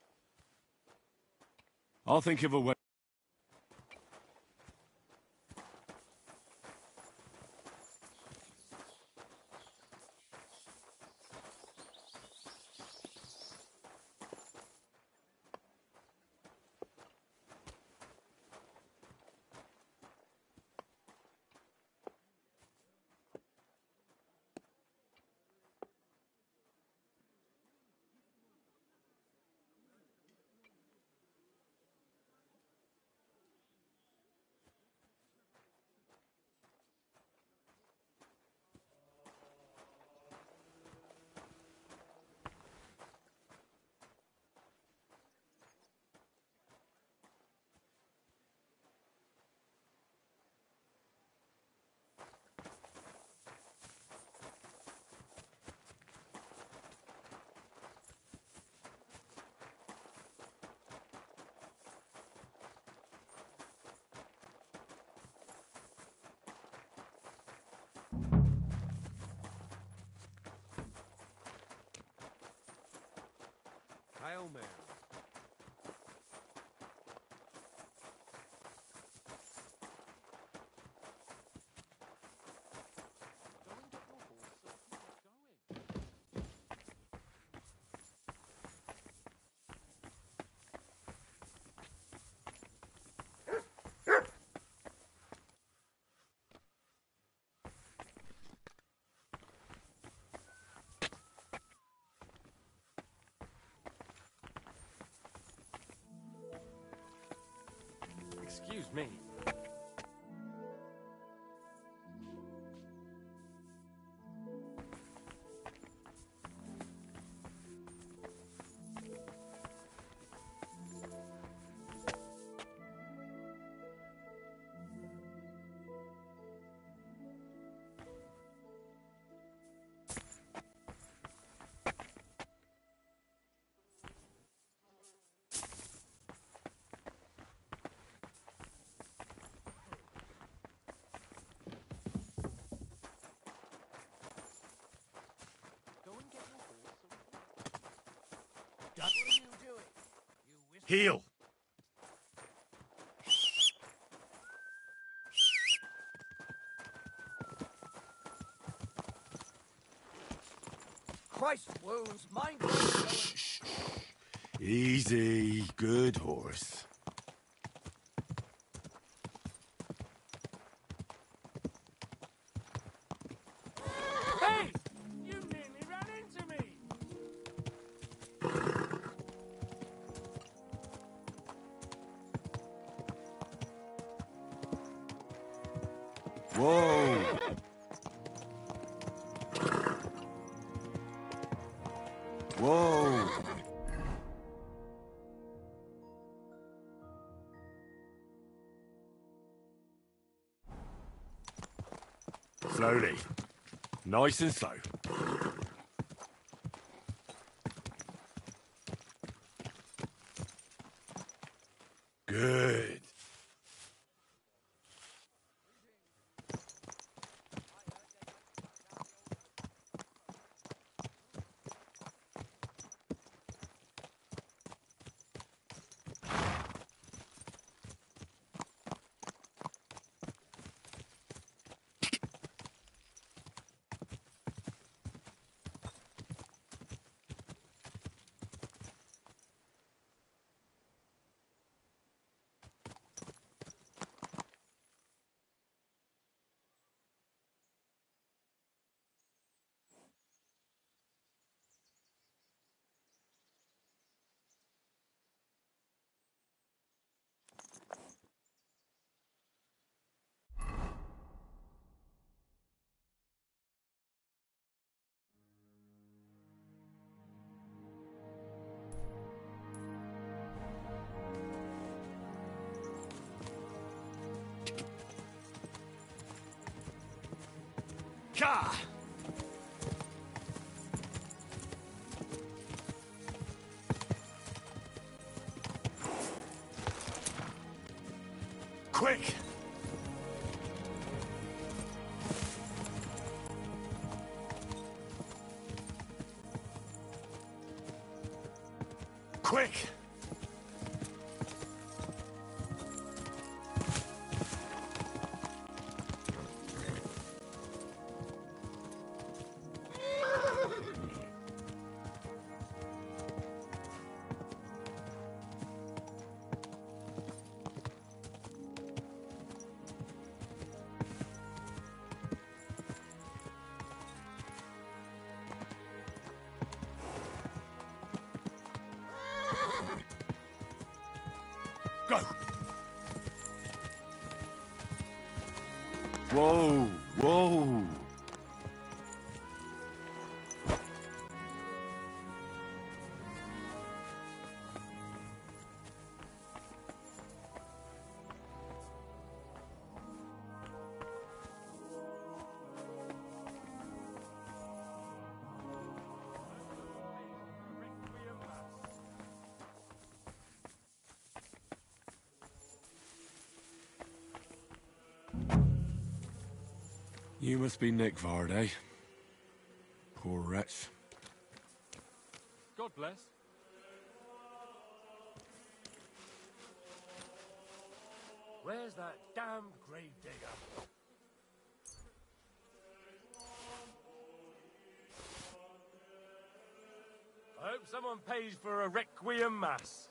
I'll think of a way.
mailman. Excuse me.
What are you doing?
Heal!
Christ wounds, mind
Easy, good horse.
Hey! You nearly ran into me!
Whoa! Whoa! Slowly. Nice and slow. Good. Ka! Quick! Quick! Go! Whoa! Whoa! You must be Nick Vard, eh? Poor wretch.
God bless.
Where's that damned gravedigger? I hope someone pays for a requiem mass.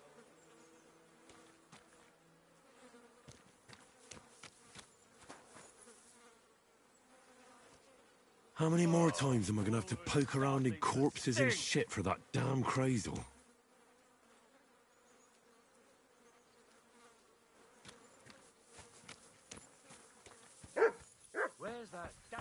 How many more times am I gonna have to poke around in corpses and shit for that damn cradle?
Where's that damn...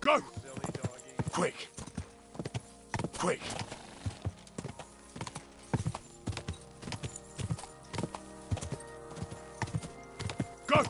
Go! Quick! Quick! Go!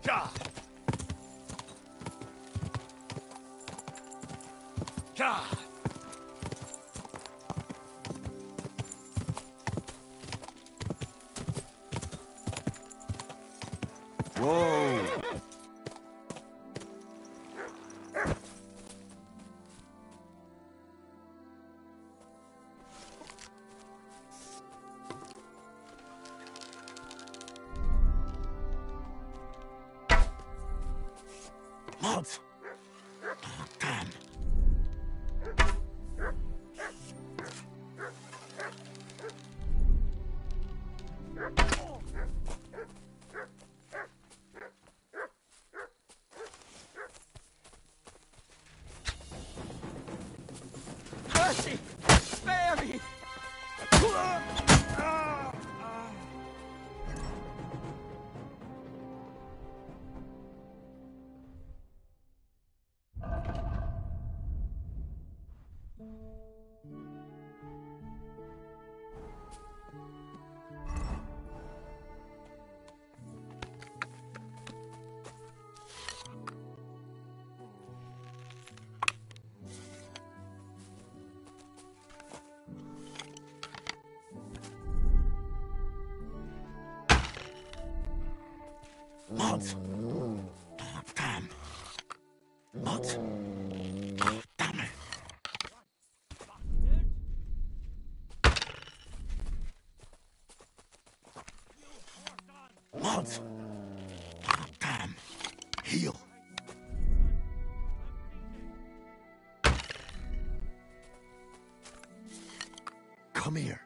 Ja! Ja! Whoa!
Mods! Oh, damn.
Mercy! Spare me!
Mods! Oh, damn. Mods! Damn it. Mods! Oh, damn. Heal. Come here.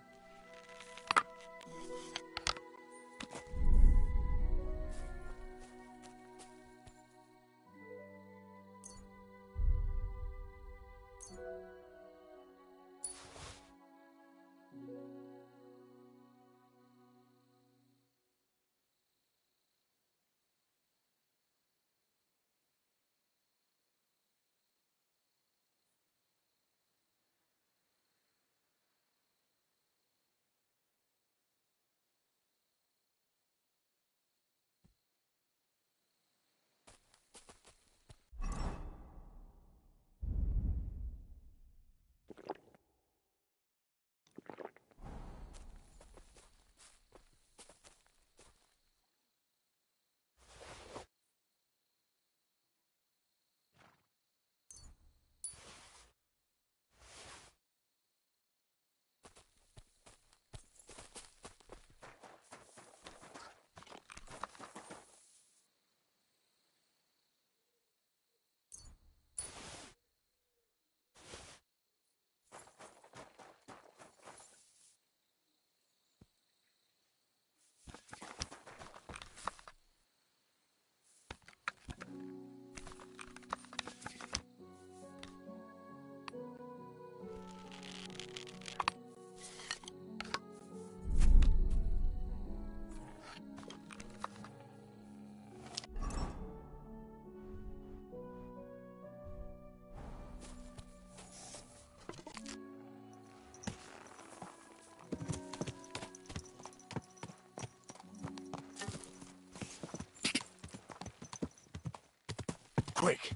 Quick!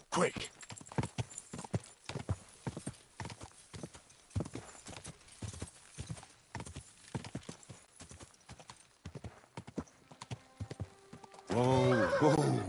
Quick!
Whoa, whoa!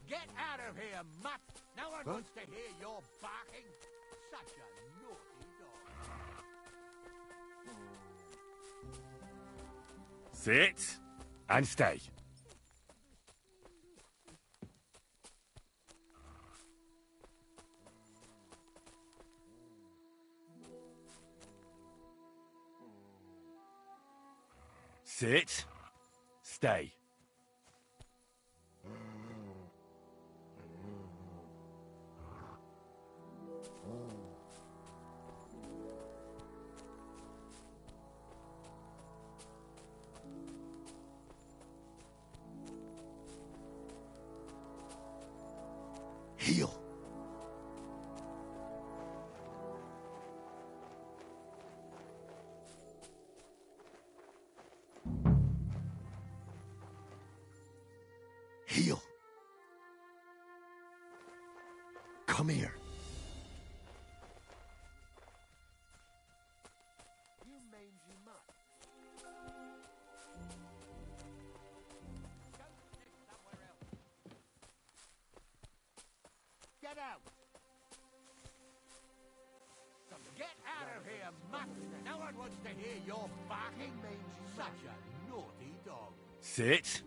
Get out of here, mutt! No one wants to hear your barking. Such a naughty dog.
Sit and stay. Sit, stay.
Heal. Heal. Come here.
You mangy mutt. Go stick somewhere else. Get out. Get out of here, mutt. No one wants to hear your barking. Such a naughty dog.
Sit,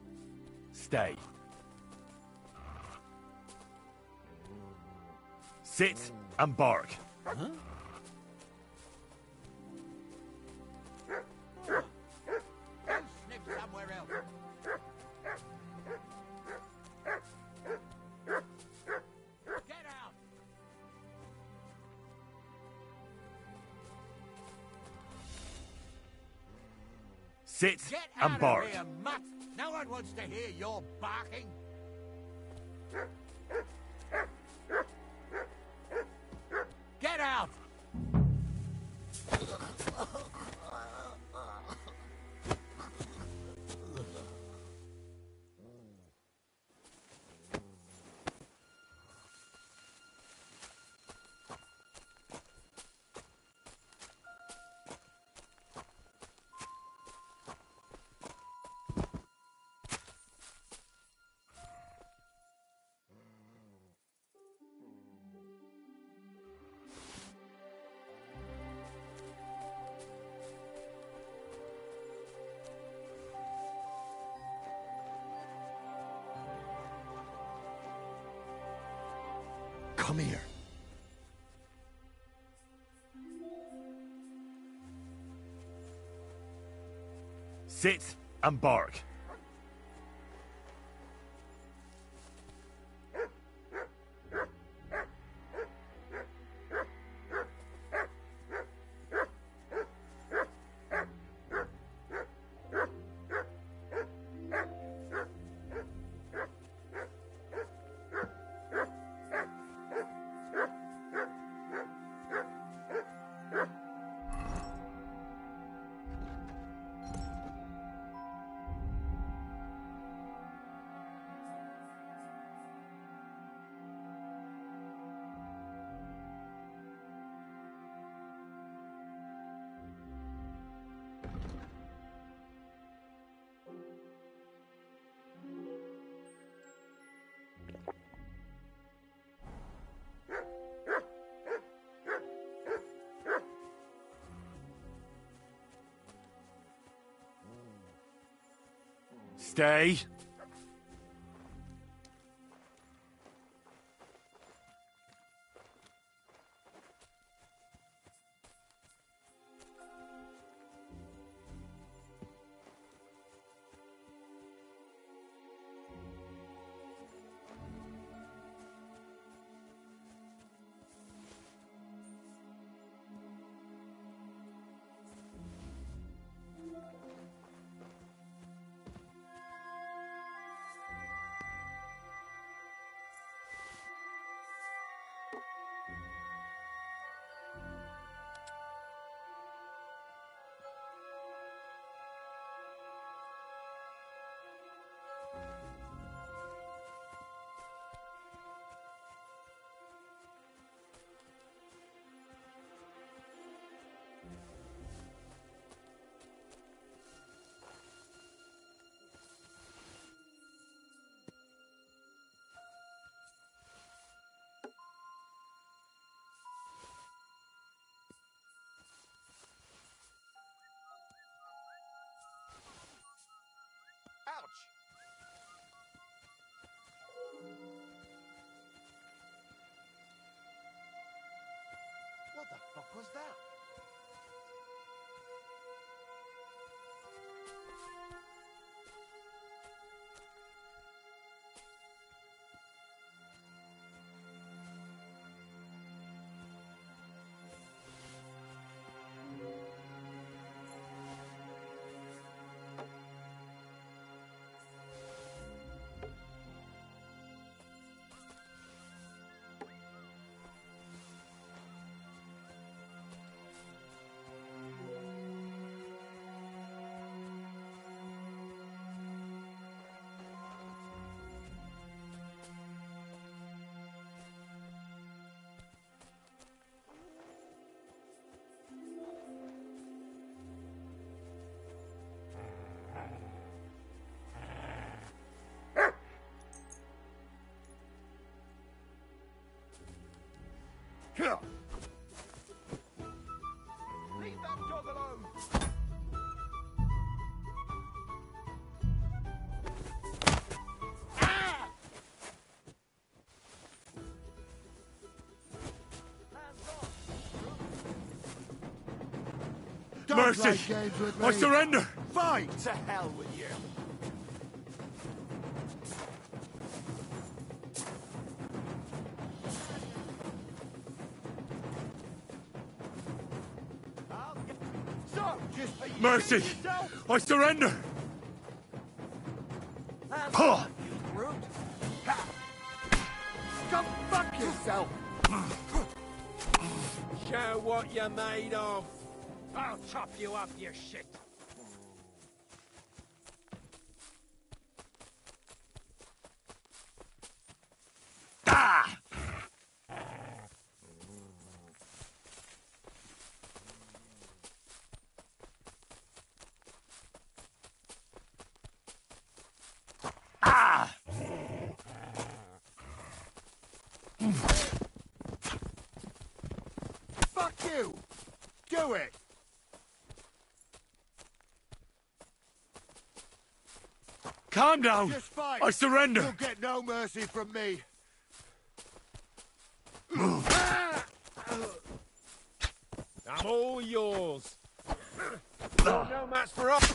stay. Sit and bark.
Huh? Go sniff somewhere else. Get out.
Sit
Get
and
out
bark.
of here, mutt. No one wants to hear your barking. Get out.
Come here.
Sit and bark. Stay.
What the fuck was that? Leave that dog alone! Ah!
Don't Mercy! Play games with me. I surrender!
Fight! To hell with you!
Mercy! I surrender!
Huh. You brute! Go fuck yourself!
Show what you're made of! I'll chop you up, you shit!
Ah!
Fuck you! Do it!
Calm down!
Just fight!
I surrender!
You'll get no mercy from me!
I'm all yours! No match for us!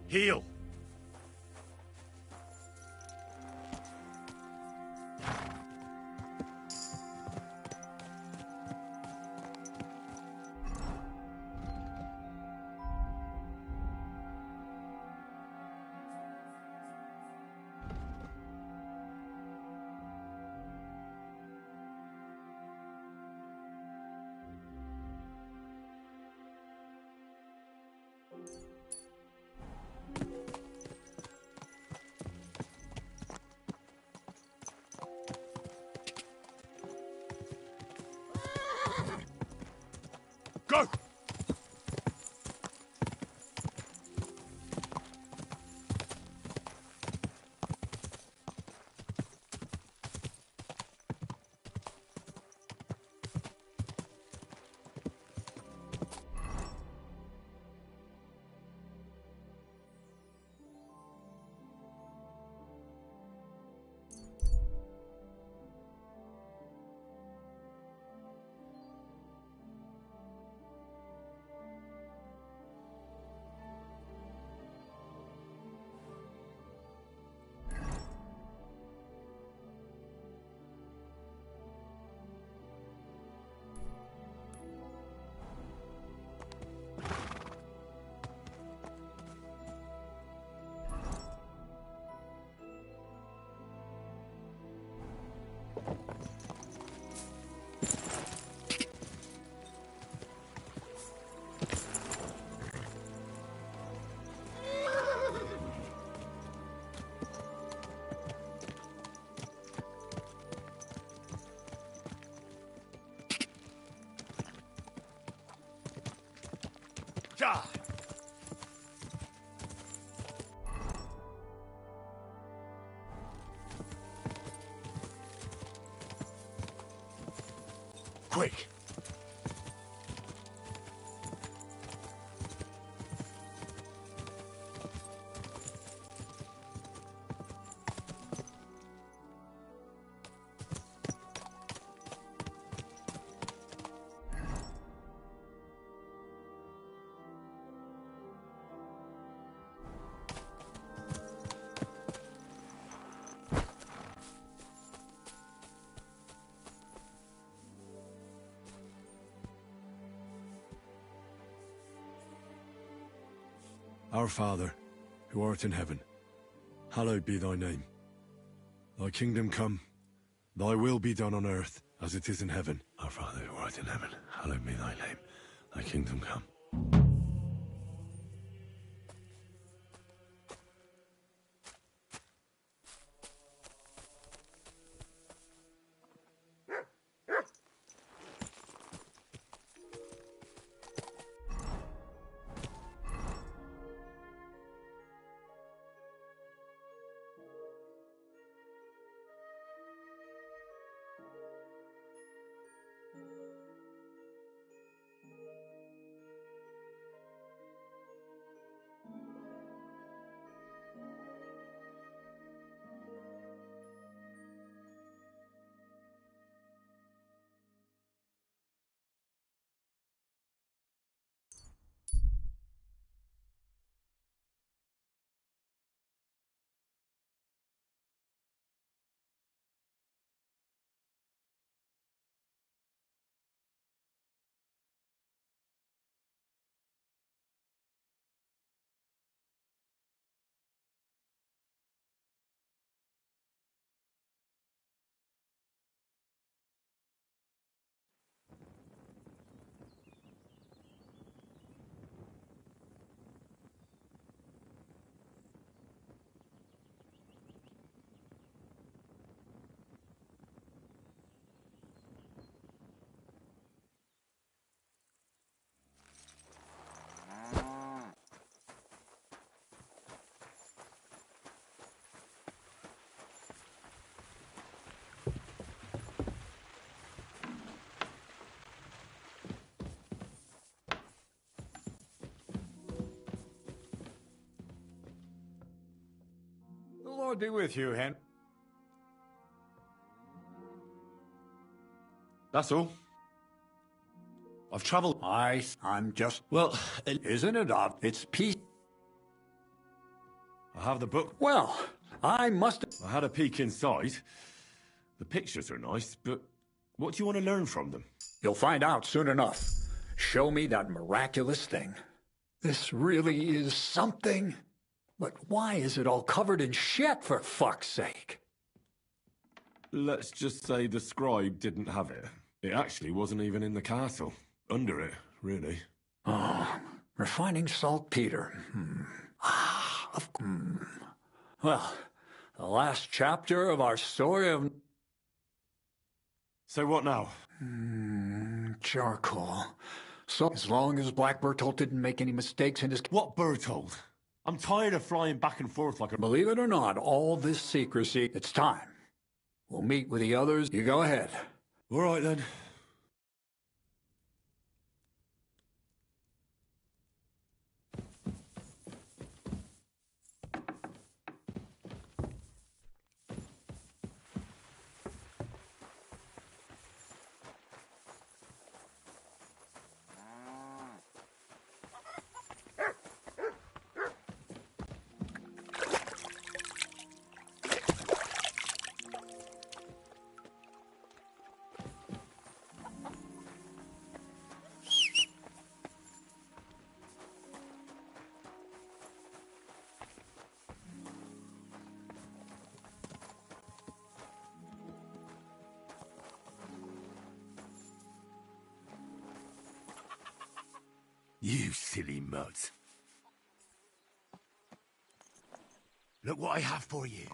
Heal! Go! Ja! Quick!
Our Father, who art in heaven, hallowed be thy name. Thy kingdom come, thy will be done on earth as it is in heaven. Our Father, who art in heaven, hallowed be thy name. Thy kingdom come.
The Lord be with you, Hen.
That's all. I've travelled.
I'm just...
Well,
isn't it odd? It's peace.
I have the book.
Well, I must...
I had a peek inside. The pictures are nice, but what do you want to learn from them?
You'll find out soon enough. Show me that miraculous thing. This really is something. But why is it all covered in shit, for fuck's sake?
Let's just say the scribe didn't have it. It actually wasn't even in the castle. Under it, really.
Oh, refining saltpeter. Well, the last chapter of our story of...
So what now?
Charcoal. So, as long as Black Bertolt didn't make any mistakes in his...
What Bertolt? I'm tired of flying back and forth like a...
Believe it or not, all this secrecy, it's time. We'll meet with the others. You go ahead.
All right, then.
You silly mutt. Look what I have for you.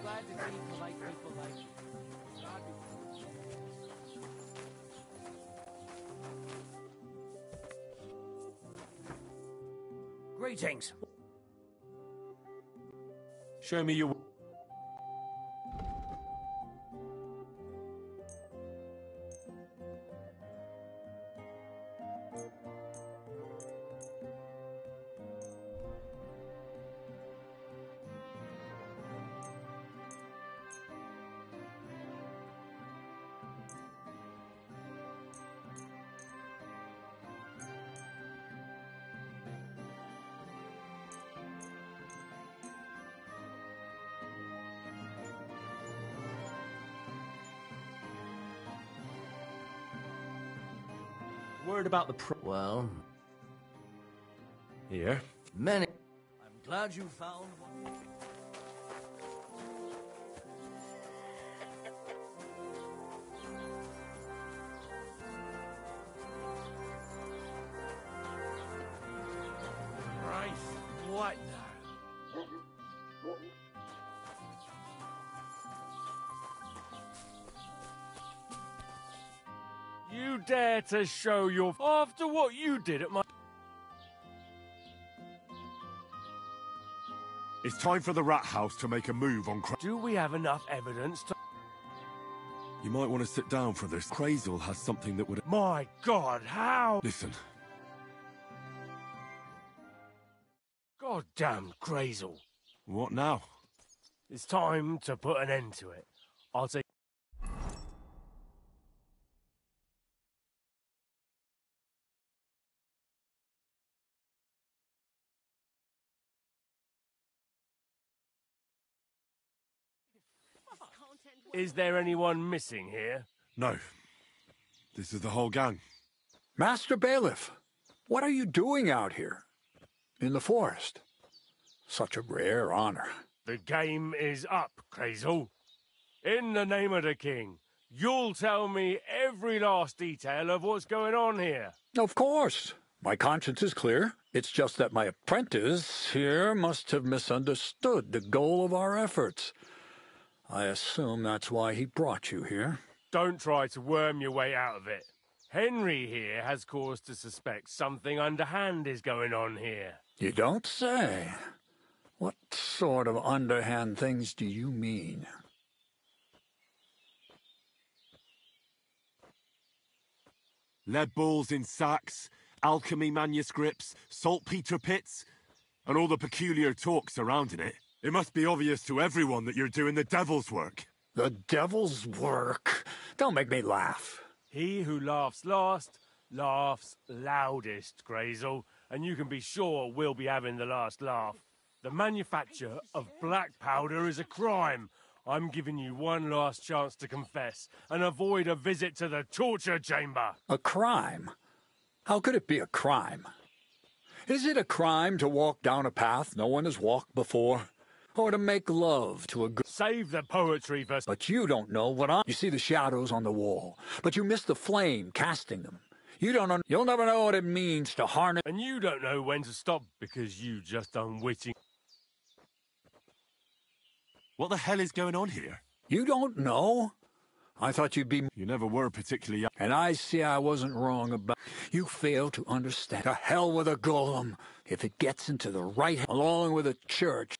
Glad to see polite people like you.
Greetings.
Show me your...
Word about the
Well...
Here.
Many... I'm glad you found one.
Christ, what now? You dare to show your... After what you did at my...
It's time for the rat house to make a move on...
Do we have enough evidence to...
You might want to sit down for this. Crazel has something that would...
My God, how?
Listen.
Goddamn Crazel.
What now?
It's time to put an end to it. I'll take... Is there anyone missing here?
No. This is the whole gang.
Master Bailiff, what are you doing out here? In the forest? Such a rare honor.
The game is up, Crazel. In the name of the king, you'll tell me every last detail of what's going on here.
Of course. My conscience is clear. It's just that my apprentice here must have misunderstood the goal of our efforts. I assume that's why he brought you here.
Don't try to worm your way out of it. Henry here has cause to suspect something underhand is going on here.
You don't say. What sort of underhand things do you mean?
Lead balls in sacks, alchemy manuscripts, saltpeter pits, and all the peculiar talk surrounding it. It must be obvious to everyone that you're doing the devil's work.
The devil's work? Don't make me laugh.
He who laughs last, laughs loudest, Crazel, and you can be sure we'll be having the last laugh. The manufacture of black powder is a crime. I'm giving you one last chance to confess and avoid a visit to the torture chamber.
A crime? How could it be a crime? Is it a crime to walk down a path no one has walked before? Or to make love to a girl?
Save the poetry for...
But you don't know what I'm... You see the shadows on the wall, but you miss the flame casting them. You'll never know what it means to harness...
And you don't know when to stop because you just unwitting...
What the hell is going on here?
You don't know? I thought you'd be...
You never were particularly...
And I see I wasn't wrong about... You fail to understand. To hell with a golem. If it gets into the right... Along with a church...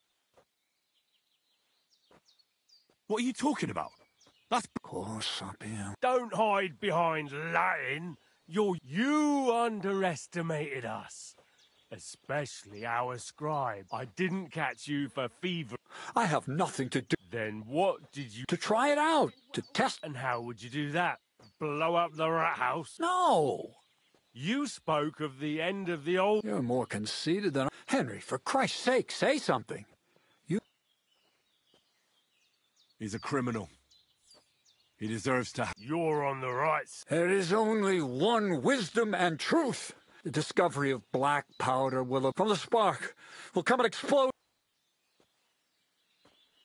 What are you talking about? That's...
Don't hide behind Latin. You underestimated us. Especially our scribe. I didn't catch you for fever.
I have nothing to do...
Then what did you...
To try it out. To test...
And how would you do that? Blow up the rat house?
No.
You spoke of the end of the old...
You're more conceited than... Henry, for Christ's sake, say something.
He's a criminal. He deserves to...
You're on the right.
There is only one wisdom and truth. The discovery of black powder will... From the spark will come an explosion.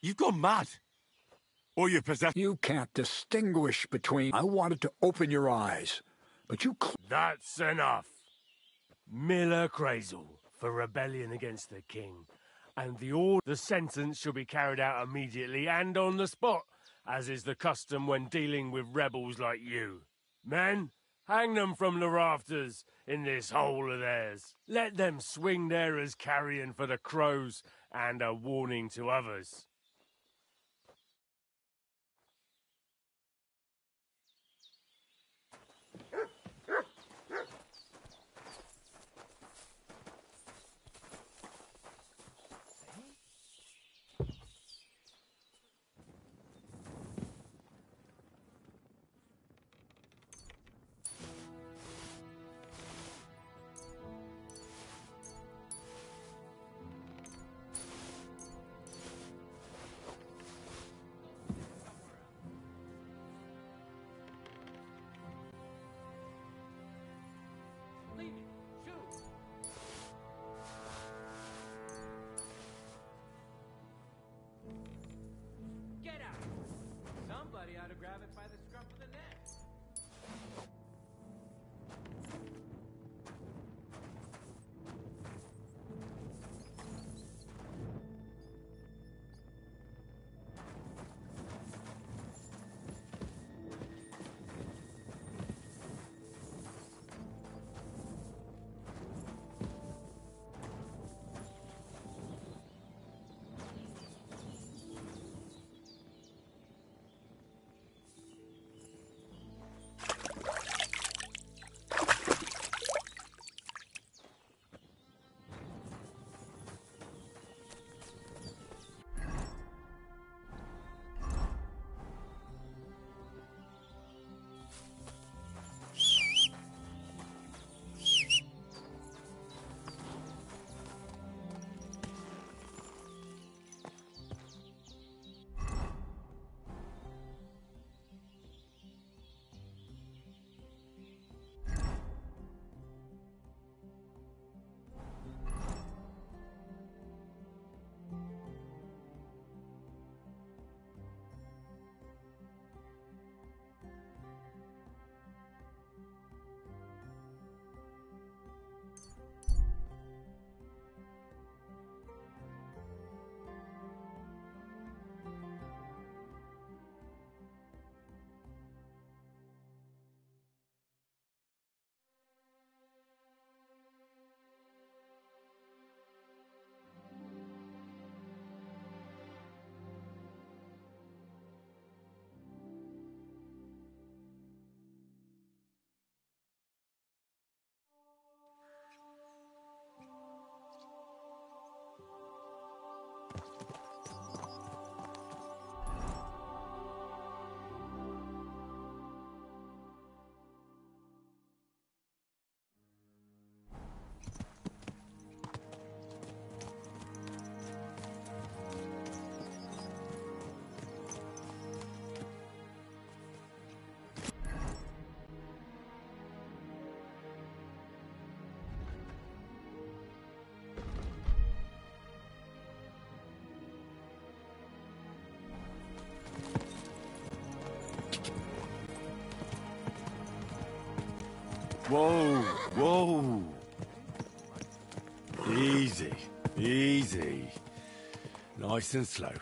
You've gone mad. Or you're possessed...
You can't distinguish between... I wanted to open your eyes, but you...
That's enough. Miller Crazel for rebellion against the king. And the sentence shall be carried out immediately and on the spot, as is the custom when dealing with rebels like you. Men, hang them from the rafters in this hole of theirs. Let them swing there as carrion for the crows and a warning to others.
Whoa, whoa. Easy, easy. Nice and slow.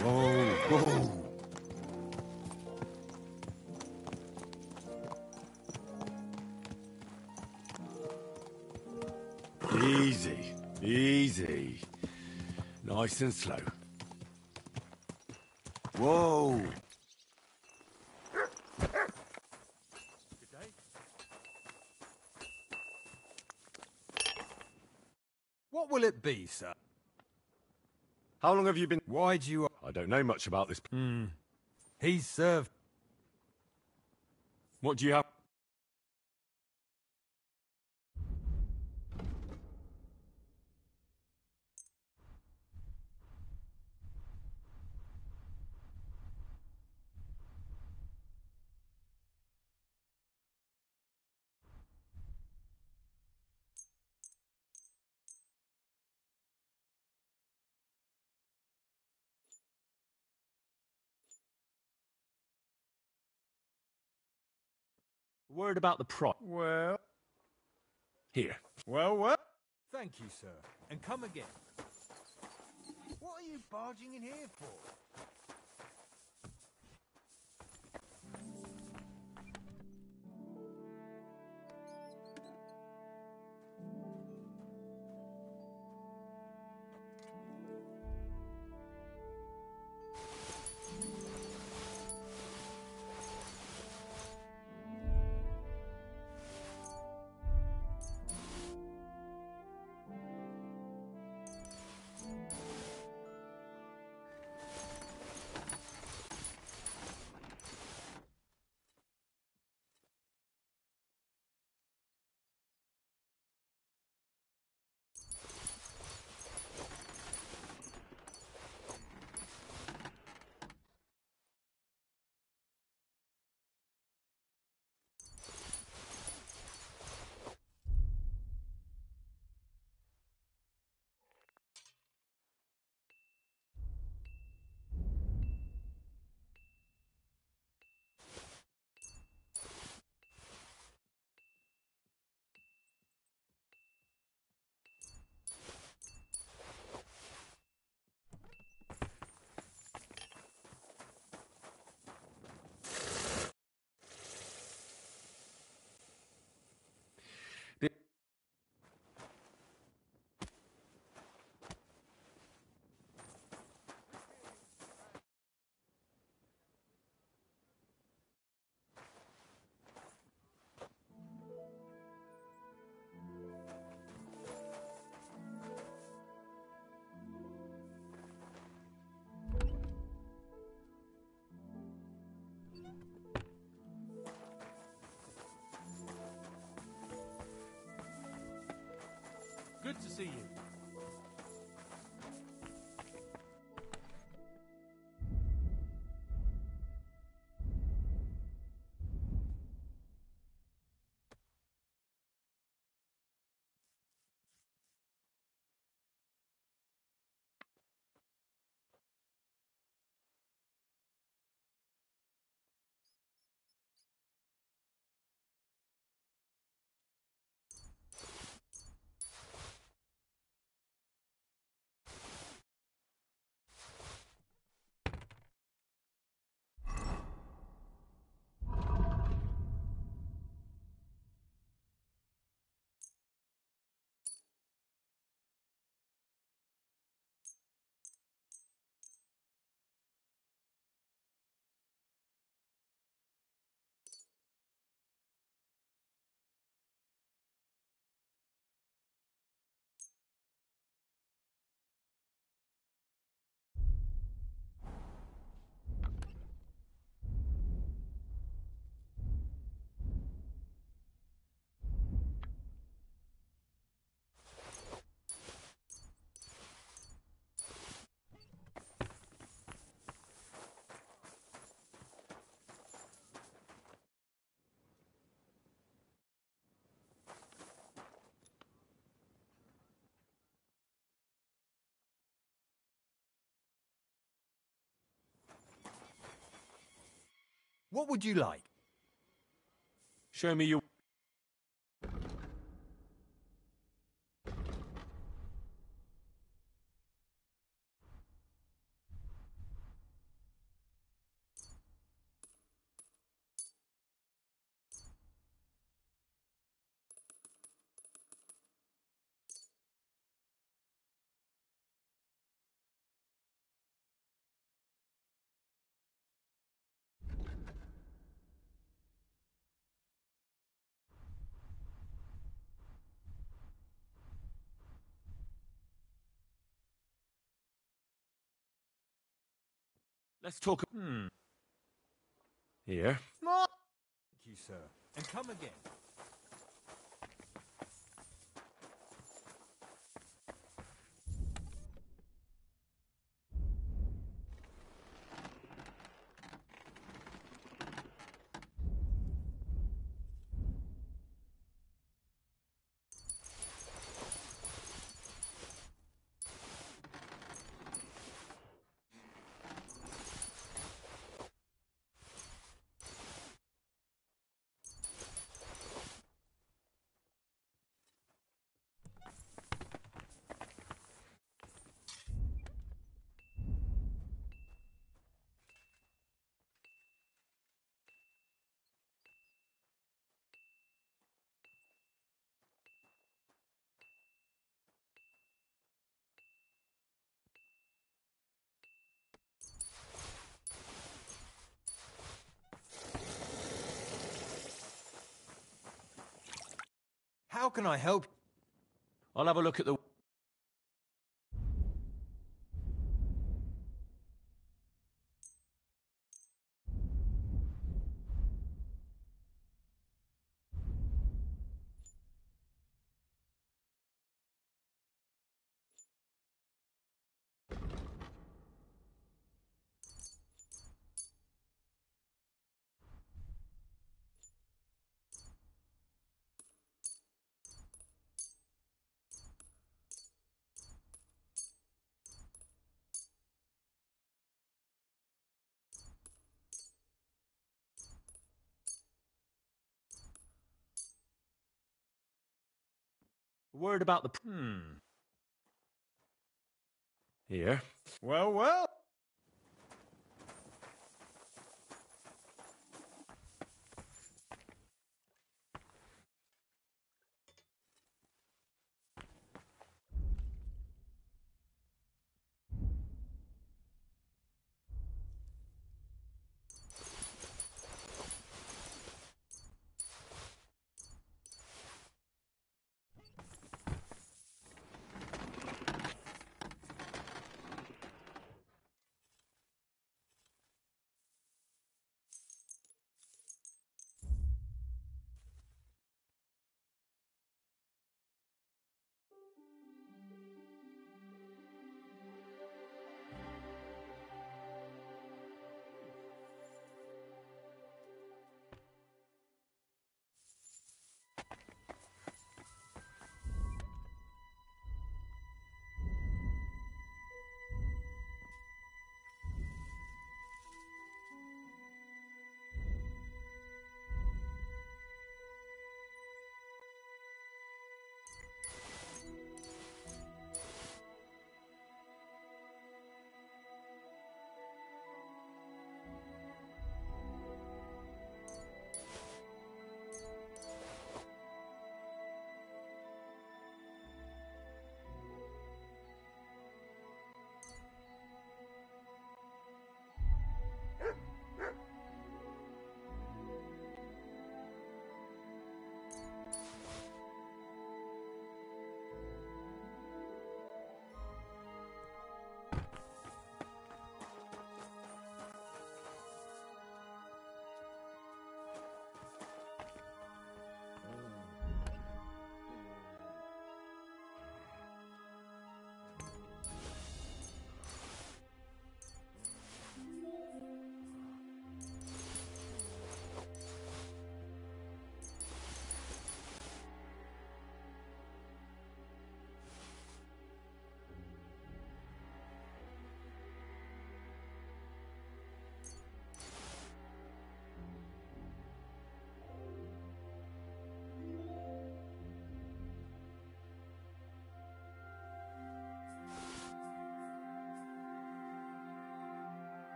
Whoa, whoa. Easy, easy. Nice and slow. Whoa.
What will it be, sir?
How long have you been...
Why'd you...
I don't know much about this...
He's served...
What do you have?
Word about the price.
Well...
Here.
Well? Thank you, sir. And come again. What are you barging in here for?
Good to see you.
What would you like?
Show me your...
Let's talk. Here.
Thank you, sir. And come again. How can I help?
I'll have a look at the... Worried about the...
Here.
Well, well.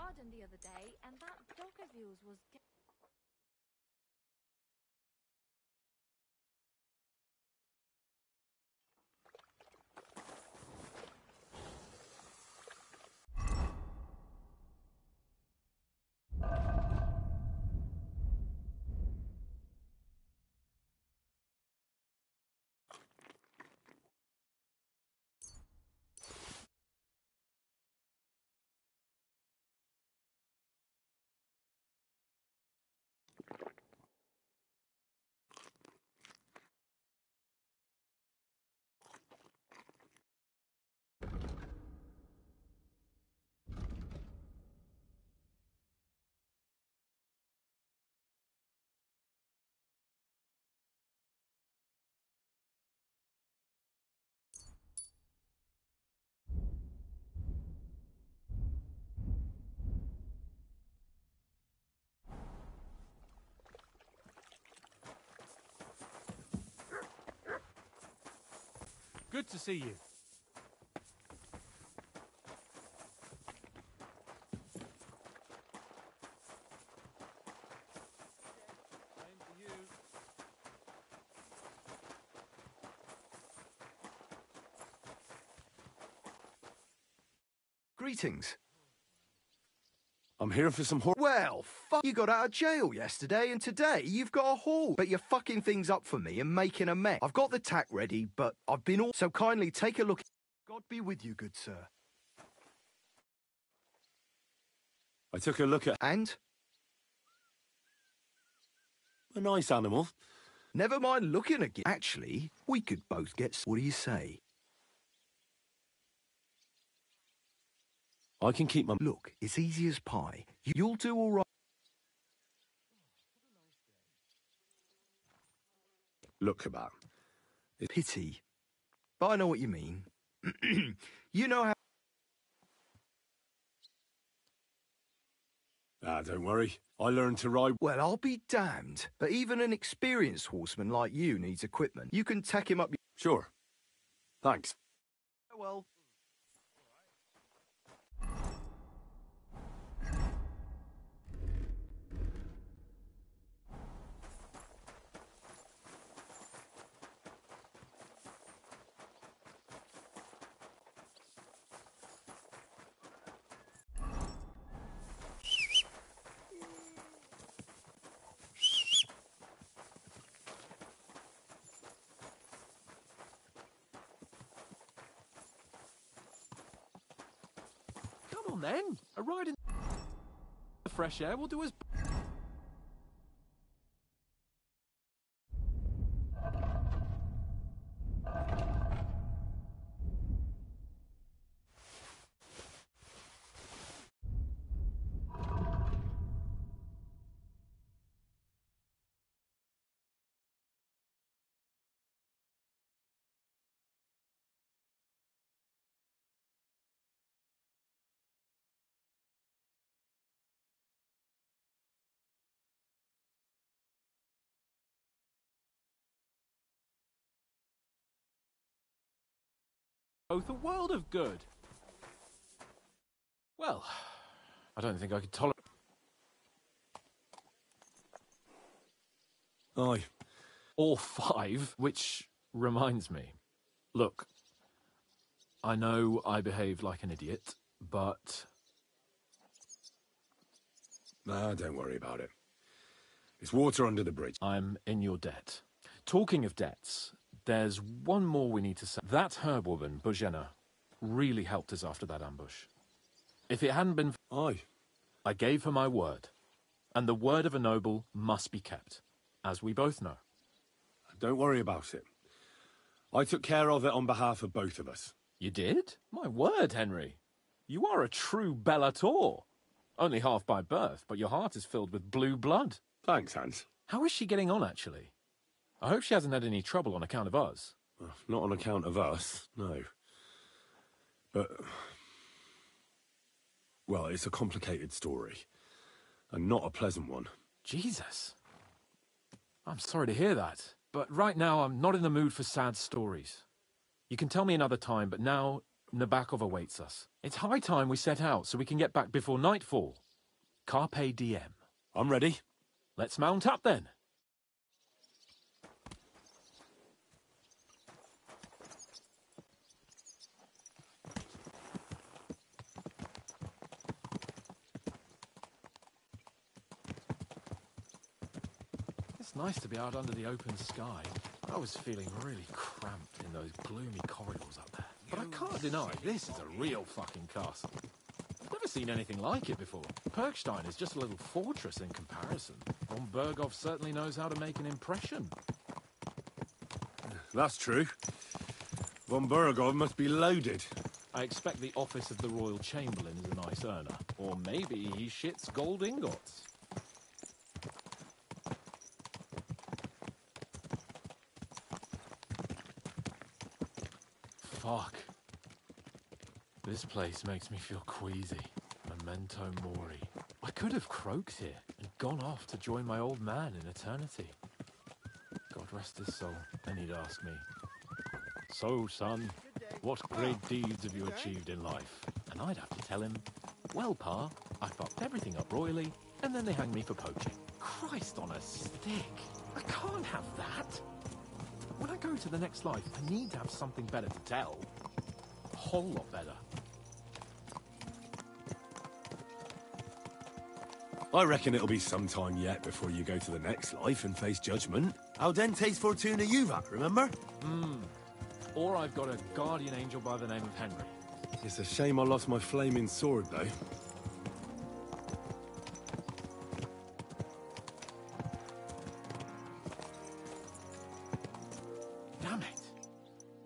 garden the other day, and that dog of yours was...
Good to see you.
Greetings.
I'm here for some
Well, fuck, you got out of jail yesterday, and today you've got a haul. But you're fucking things up for me and making a mess. I've got the tack ready, but I've been all... So kindly take a look. God be with you, good sir.
I took a look at...
And?
A nice animal.
Never mind looking again. Actually, we could both get... What do you say?
I can keep my...
Look, it's easy as pie. You'll do all right.
Look about.
Pity. But I know what you mean. You know how...
Ah, don't worry. I learned to ride...
Well, I'll be damned. But even an experienced horseman like you needs equipment. You can tack him up...
Sure. Thanks.
Well...
Come on then, a ride in the fresh air will do us. Both a world of good. Well, I don't think I could tolerate...
Aye.
All five, which reminds me. Look, I know I behaved like an idiot, but...
Nah, don't worry about it. It's water under the bridge.
I'm in your debt. Talking of debts, there's one more we need to say. That herb-woman, Bojena, really helped us after that ambush. If it hadn't been...
Aye.
I gave her my word. And the word of a noble must be kept, as we both know.
Don't worry about it. I took care of it on behalf of both of us.
You did? My word, Henry. You are a true bellator. Only half by birth, but your heart is filled with blue blood.
Thanks, Hans.
How is she getting on, actually? I hope she hasn't had any trouble on account of us.
Well, not on account of us, no. But... well, it's a complicated story. And not a pleasant one.
Jesus. I'm sorry to hear that. But right now, I'm not in the mood for sad stories. You can tell me another time, but now, Nabokov awaits us. It's high time we set out so we can get back before nightfall. Carpe diem.
I'm ready.
Let's mount up then. It's nice to be out under the open sky. I was feeling really cramped in those gloomy corridors up there. But I can't deny, this is a real fucking castle. I've never seen anything like it before. Perkstein is just a little fortress in comparison. Von Berghoff certainly knows how to make an impression.
That's true. Von Berghoff must be loaded.
I expect the office of the Royal Chamberlain is a nice earner. Or maybe he shits gold ingots. Fuck. This place makes me feel queasy. Memento mori. I could have croaked here and gone off to join my old man in eternity. God rest his soul, and he'd ask me, "So, son, what great deeds have you achieved in life?" And I'd have to tell him, "Well, Pa, I fucked everything up royally, and then they hanged me for poaching." Christ on a stick. I can't have that. When I go to the next life, I need to have something better to tell. A whole lot better.
I reckon it'll be some time yet before you go to the next life and face judgment. Al dente's fortuna juvat, remember?
Or I've got a guardian angel by the name of Henry.
It's a shame I lost my flaming sword, though.
Damn it.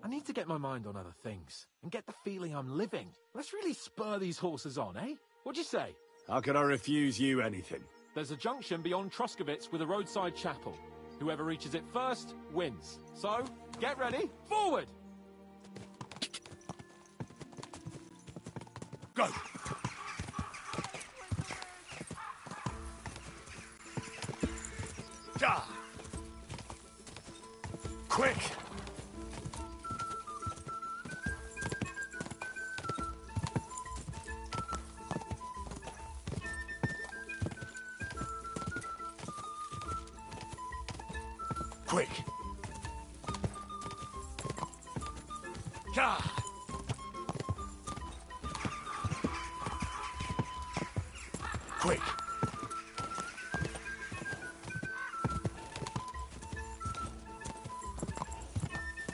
I need to get my mind on other things and get the feeling I'm living. Let's really spur these horses on, eh? What'd you say?
How could I refuse you anything?
There's a junction beyond Troskowitz with a roadside chapel. Whoever reaches it first wins. So, get ready, forward!
Go! Ja! Quick! Quick! Ja! Quick!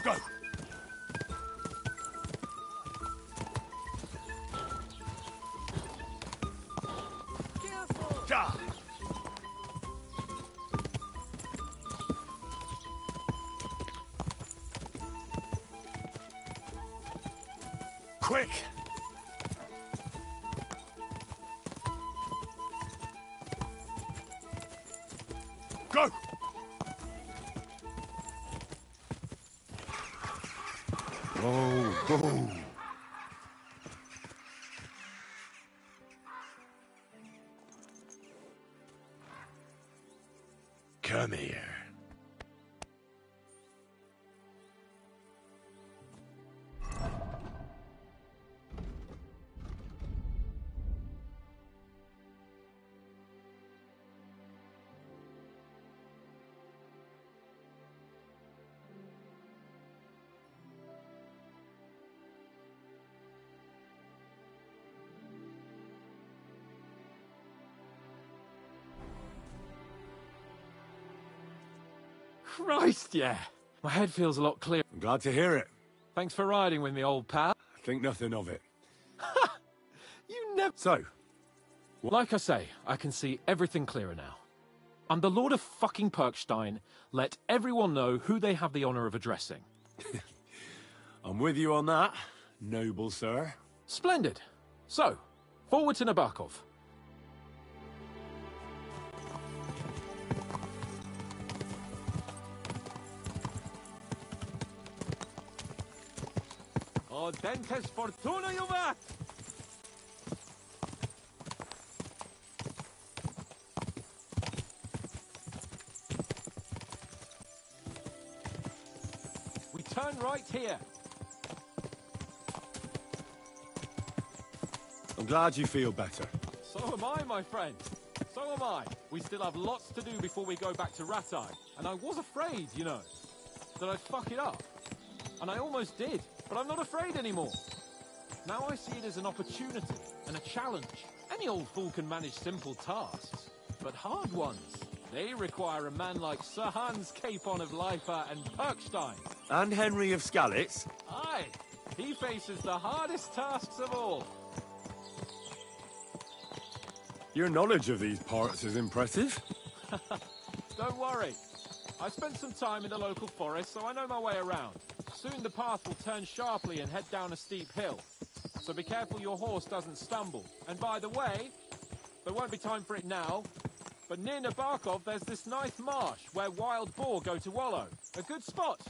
Go!
Careful!
Ja! Quick! Go! Go! Come here.
Christ, yeah. My head feels a lot clearer.
I'm glad to hear it.
Thanks for riding with me, old pal.
Think nothing of it.
You never...
So,
like I say, I can see everything clearer now. I'm the Lord of fucking Perkstein. Let everyone know who they have the honor of addressing.
I'm with you on that, noble sir.
Splendid. So, forward to Nabokov. O dentes fortuna juvat! We turn right here.
I'm glad you feel better.
So am I, my friend. So am I. We still have lots to do before we go back to Ratai. And I was afraid, you know, that I'd fuck it up. And I almost did, but I'm not afraid anymore. Now I see it as an opportunity and a challenge. Any old fool can manage simple tasks, but hard ones, they require a man like Sir Hans Capon of Leifa and Perkstein.
And Henry of Skalitz.
Aye, he faces the hardest tasks of all.
Your knowledge of these parts is impressive.
Don't worry. I spent some time in the local forest, so I know my way around. Soon the path will turn sharply and head down a steep hill. So be careful your horse doesn't stumble. And by the way, there won't be time for it now, but near Nabokov there's this nice marsh where wild boar go to wallow. A good spot.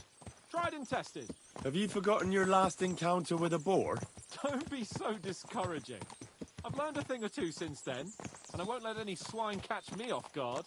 Tried and tested.
Have you forgotten your last encounter with a boar?
Don't be so discouraging. I've learned a thing or two since then, and I won't let any swine catch me off guard.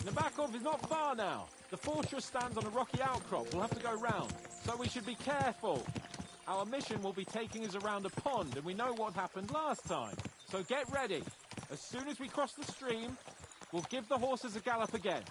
Nabokov is not far now. The fortress stands on a rocky outcrop. We'll have to go round, so we should be careful. Our mission will be taking us around a pond, and we know what happened last time. So get ready. As soon as we cross the stream, we'll give the horses a gallop again.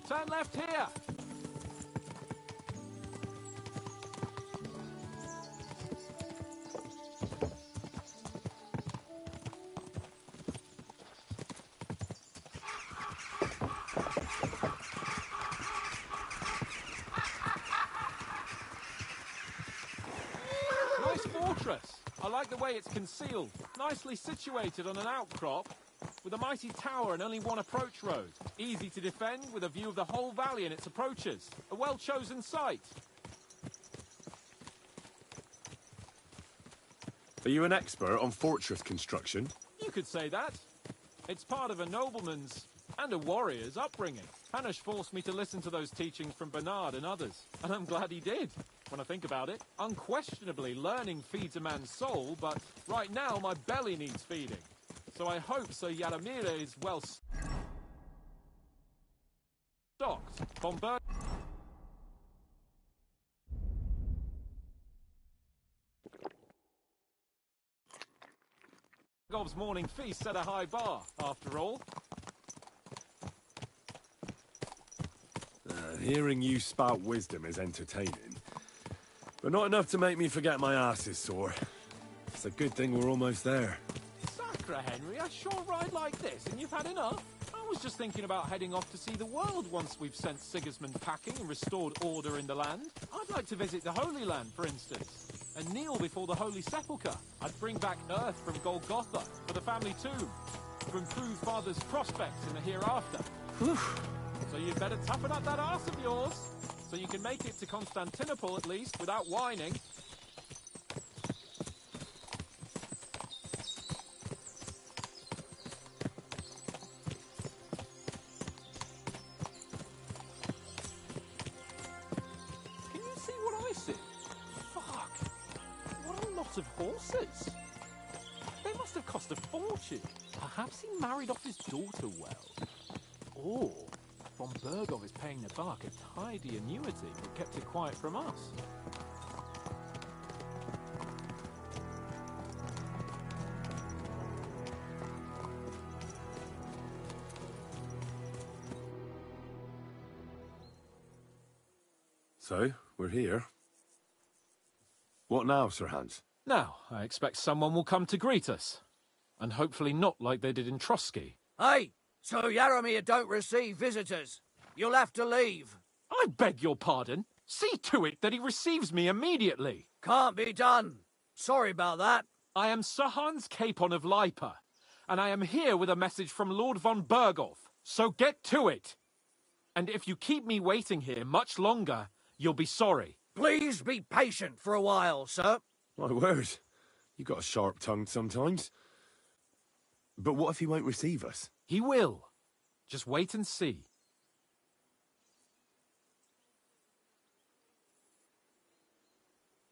Turn left here. Nice fortress. I like the way it's concealed. Nicely situated on an outcrop, with a mighty tower and only one approach road. Easy to defend with a view of the whole valley and its approaches. A well-chosen site.
Are you an expert on fortress construction?
You could say that. It's part of a nobleman's and a warrior's upbringing. Hanush forced me to listen to those teachings from Bernard and others, and I'm glad he did. When I think about it, unquestionably learning feeds a man's soul, but right now my belly needs feeding. So I hope Sir Yaramir is well... Docked. Von Bergov's morning feast set a high bar, after all.
Hearing you spout wisdom is entertaining, but not enough to make me forget my ass is sore. It's a good thing we're almost there.
Sacre, Henry, a short ride like this, and you've had enough? I was just thinking about heading off to see the world once we've sent Sigismund packing and restored order in the land. I'd like to visit the Holy Land, for instance, and kneel before the Holy Sepulchre. I'd bring back earth from Golgotha for the family tomb, to improve Father's prospects in the hereafter.
Whew.
So you'd better toughen up that arse of yours, so you can make it to Constantinople at least, without whining. Can you see what I see? Fuck! What a lot of horses! They must have cost a fortune. Perhaps he married off his daughter well. Or Von Bergov is paying the bark a tidy annuity, but kept it quiet from us.
So, we're here. What now, Sir Hans?
Now, I expect someone will come to greet us. And hopefully not like they did in Trotsky.
Hey! So Yaromir don't receive visitors. You'll have to leave.
I beg your pardon. See to it that he receives me immediately.
Can't be done. Sorry about that.
I am Sir Hans Capon of Lipa, and I am here with a message from Lord von Bergov. So get to it. And if you keep me waiting here much longer, you'll be sorry.
Please be patient for a while, sir.
My word. You got a sharp tongue sometimes. But what if he won't receive us?
He will. Just wait and see.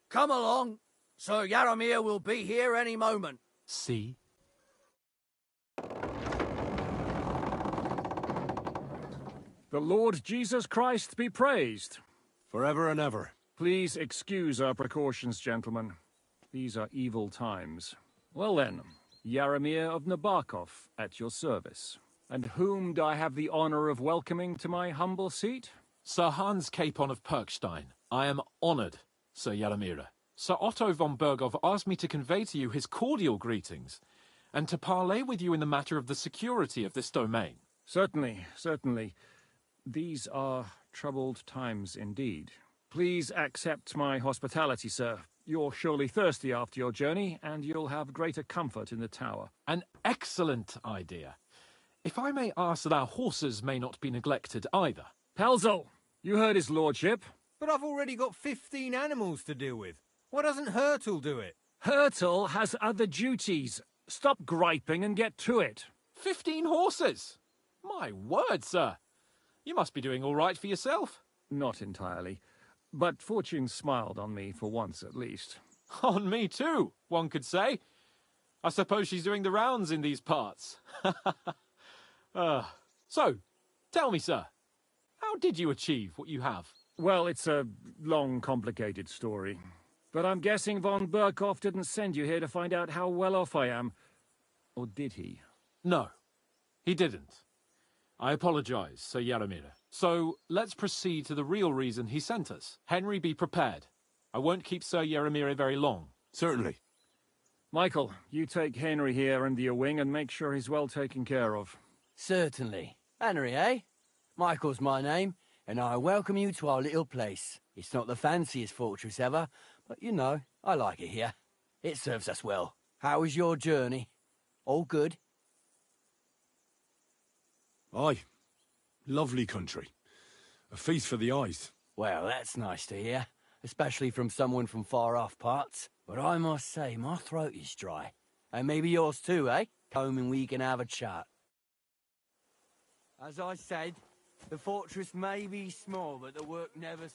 Come along. Sir Yaromir will be here any moment.
See?
The Lord Jesus Christ be praised.
Forever and ever.
Please excuse our precautions, gentlemen. These are evil times. Well then, Yaromir of Nabokov at your service. And whom do I have the honor of welcoming to my humble seat?
Sir Hans Capon of Perkstein. I am honored, Sir Yaromir. Sir Otto von Bergov asked me to convey to you his cordial greetings, and to parley with you in the matter of the security of this domain.
Certainly, certainly. These are troubled times indeed. Please accept my hospitality, sir. You're surely thirsty after your journey, and you'll have greater comfort in the tower.
An excellent idea. If I may ask that our horses may not be neglected either.
Pelzel, you heard his lordship.
But I've already got 15 animals to deal with. Why doesn't Hurtle do it?
Hurtle has other duties. Stop griping and get to it.
15 horses? My word, sir. You must be doing all right for yourself.
Not entirely. But fortune smiled on me for once at least.
On me too, one could say. I suppose she's doing the rounds in these parts. So, tell me, sir, how did you achieve what you have?
Well, it's a long, complicated story. But I'm guessing von Berghoff didn't send you here to find out how well off I am. Or did he?
No, he didn't. I apologize, Sir Yaromir. So, let's proceed to the real reason he sent us. Henry, be prepared. I won't keep Sir Yaromir very long.
Certainly.
Michael, you take Henry here under your wing and make sure he's well taken care of.
Certainly. Henry, eh? Michael's my name, and I welcome you to our little place. It's not the fanciest fortress ever, but you know, I like it here. It serves us well. How was your journey? All good?
Aye. Lovely country. A feast for the eyes.
Well, that's nice to hear, especially from someone from far-off parts. But I must say, my throat is dry. And maybe yours too, eh? Come and we can have a chat. As I said, the fortress may be small, but the work never...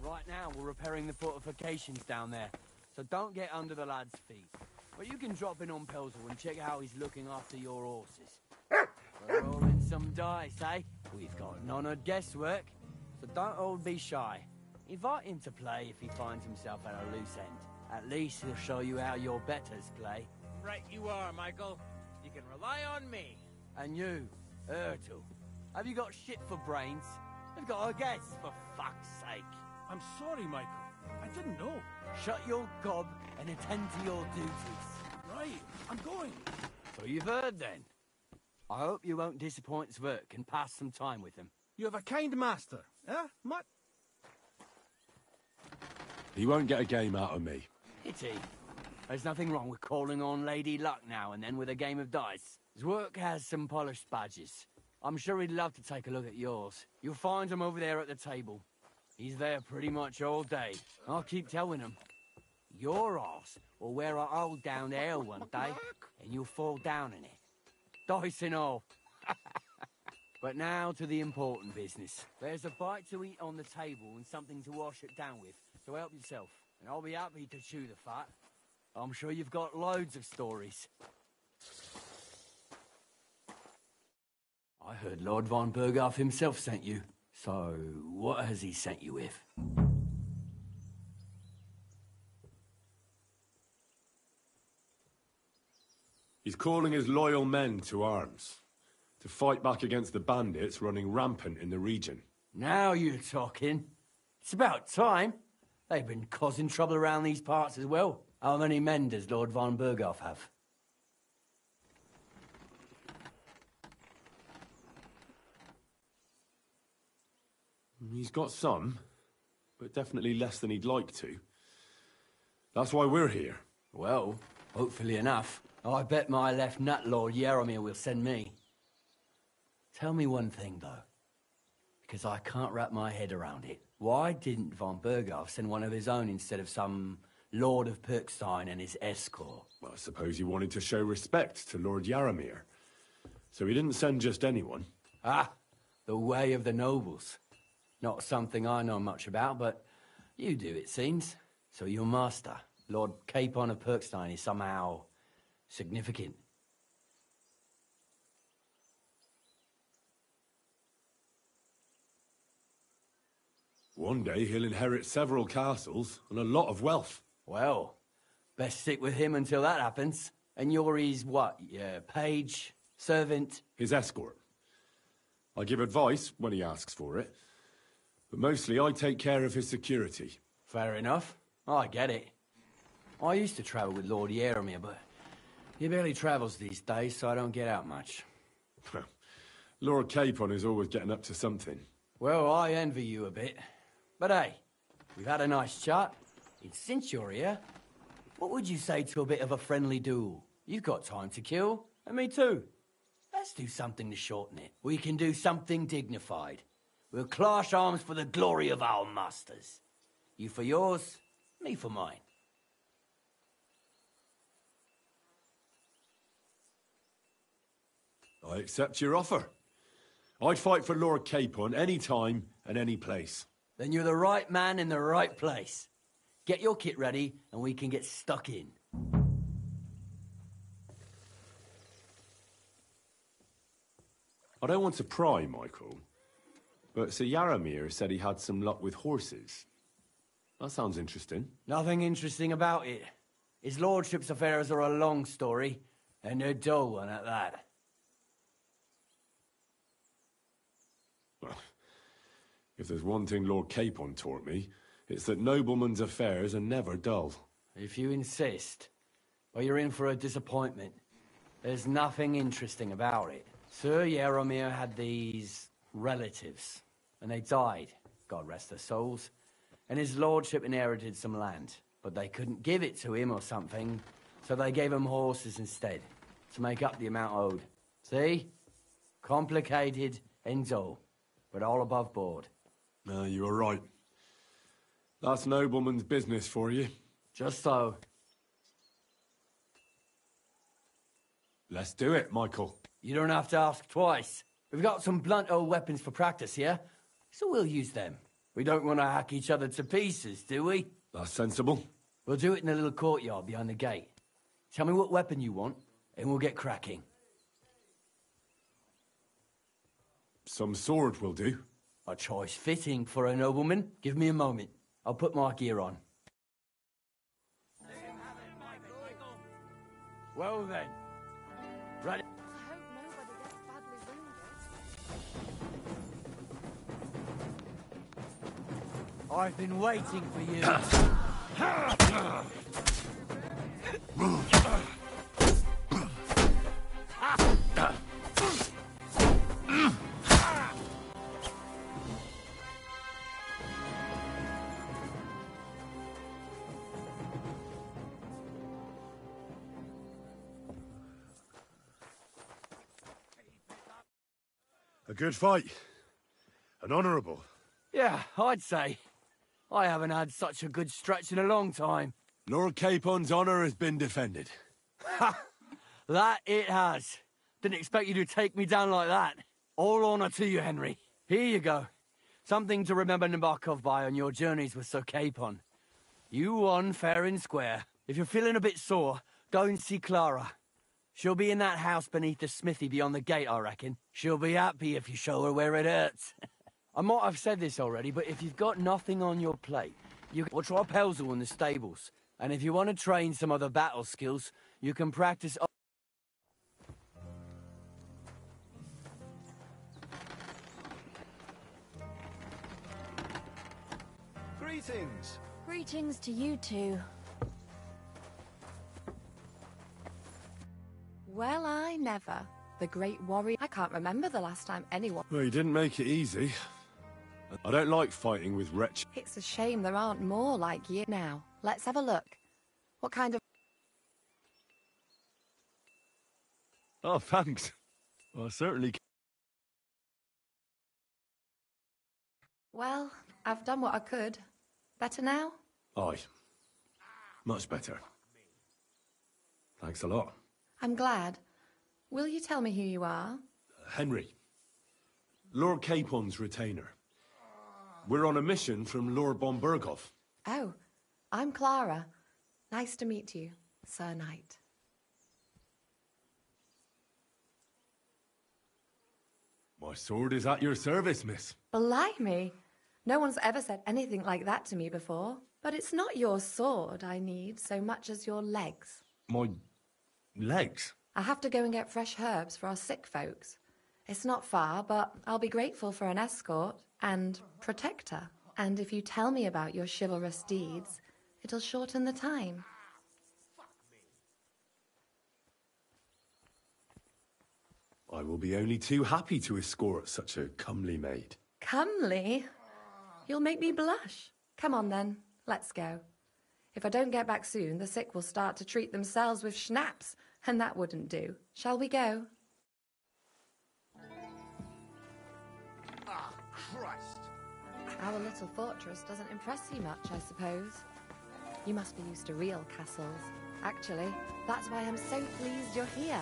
Right now, we're repairing the fortifications down there, so don't get under the lad's feet. But you can drop in on Pelzel and check how he's looking after your horses. We're rolling some dice, eh? We've got none of guesswork, so don't all be shy. Invite him to play if he finds himself at a loose end. At least he'll show you how your betters play.
Right you are, Michael. You can rely on me.
And you, Ertul, have you got shit for brains? You've got a guess, for fuck's sake.
I'm sorry, Michael. I didn't know.
Shut your gob and attend to your duties.
Right, I'm going.
So you've heard then. I hope you won't disappoint Zwerk and pass some time with him.
You have a kind master, eh, Matt?
He won't get a game out of me.
Pity. There's nothing wrong with calling on Lady Luck now and then with a game of dice. Zwerk has some polished badges. I'm sure he'd love to take a look at yours. You'll find him over there at the table. He's there pretty much all day. I'll keep telling him. Your arse will wear a hole down there one day, and you'll fall down in it. Dice and all. But now to the important business. There's a bite to eat on the table and something to wash it down with, so help yourself. And I'll be happy to chew the fat. I'm sure you've got loads of stories. I heard Lord von Berghoff himself sent you. So, what has he sent you with?
He's calling his loyal men to arms, to fight back against the bandits running rampant in the region.
Now you're talking. It's about time. They've been causing trouble around these parts as well. How many men does Lord von Berghoff have?
He's got some, but definitely less than he'd like to. That's why we're here.
Well, hopefully enough. I bet my left nut Lord Yaromir will send me. Tell me one thing, though, because I can't wrap my head around it. Why didn't von Berghoff send one of his own instead of some Lord of Perkstein and his escort?
Well, I suppose he wanted to show respect to Lord Yaromir. So he didn't send just anyone.
Ah, the way of the nobles. Not something I know much about, but you do, it seems. So your master, Lord Capon of Perkstein, is somehow significant.
One day he'll inherit several castles and a lot of wealth.
Well, best stick with him until that happens. And you're his what? Yeah, page, servant?
His escort. I give advice when he asks for it. But mostly I take care of his security.
Fair enough. I get it. I used to travel with Lord Yaromir, but he barely travels these days, so I don't get out much.
Lord Capon is always getting up to something.
Well, I envy you a bit. But hey, we've had a nice chat. And since you're here, what would you say to a bit of a friendly duel? You've got time to kill, and me too. Let's do something to shorten it. We can do something dignified. We'll clash arms for the glory of our masters. You for yours, me for mine.
I accept your offer. I'd fight for Lord Capon any time and any place.
Then you're the right man in the right place. Get your kit ready, and we can get stuck in.
I don't want to pry, Michael, but Sir Yaromir said he had some luck with horses. That sounds interesting.
Nothing interesting about it. His lordship's affairs are a long story, and a dull one at that.
Well, if there's one thing Lord Capon taught me, it's that noblemen's affairs are never dull.
If you insist, well, you're in for a disappointment. There's nothing interesting about it. Sir Yaromir had these relatives, and they died, God rest their souls, and his lordship inherited some land, but they couldn't give it to him or something, so they gave him horses instead, to make up the amount owed. See? Complicated and dull, but all above board.
No, you were right. That's nobleman's business for you.
Just so.
Let's do it, Michael.
You don't have to ask twice. We've got some blunt old weapons for practice here, so we'll use them. We don't want to hack each other to pieces, do we?
That's sensible.
We'll do it in a little courtyard behind the gate. Tell me what weapon you want, and we'll get cracking.
Some sword will do.
A choice fitting for a nobleman. Give me a moment. I'll put my gear on. Well then. Right. I've been waiting for you.
A good fight. An honourable.
Yeah, I'd say. I haven't had such a good stretch in a long time.
Lord Capon's honour has been defended.
Ha! That it has. Didn't expect you to take me down like that. All honour to you, Henry. Here you go. Something to remember Nabokov by on your journeys with Sir Capon. You won fair and square. If you're feeling a bit sore, go and see Clara. She'll be in that house beneath the smithy beyond the gate, I reckon. She'll be happy if you show her where it hurts. I might have said this already, but if you've got nothing on your plate, you can try Pelzel in the stables. And if you want to train some other battle skills, you can practice...
Greetings.
Greetings to you two. Well, I never. The great warrior... I can't remember the last time anyone...
Well, you didn't make it easy. I don't like fighting with wretch.
It's a shame there aren't more like you. Now, let's have a look. What kind of...
Oh, thanks. Well, I certainly...
Well, I've done what I could. Better now?
Aye. Much better. Thanks a lot.
I'm glad. Will you tell me who you are?
Henry. Lord Capon's retainer. We're on a mission from Lord Bombergov.
Oh, I'm Clara. Nice to meet you, Sir Knight.
My sword is at your service, miss.
Blimey! No one's ever said anything like that to me before. But it's not your sword I need so much as your legs.
My... legs?
I have to go and get fresh herbs for our sick folks. It's not far, but I'll be grateful for an escort and protector. And if you tell me about your chivalrous deeds, it'll shorten the time.
I will be only too happy to escort such a comely maid.
Comely? You'll make me blush. Come on then, let's go. If I don't get back soon, the sick will start to treat themselves with schnapps, and that wouldn't do. Shall we go?
Ah, Christ!
Our little fortress doesn't impress you much, I suppose. You must be used to real castles. Actually, that's why I'm so pleased you're here.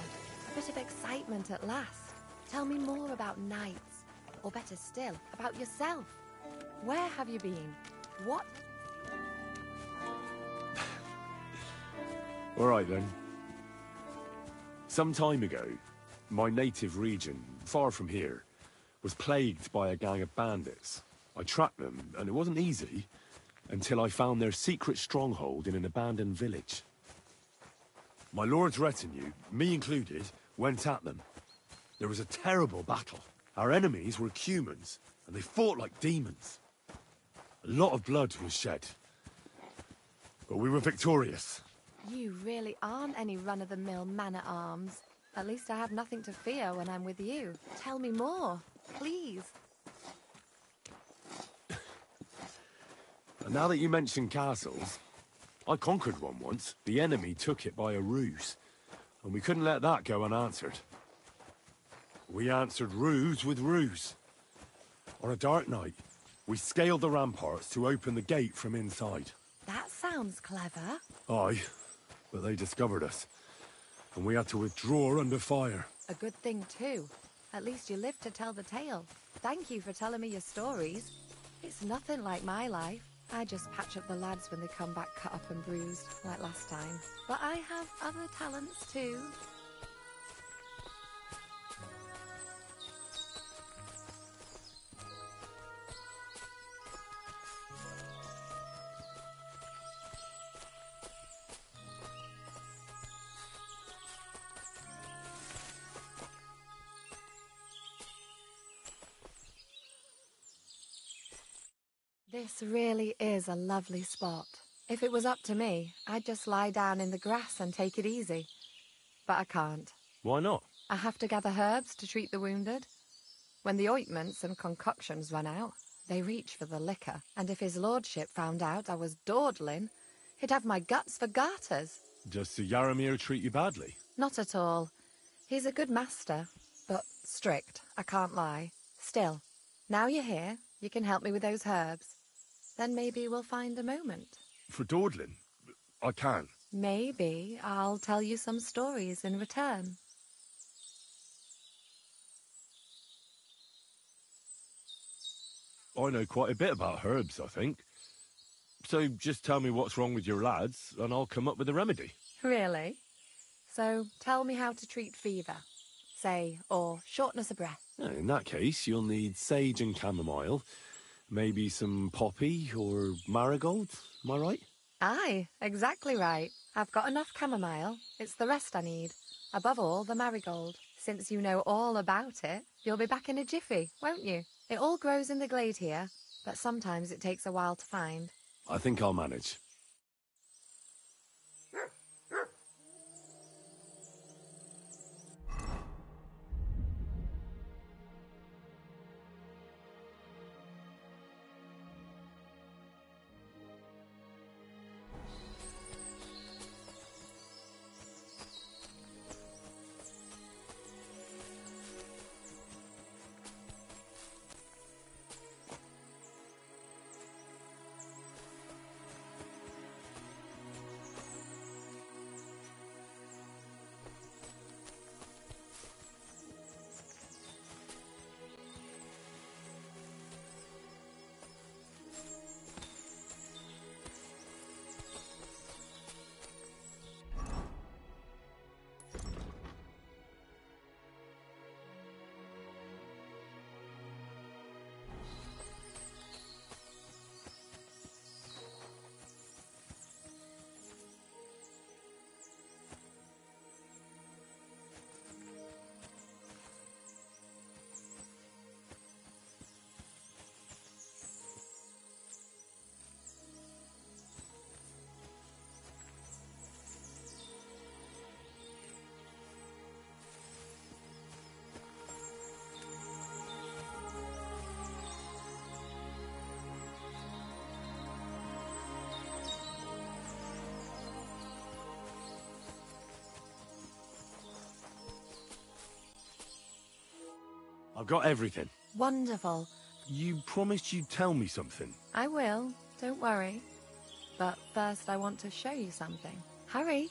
A bit of excitement at last. Tell me more about knights, or better still, about yourself. Where have you been? What?
All right, then. Some time ago, my native region, far from here, was plagued by a gang of bandits. I tracked them, and it wasn't easy, until I found their secret stronghold in an abandoned village. My lord's retinue, me included, went at them. There was a terrible battle. Our enemies were humans, and they fought like demons. A lot of blood was shed, but we were victorious.
You really aren't any run-of-the-mill man-at-arms. At least I have nothing to fear when I'm with you. Tell me more, please.
And now that you mention castles, I conquered one once. The enemy took it by a ruse, and we couldn't let that go unanswered. We answered ruse with ruse. On a dark night, we scaled the ramparts to open the gate from inside.
That sounds clever.
Aye, but they discovered us, and we had to withdraw under fire.
A good thing, too. At least you lived to tell the tale. Thank you for telling me your stories. It's nothing like my life. I just patch up the lads when they come back cut up and bruised, like last time. But I have other talents too. This really is a lovely spot. If it was up to me, I'd just lie down in the grass and take it easy. But I can't.
Why not?
I have to gather herbs to treat the wounded. When the ointments and concoctions run out, they reach for the liquor. And if his lordship found out I was dawdling, he'd have my guts for garters.
Does Sir Yaramir treat you badly?
Not at all. He's a good master, but strict, I can't lie. Still, now you're here, you can help me with those herbs. Then maybe we'll find a moment.
For dawdling? I can.
Maybe I'll tell you some stories in return.
I know quite a bit about herbs, I think. So just tell me what's wrong with your lads, and I'll come up with a remedy.
Really? So tell me how to treat fever, say, or shortness of breath.
In that case, you'll need sage and chamomile, maybe some poppy or marigold, am I right?
Aye, exactly right. I've got enough chamomile. It's the rest I need. Above all, the marigold. Since you know all about it, you'll be back in a jiffy, won't you? It all grows in the glade here, but sometimes it takes a while to find.
I think I'll manage. I've got everything.
Wonderful.
You promised you'd tell me something.
I will, don't worry. But first I want to show you something. Hurry!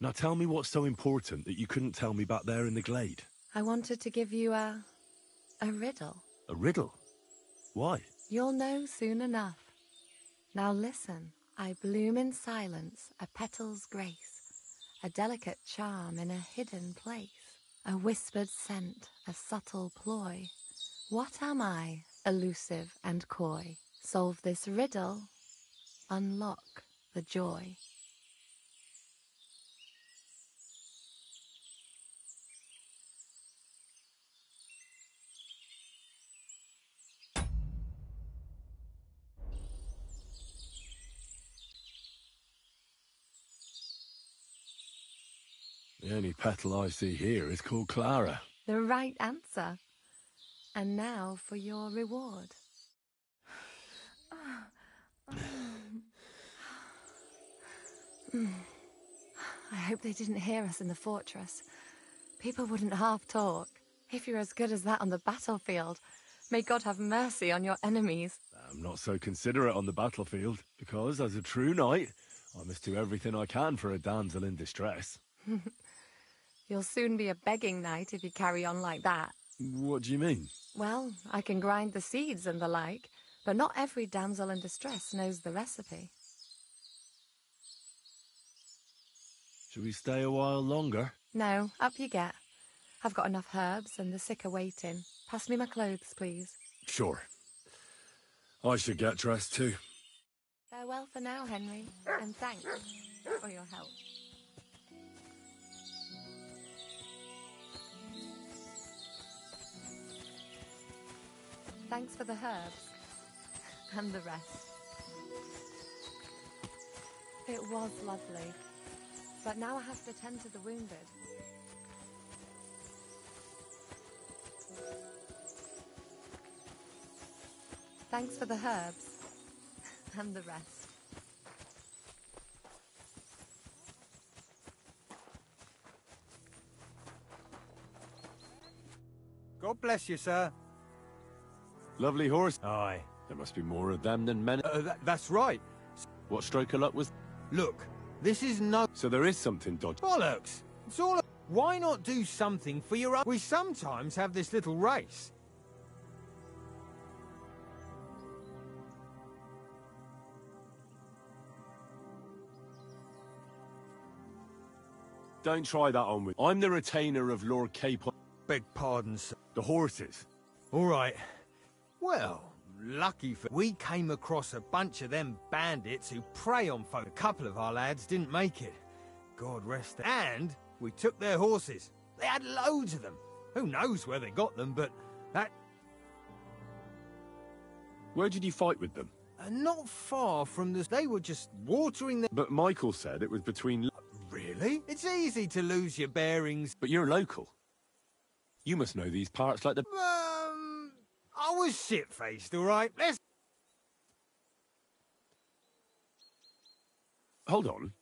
Now tell me what's so important that you couldn't tell me back there in the glade.
I wanted to give you a riddle.
A riddle? Why?
You'll know soon enough. Now listen, I bloom in silence, a petal's grace, a delicate charm in a hidden place, a whispered scent, a subtle ploy. What am I, elusive and coy? Solve this riddle, unlock the joy.
The only petal I see here is called Clara.
The right answer. And now for your reward. I hope they didn't hear us in the fortress. People wouldn't half talk. If you're as good as that on the battlefield, may God have mercy on your enemies.
I'm not so considerate on the battlefield, because as a true knight, I must do everything I can for a damsel in distress.
You'll soon be a begging knight if you carry on like that.
What do you mean?
Well, I can grind the seeds and the like, but not every damsel in distress knows the recipe.
Should we stay a while longer?
No, up you get. I've got enough herbs and the sick are waiting. Pass me my clothes, please.
Sure. I should get dressed too.
Farewell for now, Henry, and thanks for your help. Thanks for the herbs and the rest. It was lovely, but now I have to tend to the wounded. Thanks for the herbs and the rest.
God bless you, sir.
Lovely horse.
Aye.
There must be more of them than men.
That's right.
What stroke of luck was...
Look, this is no...
So there is something dodgy.
Bollocks! It's all... Why not do something for your own... We sometimes have this little race.
Don't try that on with... I'm the retainer of Lord Capon.
Beg pardon, sir.
The horses.
All right. Well, lucky for... We came across a bunch of them bandits who prey on folk. A couple of our lads didn't make it. God rest them. And we took their horses. They had loads of them. Who knows where they got them, but that...
Where did you fight with them?
Not far from the... They were just watering the...
But Michael said it was between...
Really? It's easy to lose your bearings.
But you're local. You must know these parts like the...
I was shit-faced, all right? Let's...
Hold on.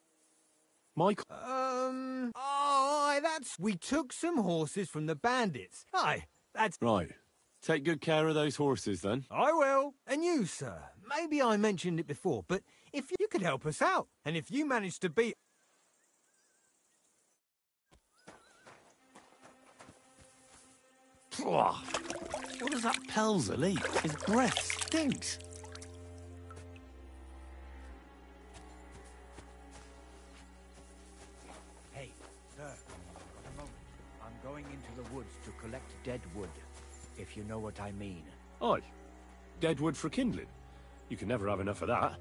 Michael...
Aye, that's... We took some horses from the bandits. Aye, that's...
Right. Take good care of those horses, then.
I will. And you, sir. Maybe I mentioned it before, but if you could help us out, and if you manage to beat...
What does that Pelzer eat? His breath stinks.
Hey, sir, a moment. I'm going into the woods to collect dead wood, if you know what I mean.
Aye. Dead wood for kindling. You can never have enough of that.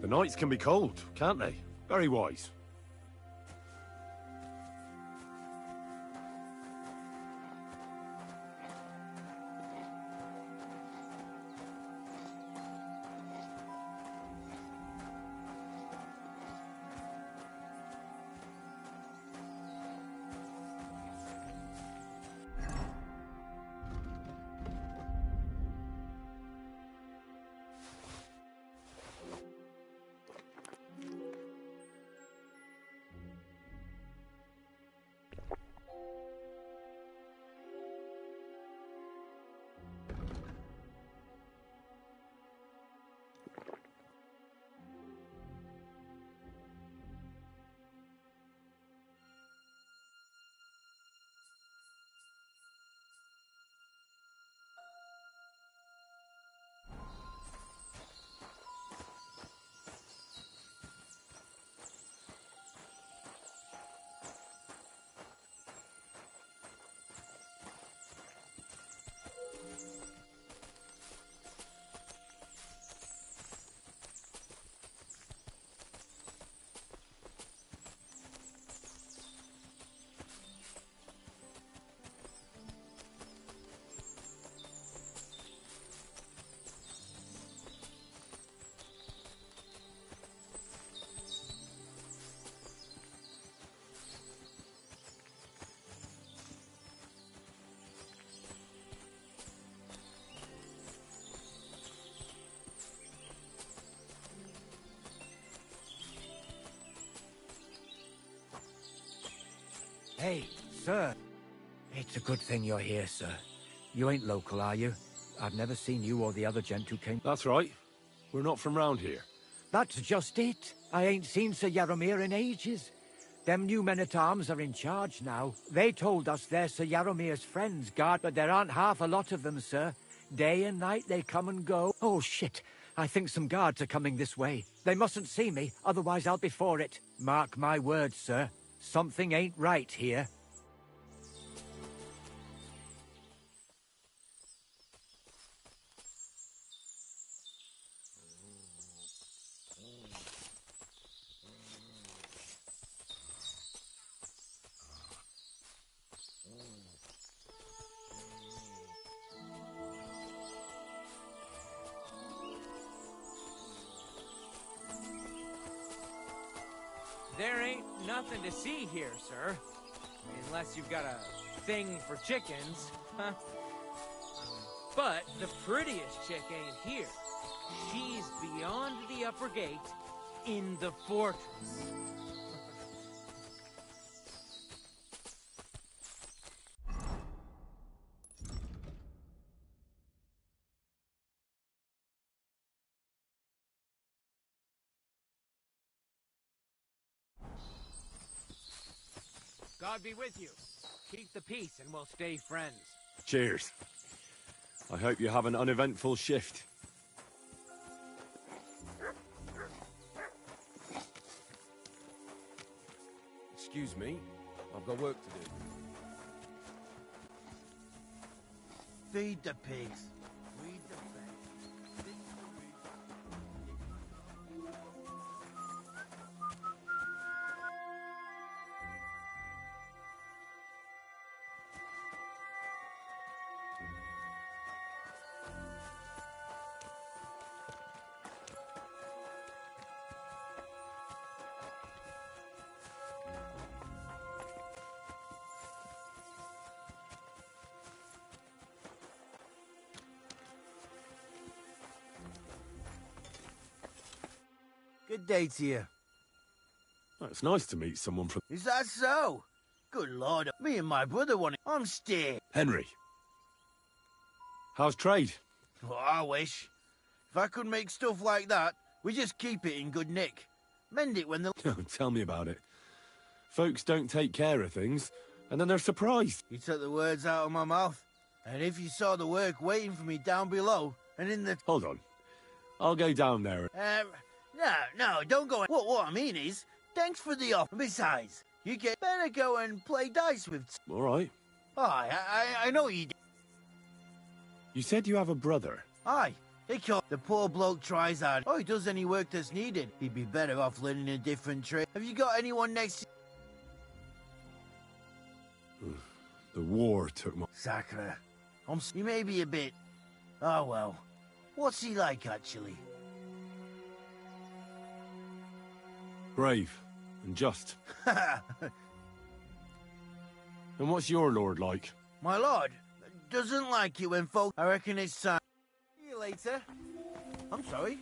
The nights can be cold, can't they? Very wise.
Hey, sir. It's a good thing you're here, sir. You ain't local, are you? I've never seen you or the other gent who came...
That's right. We're not from round here.
That's just it. I ain't seen Sir Yaromir in ages. Them new men-at-arms are in charge now. They told us they're Sir Yaromir's friends, guard, but there aren't half a lot of them, sir. Day and night they come and go. Oh, shit. I think some guards are coming this way. They mustn't see me, otherwise I'll be for it. Mark my words, sir. Something ain't right here. There ain't nothing to see here, sir. Unless you've got a thing for chickens. Huh? But the prettiest chick ain't here. She's beyond the upper gate in the fortress. God be with you. Keep the peace and we'll stay friends.
Cheers. I hope you have an uneventful shift. Excuse me, I've got work to do.
Feed the pigs. Feed the pigs. Good day to you.
Well, it's nice to meet someone from...
Is that so? Good lord, me and my brother want it. I'm staying.
Henry. How's trade?
Well, I wish. If I could make stuff like that, we just keep it in good nick. Mend it when the...
Tell me about it. Folks don't take care of things, and then they're surprised.
You took the words out of my mouth. And if you saw the work waiting for me down below, and in the...
Hold on. I'll go down there.
No, don't go... What I mean is, thanks for the offer. Besides, you get better go and play dice with...
All right.
Aye, I know you...
You said you have a brother.
Aye. The poor bloke tries hard. Oh, he does any work that's needed. He'd be better off learning a different trade. Have you got anyone next...
The war took my...
Sacre. He may be a bit... Oh, well. What's he like, actually?
Brave and just. And what's your lord like?
My lord doesn't like it when folk... I reckon it's time. See you later. I'm sorry.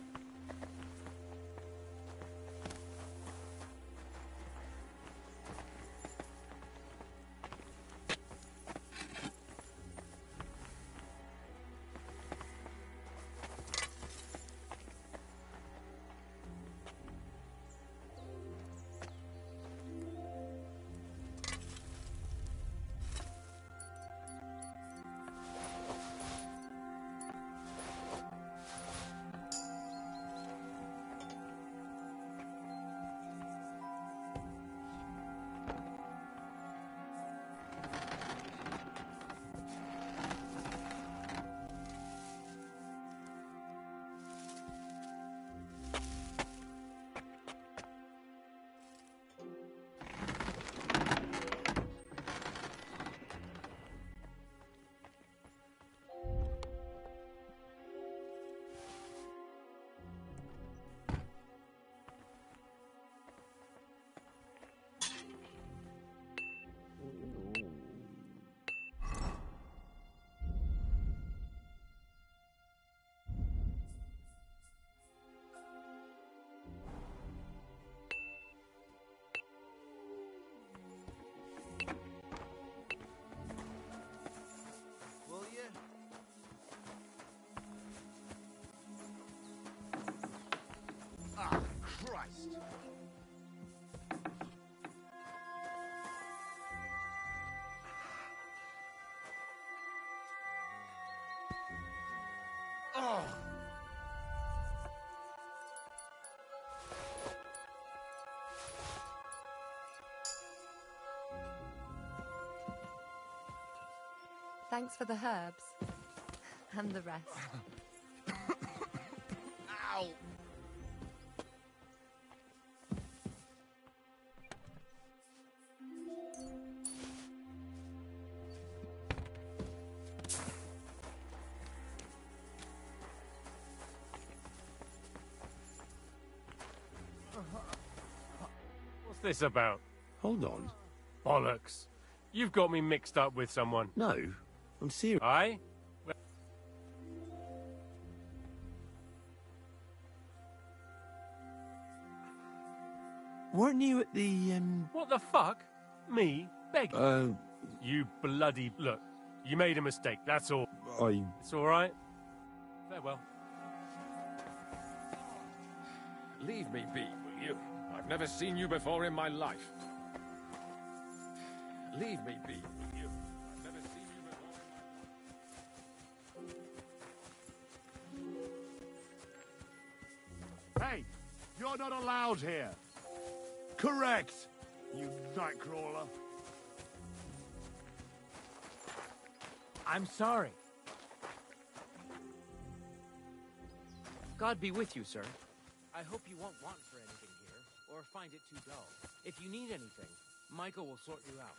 Thanks for the herbs. And the rest.
Ow!
What's this about?
Hold on.
Bollocks. You've got me mixed up with someone.
No, I'm serious.
Aye?
Weren't you at the,
What the fuck? Me? Begging? You bloody... Look, you made a mistake, that's all. It's all right. Farewell.
Leave me be, will you? I've never seen you before in my life. Leave me be, will you? I've never seen you before.
Hey, you're not allowed here. Correct, you nightcrawler.
I'm sorry. God be with you, sir. I hope you won't want for anything here, or find it too dull. If you need anything, Michael will sort you out.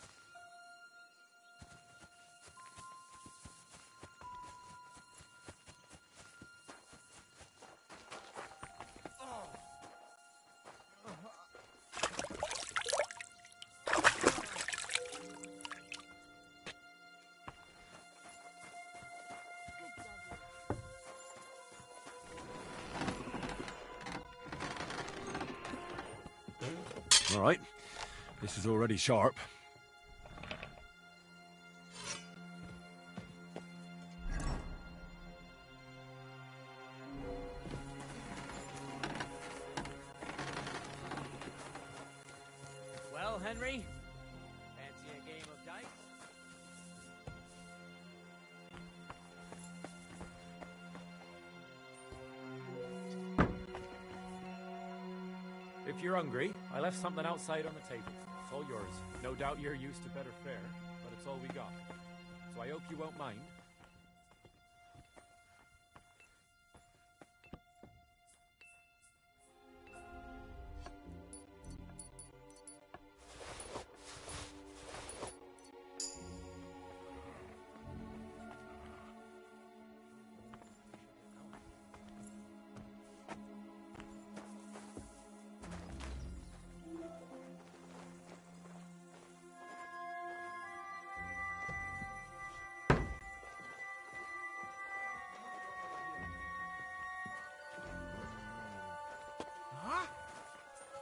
All right. This is already sharp.
Well, Henry, fancy a game of dice?
If you're hungry, I left something outside on the table. It's all yours. No doubt you're used to better fare, but it's all we got. So I hope you won't mind.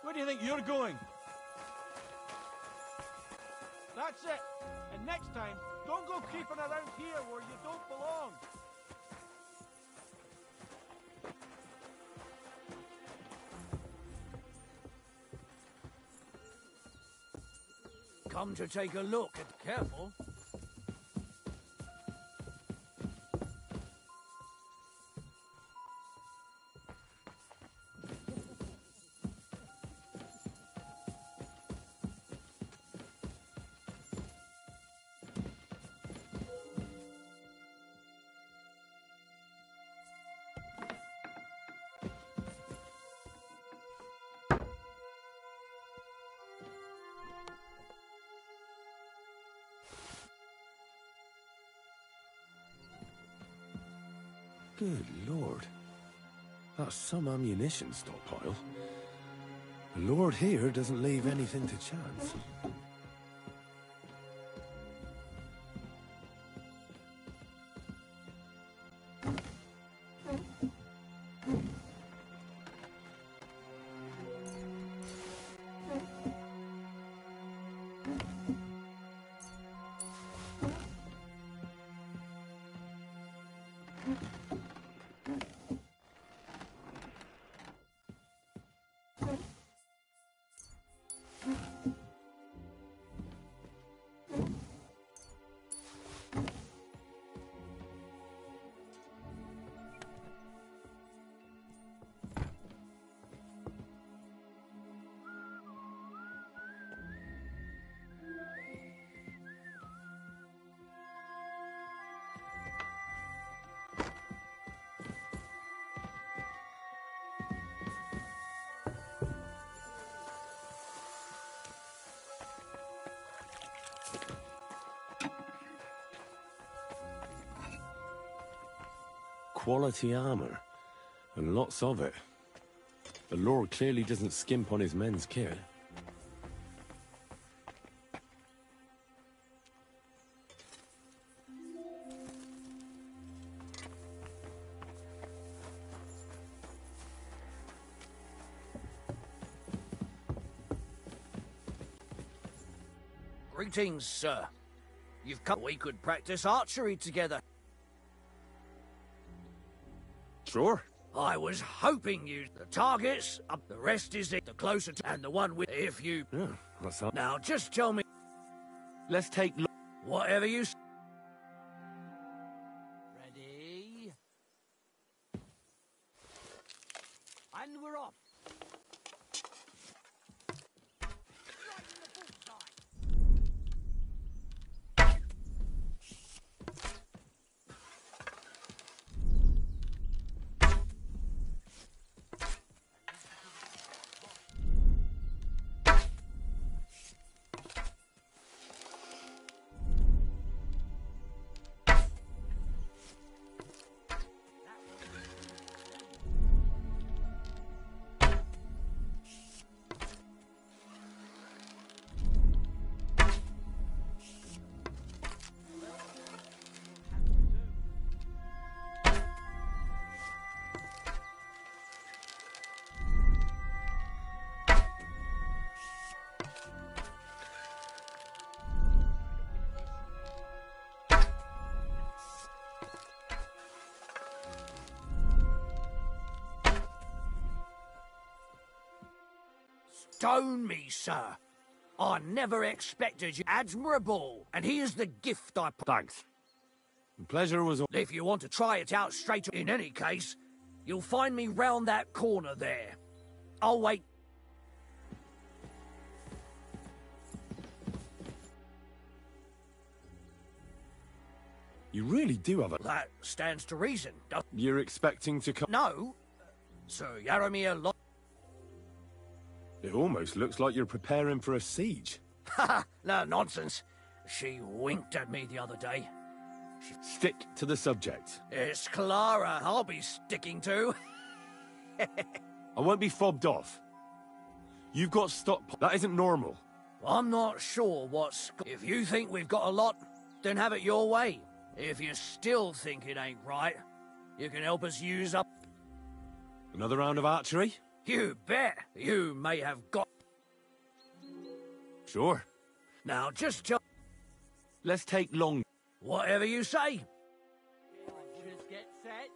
Where do you think you're going? That's it. And next time, don't go creeping around here where you don't belong.
Come to take a look. Careful.
Good Lord. That's some ammunition stockpile. The Lord here doesn't leave anything to chance.
quality armor. And lots of it. The Lord clearly doesn't skimp on his men's kit.
Greetings, sir. You've come. We could practice archery together.
Sure.
I was hoping you. The targets, the rest is the closer to, and the one with. If you.
Yeah, that's all.
Now, just tell me.
Let's take.
Whatever you. Ready. And we're off. Stone me, sir. I never expected you. Admirable. And here's the gift I...
Thanks. The pleasure was all.
If you want to try it out straight... In any case, you'll find me round that corner there. I'll wait.
You really do have a...
That stands to reason.
You're expecting to come...
No. Sir Yaramir...
It almost looks like you're preparing for a siege.
Ha! No nonsense. She winked at me the other day.
Stick to the subject.
It's Clara I'll be sticking to.
I won't be fobbed off. You've got stock... That isn't normal.
I'm not sure what's... If you think we've got a lot, then have it your way. If you still think it ain't right, you can help us use up...
Another round of archery?
You bet. You may have got...
Sure.
Now, just tell...
Let's take long...
Whatever you say.
Just get set.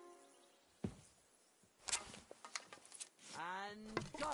And go.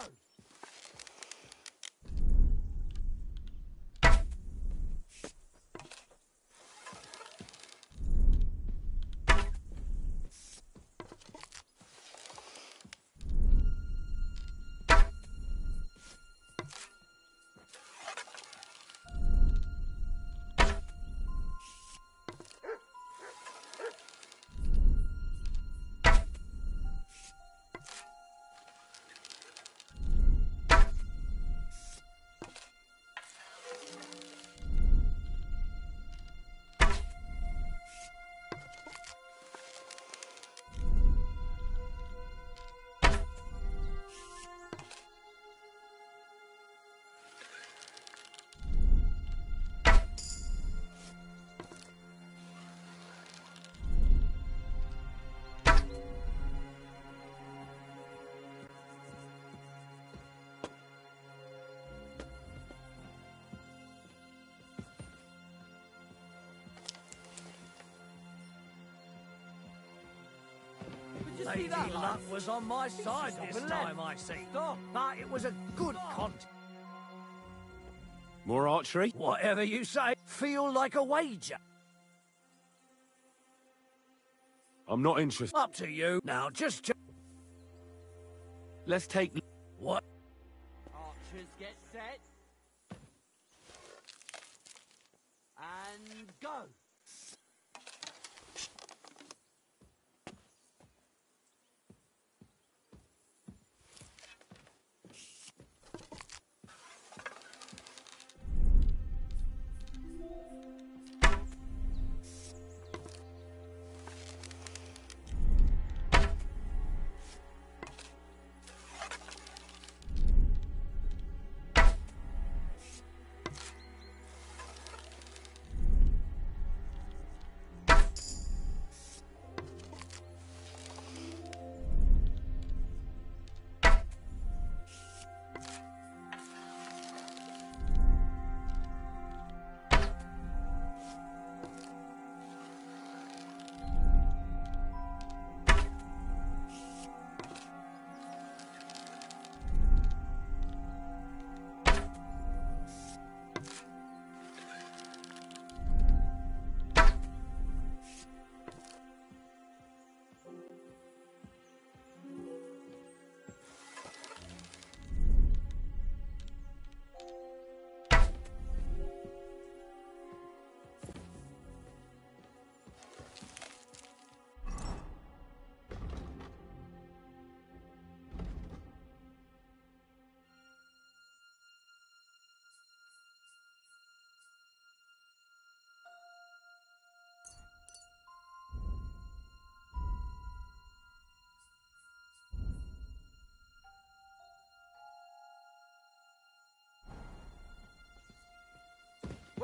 Lady Luck was on my side this time, I see. But it was a good contest.
More archery?
Whatever you say. Feel like a wager.
I'm not interested.
Up to you. Now, just...
Let's take...
What?
Archers get set. And go.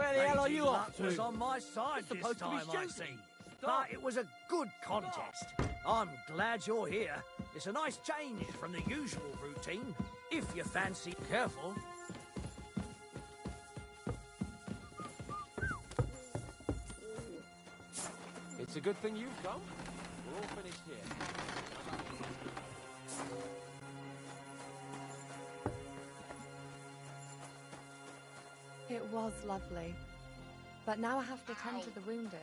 Where the hell are you
Luck
up to?
was on my side
You're
this
supposed to be
time, I
shooting.
see. But it was a good contest. I'm glad you're here. It's a nice change from the usual routine. If you fancy, careful.
It's a good thing you've come. We're all finished here.
It was lovely. But now I have to tend to the wounded.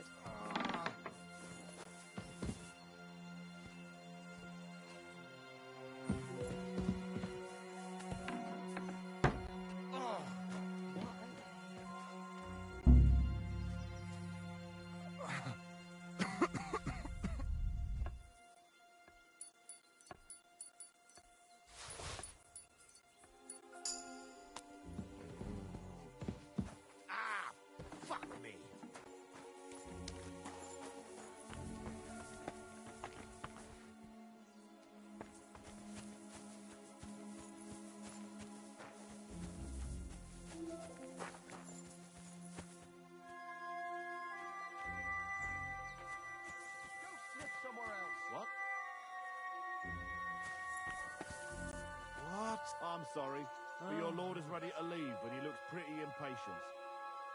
What? I'm sorry, but your lord is ready to leave, but he looks pretty impatient.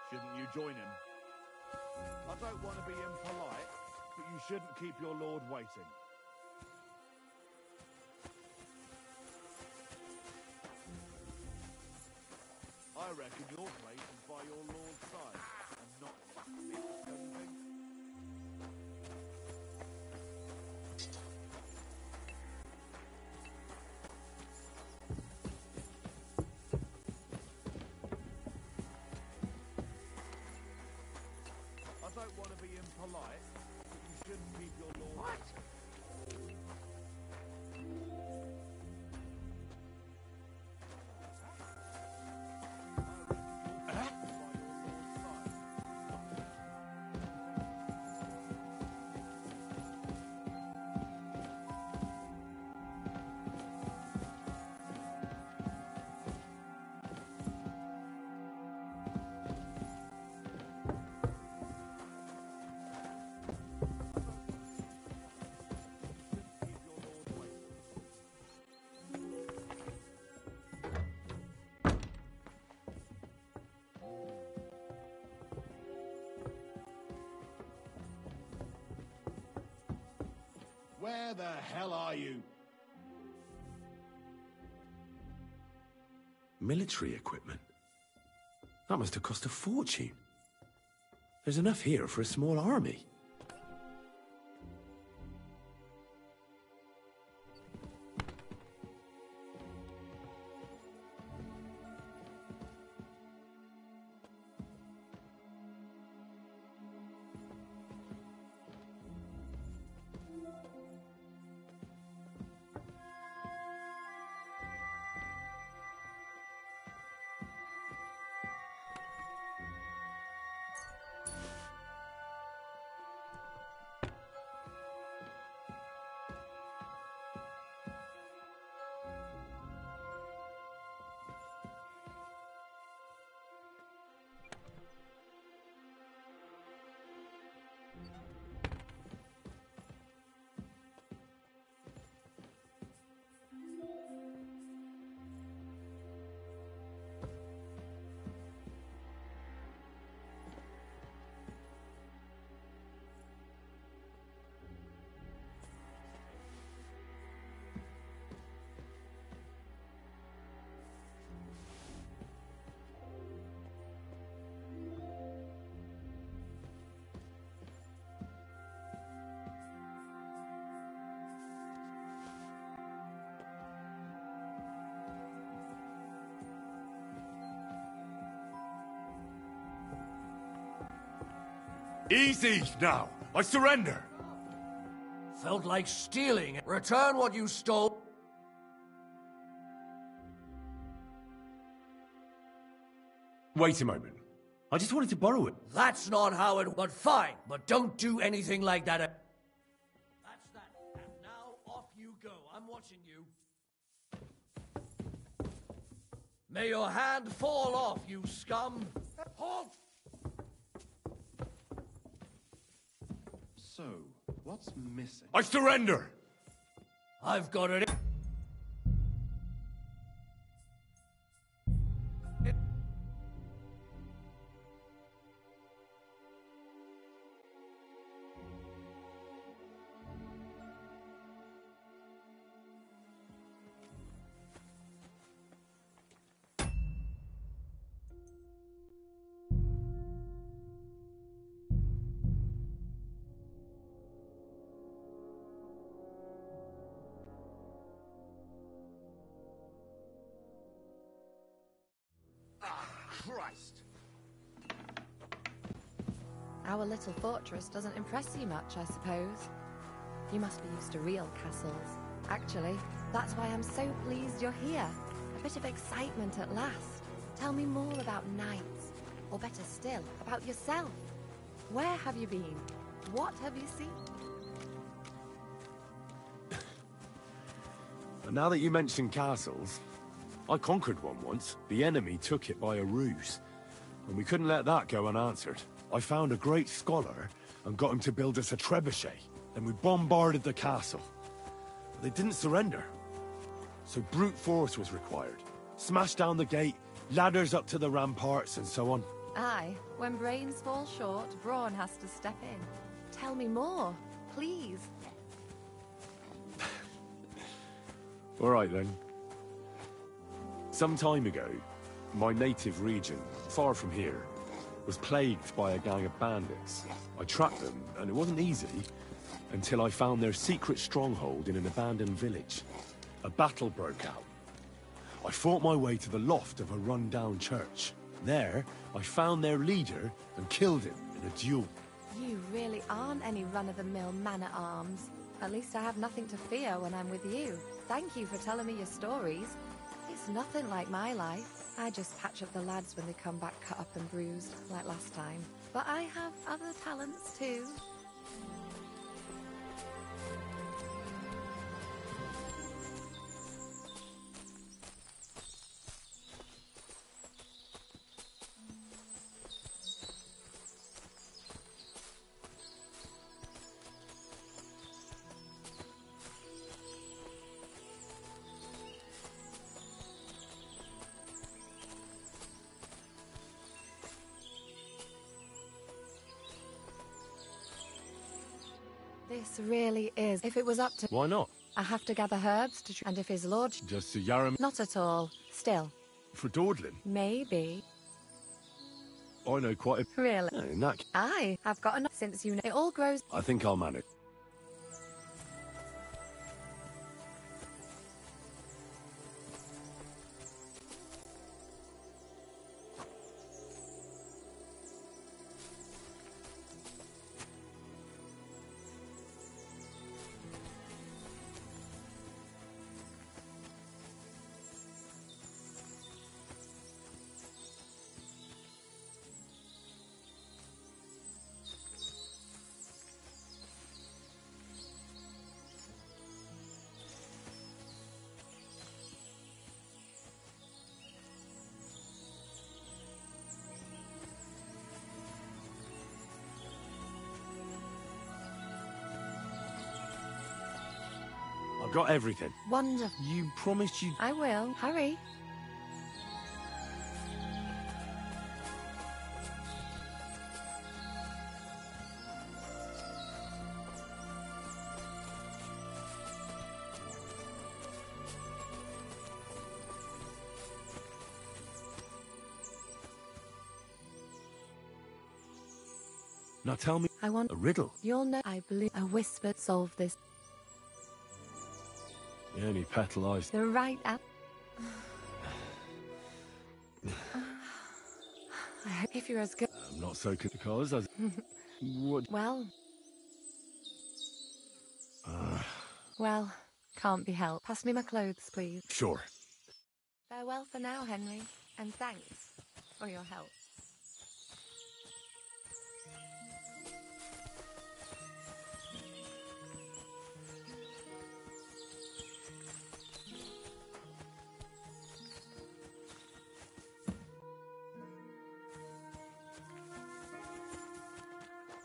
Shouldn't you join him? I don't want to be impolite, but you shouldn't keep your lord waiting. I reckon your place is by your lord's side, and not me or anything. I don't want to be impolite, but you shouldn't keep your lord. What? Where the hell are you?
Military equipment? That must have cost a fortune. There's enough here for a small army.
Easy now! I surrender!
Felt like stealing. Return what you stole.
Wait a moment. I just wanted to borrow it.
That's not how it... But fine. But don't do anything like that. That's that. And now off you go. I'm watching you. May your hand fall off, you scum. Halt!
So, what's missing?
I surrender!
I've got it.
Christ!
Our little fortress doesn't impress you much, I suppose. You must be used to real castles. Actually, that's why I'm so pleased you're here. A bit of excitement at last. Tell me more about knights. Or better still, about yourself. Where have you been? What have you seen?
Now that you mention castles, I conquered one once. The enemy took it by a ruse, and we couldn't let that go unanswered. I found a great scholar and got him to build us a trebuchet. Then we bombarded the castle. But they didn't surrender, so brute force was required. Smashed down the gate, ladders up to the ramparts, and so on.
Aye, when brains fall short, brawn has to step in. Tell me more, please.
All right then. Some time ago, my native region, far from here, was plagued by a gang of bandits. I tracked them, and it wasn't easy, until I found their secret stronghold in an abandoned village. A battle broke out. I fought my way to the loft of a run-down church. There, I found their leader and killed him in a duel.
You really aren't any run-of-the-mill man-at-arms. At least I have nothing to fear when I'm with you. Thank you for telling me your stories. It's nothing like my life. I just patch up the lads when they come back cut up and bruised, like last time. But I have other talents too. This really is. If it was up to...
Why not?
I have to gather herbs to... And if his lord...
Just to Yaram...
Not at all. Still.
For dawdling?
Maybe.
I know quite a...
Really?
Yeah, in that...
Aye, I've got enough since you know... It all grows...
I think I'll manage. I've got everything.
Wonderful.
You promised you...
I will. Hurry.
Now tell me...
I want...
A riddle?
You'll know... I believe... A whisper solve this.
The only petal I...
The right app. I hope if you're as good...
I'm not so good because I... What?
Well... Well, can't be helped. Pass me my clothes, please.
Sure.
Farewell for now, Henry. And thanks for your help.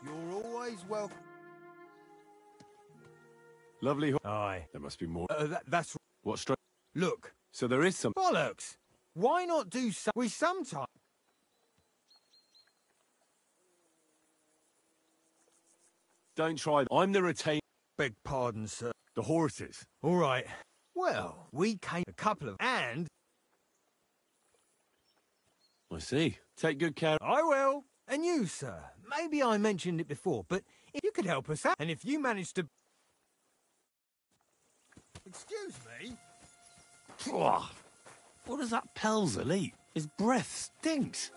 You're always welcome.
Lovely.
Aye.
There must be more.
That's...
What straight?
Look.
So there is some...
Bollocks! Why not do so... We sometime...
Don't try... I'm the retain...
Beg pardon, sir.
The horses.
All right. Well, we came a couple of... And...
I see. Take good care.
I will. And you, sir. Maybe I mentioned it before, but if you could help us out, and if you manage to... Excuse me?
What does that Pelzel eat? His breath stinks.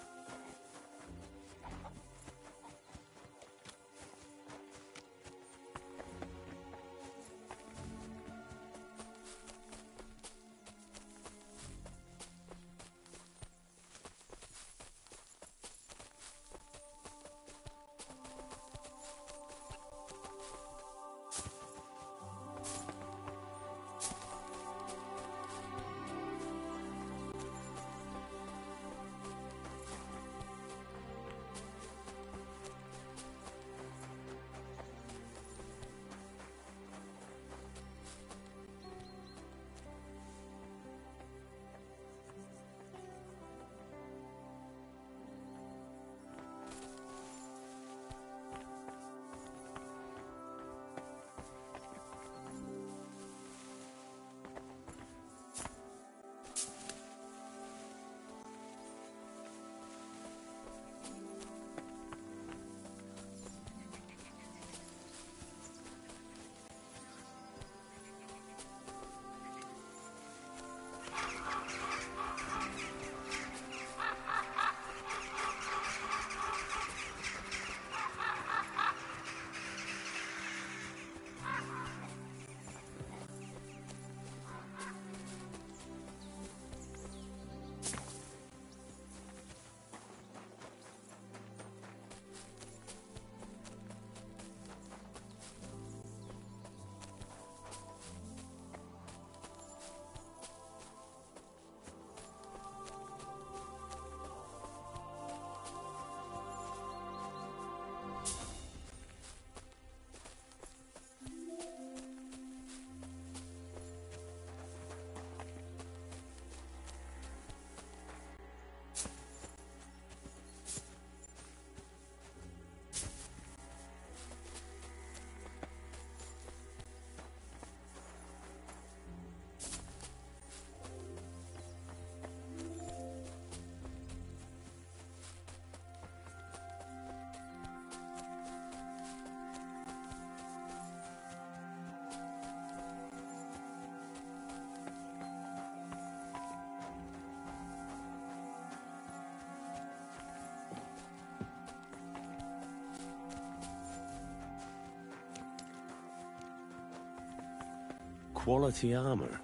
Quality armor.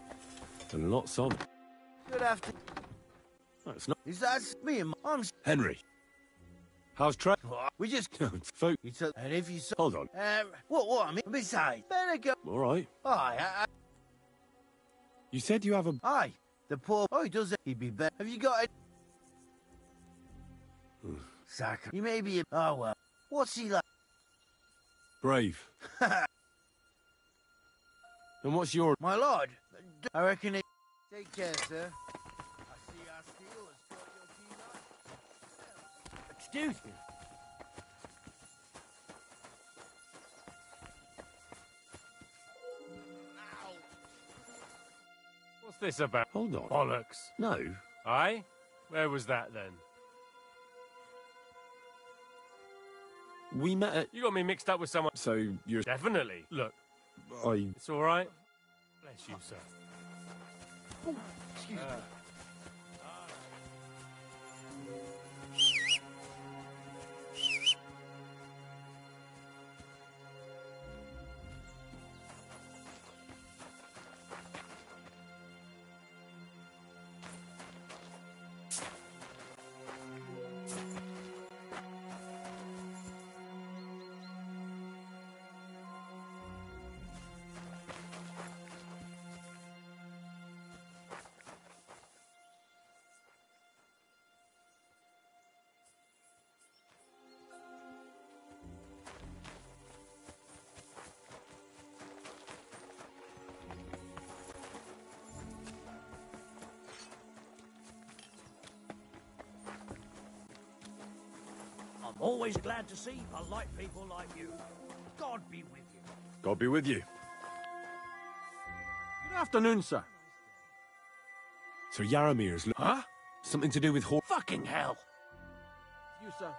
And lots of it.
Good afternoon.
No, it's not.
Is that me and I'm...
Henry. How's trade?
We just...
Folk.
And if you...
Hold on.
What, I mean? Besides, better go...
All right.
Aye,
You said you have a...
Aye, the poor... Oh, he does it. He'd be better. Have you got a... Saka. He may be a... Oh, well. What's he like?
Brave. And what's your...
My lord, I reckon it... Take care, sir. I see our steel has got your key knife. Excuse me.
What's this about?
Hold on.
Bollocks.
No.
Aye? Where was that then?
We met at...
You got me mixed up with someone.
So you're...
Definitely. Look. It's all right. Bless you, sir.
Oh, excuse me.
Always glad to see polite people like you. God be with you.
God be with you.
Good afternoon, sir.
Sir Yaramir's...
Huh?
Something to do with
Fucking hell! You, sir.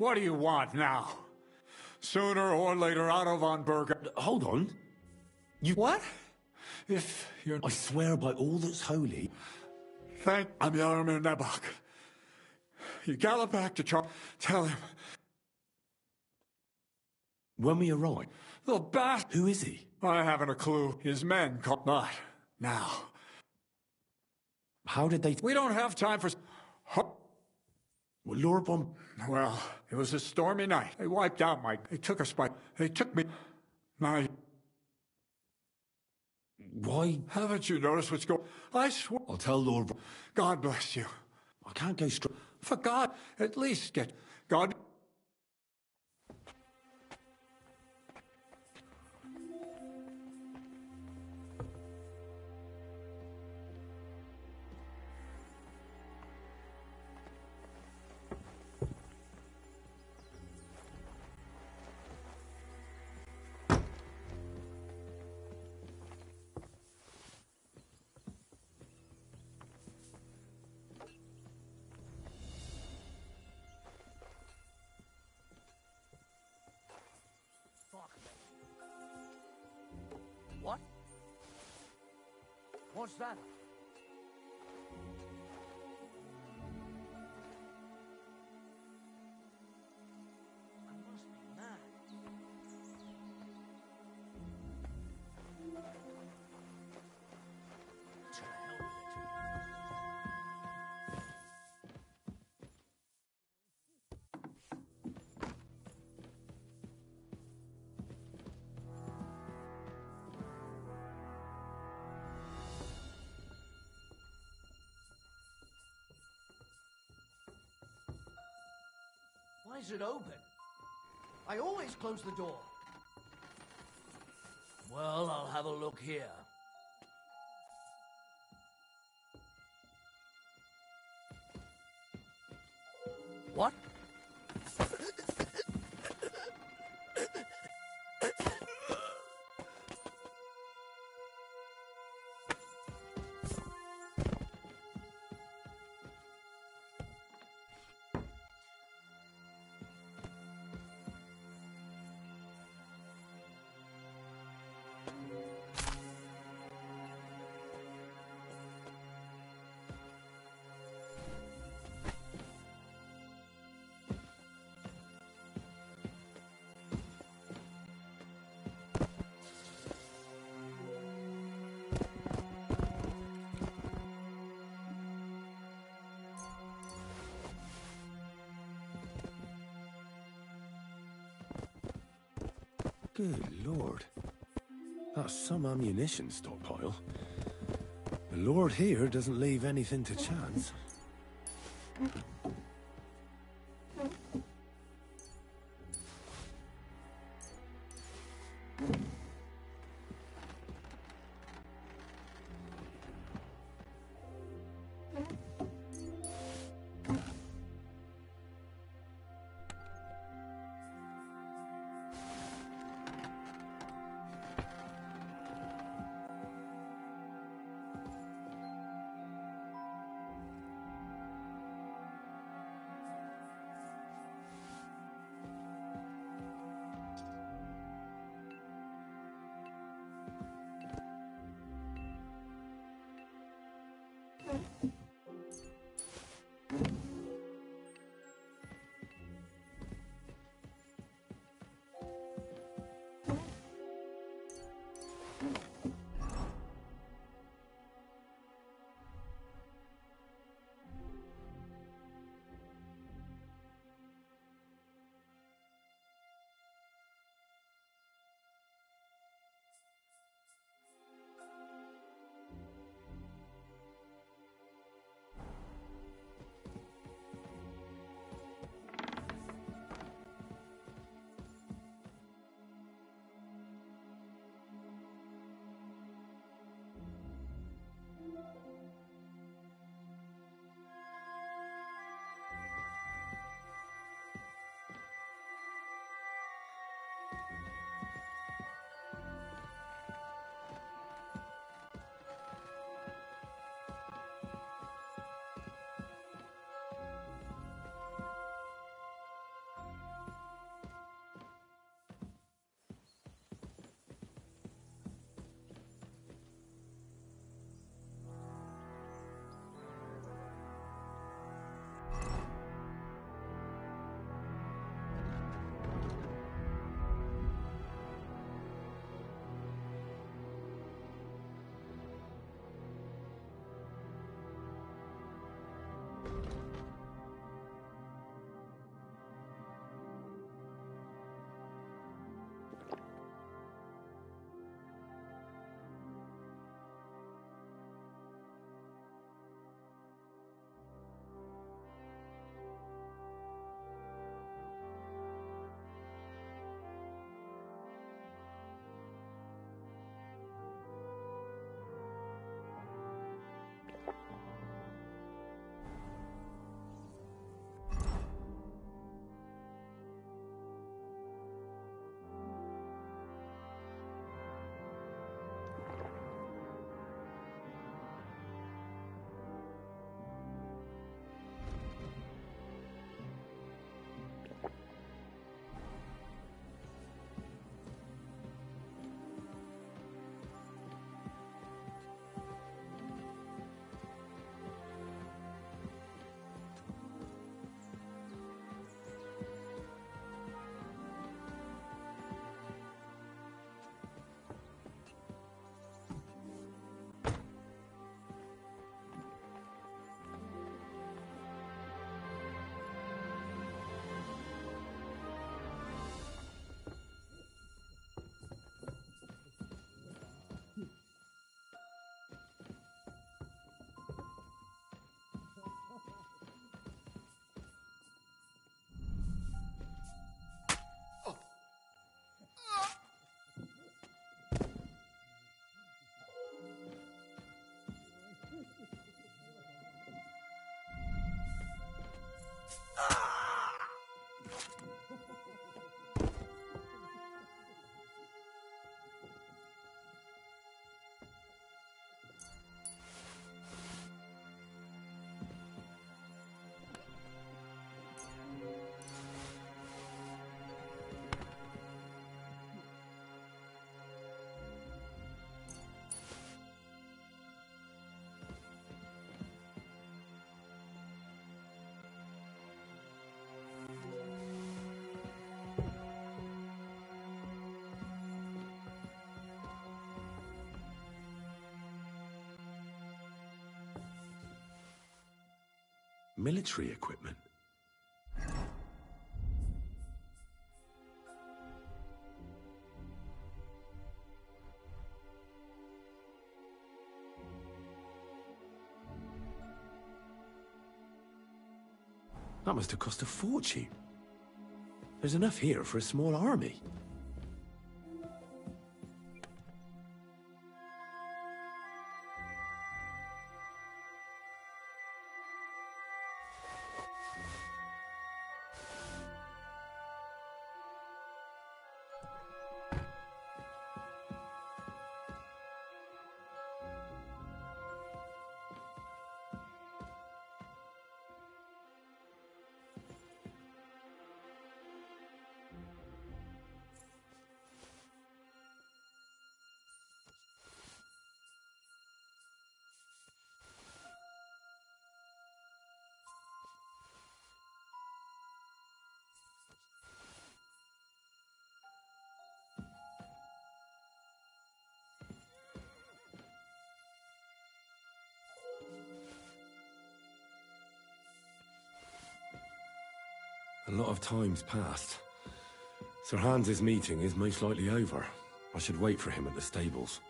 What do you want now? Sooner or later, Otto von Berger...
Hold on. You...
What? If you're...
I swear by all that's holy...
I'm Yaromir Nebok. You gallop back to Charles. Tell him...
When we arrive...
The bat...
Who is he?
I haven't a clue. His men caught... Not now.
How did they...
We don't have time for...
Well, Lord Von...
Well, it was a stormy night. They wiped out my... They took us by... They took me... My...
Why?
Haven't you noticed what's going... I swear...
I'll tell Lord Von...
God bless you.
I can't go straight...
For God, at least get... God...
What? What's that? I must be mad. To hell with it. Why is it open? I always close the door. Well, I'll have a look here. What?
Good Lord. That's some ammunition stockpile. The Lord here doesn't leave anything to chance.
Military equipment? That must have cost a fortune. There's enough here for a small army. A lot of time's passed. Sir Hans's meeting is most likely over. I should wait for him at the stables.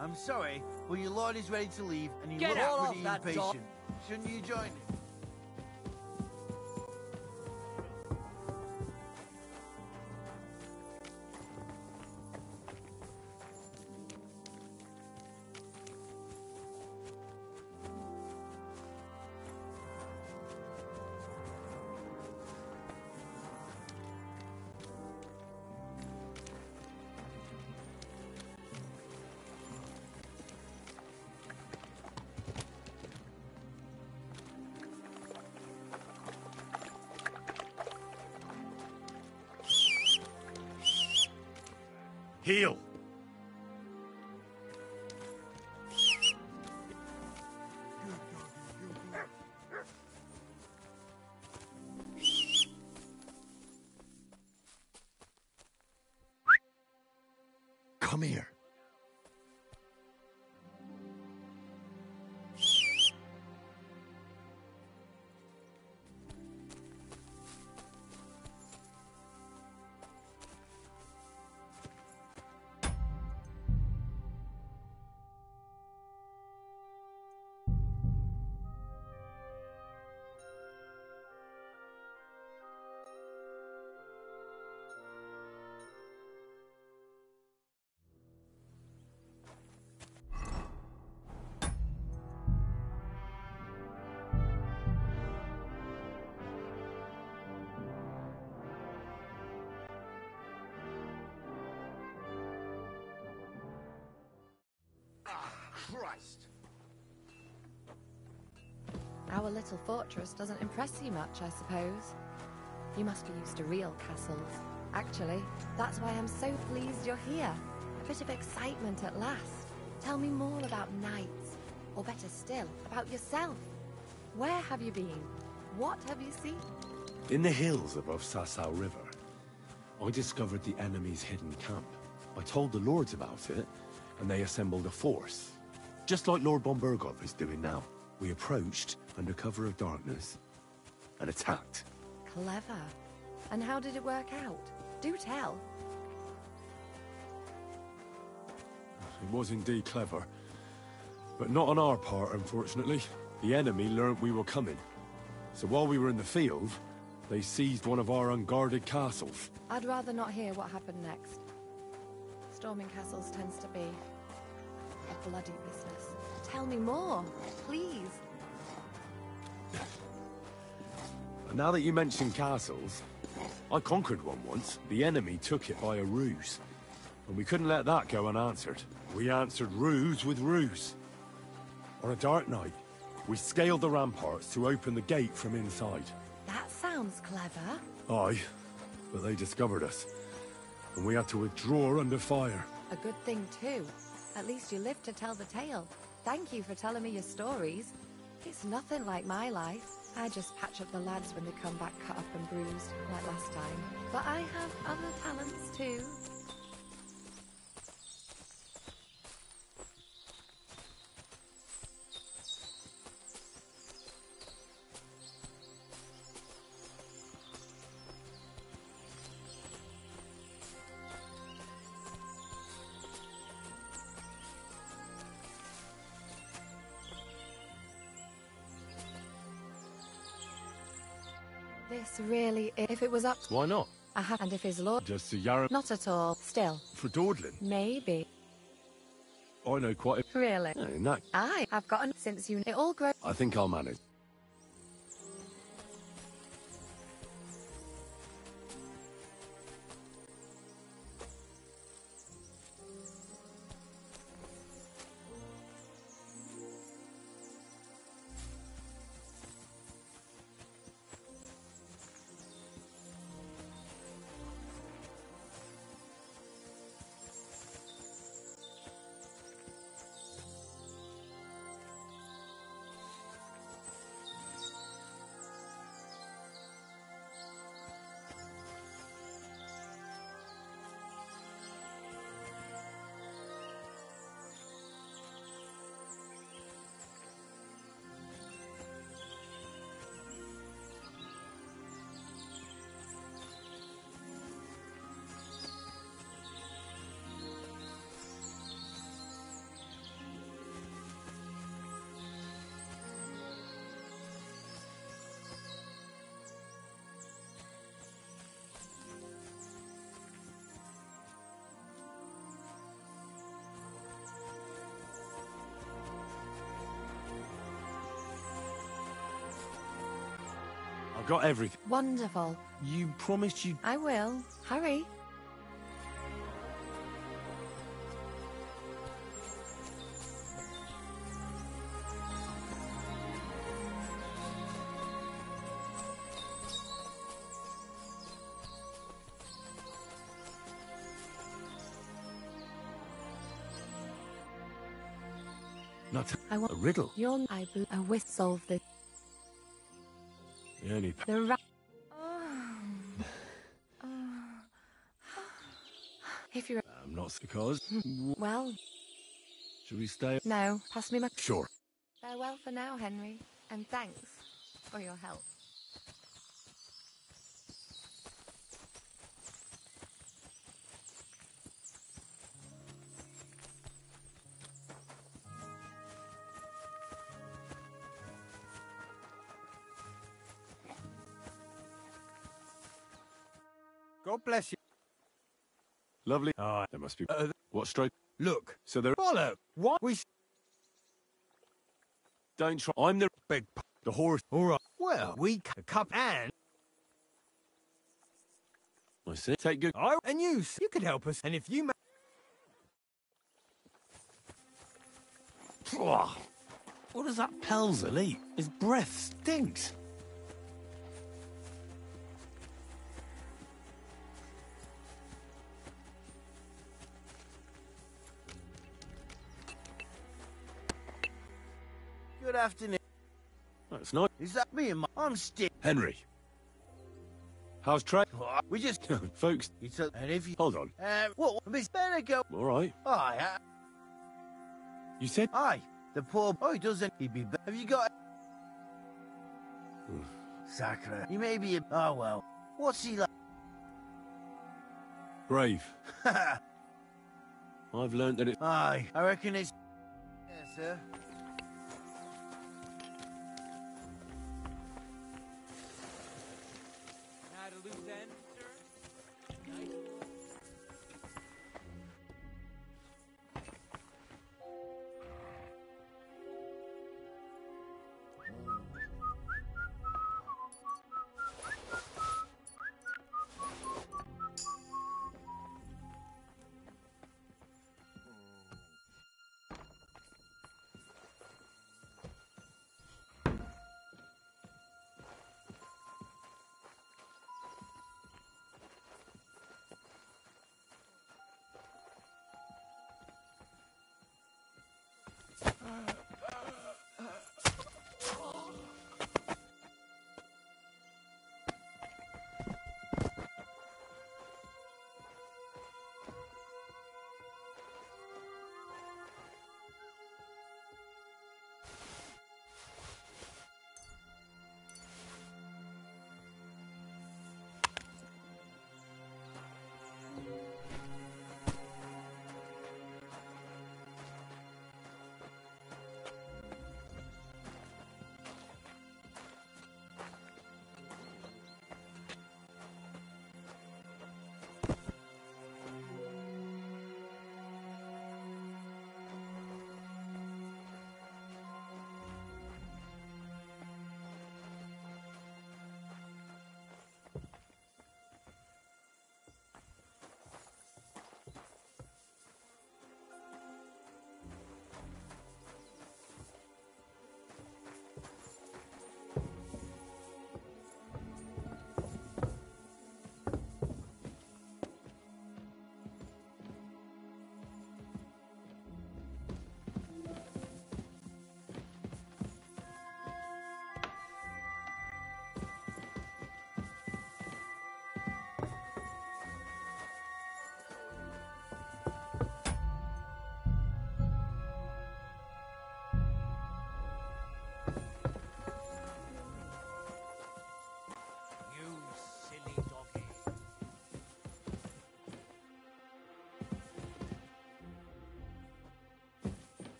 I'm sorry, but your lord is ready to leave, and you
Get
look
out
pretty
of that
impatient. Shouldn't you join him?
Heal!
Come here. Christ!
Our little fortress doesn't impress you much, I suppose. You must be used to real castles. Actually, that's why I'm so pleased you're here. A bit of excitement at last. Tell me more about knights, or better still, about yourself. Where have you been? What have you seen?
In the hills above Sasau River, I discovered the enemy's hidden camp. I told the lords about it, and they assembled a force. Just like Lord von Burgov is doing now. We approached under cover of darkness and attacked.
Clever. And how did it work out? Do tell.
It was indeed clever. But not on our part, unfortunately. The enemy learned we were coming. So while we were in the field, they seized one of our unguarded castles.
I'd rather not hear what happened next. Storming castles tends to be a bloody business. Tell me more, please.
Now that you mention castles, I conquered one once. The enemy took it by a ruse. And we couldn't let that go unanswered. We answered ruse with ruse. On a dark night, we scaled the ramparts to open the gate from inside.
That sounds clever.
Aye, but they discovered us. And we had to withdraw under fire.
A good thing too. At least you lived to tell the tale. Thank you for telling me your stories. It's nothing like my life. I just patch up the lads when they come back cut up and bruised, like last time. But I have other talents too. This really, if it was up...
Why not?
I have, and if his lord...
Just to Yarrow...
Not at all. Still.
For dawdling?
Maybe.
I know quite a...
Really?
Yeah, in that...
I have gotten... Since you... It all grows...
I think I'll manage. I've got everything.
Wonderful.
You promised you...
I will. Hurry.
Not
I want
a riddle.
Your I will solve the...
The only...
The ra... If you're...
I'm not because...
Well...
Should we stay?
No, pass me my...
Sure.
Farewell for now, Henry, and thanks for your help.
God bless you.
Lovely. Ah, there must be... what stroke?
Look.
So there...
Follow. What? We...
Don't try... I'm the...
Big...
The horse...
All right. Well, we... Cup and...
I see. Take good...
And you could help us. And if you...
What does that Pelzel eat? His breath stinks.
Good afternoon.
That's not.
Is that me and my... I'm still...
Henry. How's trade?
We just...
Folks.
It's a... And if you...
Hold on.
What? Miss better go...
All right.
Aye.
You said?
Aye. The poor... Oh, he doesn't... He'd be... Have you got... Sacre. He may be... Oh, well. What's he like?
Brave.
I've learned that it...
Aye. I reckon it's... Yes, sir.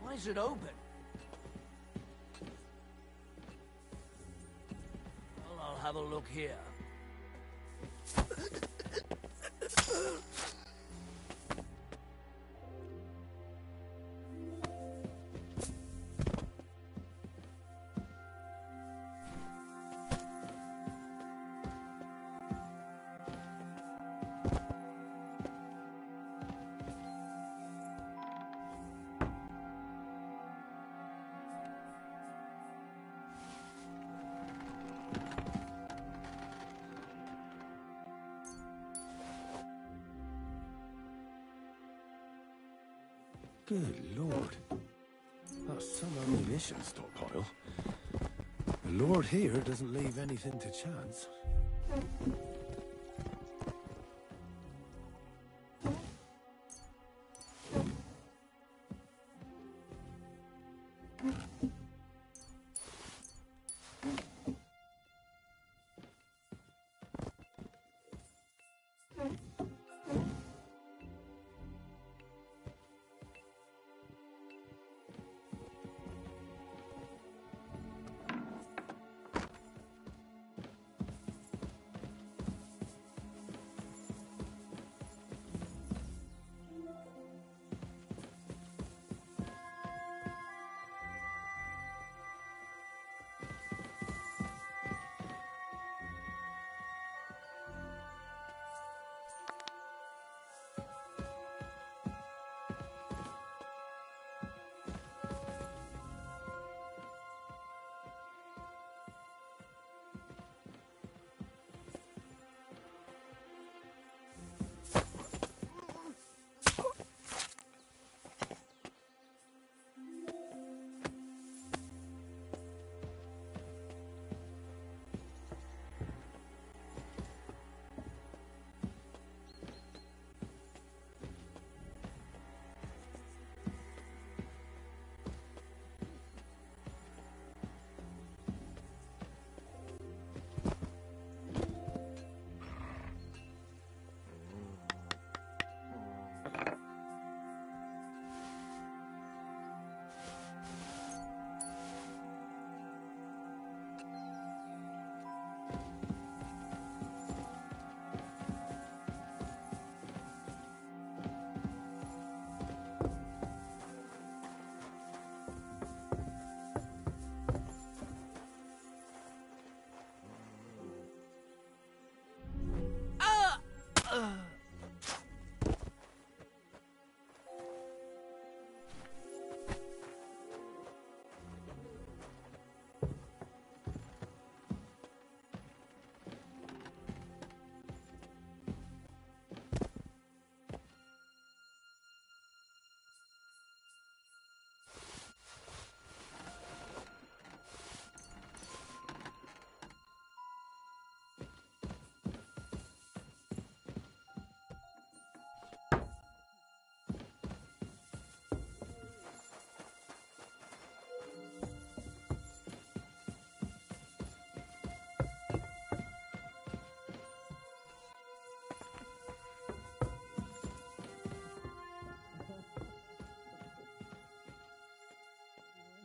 Why is it open? Well, I'll have a look here.
Good lord. That's some ammunition stockpile. The lord here doesn't leave anything to chance.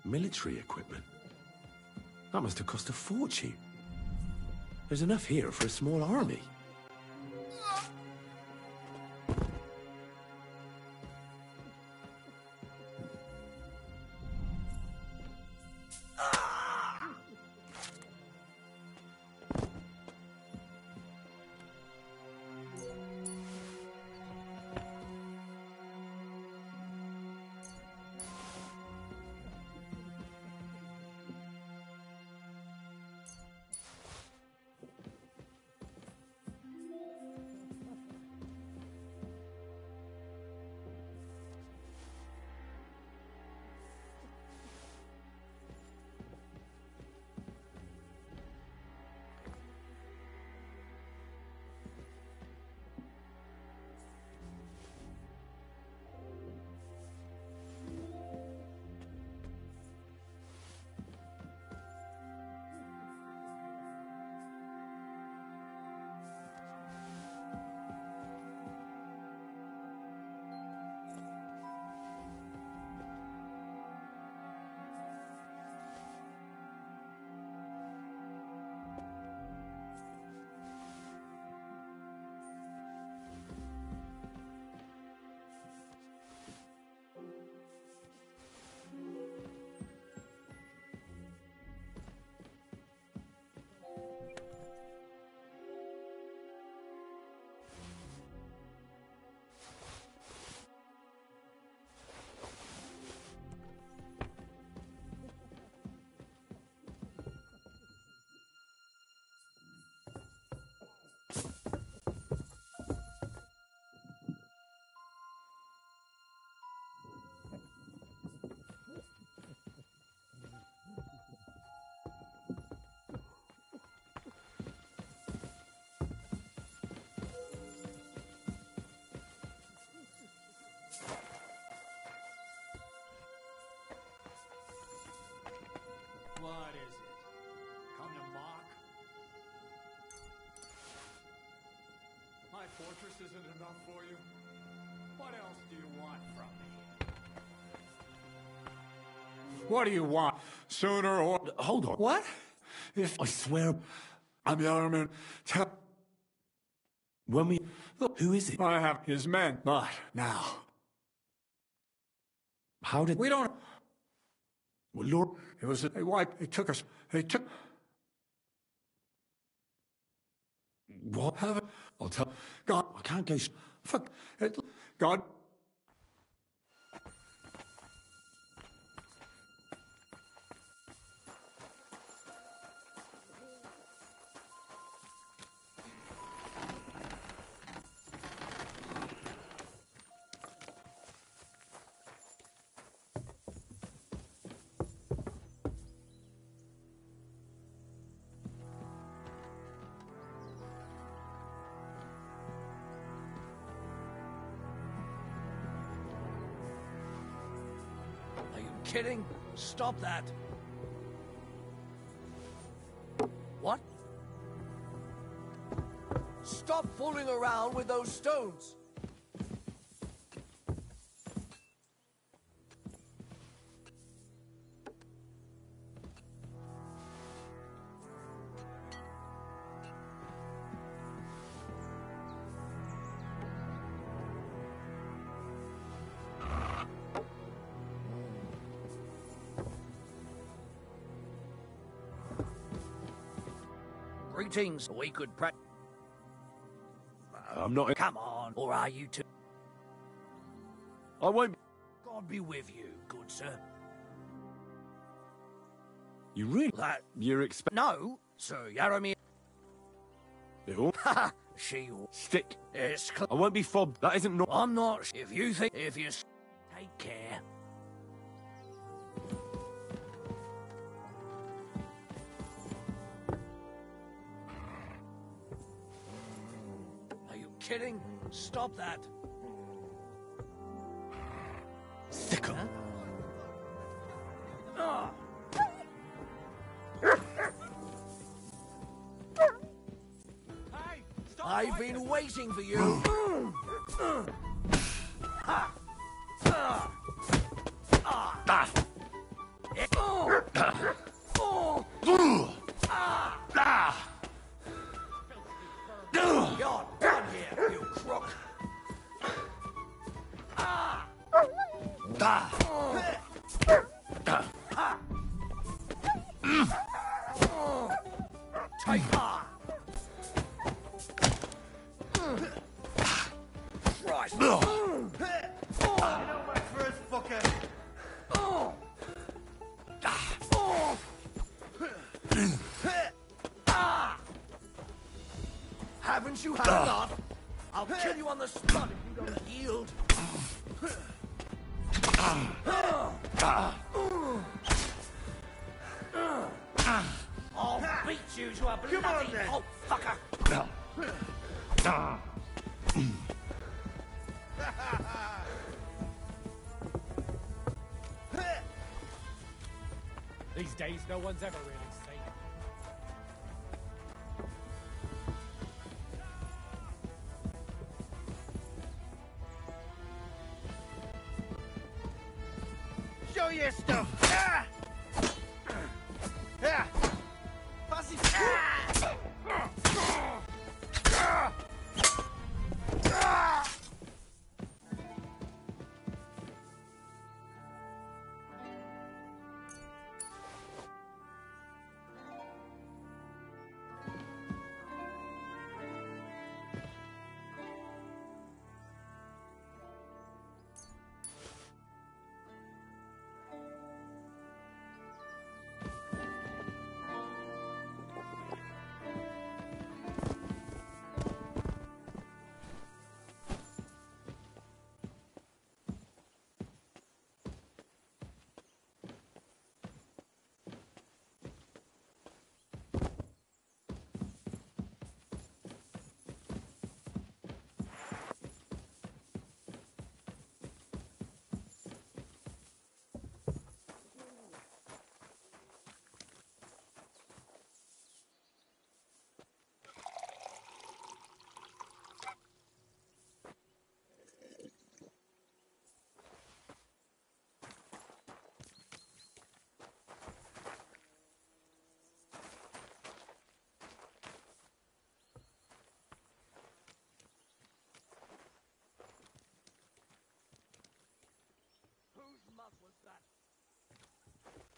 Military equipment? That must have cost a fortune. There's enough here for a small army.
What is it? Come to mock? My fortress isn't enough for you? What else do you want from me? What do you want? Sooner or...
Hold on.
What?
I swear...
I'm Yarman.
When we... Look, who is it?
I have his men, but now...
How did...
We don't...
Well, Lord...
It was a wipe. They took us. They took...
What?
Have it? I'll tell... God...
I can't go...
Fuck it. God...
Kidding? Stop that. What? Stop fooling around with those stones. Greetings. We could
I'm not...
Come on, or are you two?
I won't...
God be with you, good sir.
You really...
That...
You're expect...
No, Sir Yaromir.
You?
Ha! She...
Stick.
It's...
I won't be fobbed. That isn't...
I'm not... If you think... If you... Take care. Are you kidding? Stop that.
Sickle.
Huh? I've been waiting for you. You're done here, you crook. Take her. Christ.
You know my first fucker.
Haven't you had enough? I'll kill you on the spot if you don't yield. I'll beat you to a bloody pulp fucker.
These days, no one's ever really safe.
Show your stuff. Fancy.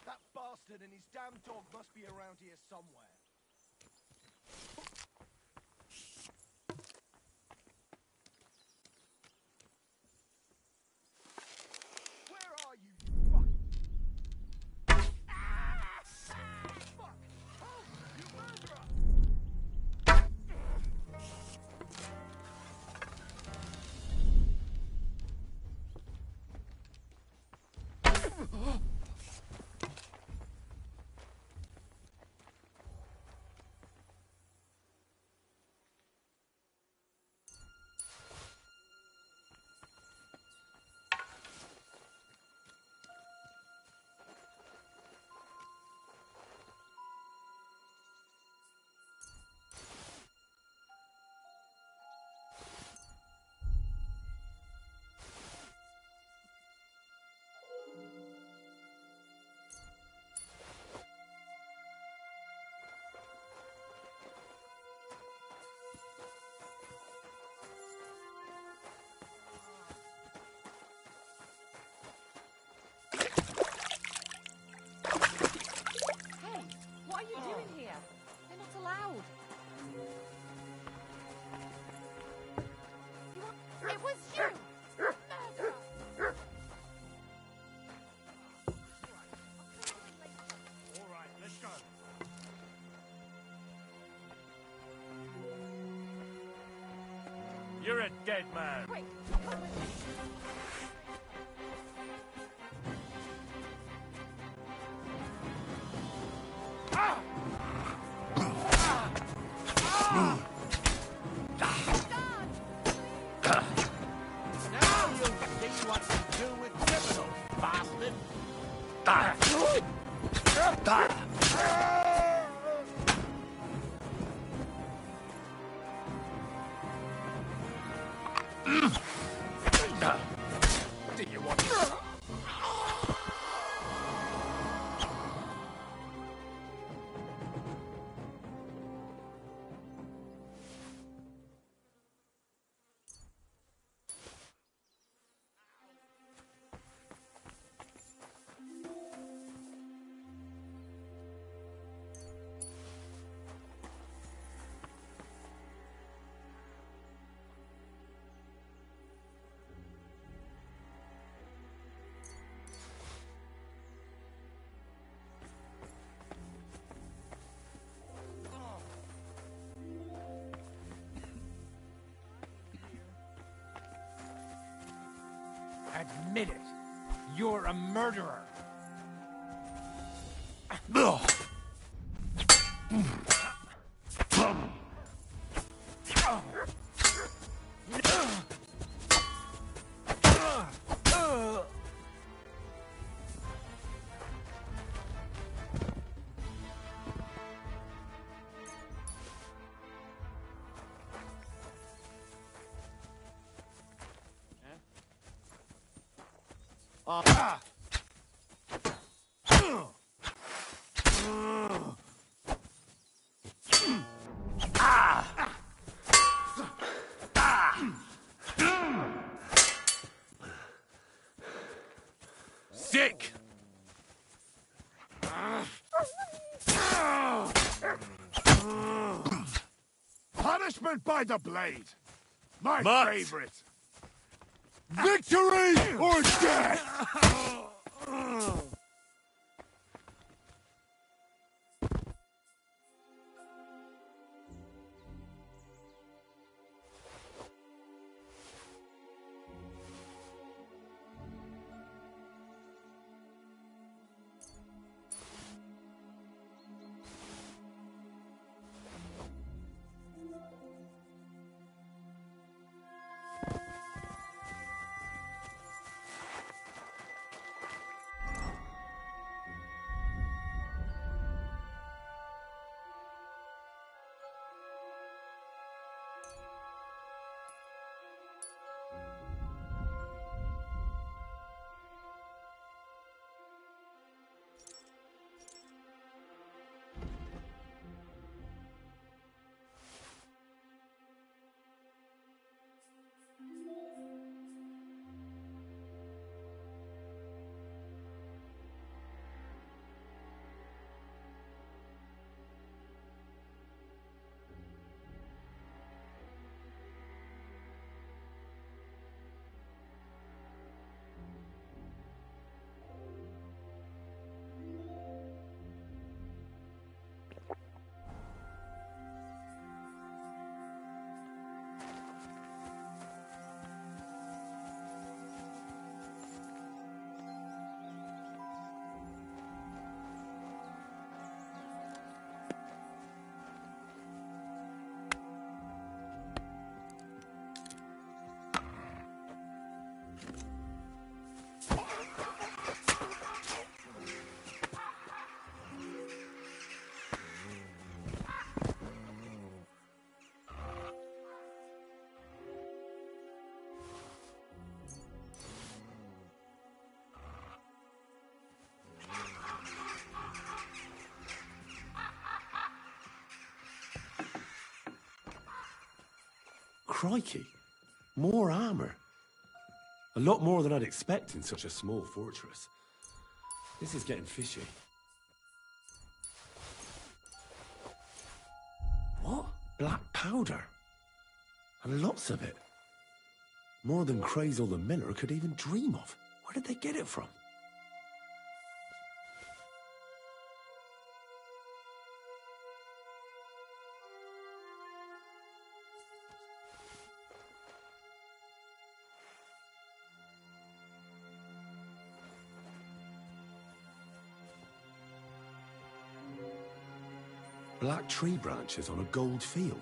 That bastard and his damn dog must be around here somewhere. Where are you, you fuck? Fuck! Oh, you murderer!
You're a dead man.
Quick, come with me.
Now you'll see what you do with criminals, bastard!
Do you want
Admit it. You're a murderer.
Sick!
Punishment by the blade. My
Mutt.
favorite.
Victory or death!
Crikey. More armor. A lot more than I'd expect in such a small fortress. This is getting fishy. What? Black powder? And lots of it. More than Crazel the Miller could even dream of. Where did they get it from?
black tree branches on a gold field.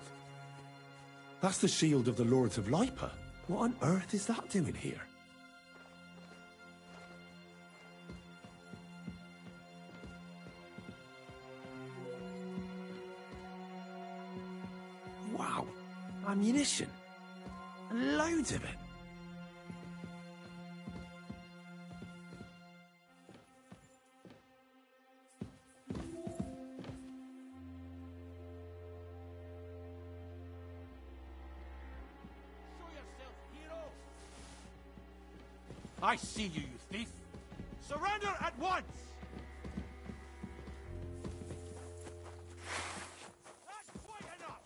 That's the shield of the Lords of Lipa. What on earth is that doing here? Wow, ammunition. And loads of it.
I see you, you thief! Surrender at once! That's quite enough!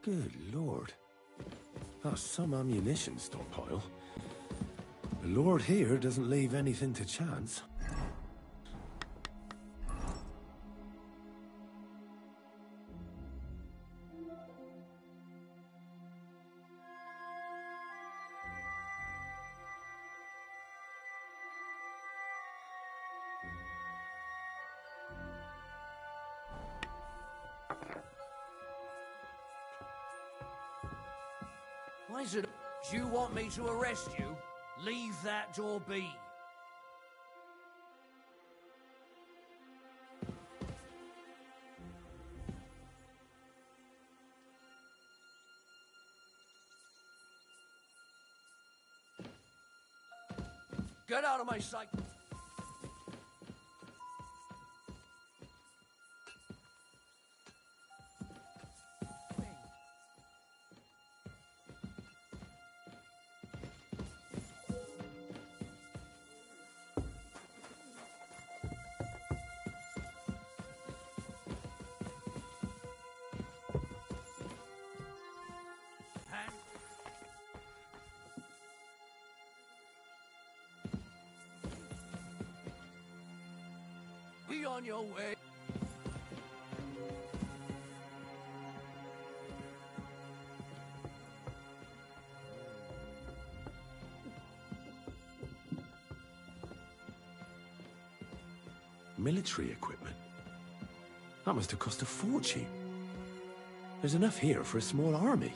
Good lord. That's some ammunition stockpile. The lord here doesn't leave anything to chance.
Wizard, do you want me to arrest you? Leave that door be. Get out of my sight! Be on your way.
Military equipment? That must have cost a fortune. There's enough here for a small army.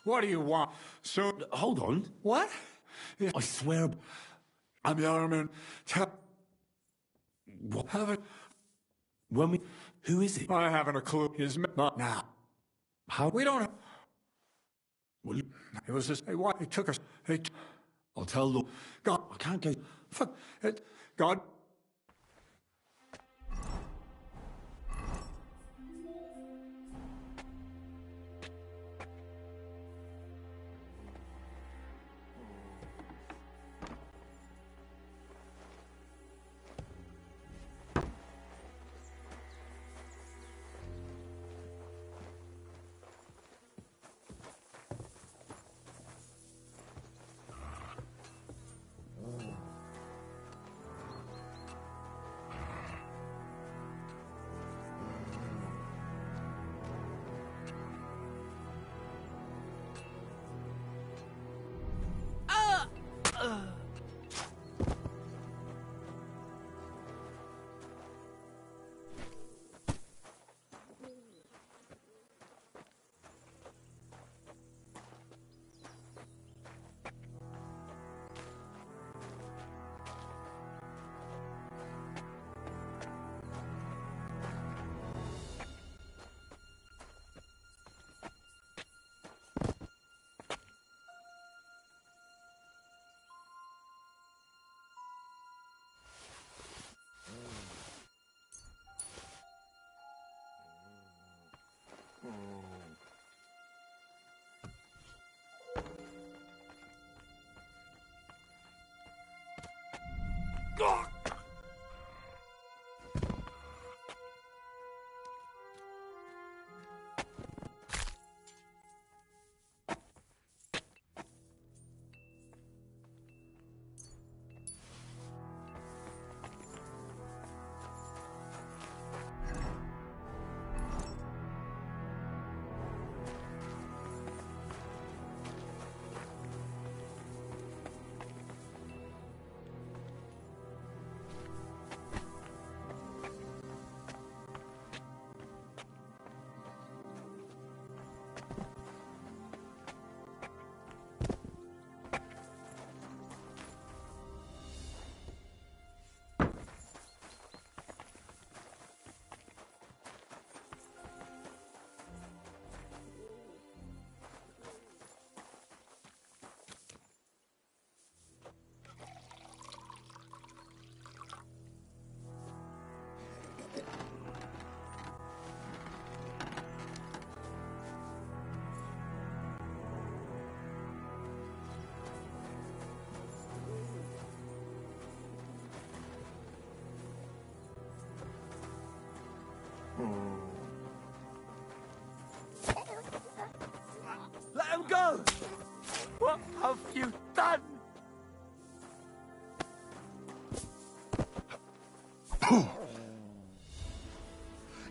What do you want? So...
Hold on.
What?
I swear...
I'm Yarman.
What?
Haven't...
When we... Who is it?
I haven't a clue. He's not now.
How?
We don't...
Well,
It was just... Hey, what? He took us...
I'll tell the...
God...
I can't go...
Fuck it. God...
Let him go! What have you done?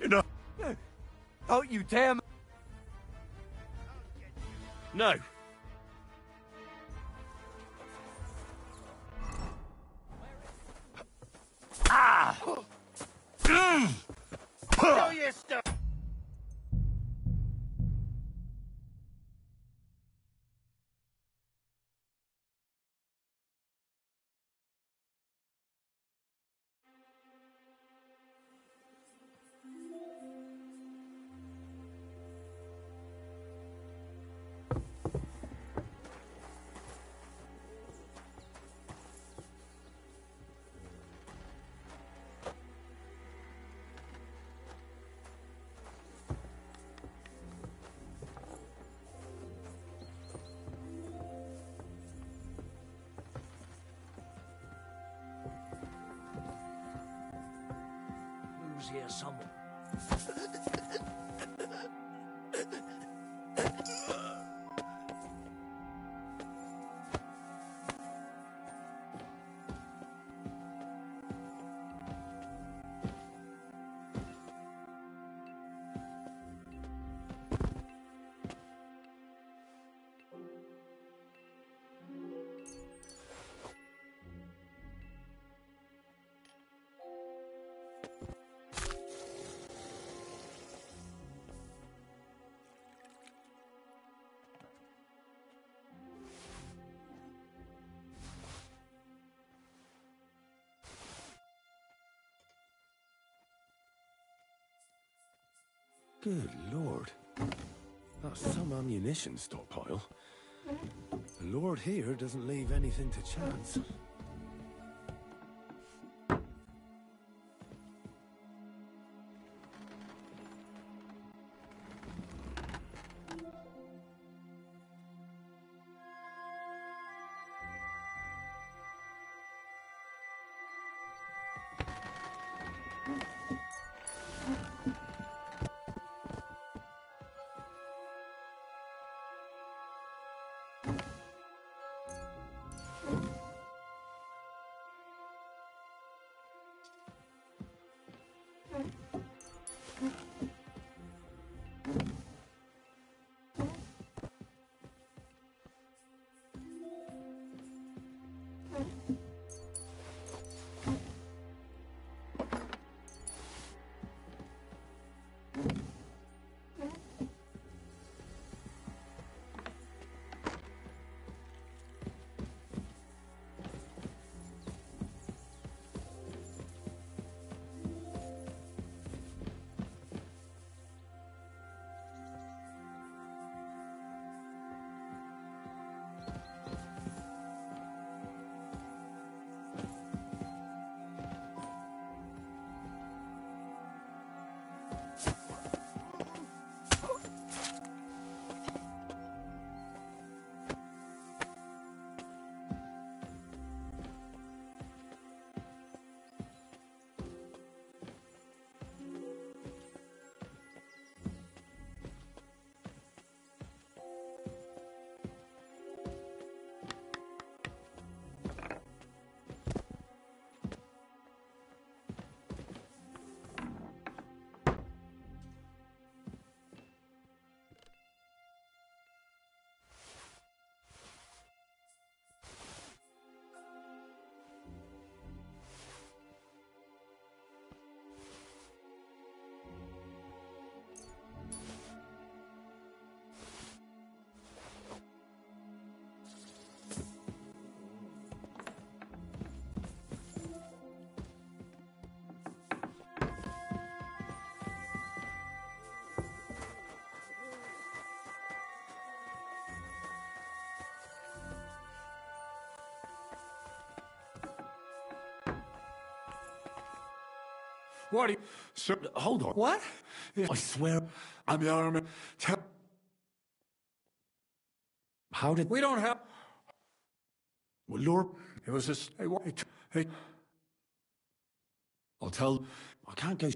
Enough!
Don't you dare...
No!
Ah! Show your stuff! Who's here somewhere?
Good lord. That's some ammunition stockpile. The lord here doesn't leave anything to chance.
What are you... Sir, hold on. What? I swear I'm the army. How did...
We don't have...
Well, Lord, it was just... Hey, I'll tell... I can't go...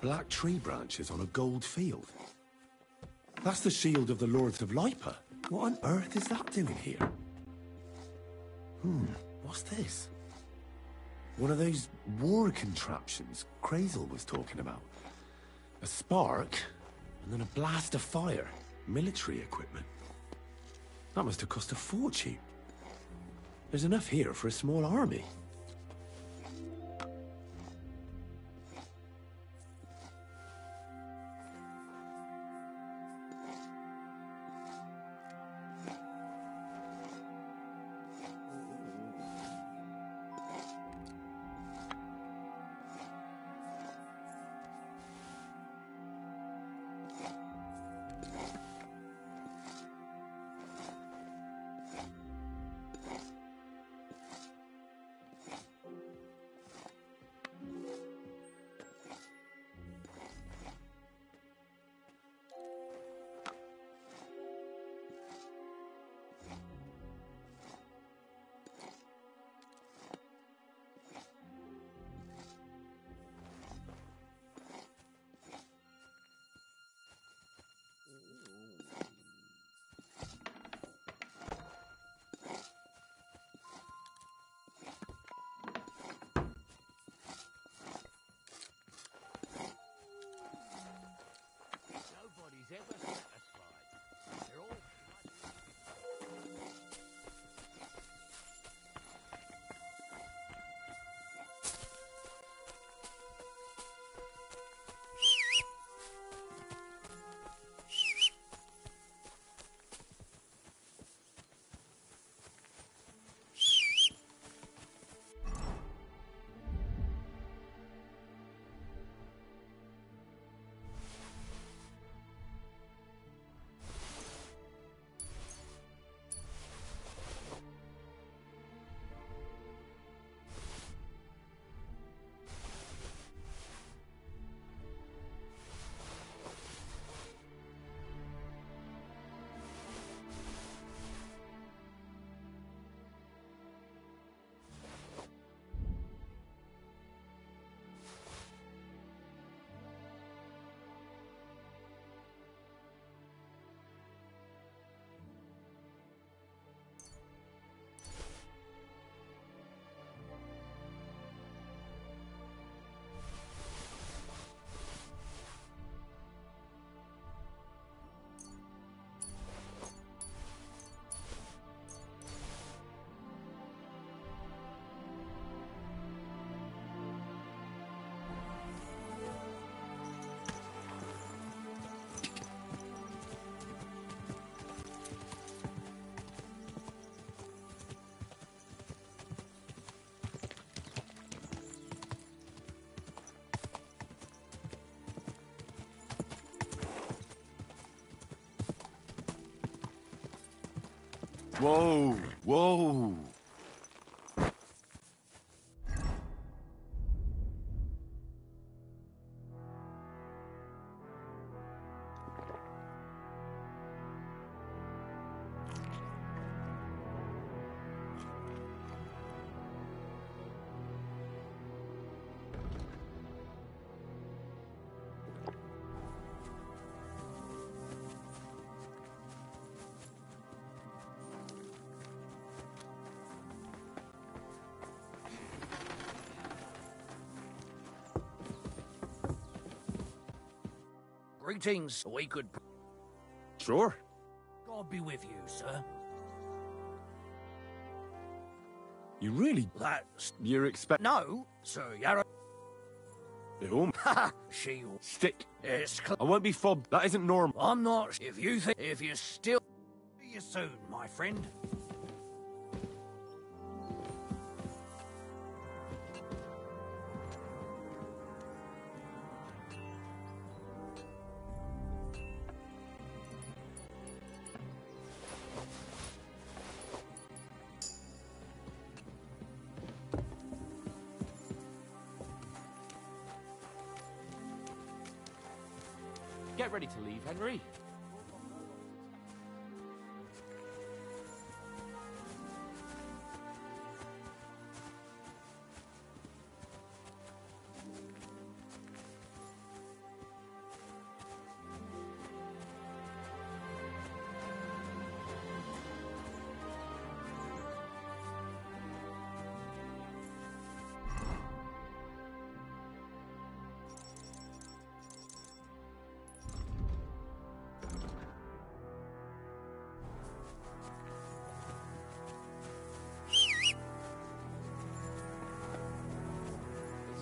Black tree branches on a gold field. That's the shield of the Lords of Lipa. What on earth is that doing here? What's this? One of those war contraptions Crazel was talking about. A spark, and then a blast of fire. Military equipment. That must have cost a fortune. There's enough here for a small army.
Nobody's ever satisfied. They're all
Whoa, whoa.
Greetings. We could...
Sure.
God be with you, sir.
You really...
That's...
You're expect...
No, Sir Yarrow. Ha! She...
Stick.
It's...
I won't be fobbed. That isn't normal.
I'm not... If you think... If you're still... See you soon, my friend.
Get ready to leave, Henry.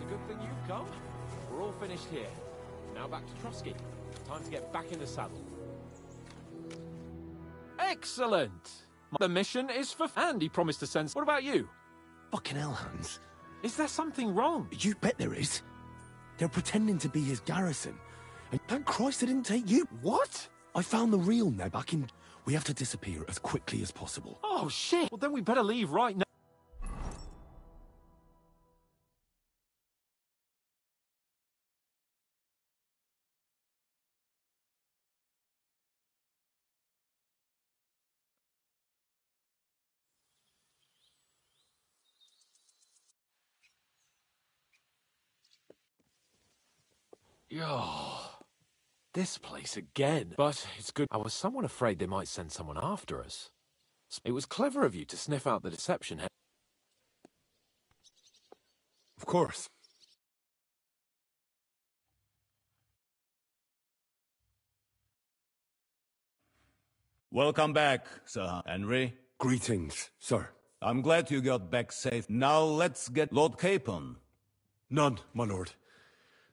Good thing you've come. We're all finished here. Now back to Trotsky. Time to get back in the saddle. Excellent! The mission is for... And he promised to send... What about you?
Fucking hell, Hans.
Is there something wrong?
You bet there is. They're pretending to be his garrison. And thank Christ they didn't take you.
What?
I found the real Ned back in... We have to disappear as quickly as possible.
Oh, shit! Well, then we better leave right now. This place again. But it's good. I was somewhat afraid they might send someone after us. It was clever of you to sniff out the deception.
Of course.
Welcome back, Sir Henry.
Greetings, sir.
I'm glad you got back safe. Now let's get Lord Capon.
None, my lord.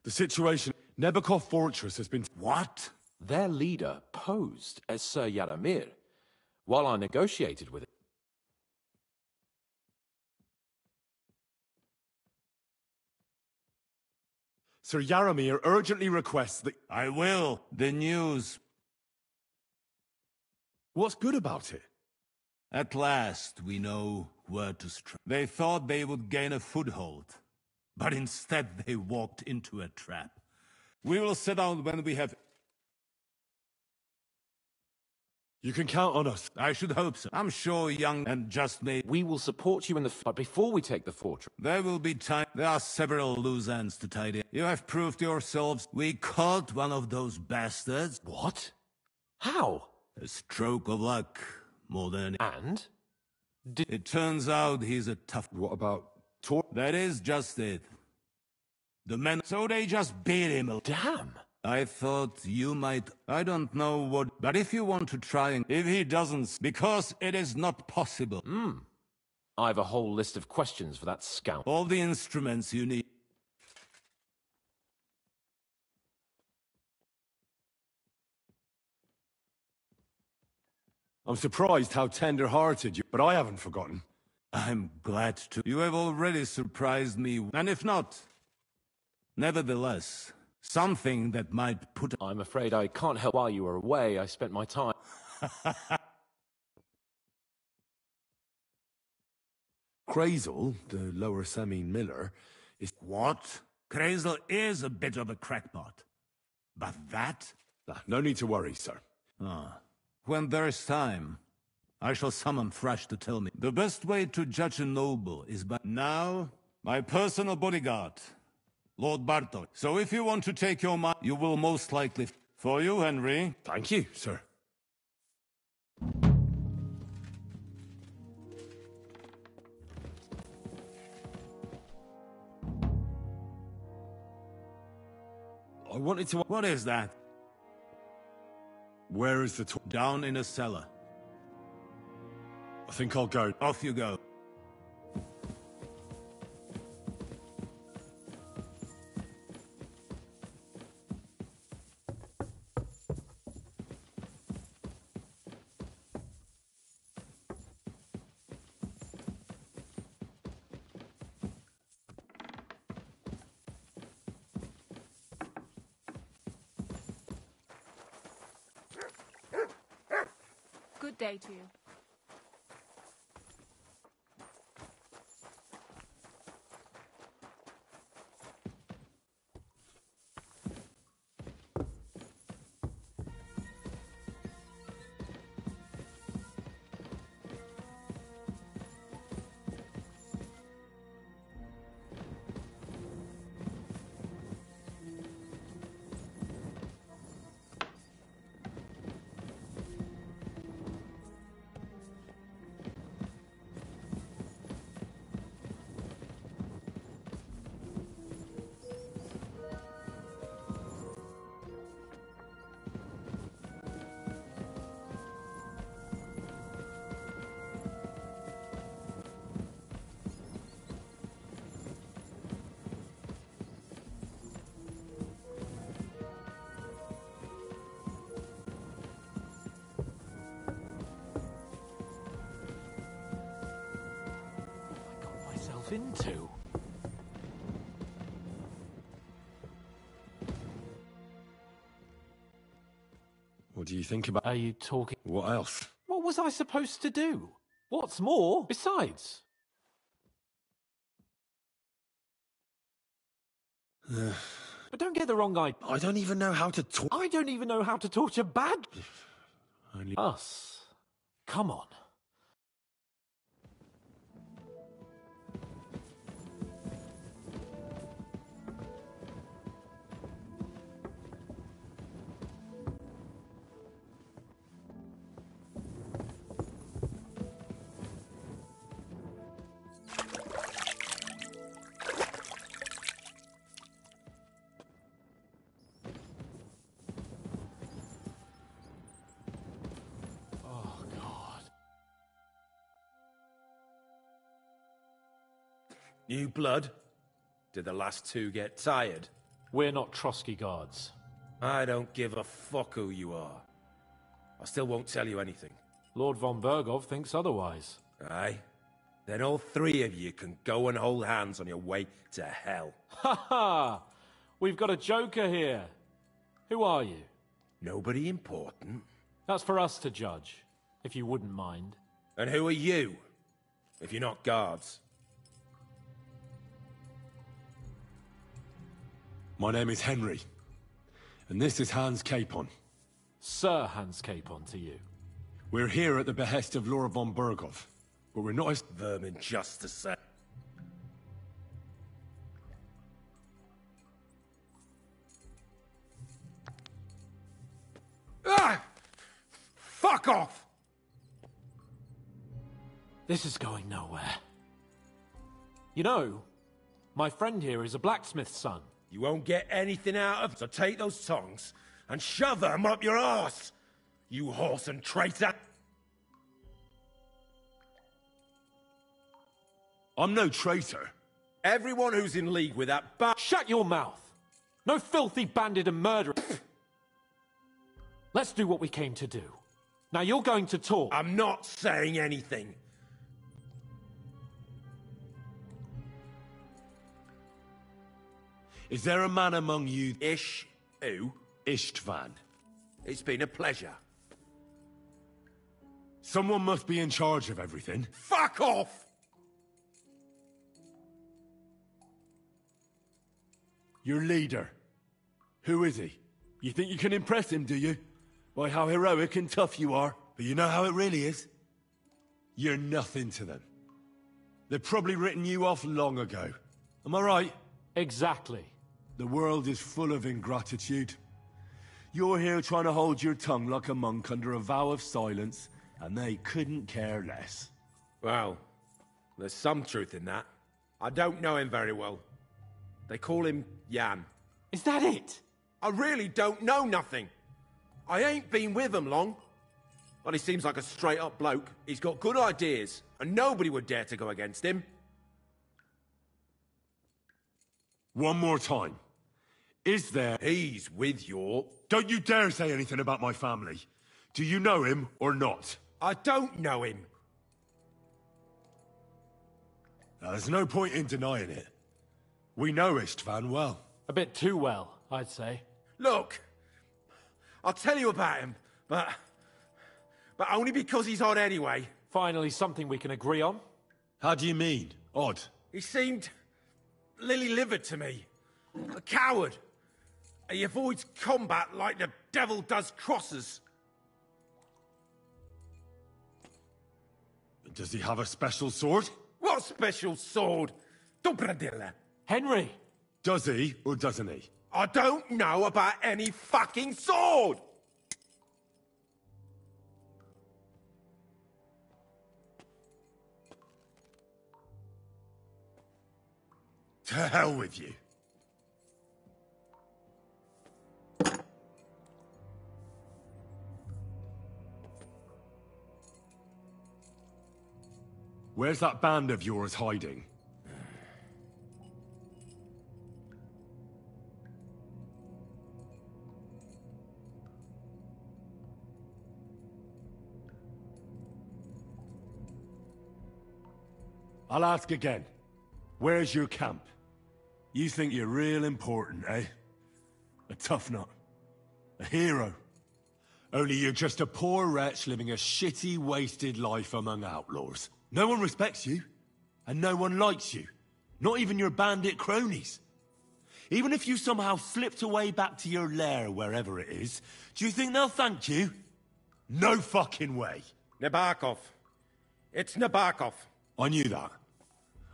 The situation... Nebakov Fortress has been...
What?
Their leader posed as Sir Yaromir, while I negotiated with him.
Sir Yaromir urgently requests that...
I will. The news.
What's good about it?
At last, we know where to strike. They thought they would gain a foothold, but instead they walked into a trap. We will set out when we have...
You can count on us.
I should hope so. I'm sure young and just me...
We will support you in the... But before we take the fortress...
There will be time. There are several loose ends to tidy. You have proved yourselves. We caught one of those bastards.
What? How?
A stroke of luck, more than...
And?
It turns out he's a tough...
What about...
That is just it. The men... So they just beat him.
Damn.
I thought you might... I don't know what... But if you want to try and... If he doesn't... Because it is not possible.
I have a whole list of questions for that scout.
All the instruments you need.
I'm surprised how tender-hearted you... But I haven't forgotten.
I'm glad to. You have already surprised me. And if not... Nevertheless, something that might put...
I'm afraid I can't help. While you were away, I spent my time...
Crazel, the Lower Samine Miller, is...
What? Crazel is a bit of a crackpot. But that...
No need to worry, sir.
When there's time, I shall summon Thrash to tell me. The best way to judge a noble is by... Now, my personal bodyguard... Lord Bartok. So if you want to take your mind, you will most likely... For you, Henry.
Thank you, sir.
I wanted to... What is that?
Where is the
Down in a cellar.
I think I'll go.
Off you go.
Good day to you.
Into?
What do you think about...
Are you talking...
What else?
What was I supposed to do? What's more, besides? But don't get the wrong idea.
I don't even know how to talk.
I don't even know how to torture bad... Us. Come on.
New blood? Did the last two get tired?
We're not Trotsky guards.
I don't give a fuck who you are. I still won't tell you anything.
Lord von Bergov thinks otherwise.
Aye? Then all three of you can go and hold hands on your way to hell.
Ha ha! We've got a joker here. Who are you?
Nobody important.
That's for us to judge, if you wouldn't mind.
And who are you, if you're not guards?
My name is Henry, and this is Hans Capon.
Sir Hans Capon to you.
We're here at the behest of Lord von Bergov, but we're not as...
Vermin just to say. Ah! Fuck off!
This is going nowhere. You know, my friend here is a blacksmith's son.
You won't get anything out of... So take those tongs and shove them up your arse, you horse and traitor!
I'm no traitor.
Everyone who's in league with that
Shut your mouth! No filthy bandit and murderer! Let's do what we came to do. Now you're going to talk.
I'm not saying anything.
Is there a man among you...
Who?
Istvan.
It's been a pleasure.
Someone must be in charge of everything.
Fuck off!
Your leader. Who is he? You think you can impress him, do you? By how heroic and tough you are. But you know how it really is? You're nothing to them. They've probably written you off long ago. Am I right?
Exactly.
The world is full of ingratitude. You're here trying to hold your tongue like a monk under a vow of silence, and they couldn't care less.
Well, there's some truth in that. I don't know him very well. They call him Jan.
Is that it?
I really don't know nothing. I ain't been with him long. But he seems like a straight-up bloke. He's got good ideas, and nobody would dare to go against him.
One more time. Is there...
He's with your...
Don't you dare say anything about my family. Do you know him or not?
I don't know him.
Now, there's no point in denying it. We know Istvan well.
A bit too well, I'd say.
Look, I'll tell you about him, but only because he's odd anyway.
Finally, something we can agree on.
How do you mean, odd?
He seemed lily-livered to me. A coward. He avoids combat like the devil does crosses.
Does he have a special sword?
What special sword? Dobradilla.
Henry!
Does he, or doesn't he?
I don't know about any fucking sword!
To hell with you. Where's that band of yours hiding? I'll ask again. Where's your camp? You think you're real important, eh? A tough nut. A hero. Only you're just a poor wretch living a shitty, wasted life among outlaws. No one respects you, and no one likes you. Not even your bandit cronies. Even if you somehow slipped away back to your lair, wherever it is, do you think they'll thank you? No fucking way.
Nabokov. It's Nabokov.
I knew that.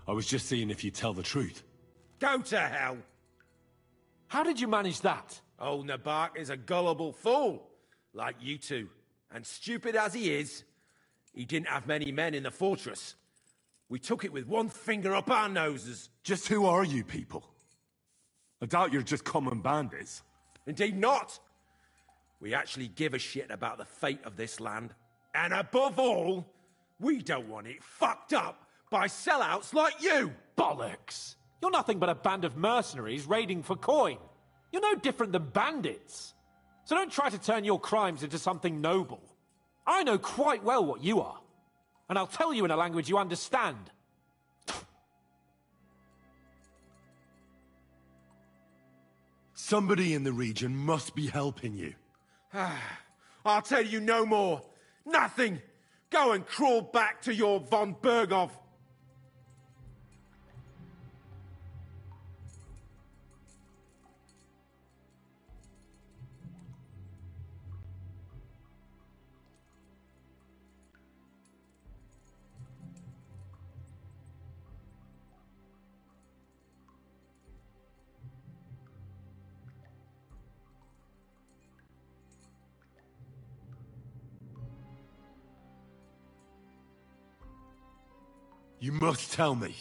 I was just seeing if you'd tell the truth.
Go to hell.
How did you manage that?
Old Nabok is a gullible fool, like you two. And stupid as he is, he didn't have many men in the fortress. We took it with one finger up our noses.
Just who are you people? I doubt you're just common bandits.
Indeed not. We actually give a shit about the fate of this land. And above all, we don't want it fucked up by sellouts like you.
Bollocks! You're nothing but a band of mercenaries raiding for coin. You're no different than bandits. So don't try to turn your crimes into something noble. I know quite well what you are. And I'll tell you in a language you understand.
Somebody in the region must be helping you.
I'll tell you no more. Nothing. Go and crawl back to your von Berghoff.
You must tell me.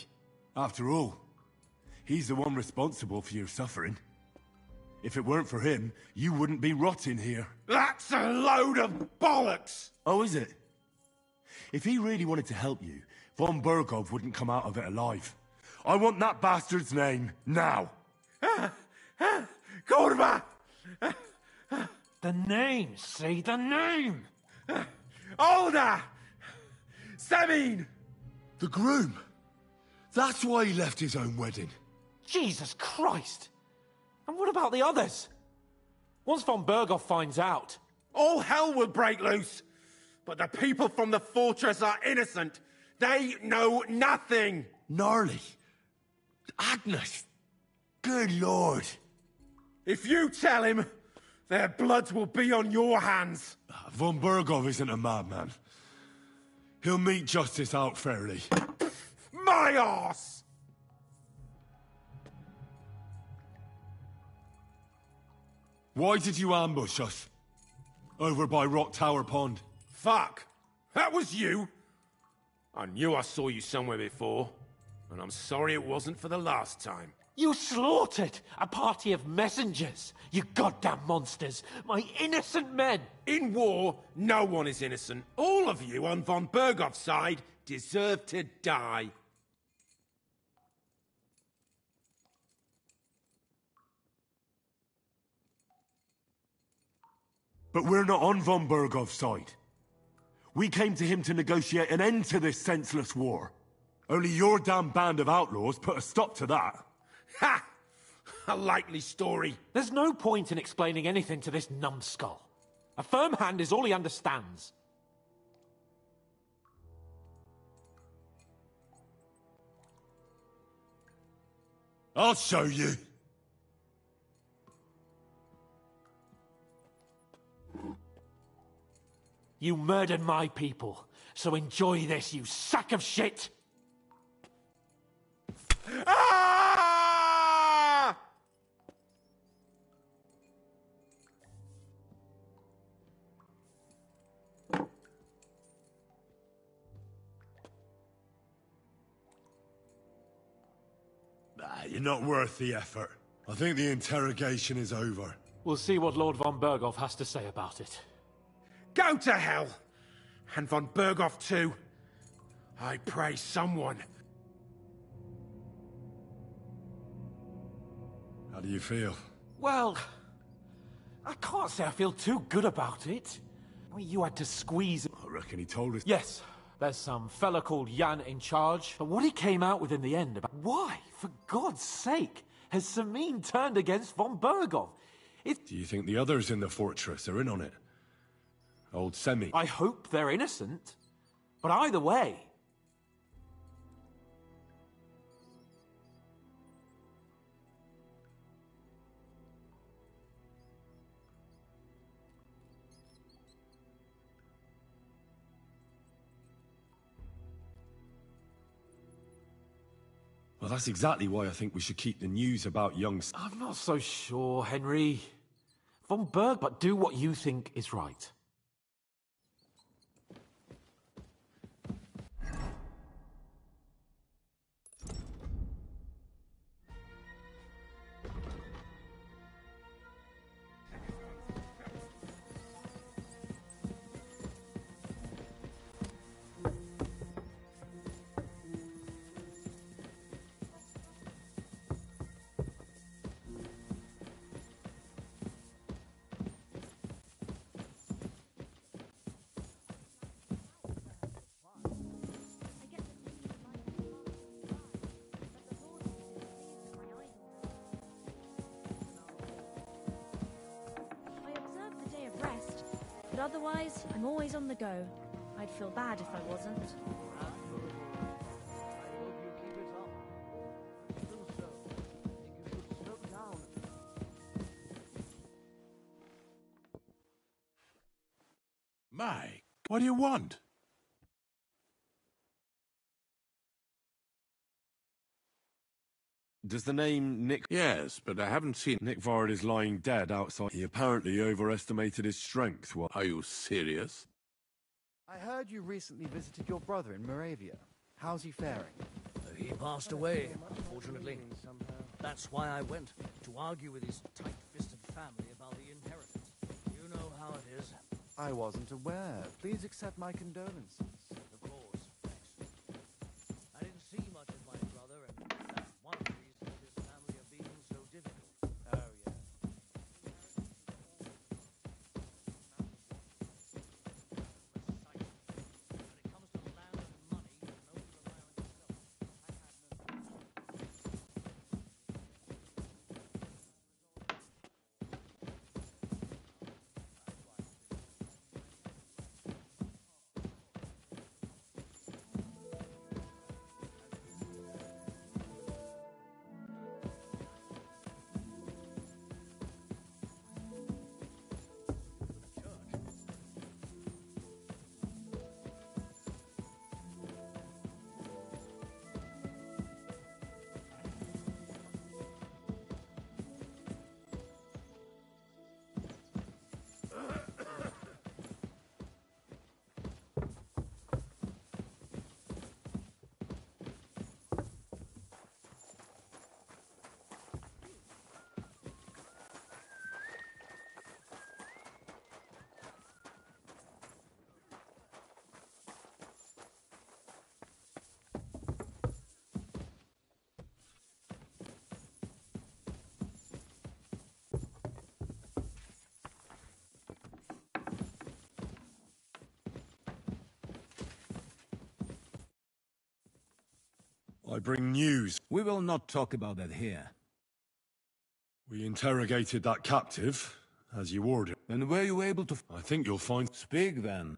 After all, he's the one responsible for your suffering. If it weren't for him, you wouldn't be rotting here.
That's a load of bollocks!
Oh, is it? If he really wanted to help you, von Berghoff wouldn't come out of it alive. I want that bastard's name, now!
Kurva!
The name, see? The name!
Olda! Sabine!
The groom! That's why he left his own wedding.
Jesus Christ! And what about the others? Once von Berghoff finds out...
all hell will break loose! But the people from the fortress are innocent! They know nothing!
Gnarly. Agnes. Good lord.
If you tell him, their blood will be on your hands.
Von Berghoff isn't a madman. He'll meet justice out fairly.
My arse!
Why did you ambush us? Over by Rock Tower Pond.
Fuck! That was you! I knew I saw you somewhere before, and I'm sorry it wasn't for the last time.
You slaughtered a party of messengers, you goddamn monsters, my innocent men!
In war, no one is innocent. All of you on von Bergov's side deserve to die.
But we're not on von Bergov's side. We came to him to negotiate an end to this senseless war. Only your damn band of outlaws put a stop to that.
Ha! A likely story.
There's no point in explaining anything to this numbskull. A firm hand is all he understands.
I'll show you.
You murdered my people, so enjoy this, you sack of shit!
Ah!
You're not worth the effort. I think the interrogation is over.
We'll see what Lord von Bergov has to say about it.
Go to hell! And von Bergov too. I pray someone.
How do you feel?
Well, I can't say I feel too good about it. I mean, you had to squeeze...
I reckon he told us...
Yes, there's some fella called Jan in charge. But what he came out with in the end about... Why, for God's sake, has Samin turned against von Bergov?
Do you think the others in the fortress are in on it? Old Semi?
I hope they're innocent. But either way...
Well, that's exactly why I think we should keep the news about young...
I'm not so sure, Henry. Von Berg, but do what you think is right.
But otherwise, I'm always on the go. I'd feel bad if I wasn't.
Mike, what do you want?
Does the name Nick...
Yes, but I haven't seen...
Nick Vard is lying dead outside. He apparently overestimated his strength. What?
Are you serious?
I heard you recently visited your brother in Moravia. How's he faring?
He passed away, unfortunately. That's why I went, to argue with his tight-fisted family about the inheritance. You know how it is.
I wasn't aware. Please accept my condolences.
Of course, thanks. I didn't see much of my brother, and that's one of the reasons his family are being so difficult.
Oh, yeah.
I bring news.
We will not talk about that here.
We interrogated that captive, as you ordered.
And were you able to...
I think you'll find...
Speak, then.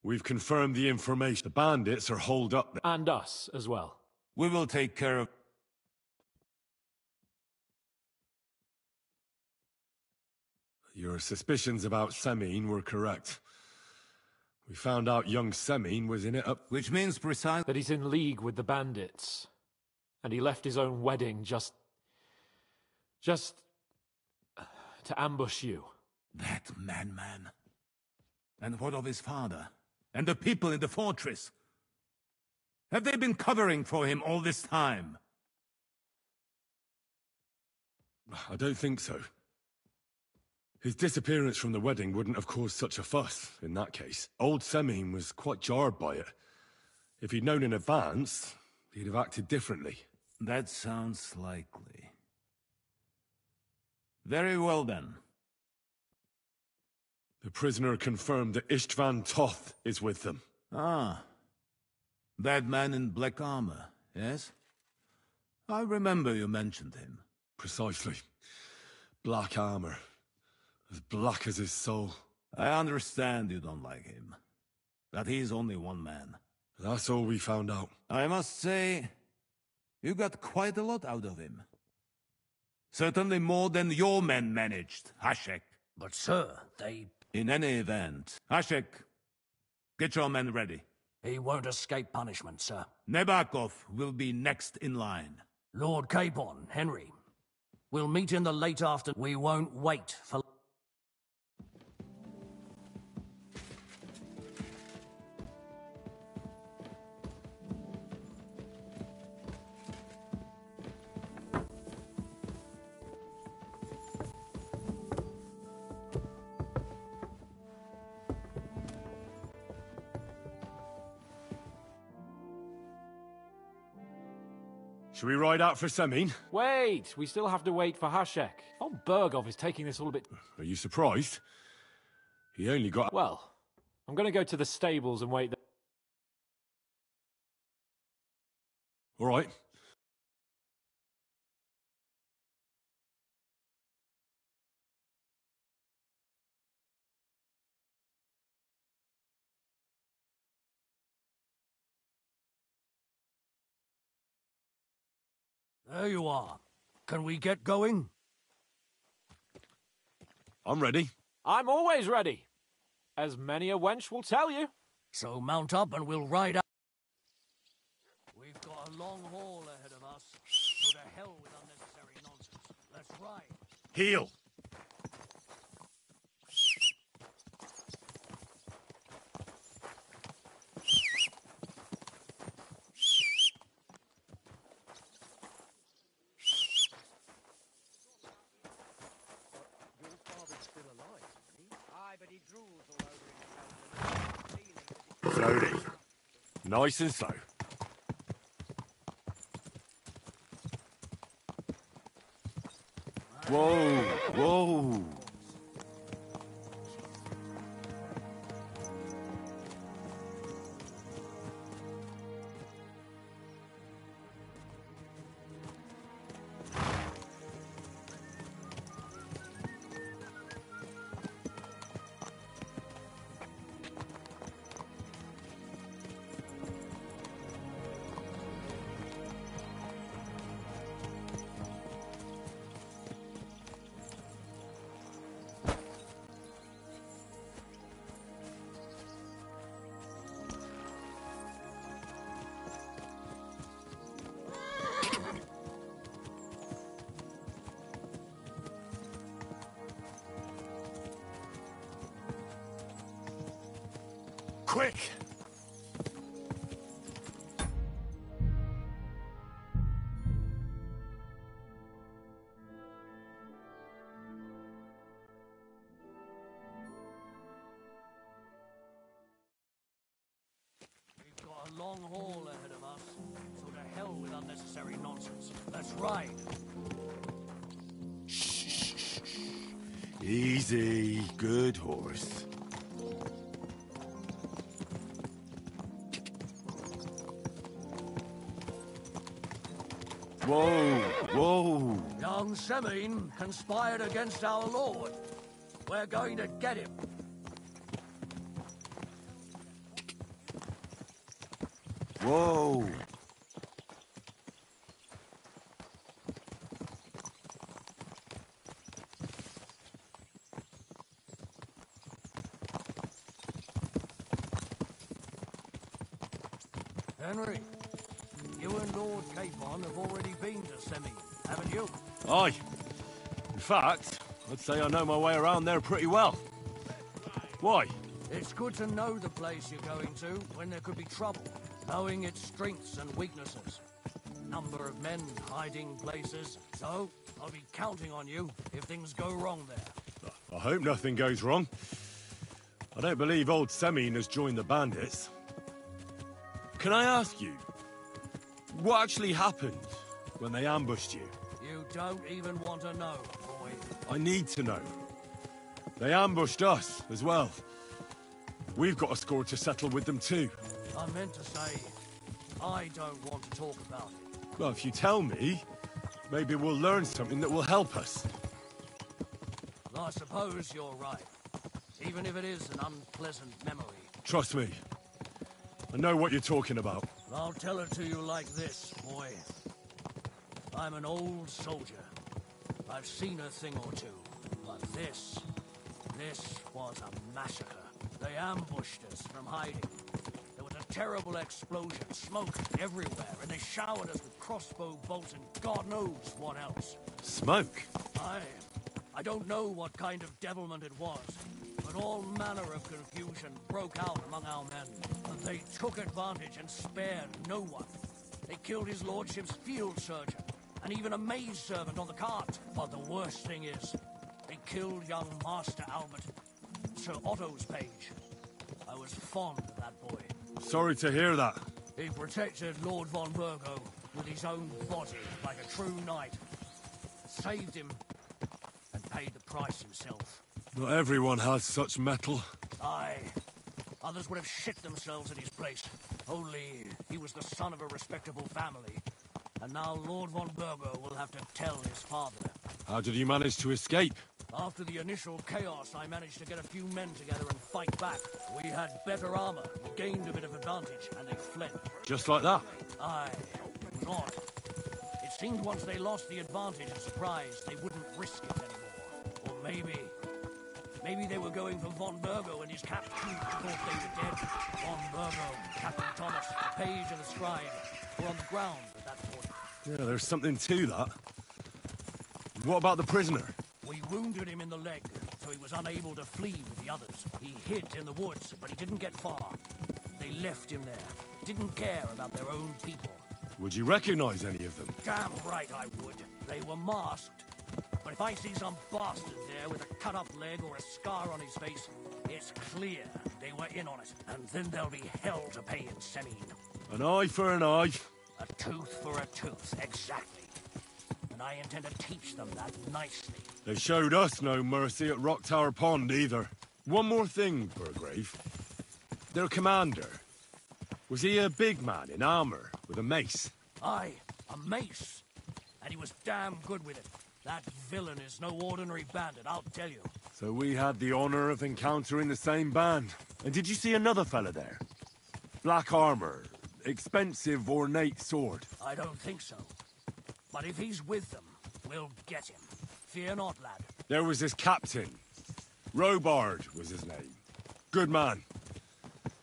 We've confirmed the information. The bandits are holed up there.
And us, as well.
We will take care of...
Your suspicions about Semine were correct. We found out young Semine was in it up...
Which means precisely...
That he's in league with the bandits. And he left his own wedding just to ambush you.
That madman. And what of his father? And the people in the fortress? Have they been covering for him all this time?
I don't think so. His disappearance from the wedding wouldn't have caused such a fuss, in that case. Old Semine was quite jarred by it. If he'd known in advance, he'd have acted differently.
That sounds likely. Very well, then.
The prisoner confirmed that Istvan Toth is with them.
Ah. That man in black armor, yes? I remember you mentioned him.
Precisely. Black armor. As black as his soul.
I understand you don't like him. That he's only one man.
That's all we found out.
I must say, you got quite a lot out of him. Certainly more than your men managed, Hashek.
But sir, they...
In any event, Hashek, get your men ready.
He won't escape punishment, sir.
Nebakov will be next in line.
Lord Capon, Henry. We'll meet in the late afternoon. We won't wait for...
Should we ride out for Semine?
Wait! We still have to wait for Hashek. Von Bergov is taking this all a bit...
Are you surprised? He only got...
Well, I'm going to go to the stables and wait there.
All right.
There you are. Can we get going?
I'm ready.
I'm always ready. As many a wench will tell you.
So mount up and we'll ride out. We've got a long haul ahead of us. So to hell with unnecessary nonsense. Let's ride.
Heel. Slowly. Nice and slow. Whoa, whoa. Quick!
We've got a long haul ahead of us, so to hell with unnecessary nonsense. Let's ride.
Shh. Easy, good horse. Whoa!
Young Semine conspired against our lord. We're going to get him.
Whoa!
Henry, you and Lord Capon have already been to Semine, haven't you?
Aye. In fact, I'd say I know my way around there pretty well. Why?
It's good to know the place you're going to when there could be trouble, knowing its strengths and weaknesses. Number of men hiding places, so I'll be counting on you if things go wrong there.
I hope nothing goes wrong. I don't believe old Semine has joined the bandits. Can I ask you, what actually happened when they ambushed you?
You don't even want to know, boy.
I need to know. They ambushed us as well. We've got a score to settle with them too.
I meant to say, I don't want to talk about it.
Well, if you tell me, maybe we'll learn something that will help us.
I suppose you're right, even if it is an unpleasant memory.
Trust me. I know what you're talking about.
I'll tell it to you like this, boy. I'm an old soldier. I've seen a thing or two, but this was a massacre. They ambushed us from hiding. There was a terrible explosion, smoke everywhere, and they showered us with crossbow bolts and God knows what else.
Smoke?
I don't know what kind of devilment it was, but all manner of confusion broke out among our men, and they took advantage and spared no one. They killed his lordship's field surgeon, and even a maid servant on the cart. But the worst thing is, they killed young Master Albert, Sir Otto's page. I was fond of that boy.
Sorry to hear that.
He protected Lord von Burgo with his own body like a true knight. Saved him and paid the price himself.
Not everyone has such mettle.
Aye. Others would have shit themselves at his place. Only he was the son of a respectable family. And now Lord von Burgo will have to tell his father.
How did you manage to escape?
After the initial chaos, I managed to get a few men together and fight back. We had better armor, gained a bit of advantage, and they fled.
Just like that?
Aye. It was odd. It seemed once they lost the advantage and surprise, they wouldn't risk it anymore. Or maybe they were going for von Burgo and his captain. Thought they were dead. Von Burgo, Captain Thomas, the page and the scribe were on the ground at that point.
Yeah, there's something to that. What about the prisoner?
We wounded him in the leg, so he was unable to flee with the others. He hid in the woods, but he didn't get far. They left him there. Didn't care about their own people.
Would you recognize any of them?
Damn right I would. They were masked. But if I see some bastard there with a cut-up leg or a scar on his face, it's clear they were in on it. And then there'll be hell to pay in Semine.
An eye for an eye.
A tooth for a tooth, exactly. And I intend to teach them that nicely.
They showed us no mercy at Rock Tower Pond either. One more thing, Burgrave. Their commander. Was he a big man in armor with a mace?
Aye, a mace. And he was damn good with it. That villain is no ordinary bandit, I'll tell you.
So we had the honor of encountering the same band. And did you see another fella there? Black armor, expensive ornate sword.
I don't think so. But if he's with them, we'll get him. Fear not, lad.
There was his captain. Robard was his name. Good man.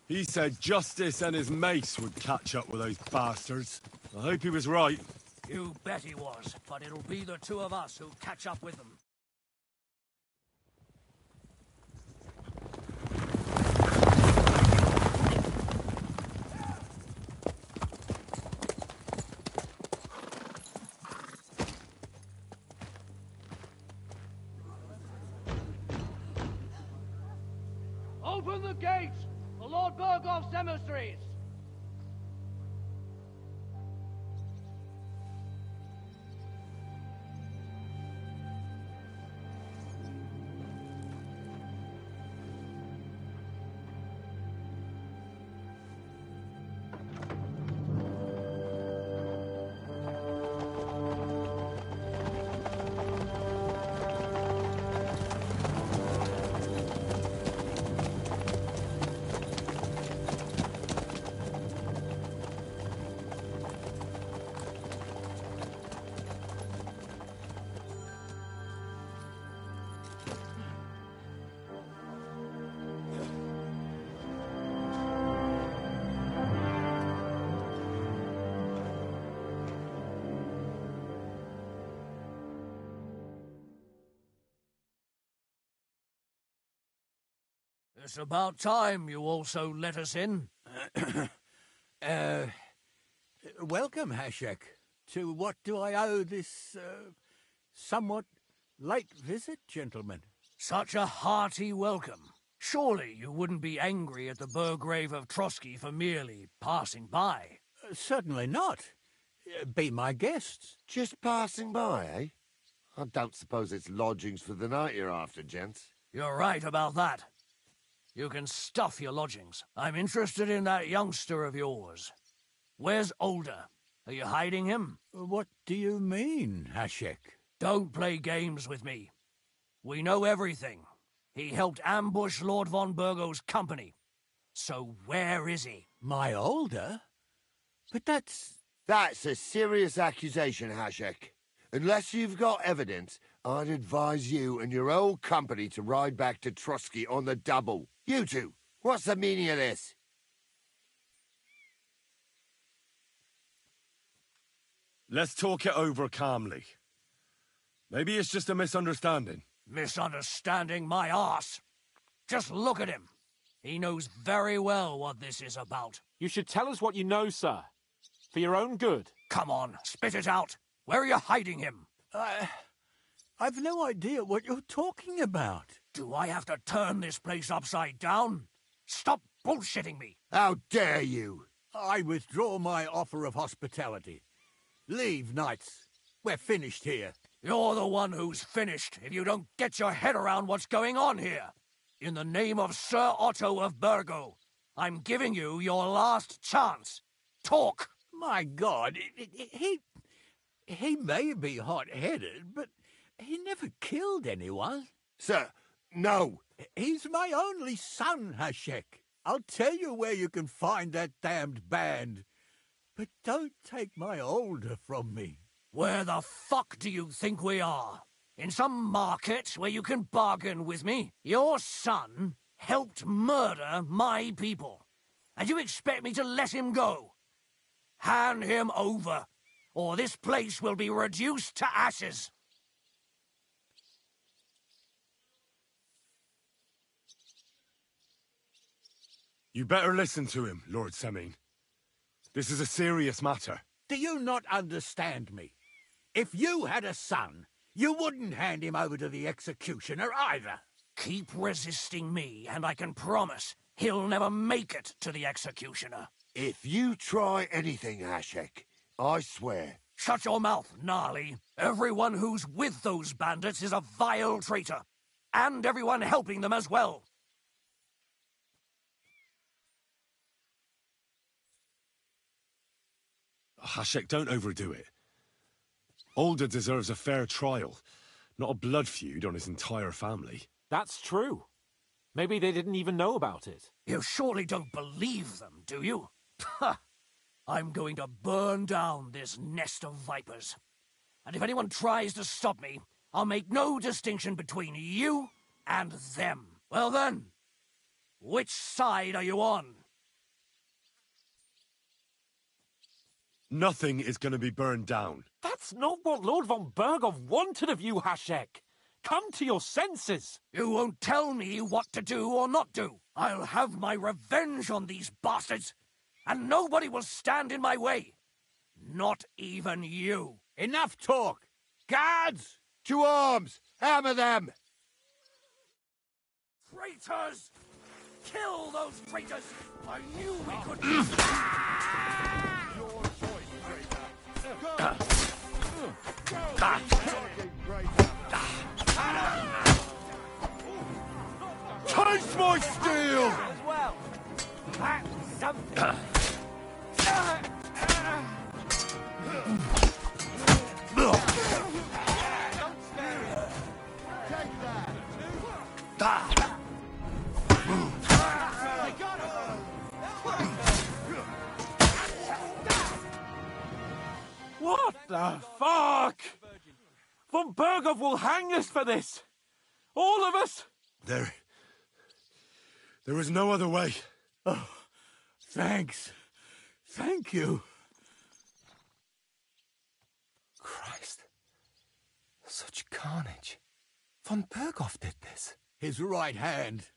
He said justice and his mace would catch up with those bastards. I hope he was right.
You bet he was, but it'll be the two of us who catch up with them.
Open the gates for Lord Burgoff's emissaries!
It's about time you also let us in.
Welcome, Hashek. To what do I owe this, somewhat late visit, gentlemen?
Such a hearty welcome. Surely you wouldn't be angry at the Burgrave of Trotsky for merely passing by?
Certainly not. Be my guests.
Just passing by, eh? I don't suppose it's lodgings for the night you're after, gents.
You're right about that. You can stuff your lodgings. I'm interested in that youngster of yours. Where's Older? Are you hiding him?
What do you mean, Hashek?
Don't play games with me. We know everything. He helped ambush Lord von Burgo's company. So where is he?
My Older? But that's...
That's a serious accusation, Hashek. Unless you've got evidence, I'd advise you and your old company to ride back to Trotsky on the double. You two, what's the meaning of this?
Let's talk it over calmly. Maybe it's just a misunderstanding.
Misunderstanding my arse. Just look at him. He knows very well what this is about.
You should tell us what you know, sir. For your own good.
Come on, spit it out. Where are you hiding him?
I've no idea what you're talking about.
Do I have to turn this place upside down? Stop bullshitting me.
How dare you?
I withdraw my offer of hospitality. Leave, knights. We're finished here.
You're the one who's finished if you don't get your head around what's going on here. In the name of Sir Otto of Burgo, I'm giving you your last chance. Talk!
My God, he may be hot-headed, but he never killed anyone.
Sir, no.
He's my only son, Hashek. I'll tell you where you can find that damned band. But don't take my Older from me.
Where the fuck do you think we are? In some market where you can bargain with me? Your son helped murder my people. And you expect me to let him go? Hand him over, or this place will be reduced to ashes.
You better listen to him, Lord Semin. This is a serious matter.
Do you not understand me? If you had a son, you wouldn't hand him over to the executioner either.
Keep resisting me, and I can promise he'll never make it to the executioner.
If you try anything, Hashek, I swear.
Shut your mouth, Gnarly. Everyone who's with those bandits is a vile traitor. And everyone helping them as well.
Hashek, don't overdo it. Older deserves a fair trial, not a blood feud on his entire family.
That's true. Maybe they didn't even know about it.
You surely don't believe them, do you? Ha! I'm going to burn down this nest of vipers. And if anyone tries to stop me, I'll make no distinction between you and them. Well then, which side are you on?
Nothing is going to be burned down.
That's not what Lord von Burgov wanted of you, Hashek. Come to your senses.
You won't tell me what to do or not do. I'll have my revenge on these bastards, and nobody will stand in my way. Not even you.
Enough talk. Guards!
To arms! Hammer them!
Traitors! Kill those traitors! I knew we could...
Your choice, traitor. Go!
Taste my steel!
As well. That's something.
What the fuck? Von Burgov will hang us for this. All of us.
There is no other way.
Oh, thanks. Thank you.
Christ. Such carnage. Von Burgov did this.
His right hand.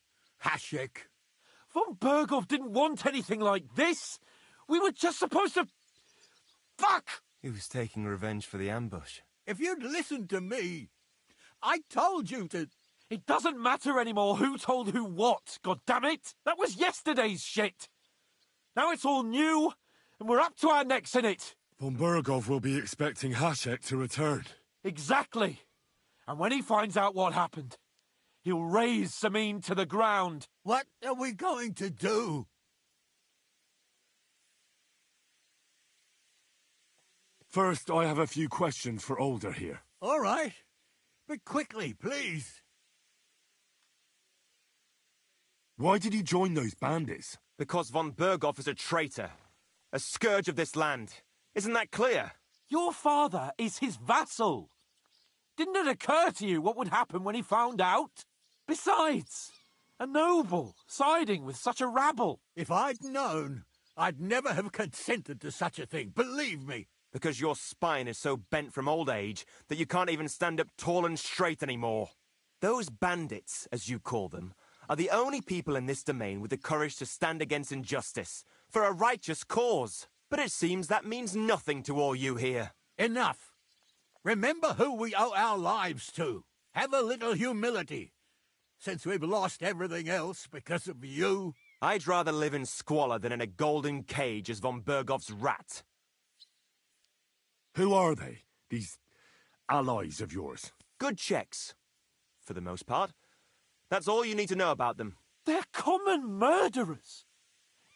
Hashek.
Von Berghoff didn't want anything like this. We were just supposed to... Fuck!
He was taking revenge for the ambush.
If you'd listened to me, I told you to...
It doesn't matter anymore who told who what, goddammit! That was yesterday's shit! Now it's all new, and we're up to our necks in it!
Von Berghoff will be expecting Hashek to return.
Exactly! And when he finds out what happened, he'll raze Samin to the ground.
What are we going to do?
First, I have a few questions for Older here.
All right. But quickly, please.
Why did you join those bandits?
Because von Berghoff is a traitor. A scourge of this land. Isn't that clear?
Your father is his vassal. Didn't it occur to you what would happen when he found out? Besides, a noble siding with such a rabble.
If I'd known, I'd never have consented to such a thing, believe me.
Because your spine is so bent from old age that you can't even stand up tall and straight anymore. Those bandits, as you call them, are the only people in this domain with the courage to stand against injustice, for a righteous cause. But it seems that means nothing to all you here.
Enough. Remember who we owe our lives to. Have a little humility. Since we've lost everything else because of you.
I'd rather live in squalor than in a golden cage as von Berghoff's rat.
Who are they, these allies of yours?
Good Czechs, for the most part. That's all you need to know about them.
They're common murderers.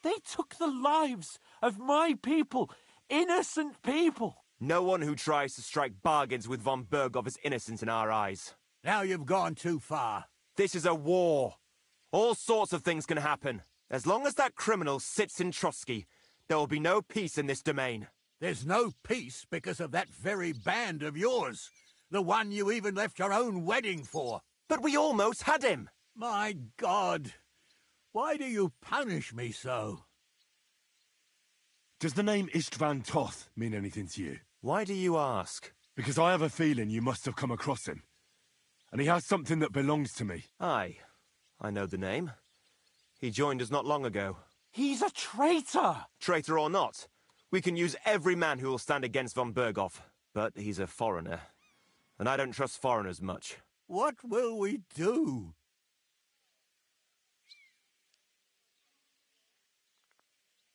They took the lives of my people, innocent people.
No one who tries to strike bargains with von Berghoff is innocent in our eyes.
Now you've gone too far.
This is a war. All sorts of things can happen. As long as that criminal sits in Trotsky, there will be no peace in this domain.
There's no peace because of that very band of yours. The one you even left your own wedding for.
But we almost had him.
My God. Why do you punish me so?
Does the name Istvan Toth mean anything to you?
Why do you ask?
Because I have a feeling you must have come across him. And he has something that belongs to me.
Aye. I know the name. He joined us not long ago.
He's a traitor!
Traitor or not, we can use every man who will stand against von Berghoff. But he's a foreigner. And I don't trust foreigners much.
What will we do?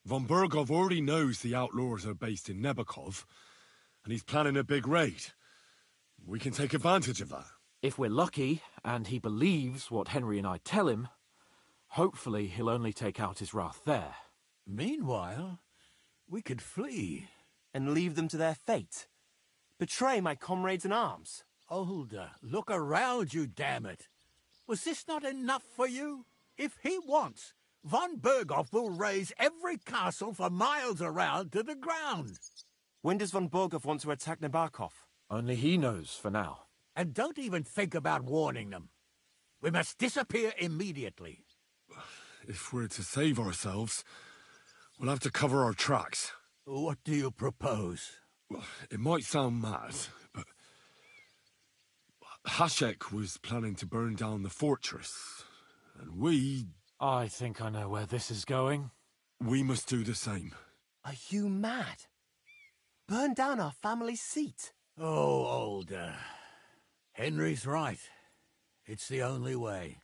Von Berghoff already knows the outlaws are based in Nebakov, and he's planning a big raid. We can take advantage of that.
If we're lucky, and he believes what Henry and I tell him, hopefully he'll only take out his wrath there.
Meanwhile, we could flee.
And leave them to their fate. Betray my comrades in arms.
Older, look around you, damn it. Was this not enough for you? If he wants, von Berghoff will raze every castle for miles around to the ground.
When does von Berghoff want to attack Nebakov?
Only he knows for now.
And don't even think about warning them. We must disappear immediately.
If we're to save ourselves, we'll have to cover our tracks.
What do you propose?
Well, it might sound mad, but Hashek was planning to burn down the fortress, and we...
I think I know where this is going.
We must do the same.
Are you mad? Burn down our family seat?
Oh, Older. Henry's right. It's the only way.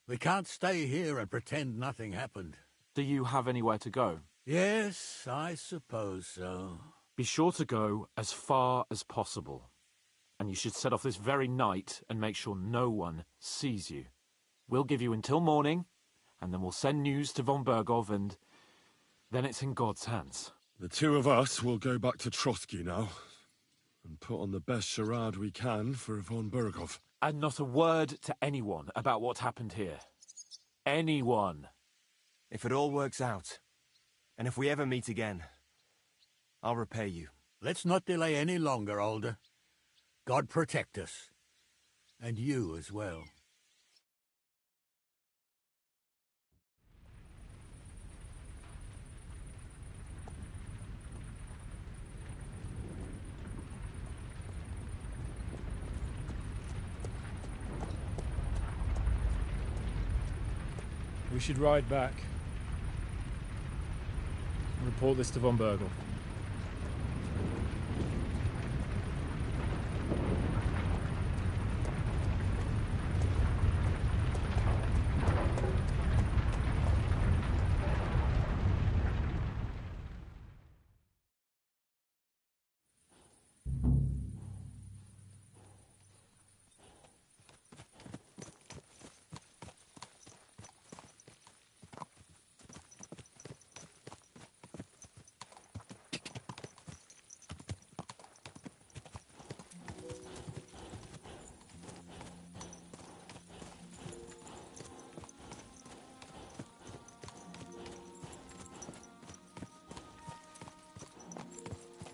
We can't stay here and pretend nothing happened.
Do you have anywhere to go?
Yes, I suppose so.
Be sure to go as far as possible. And you should set off this very night and make sure no one sees you. We'll give you until morning, and then we'll send news to von Berghoff, and then it's in God's hands.
The two of us will go back to Trotsky now, and put on the best charade we can for von Berghoff.
And not a word to anyone about what happened here. Anyone.
If it all works out, and if we ever meet again, I'll repay you.
Let's not delay any longer, Older. God protect us. And you as well.
should ride back. Report this to von Bergel.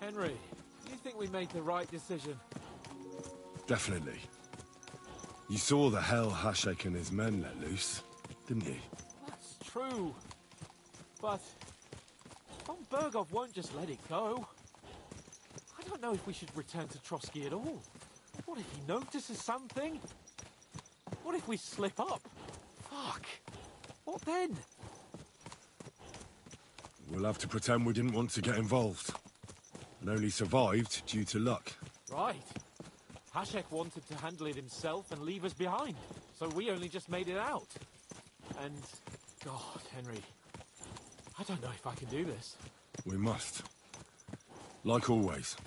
Henry, do you think we made the right decision?
Definitely. You saw the hell Hashek and his men let loose, didn't you?
That's true. But von Bergov won't just let it go. I don't know if we should return to Trotsky at all. What if he notices something? What if we slip up? Fuck. What then?
We'll have to pretend we didn't want to get involved. And only survived due to luck.
Right. Hashek wanted to handle it himself and leave us behind. So we only just made it out. And, God, Henry, I don't know if I can do this.
We must. Like always.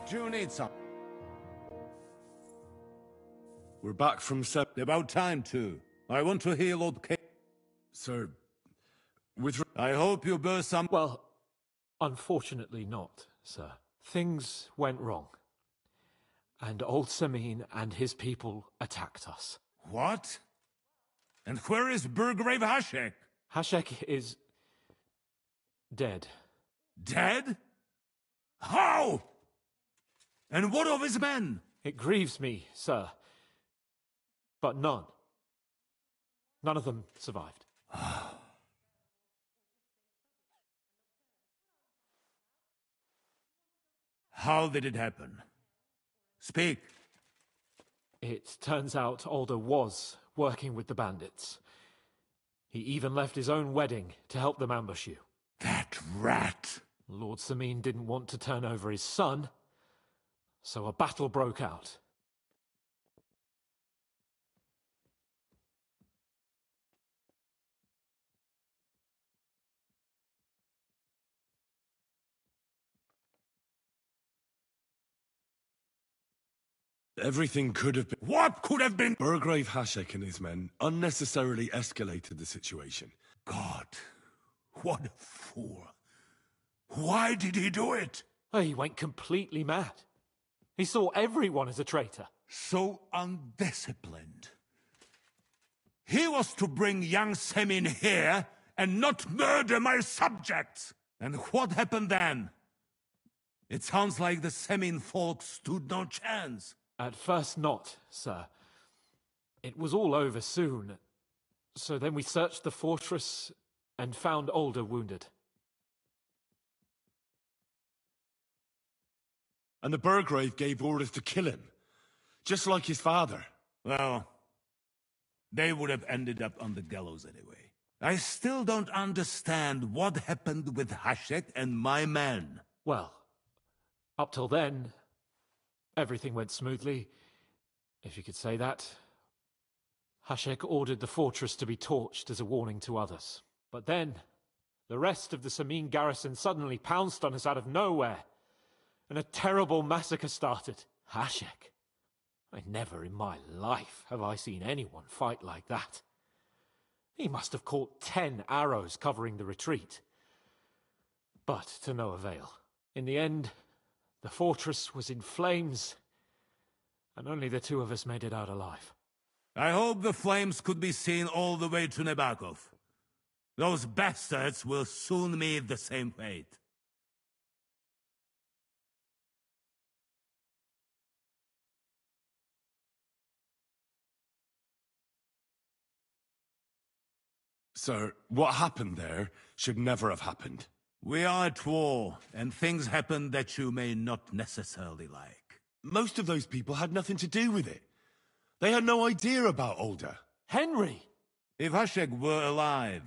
Do you need some?
We're back from
About time, too. I want to hear Lord K.
Sir,
I hope you bear some...
Well, unfortunately not, sir. Things went wrong. And old Samin and his people attacked us.
What? And where is Burgrave Hashek?
Hashek is... dead.
Dead? How? And what of his men?
It grieves me, sir. But none of them survived.
How did it happen? Speak.
It turns out Alder was working with the bandits. He even left his own wedding to help them ambush you.
That rat!
Lord Samin didn't want to turn over his son, so a battle broke out.
Everything could have been...
What could have been?
Burgrave Hashek and his men unnecessarily escalated the situation.
God, what a fool. Why did he do it?
Oh, he went completely mad. He saw everyone as a traitor.
So undisciplined. He was to bring young Semin here and not murder my subjects. And what happened then? It sounds like the Semin folk stood no chance.
At first not, sir. It was all over soon. So then we searched the fortress and found Alder wounded.
And the Burgrave gave orders to kill him, just like his father.
Well, they would have ended up on the gallows anyway. I still don't understand what happened with Hashek and my men.
Well, up till then, everything went smoothly, if you could say that. Hashek ordered the fortress to be torched as a warning to others. But then, the rest of the Samin garrison suddenly pounced on us out of nowhere, and a terrible massacre started. Hashek. Never in my life have I seen anyone fight like that. He must have caught 10 arrows covering the retreat. But to no avail. In the end, the fortress was in flames, and only the two of us made it out alive.
I hope the flames could be seen all the way to Nebakov. Those bastards will soon meet the same fate.
Sir, what happened there should never have happened.
We are at war, and things happen that you may not necessarily like.
Most of those people had nothing to do with it. They had no idea about Alder.
Henry!
If Hashek were alive,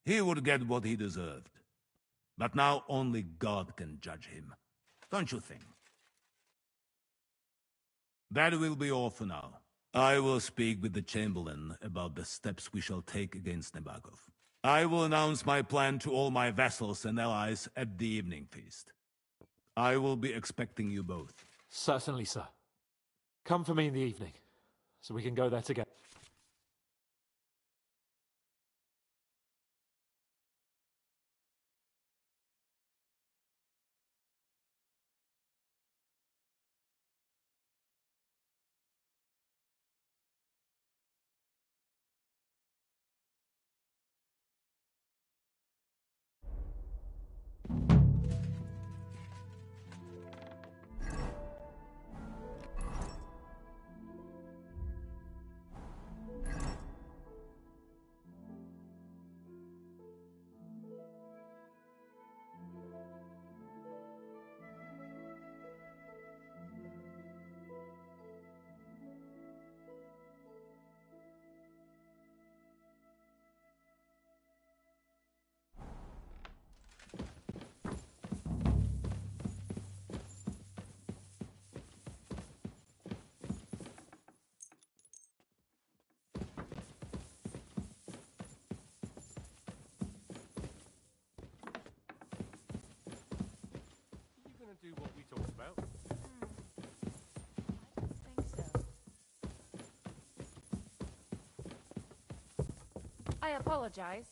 he would get what he deserved. But now only God can judge him. Don't you think? That will be all for now. I will speak with the Chamberlain about the steps we shall take against Nebakov. I will announce my plan to all my vassals and allies at the evening feast. I will be expecting you both.
Certainly, sir. Come for me in the evening, so we can go there together.
I apologize.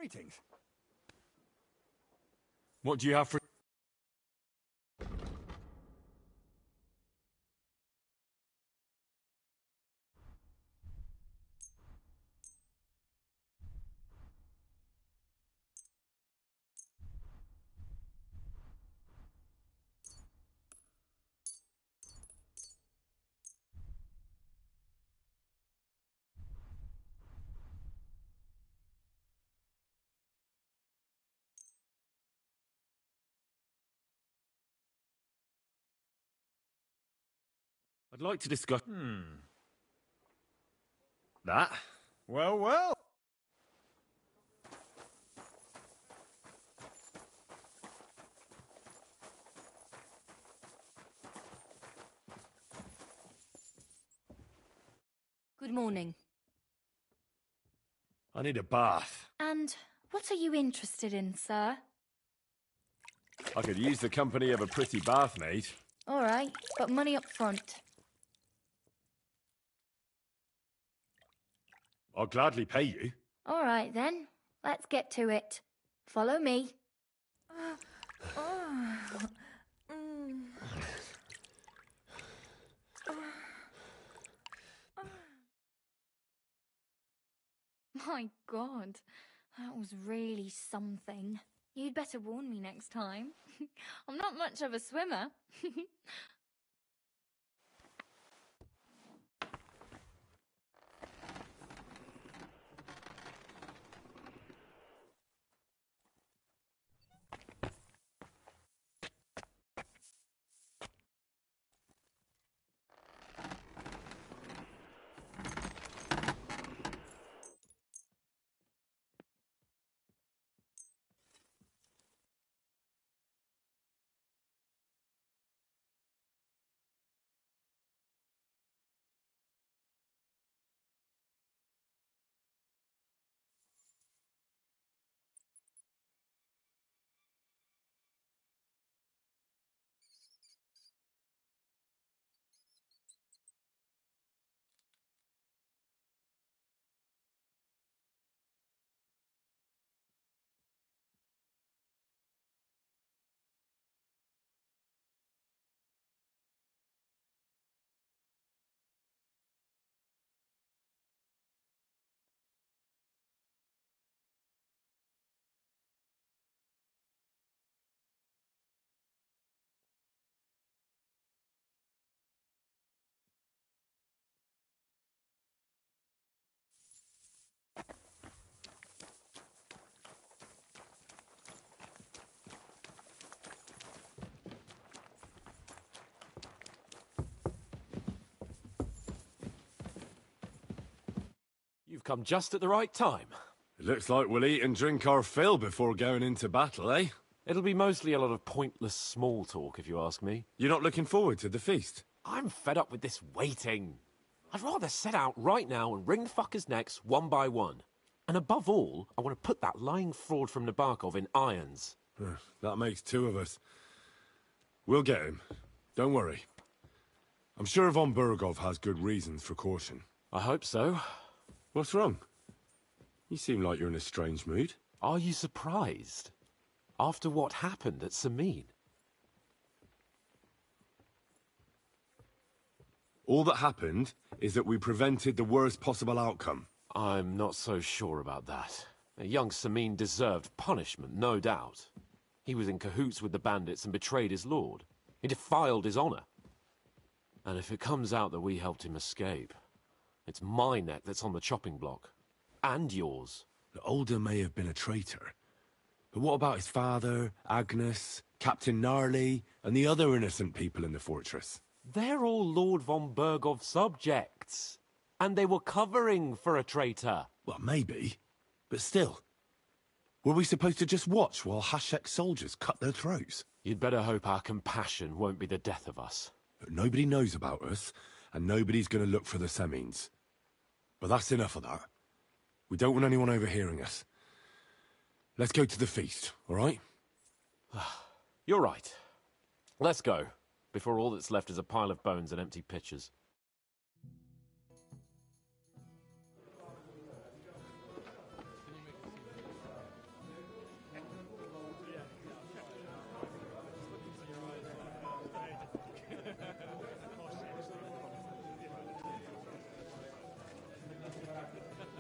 Greetings. What do you have for...
I'd like to discuss... That?
Well, well.
Good morning.
I need a bath.
And what are you interested in, sir?
I could use the company of a pretty bath maid.
All right, but money up front.
I'll gladly pay you.
All right, then. Let's get to it. Follow me. My God, that was really something. You'd better warn me next time. I'm not much of a swimmer.
You've come just at the right time.
It looks like we'll eat and drink our fill before going into battle, eh?
It'll be mostly a lot of pointless small talk, if you ask me.
You're not looking forward to the feast?
I'm fed up with this waiting. I'd rather set out right now and wring fuckers' necks one by one. And above all, I want to put that lying fraud from Nabokov in irons.
That makes two of us. We'll get him. Don't worry. I'm sure von Burgov has good reasons for caution.
I hope so.
What's wrong? You seem like you're in a strange mood.
Are you surprised? After what happened at Samin?
All that happened is that we prevented the worst possible outcome.
I'm not so sure about that. Young Samin deserved punishment, no doubt. He was in cahoots with the bandits and betrayed his lord. He defiled his honor. And if it comes out that we helped him escape, it's my neck that's on the chopping block. And yours.
The Older may have been a traitor. But what about his father, Agnes, Captain Gnarly, and the other innocent people in the fortress?
They're all Lord von Burgov's subjects. And they were covering for a traitor.
Well, maybe. But still. Were we supposed to just watch while Hashek's soldiers cut their throats?
You'd better hope our compassion won't be the death of us.
But nobody knows about us, and nobody's going to look for the Semines. But that's enough of that. We don't want anyone overhearing us. Let's go to the feast, all right?
You're right. Let's go, before all that's left is a pile of bones and empty pitchers.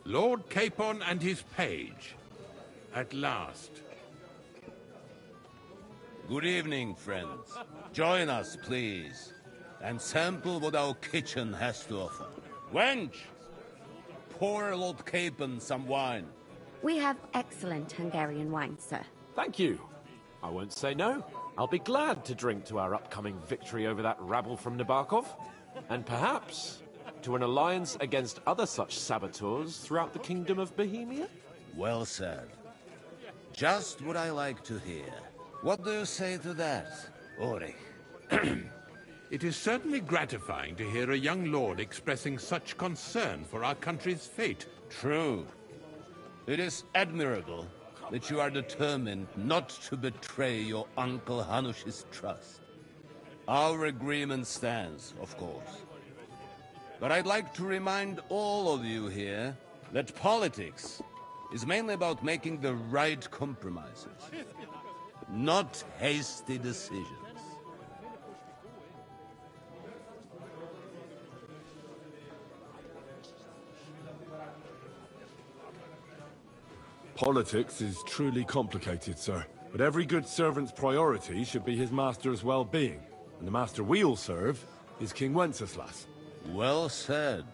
Lord Capon and his page. At last.
Good evening, friends. Join us, please, and sample what our kitchen has to offer. Wench, pour Lord Capon some wine.
We have excellent Hungarian wine, sir.
Thank you. I won't say no. I'll be glad to drink to our upcoming victory over that rabble from Nabokov, and perhaps to an alliance against other such saboteurs throughout the Kingdom of Bohemia?
Well said. Just what I like to hear. What do you say to that, Ulrich?
It is certainly gratifying to hear a young lord expressing such concern for our country's fate.
True. It is admirable that you are determined not to betray your Uncle Hanush's trust. Our agreement stands, of course. But I'd like to remind all of you here that politics is mainly about making the right compromises, not hasty decisions.
Politics is truly complicated, sir. But every good servant's priority should be his master's well-being. And the master we'll serve is King Wenceslas.
Well said.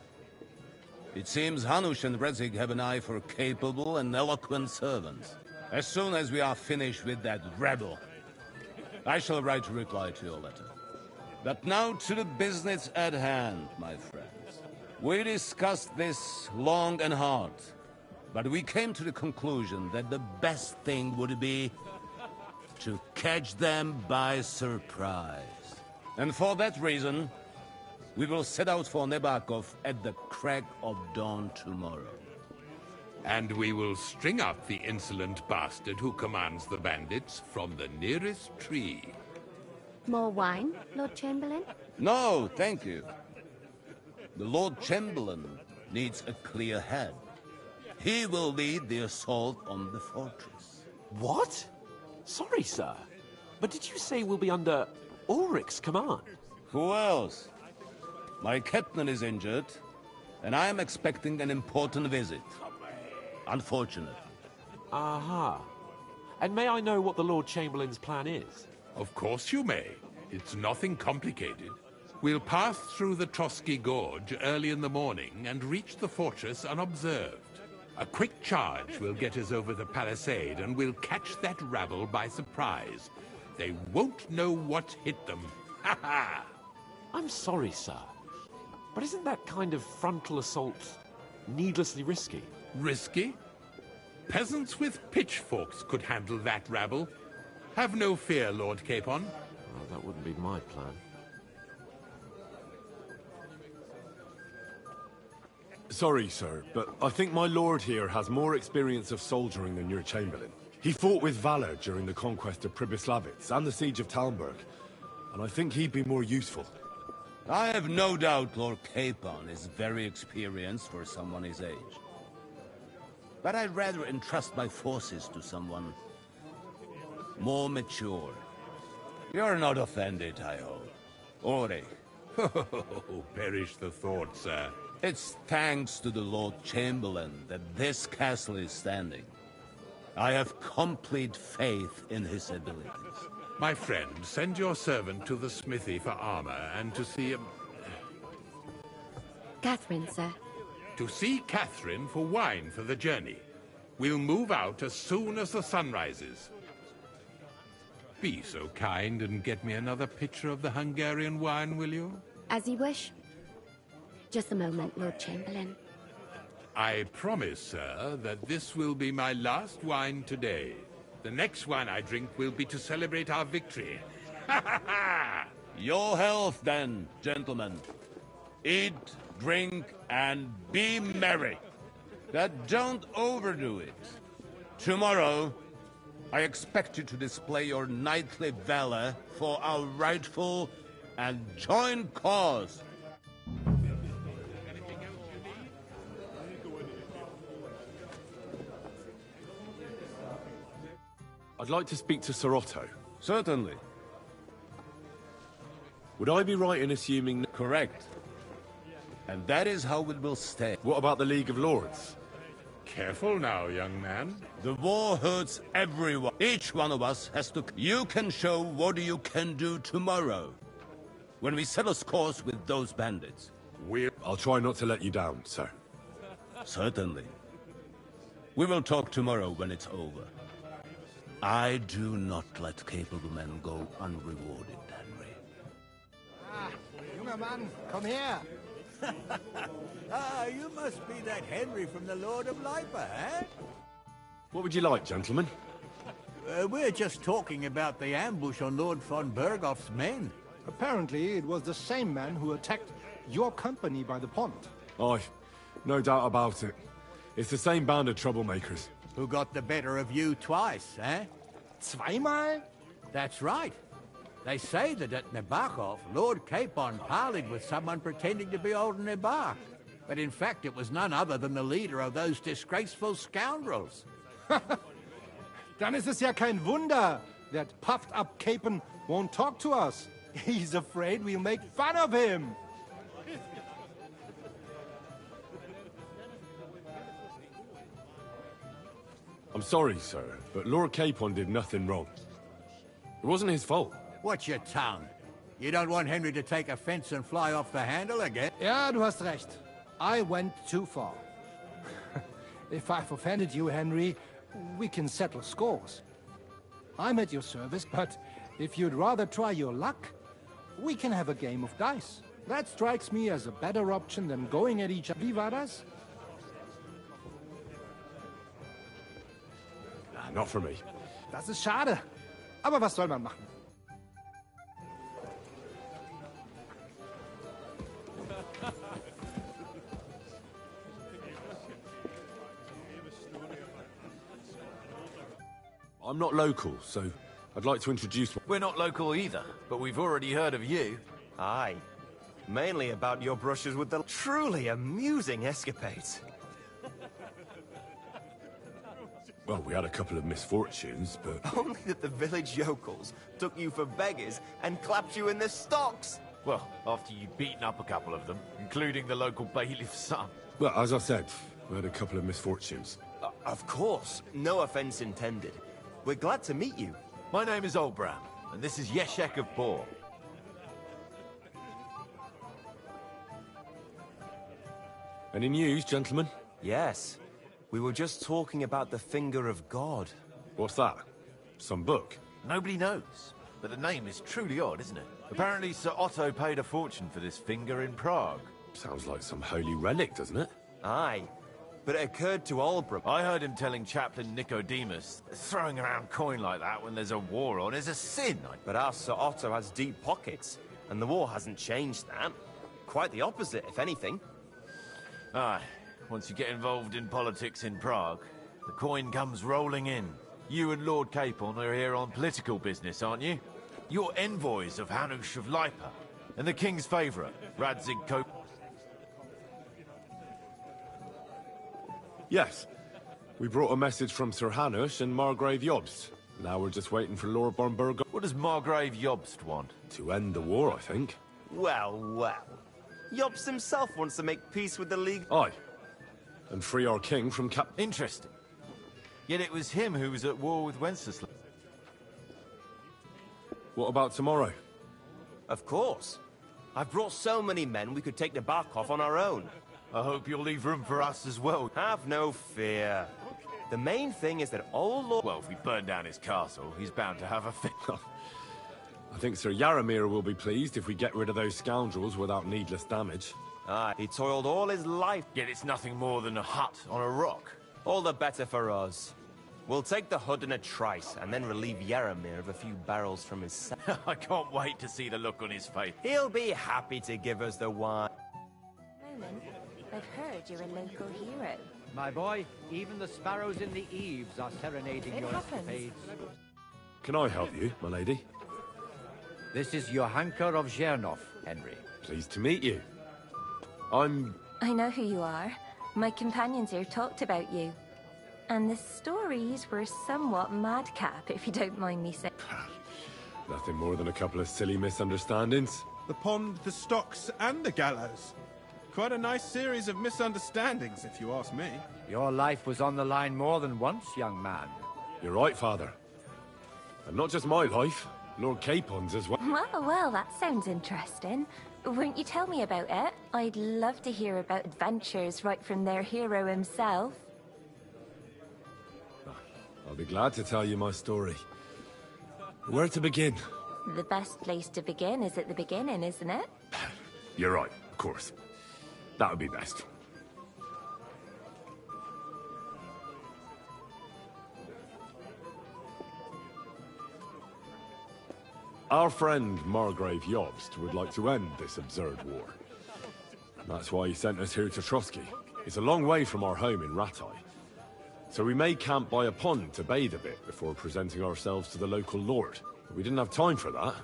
It seems Hanush and Rezig have an eye for capable and eloquent servants. As soon as we are finished with that rebel, I shall write a reply to your letter. But now to the business at hand, my friends. We discussed this long and hard, but we came to the conclusion that the best thing would be to catch them by surprise. And for that reason, we will set out for Nabokov at the crack of dawn tomorrow.
And we will string up the insolent bastard who commands the bandits from the nearest tree.
More wine, Lord Chamberlain?
No, thank you. The Lord Chamberlain needs a clear head. He will lead the assault on the fortress.
What? Sorry, sir. But did you say we'll be under Ulrich's command?
Who else? My captain is injured, and I am expecting an important visit. Unfortunately.
Aha. And may I know what the Lord Chamberlain's plan is?
Of course you may. It's nothing complicated. We'll pass through the Trotsky Gorge early in the morning and reach the fortress unobserved. A quick charge will get us over the palisade, and we'll catch that rabble by surprise. They won't know what hit them. Ha ha!
I'm sorry, sir. But isn't that kind of frontal assault needlessly risky.
Risky? Peasants with pitchforks could handle that rabble. Have no fear, Lord Capon.
Well, that wouldn't be my plan.
Sorry, sir, but I think my lord here has more experience of soldiering than your chamberlain. He fought with valor during the conquest of Pribyslavitz and the siege of Talmberg, and I think he'd be more useful.
I have no doubt Lord Capon is very experienced for someone his age. But I'd rather entrust my forces to someone more mature. You're not offended, I hope. Ore.
Oh, perish the thought, sir.
It's thanks to the Lord Chamberlain that this castle is standing. I have complete faith in his abilities.
My friend, send your servant to the smithy for armor and to see
Catherine, sir.
To see Catherine for wine for the journey. We'll move out as soon as the sun rises. Be so kind and get me another pitcher of the Hungarian wine, will you?
As you wish. Just a moment, Lord Chamberlain.
I promise, sir, that this will be my last wine today. The next wine I drink will be to celebrate our victory. Ha ha ha!
Your health, then, gentlemen. Eat, drink, and be merry. But don't overdo it. Tomorrow, I expect you to display your knightly valor for our rightful and joint cause.
I'd like to speak to Sir Otto.
Certainly.
Would I be right in assuming...
Correct. And that is how it will stay.
What about the League of Lords?
Careful now, young man.
The war hurts everyone. Each one of us has to... You can show what you can do tomorrow, when we settle scores with those bandits.
I'll try not to let you down, sir.
Certainly. We will talk tomorrow when it's over. I do not let capable men go unrewarded, Henry.
Ah, junger Mann, komm her!
Ah, you must be that Henry from the Lord of Lipa, eh?
What would you like, gentlemen?
We're just talking about the ambush on Lord von Bergoff's men.
Apparently, it was the same man who attacked your company by the pond.
Aye, no doubt about it. It's the same band of troublemakers.
Who got the better of you twice, eh?
Zweimal?
That's right. They say that at Nebachov, Lord Capon parleyed with someone pretending to be old Nebach. But in fact, it was none other than the leader of those disgraceful scoundrels.
Dann ist es ja kein Wunder that puffed-up Capon won't talk to us. He's afraid we'll make fun of him.
I'm sorry, sir, but Lord Capon did nothing wrong. It wasn't his fault.
Watch your tongue. You don't want Henry to take offense and fly off the handle again?
Ja, du hast recht. I went too far. If I've offended you, Henry, we can settle scores. I'm at your service, but if you'd rather try your luck, we can have a game of dice. That strikes me as a better option than going at each other. Wie war das?
Not for me.
Das ist schade. Aber was soll man machen?
I'm not local, so I'd like to introduce...
We're not local either, but we've already heard of you.
Aye. Mainly about your brushes with the truly amusing escapades.
Well, we had a couple of misfortunes, but...
Only that the village yokels took you for beggars and clapped you in the stocks.
Well, after you'd beaten up a couple of them, including the local bailiff's son.
Well, as I said, we had a couple of misfortunes.
Of course. No offense intended. We're glad to meet you.
My name is Olbram, and this is Yeshek of Bor.
Any news, gentlemen?
Yes. We were just talking about the Finger of God.
What's that? Some book?
Nobody knows, but the name is truly odd, isn't it? Apparently Sir Otto paid a fortune for this finger in Prague.
Sounds like some holy relic, doesn't it?
Aye. but it occurred to Albrook.
I heard him telling Chaplain Nicodemus, throwing around coin like that when there's a war on is a sin.
But our Sir Otto has deep pockets, and the war hasn't changed that. Quite the opposite, if anything.
Aye, once you get involved in politics in Prague, the coin comes rolling in. You and Lord Capon are here on political business, aren't you? You're envoys of Hanush of Lipa, and the king's favourite, Radzig Kope.
Yes. We brought a message from Sir Hanush and Margrave Jobst. Now we're just waiting for Lord Bornberg.
What does Margrave Jobst want?
To end the war, I think.
Well, well. Jobst himself wants to make peace with the League.
Aye. And free our king from
Interesting. Yet it was him who was at war with Wenceslas.
What about tomorrow?
Of course. I've brought so many men we could take the Barkov on our own.
I hope you'll leave room for us as well.
Have no fear. The main thing is that old Lord...
Well, if we burn down his castle, he's bound to have a fit.
I think Sir Yaramir will be pleased if we get rid of those scoundrels without needless damage.
Aye, he toiled all his life.
Yet it's nothing more than a hut on a rock.
All the better for us. We'll take the hood in a trice, and then relieve Yaramir of a few barrels from his sack.
I can't wait to see the look on his face.
He'll be happy to give us the wine.
Moment. I've heard you're a local hero.
My boy, even the sparrows in the eaves are serenading your escapades.
Can I help you, my lady?
This is Johanka of Zhernov, Henry.
Pleased to meet you.
I know who you are. My companions here talked about you. And the stories were somewhat madcap, if you don't mind me saying.
Nothing more than a couple of silly misunderstandings.
The pond, the stocks, and the gallows. Quite a nice series of misunderstandings, if you ask me.
Your life was on the line more than once, young man.
You're right, Father. And not just my life, Lord Capon's as well.
Well, that sounds interesting. Won't you tell me about it? I'd love to hear about adventures right from their hero himself.
I'll be glad to tell you my story. Where to begin?
The best place to begin is at the beginning, isn't it?
You're right, of course. That would be best. Our friend Margrave Jobst would like to end this absurd war. That's why he sent us here to Trotsky. It's a long way from our home in Ratai. So we made camp by a pond to bathe a bit before presenting ourselves to the local lord. But we didn't have time for that,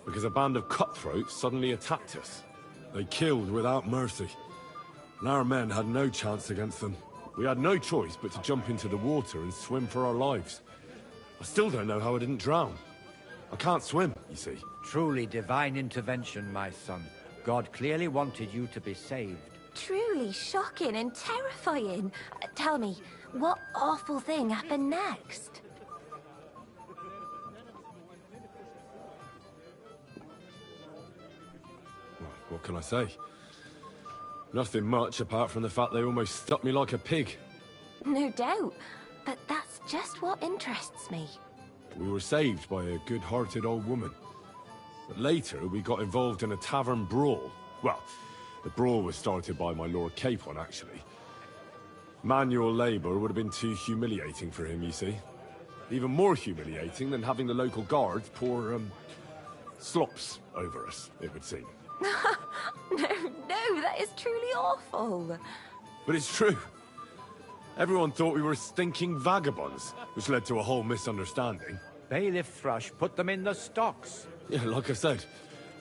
because a band of cutthroats suddenly attacked us. They killed without mercy, and our men had no chance against them. We had no choice but to jump into the water and swim for our lives. I still don't know how I didn't drown. I can't swim, you see.
Truly divine intervention, my son. God clearly wanted you to be saved.
Truly shocking and terrifying. Tell me, what awful thing happened next?
What can I say? Nothing much apart from the fact they almost stuck me like a pig.
No doubt, but that's just what interests me.
We were saved by a good-hearted old woman. But later, we got involved in a tavern brawl. Well, the brawl was started by my Lord Capon, actually. Manual labor would have been too humiliating for him, you see. Even more humiliating than having the local guards pour, slops over us, it would seem.
No, that is truly awful.
But it's true. Everyone thought we were stinking vagabonds, which led to a whole misunderstanding.
Bailiff Thrush put them in the stocks.
Yeah, like I said,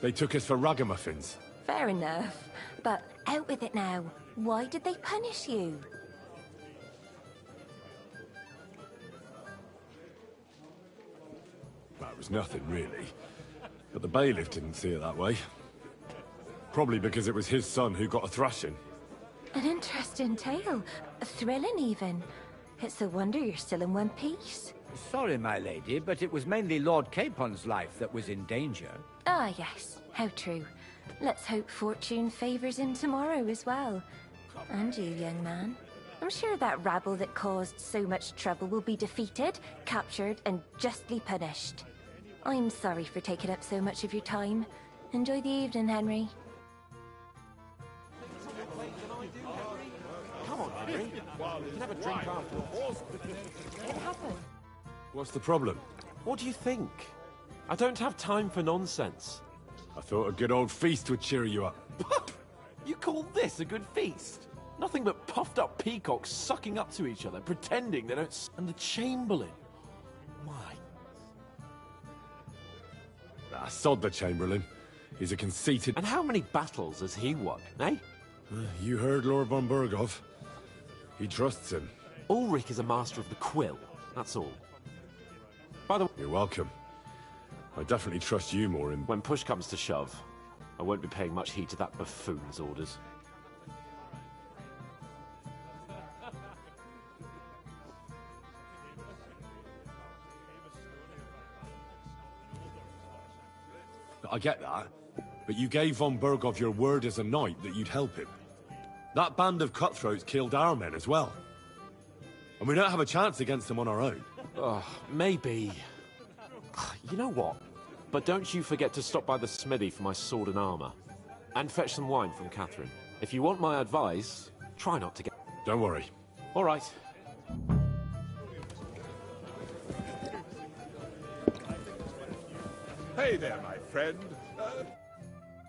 they took us for ragamuffins.
Fair enough. But out with it now. Why did they punish you?
That was nothing, really. But the bailiff didn't see it that way. Probably because it was his son who got a thrashing.
An interesting tale. Thrilling, even. It's a wonder you're still in one piece.
Sorry, my lady, but it was mainly Lord Capon's life that was in danger.
Ah, yes. How true. Let's hope fortune favours him tomorrow as well. And you, young man. I'm sure that rabble that caused so much trouble will be defeated, captured, and justly punished. I'm sorry for taking up so much of your time. Enjoy the evening, Henry.
Come on, Henry. We can have a drink afterwards.
What happened?
What's the problem?
What do you think? I don't have time for nonsense.
I thought a good old feast would cheer you up.
You call this a good feast? Nothing but puffed up peacocks sucking up to each other, pretending they don't... And the Chamberlain. My...
Sod the Chamberlain. He's a conceited...
And how many battles has he won, eh?
You heard Lord von Berghoff. He trusts him.
Ulrich is a master of the quill, that's all. By the way...
You're welcome. I definitely trust you more in...
When push comes to shove, I won't be paying much heed to that buffoon's orders.
I get that, but you gave von Berghoff your word as a knight that you'd help him. That band of cutthroats killed our men as well. And we don't have a chance against them on our own.
Maybe. You know what? But don't you forget to stop by the smithy for my sword and armor. And fetch some wine from Catherine. If you want my advice, try not to get...
Don't worry.
All right.
Hey there, my friend.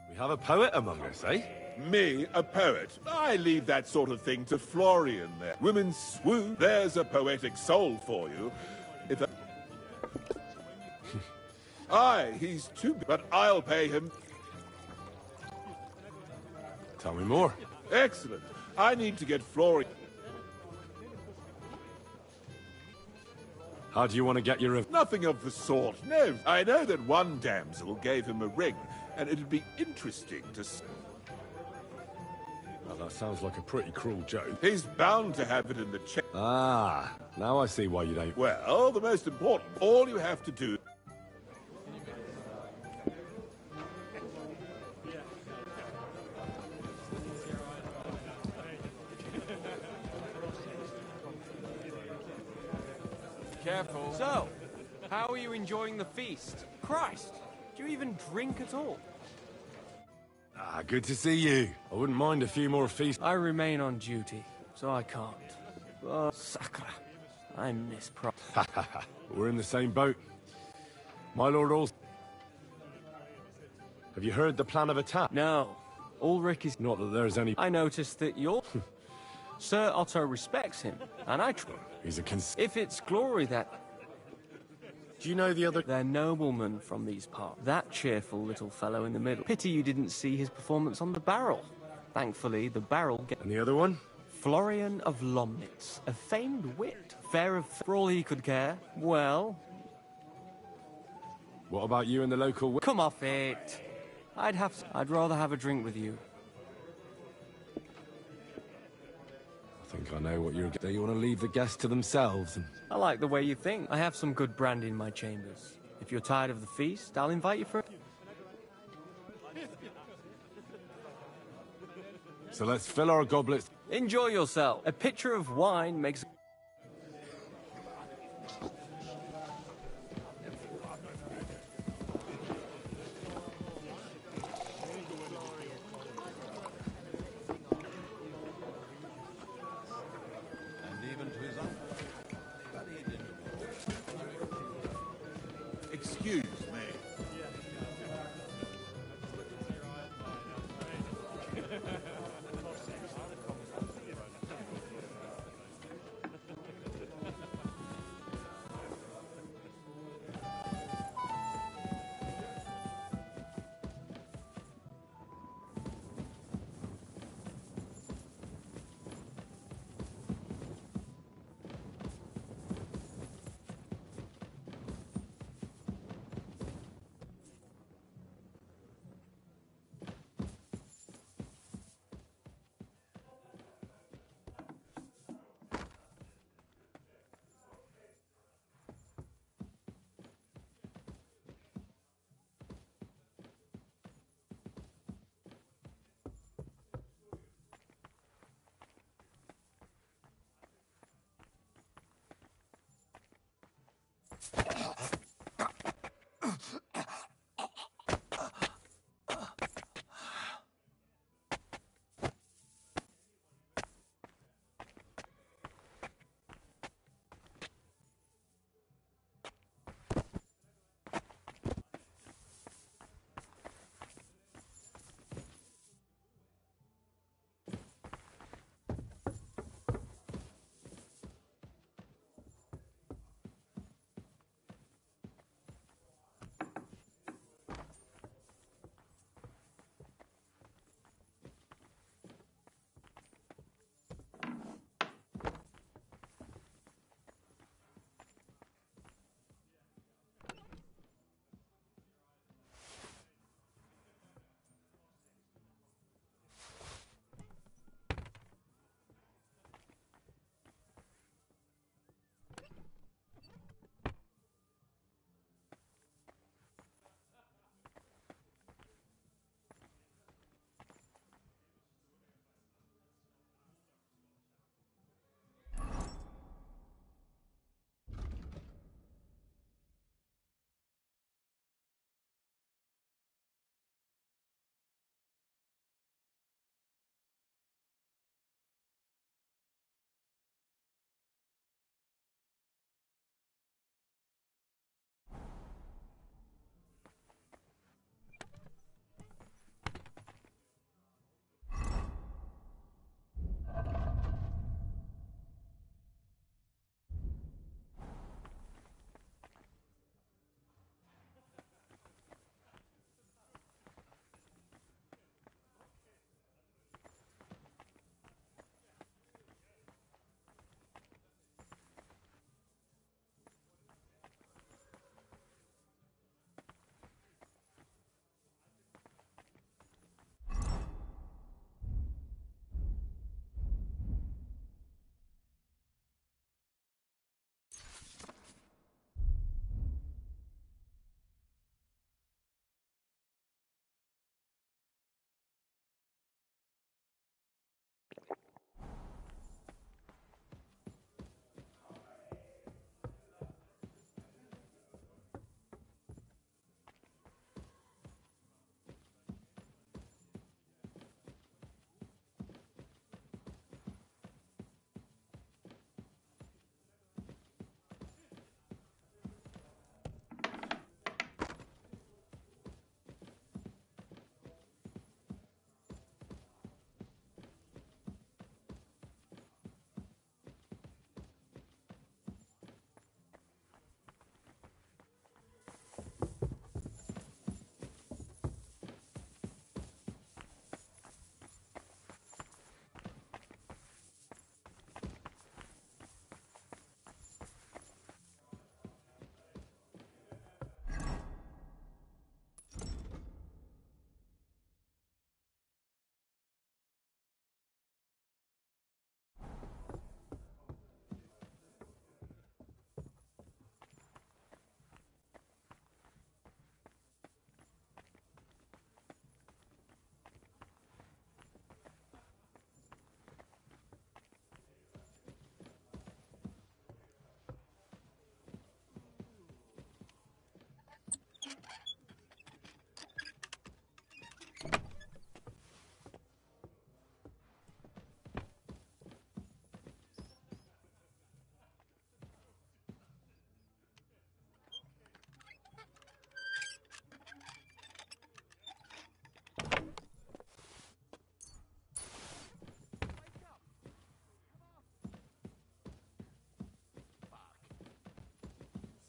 We have a poet among us, eh?
Me, a poet. I leave that sort of thing to Florian there. Women swoon. There's a poetic soul for you. If that... Aye, he's too... But I'll pay him...
Tell me more.
Excellent. I need to get Florian...
How do you want to get your...
Nothing of the sort, no. I know that one damsel gave him a ring, and it'd be interesting to...
Well, that sounds like a pretty cruel joke.
He's bound to have it in the check.
Ah, now I see why you don't...
Well, the most important, all you have to do...
Careful. So, how are you enjoying the feast? Christ, do you even drink at all?
Ah, good to see you. I wouldn't mind a few more feasts.
I remain on duty, so I can't. Oh, sacre. I miss prop.
We're in the same boat. My lord also... Have you heard the plan of attack?
No. Ulrich is...
Not that there's any...
I noticed that you're... Sir Otto respects him, and I trust.
He's a
If it's glory that...
Do you know the other...
They're noblemen from these parts. That cheerful little fellow in the middle. Pity you didn't see his performance on the barrel. Thankfully, the barrel...
And the other one?
Florian of Lomnitz, a famed wit. Fair of... For all he could care. Well...
What about you and the local...
Come off it. I'd rather have a drink with you.
I think I know what you're... You want to leave the guests to themselves and...
I like the way you think. I have some good brandy in my chambers. If you're tired of the feast, I'll invite you for it.
So let's fill our goblets.
Enjoy yourself. A pitcher of wine makes...
Excuse me.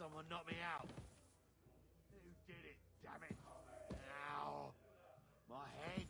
someone knock me out. Who did it, damn it? Ow! My head!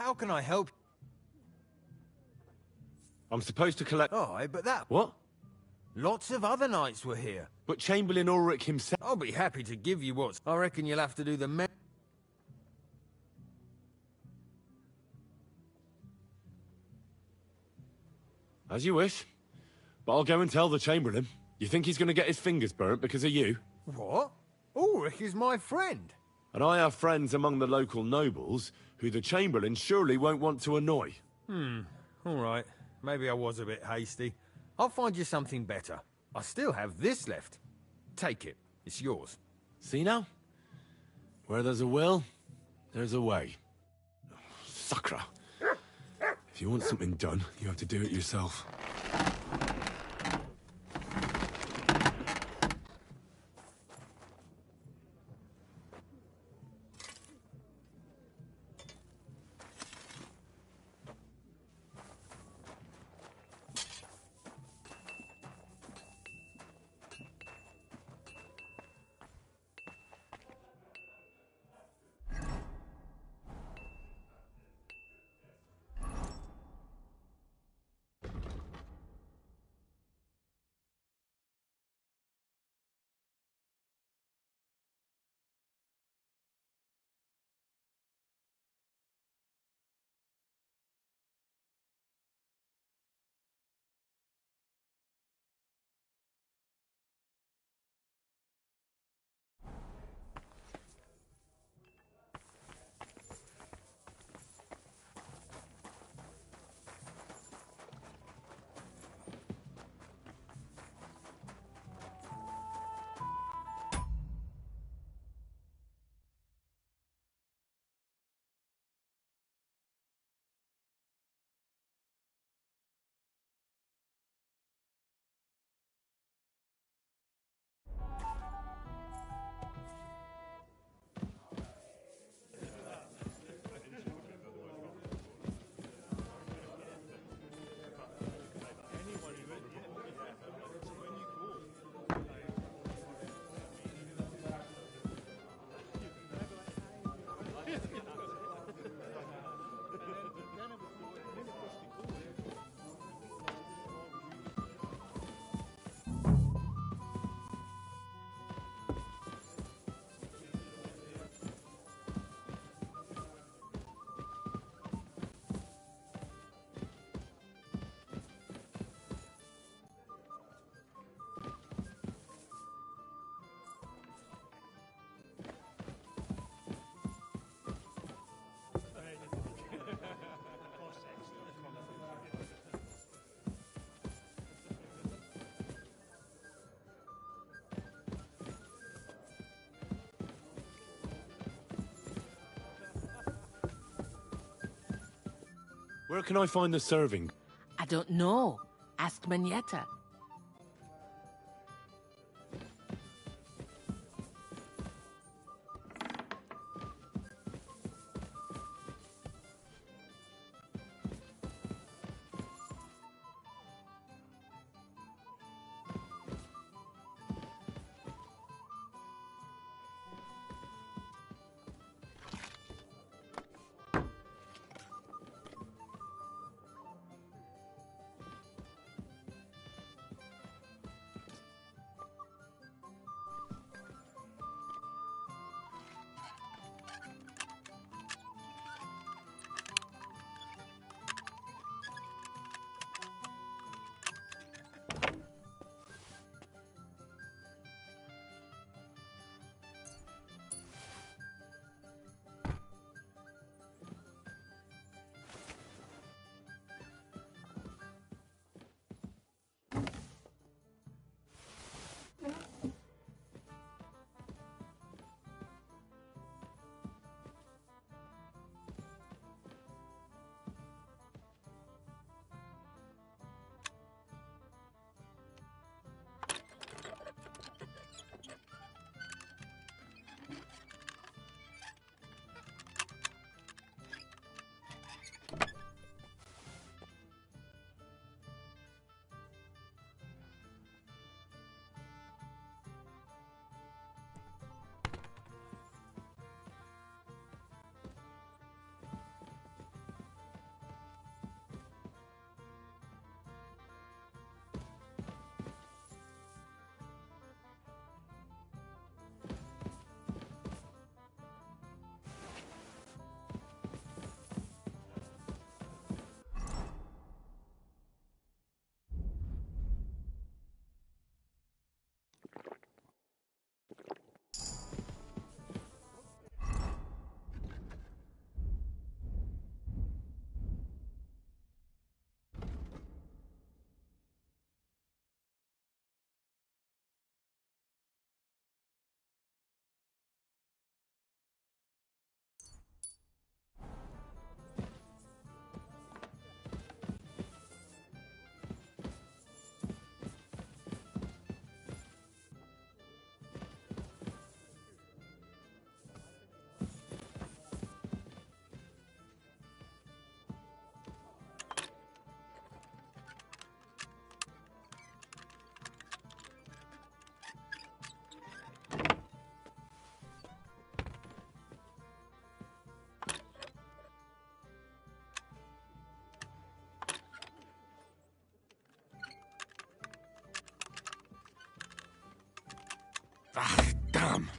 How can I help?
I'm supposed to collect...
Oh, but that...
What?
Lots of other knights were here.
But Chamberlain Ulrich himself...
I'll be happy to give you what's... I reckon you'll have to do the...
As you wish. But I'll go and tell the Chamberlain. You think he's going to get his fingers burnt because of you?
What? Ulrich is my friend.
And I have friends among the local nobles who the Chamberlain surely won't want to annoy.
All right. Maybe I was a bit hasty. I'll find you something better. I still have this left. Take it. It's yours.
See now? Where there's a will, there's a way. Suckra. If you want something done, you have to do it yourself. Where can I find the serving?
I don't know. Ask Manietta.
Ah, damn!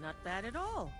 Not bad at all.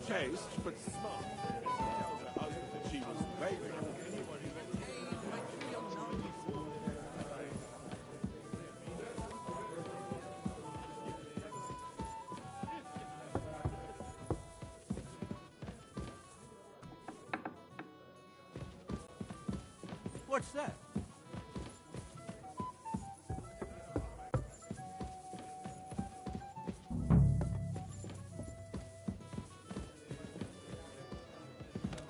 chaste, but smart. She was very...
What's that?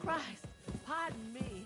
Christ, pardon me.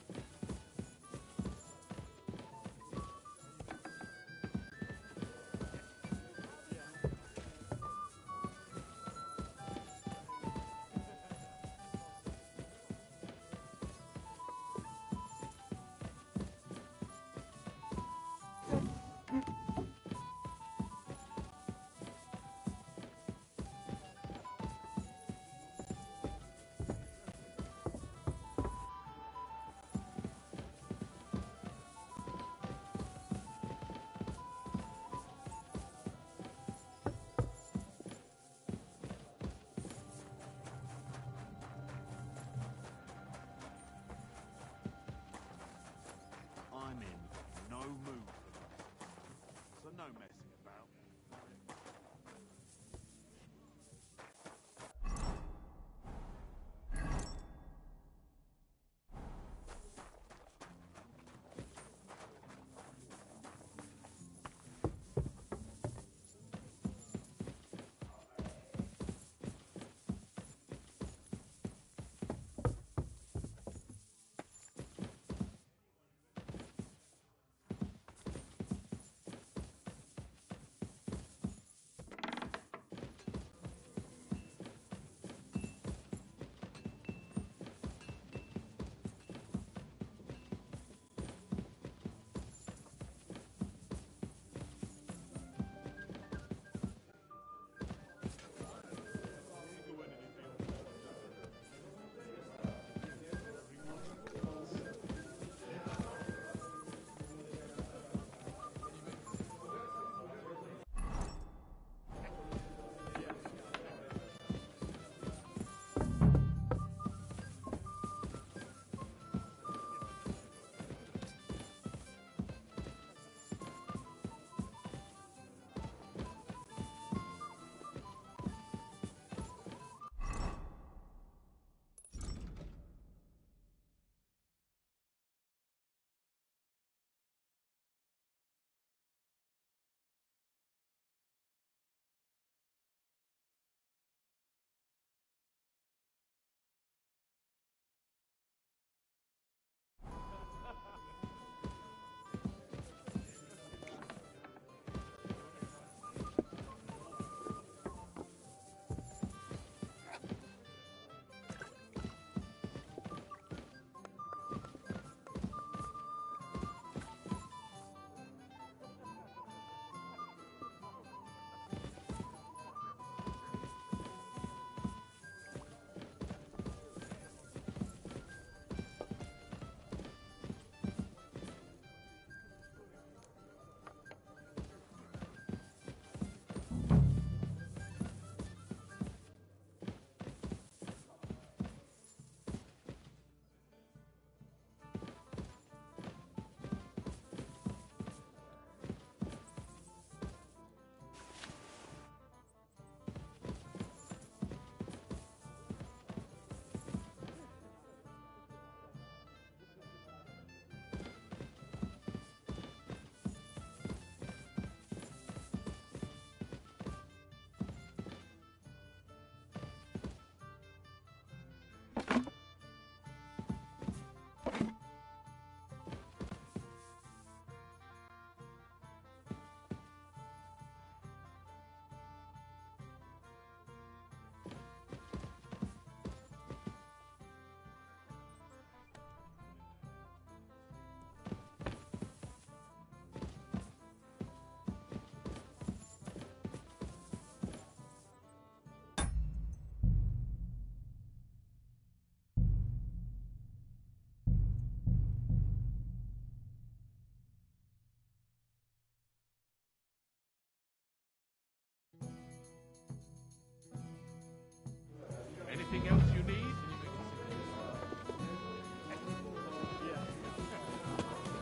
Anything else you need?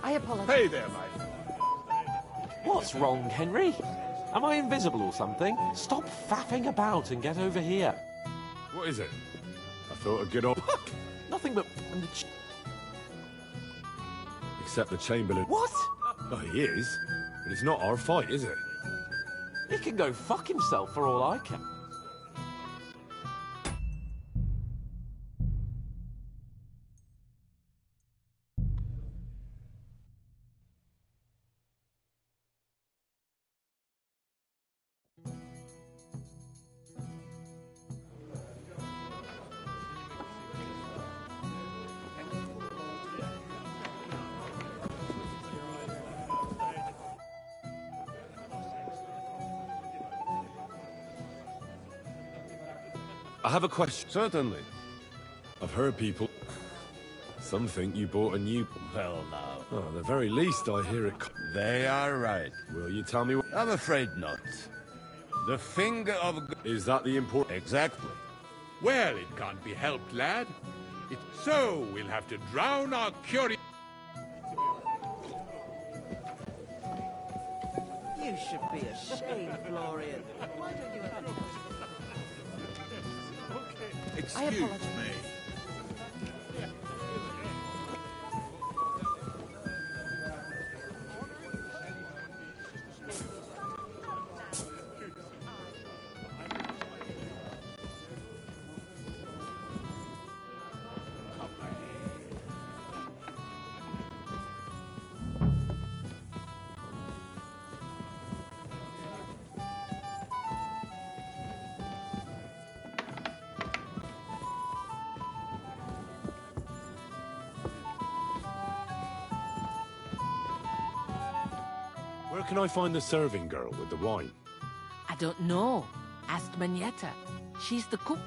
I apologize.
Hey there, mate.
What's wrong, Henry? Am I invisible or something? Stop faffing about and get over here.
What is it? I thought I'd get off.
Nothing but...
Except the Chamberlain.
What?
Oh, he is. But it's not our fight, is it?
He can go fuck himself for all I care.
I have a question.
Certainly.
I've heard people... Some think you bought a new...
Well, now.
Oh, at the very least, I hear it...
They are right.
Will you tell me what...
I'm afraid not. The finger of...
Is that the important...
Exactly.
Well, it can't be helped, lad. So we'll have to drown our curiosity.
You should be ashamed, Florian. Why don't you admit it?
Excuse me.
Where can I find the serving girl with the wine?
I don't know. Ask Manietta. She's the cook.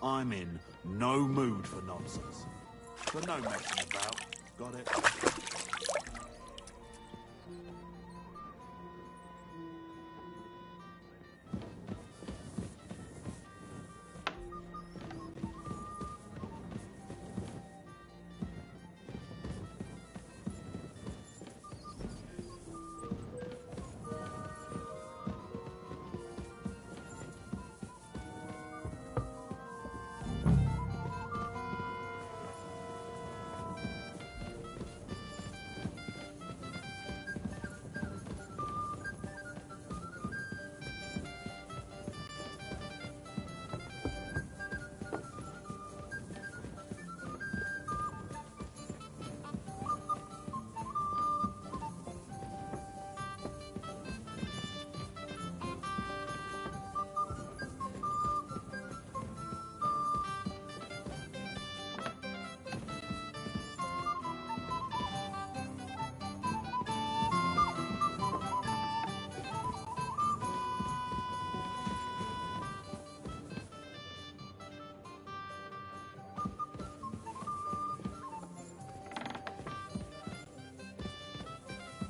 I'm in no mood for nonsense. So no messing about. Got it?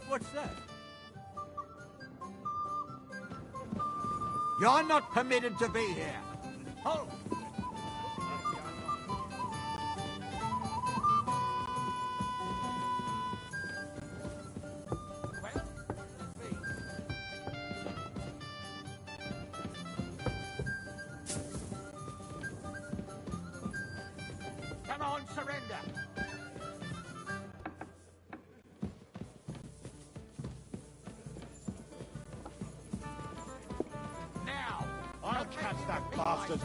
What's that? You're not permitted to be here. Halt!
that bastard!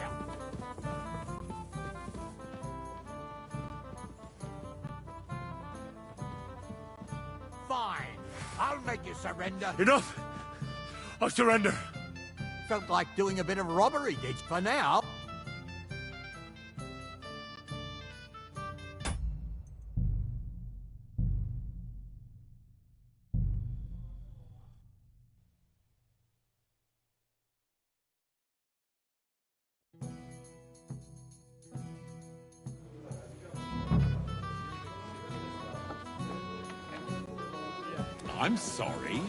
Fine. I'll make you surrender.
Enough! I surrender.
Felt like doing a bit of robbery, did for now.
I'm sorry.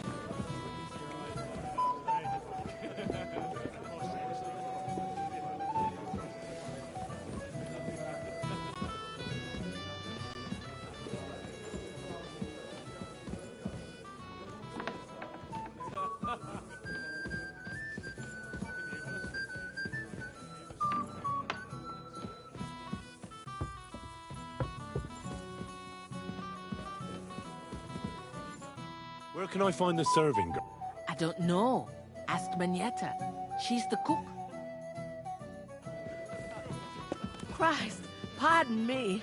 Where can I find the serving girl?
I don't know. Ask Manietta. She's the cook. Christ, pardon me.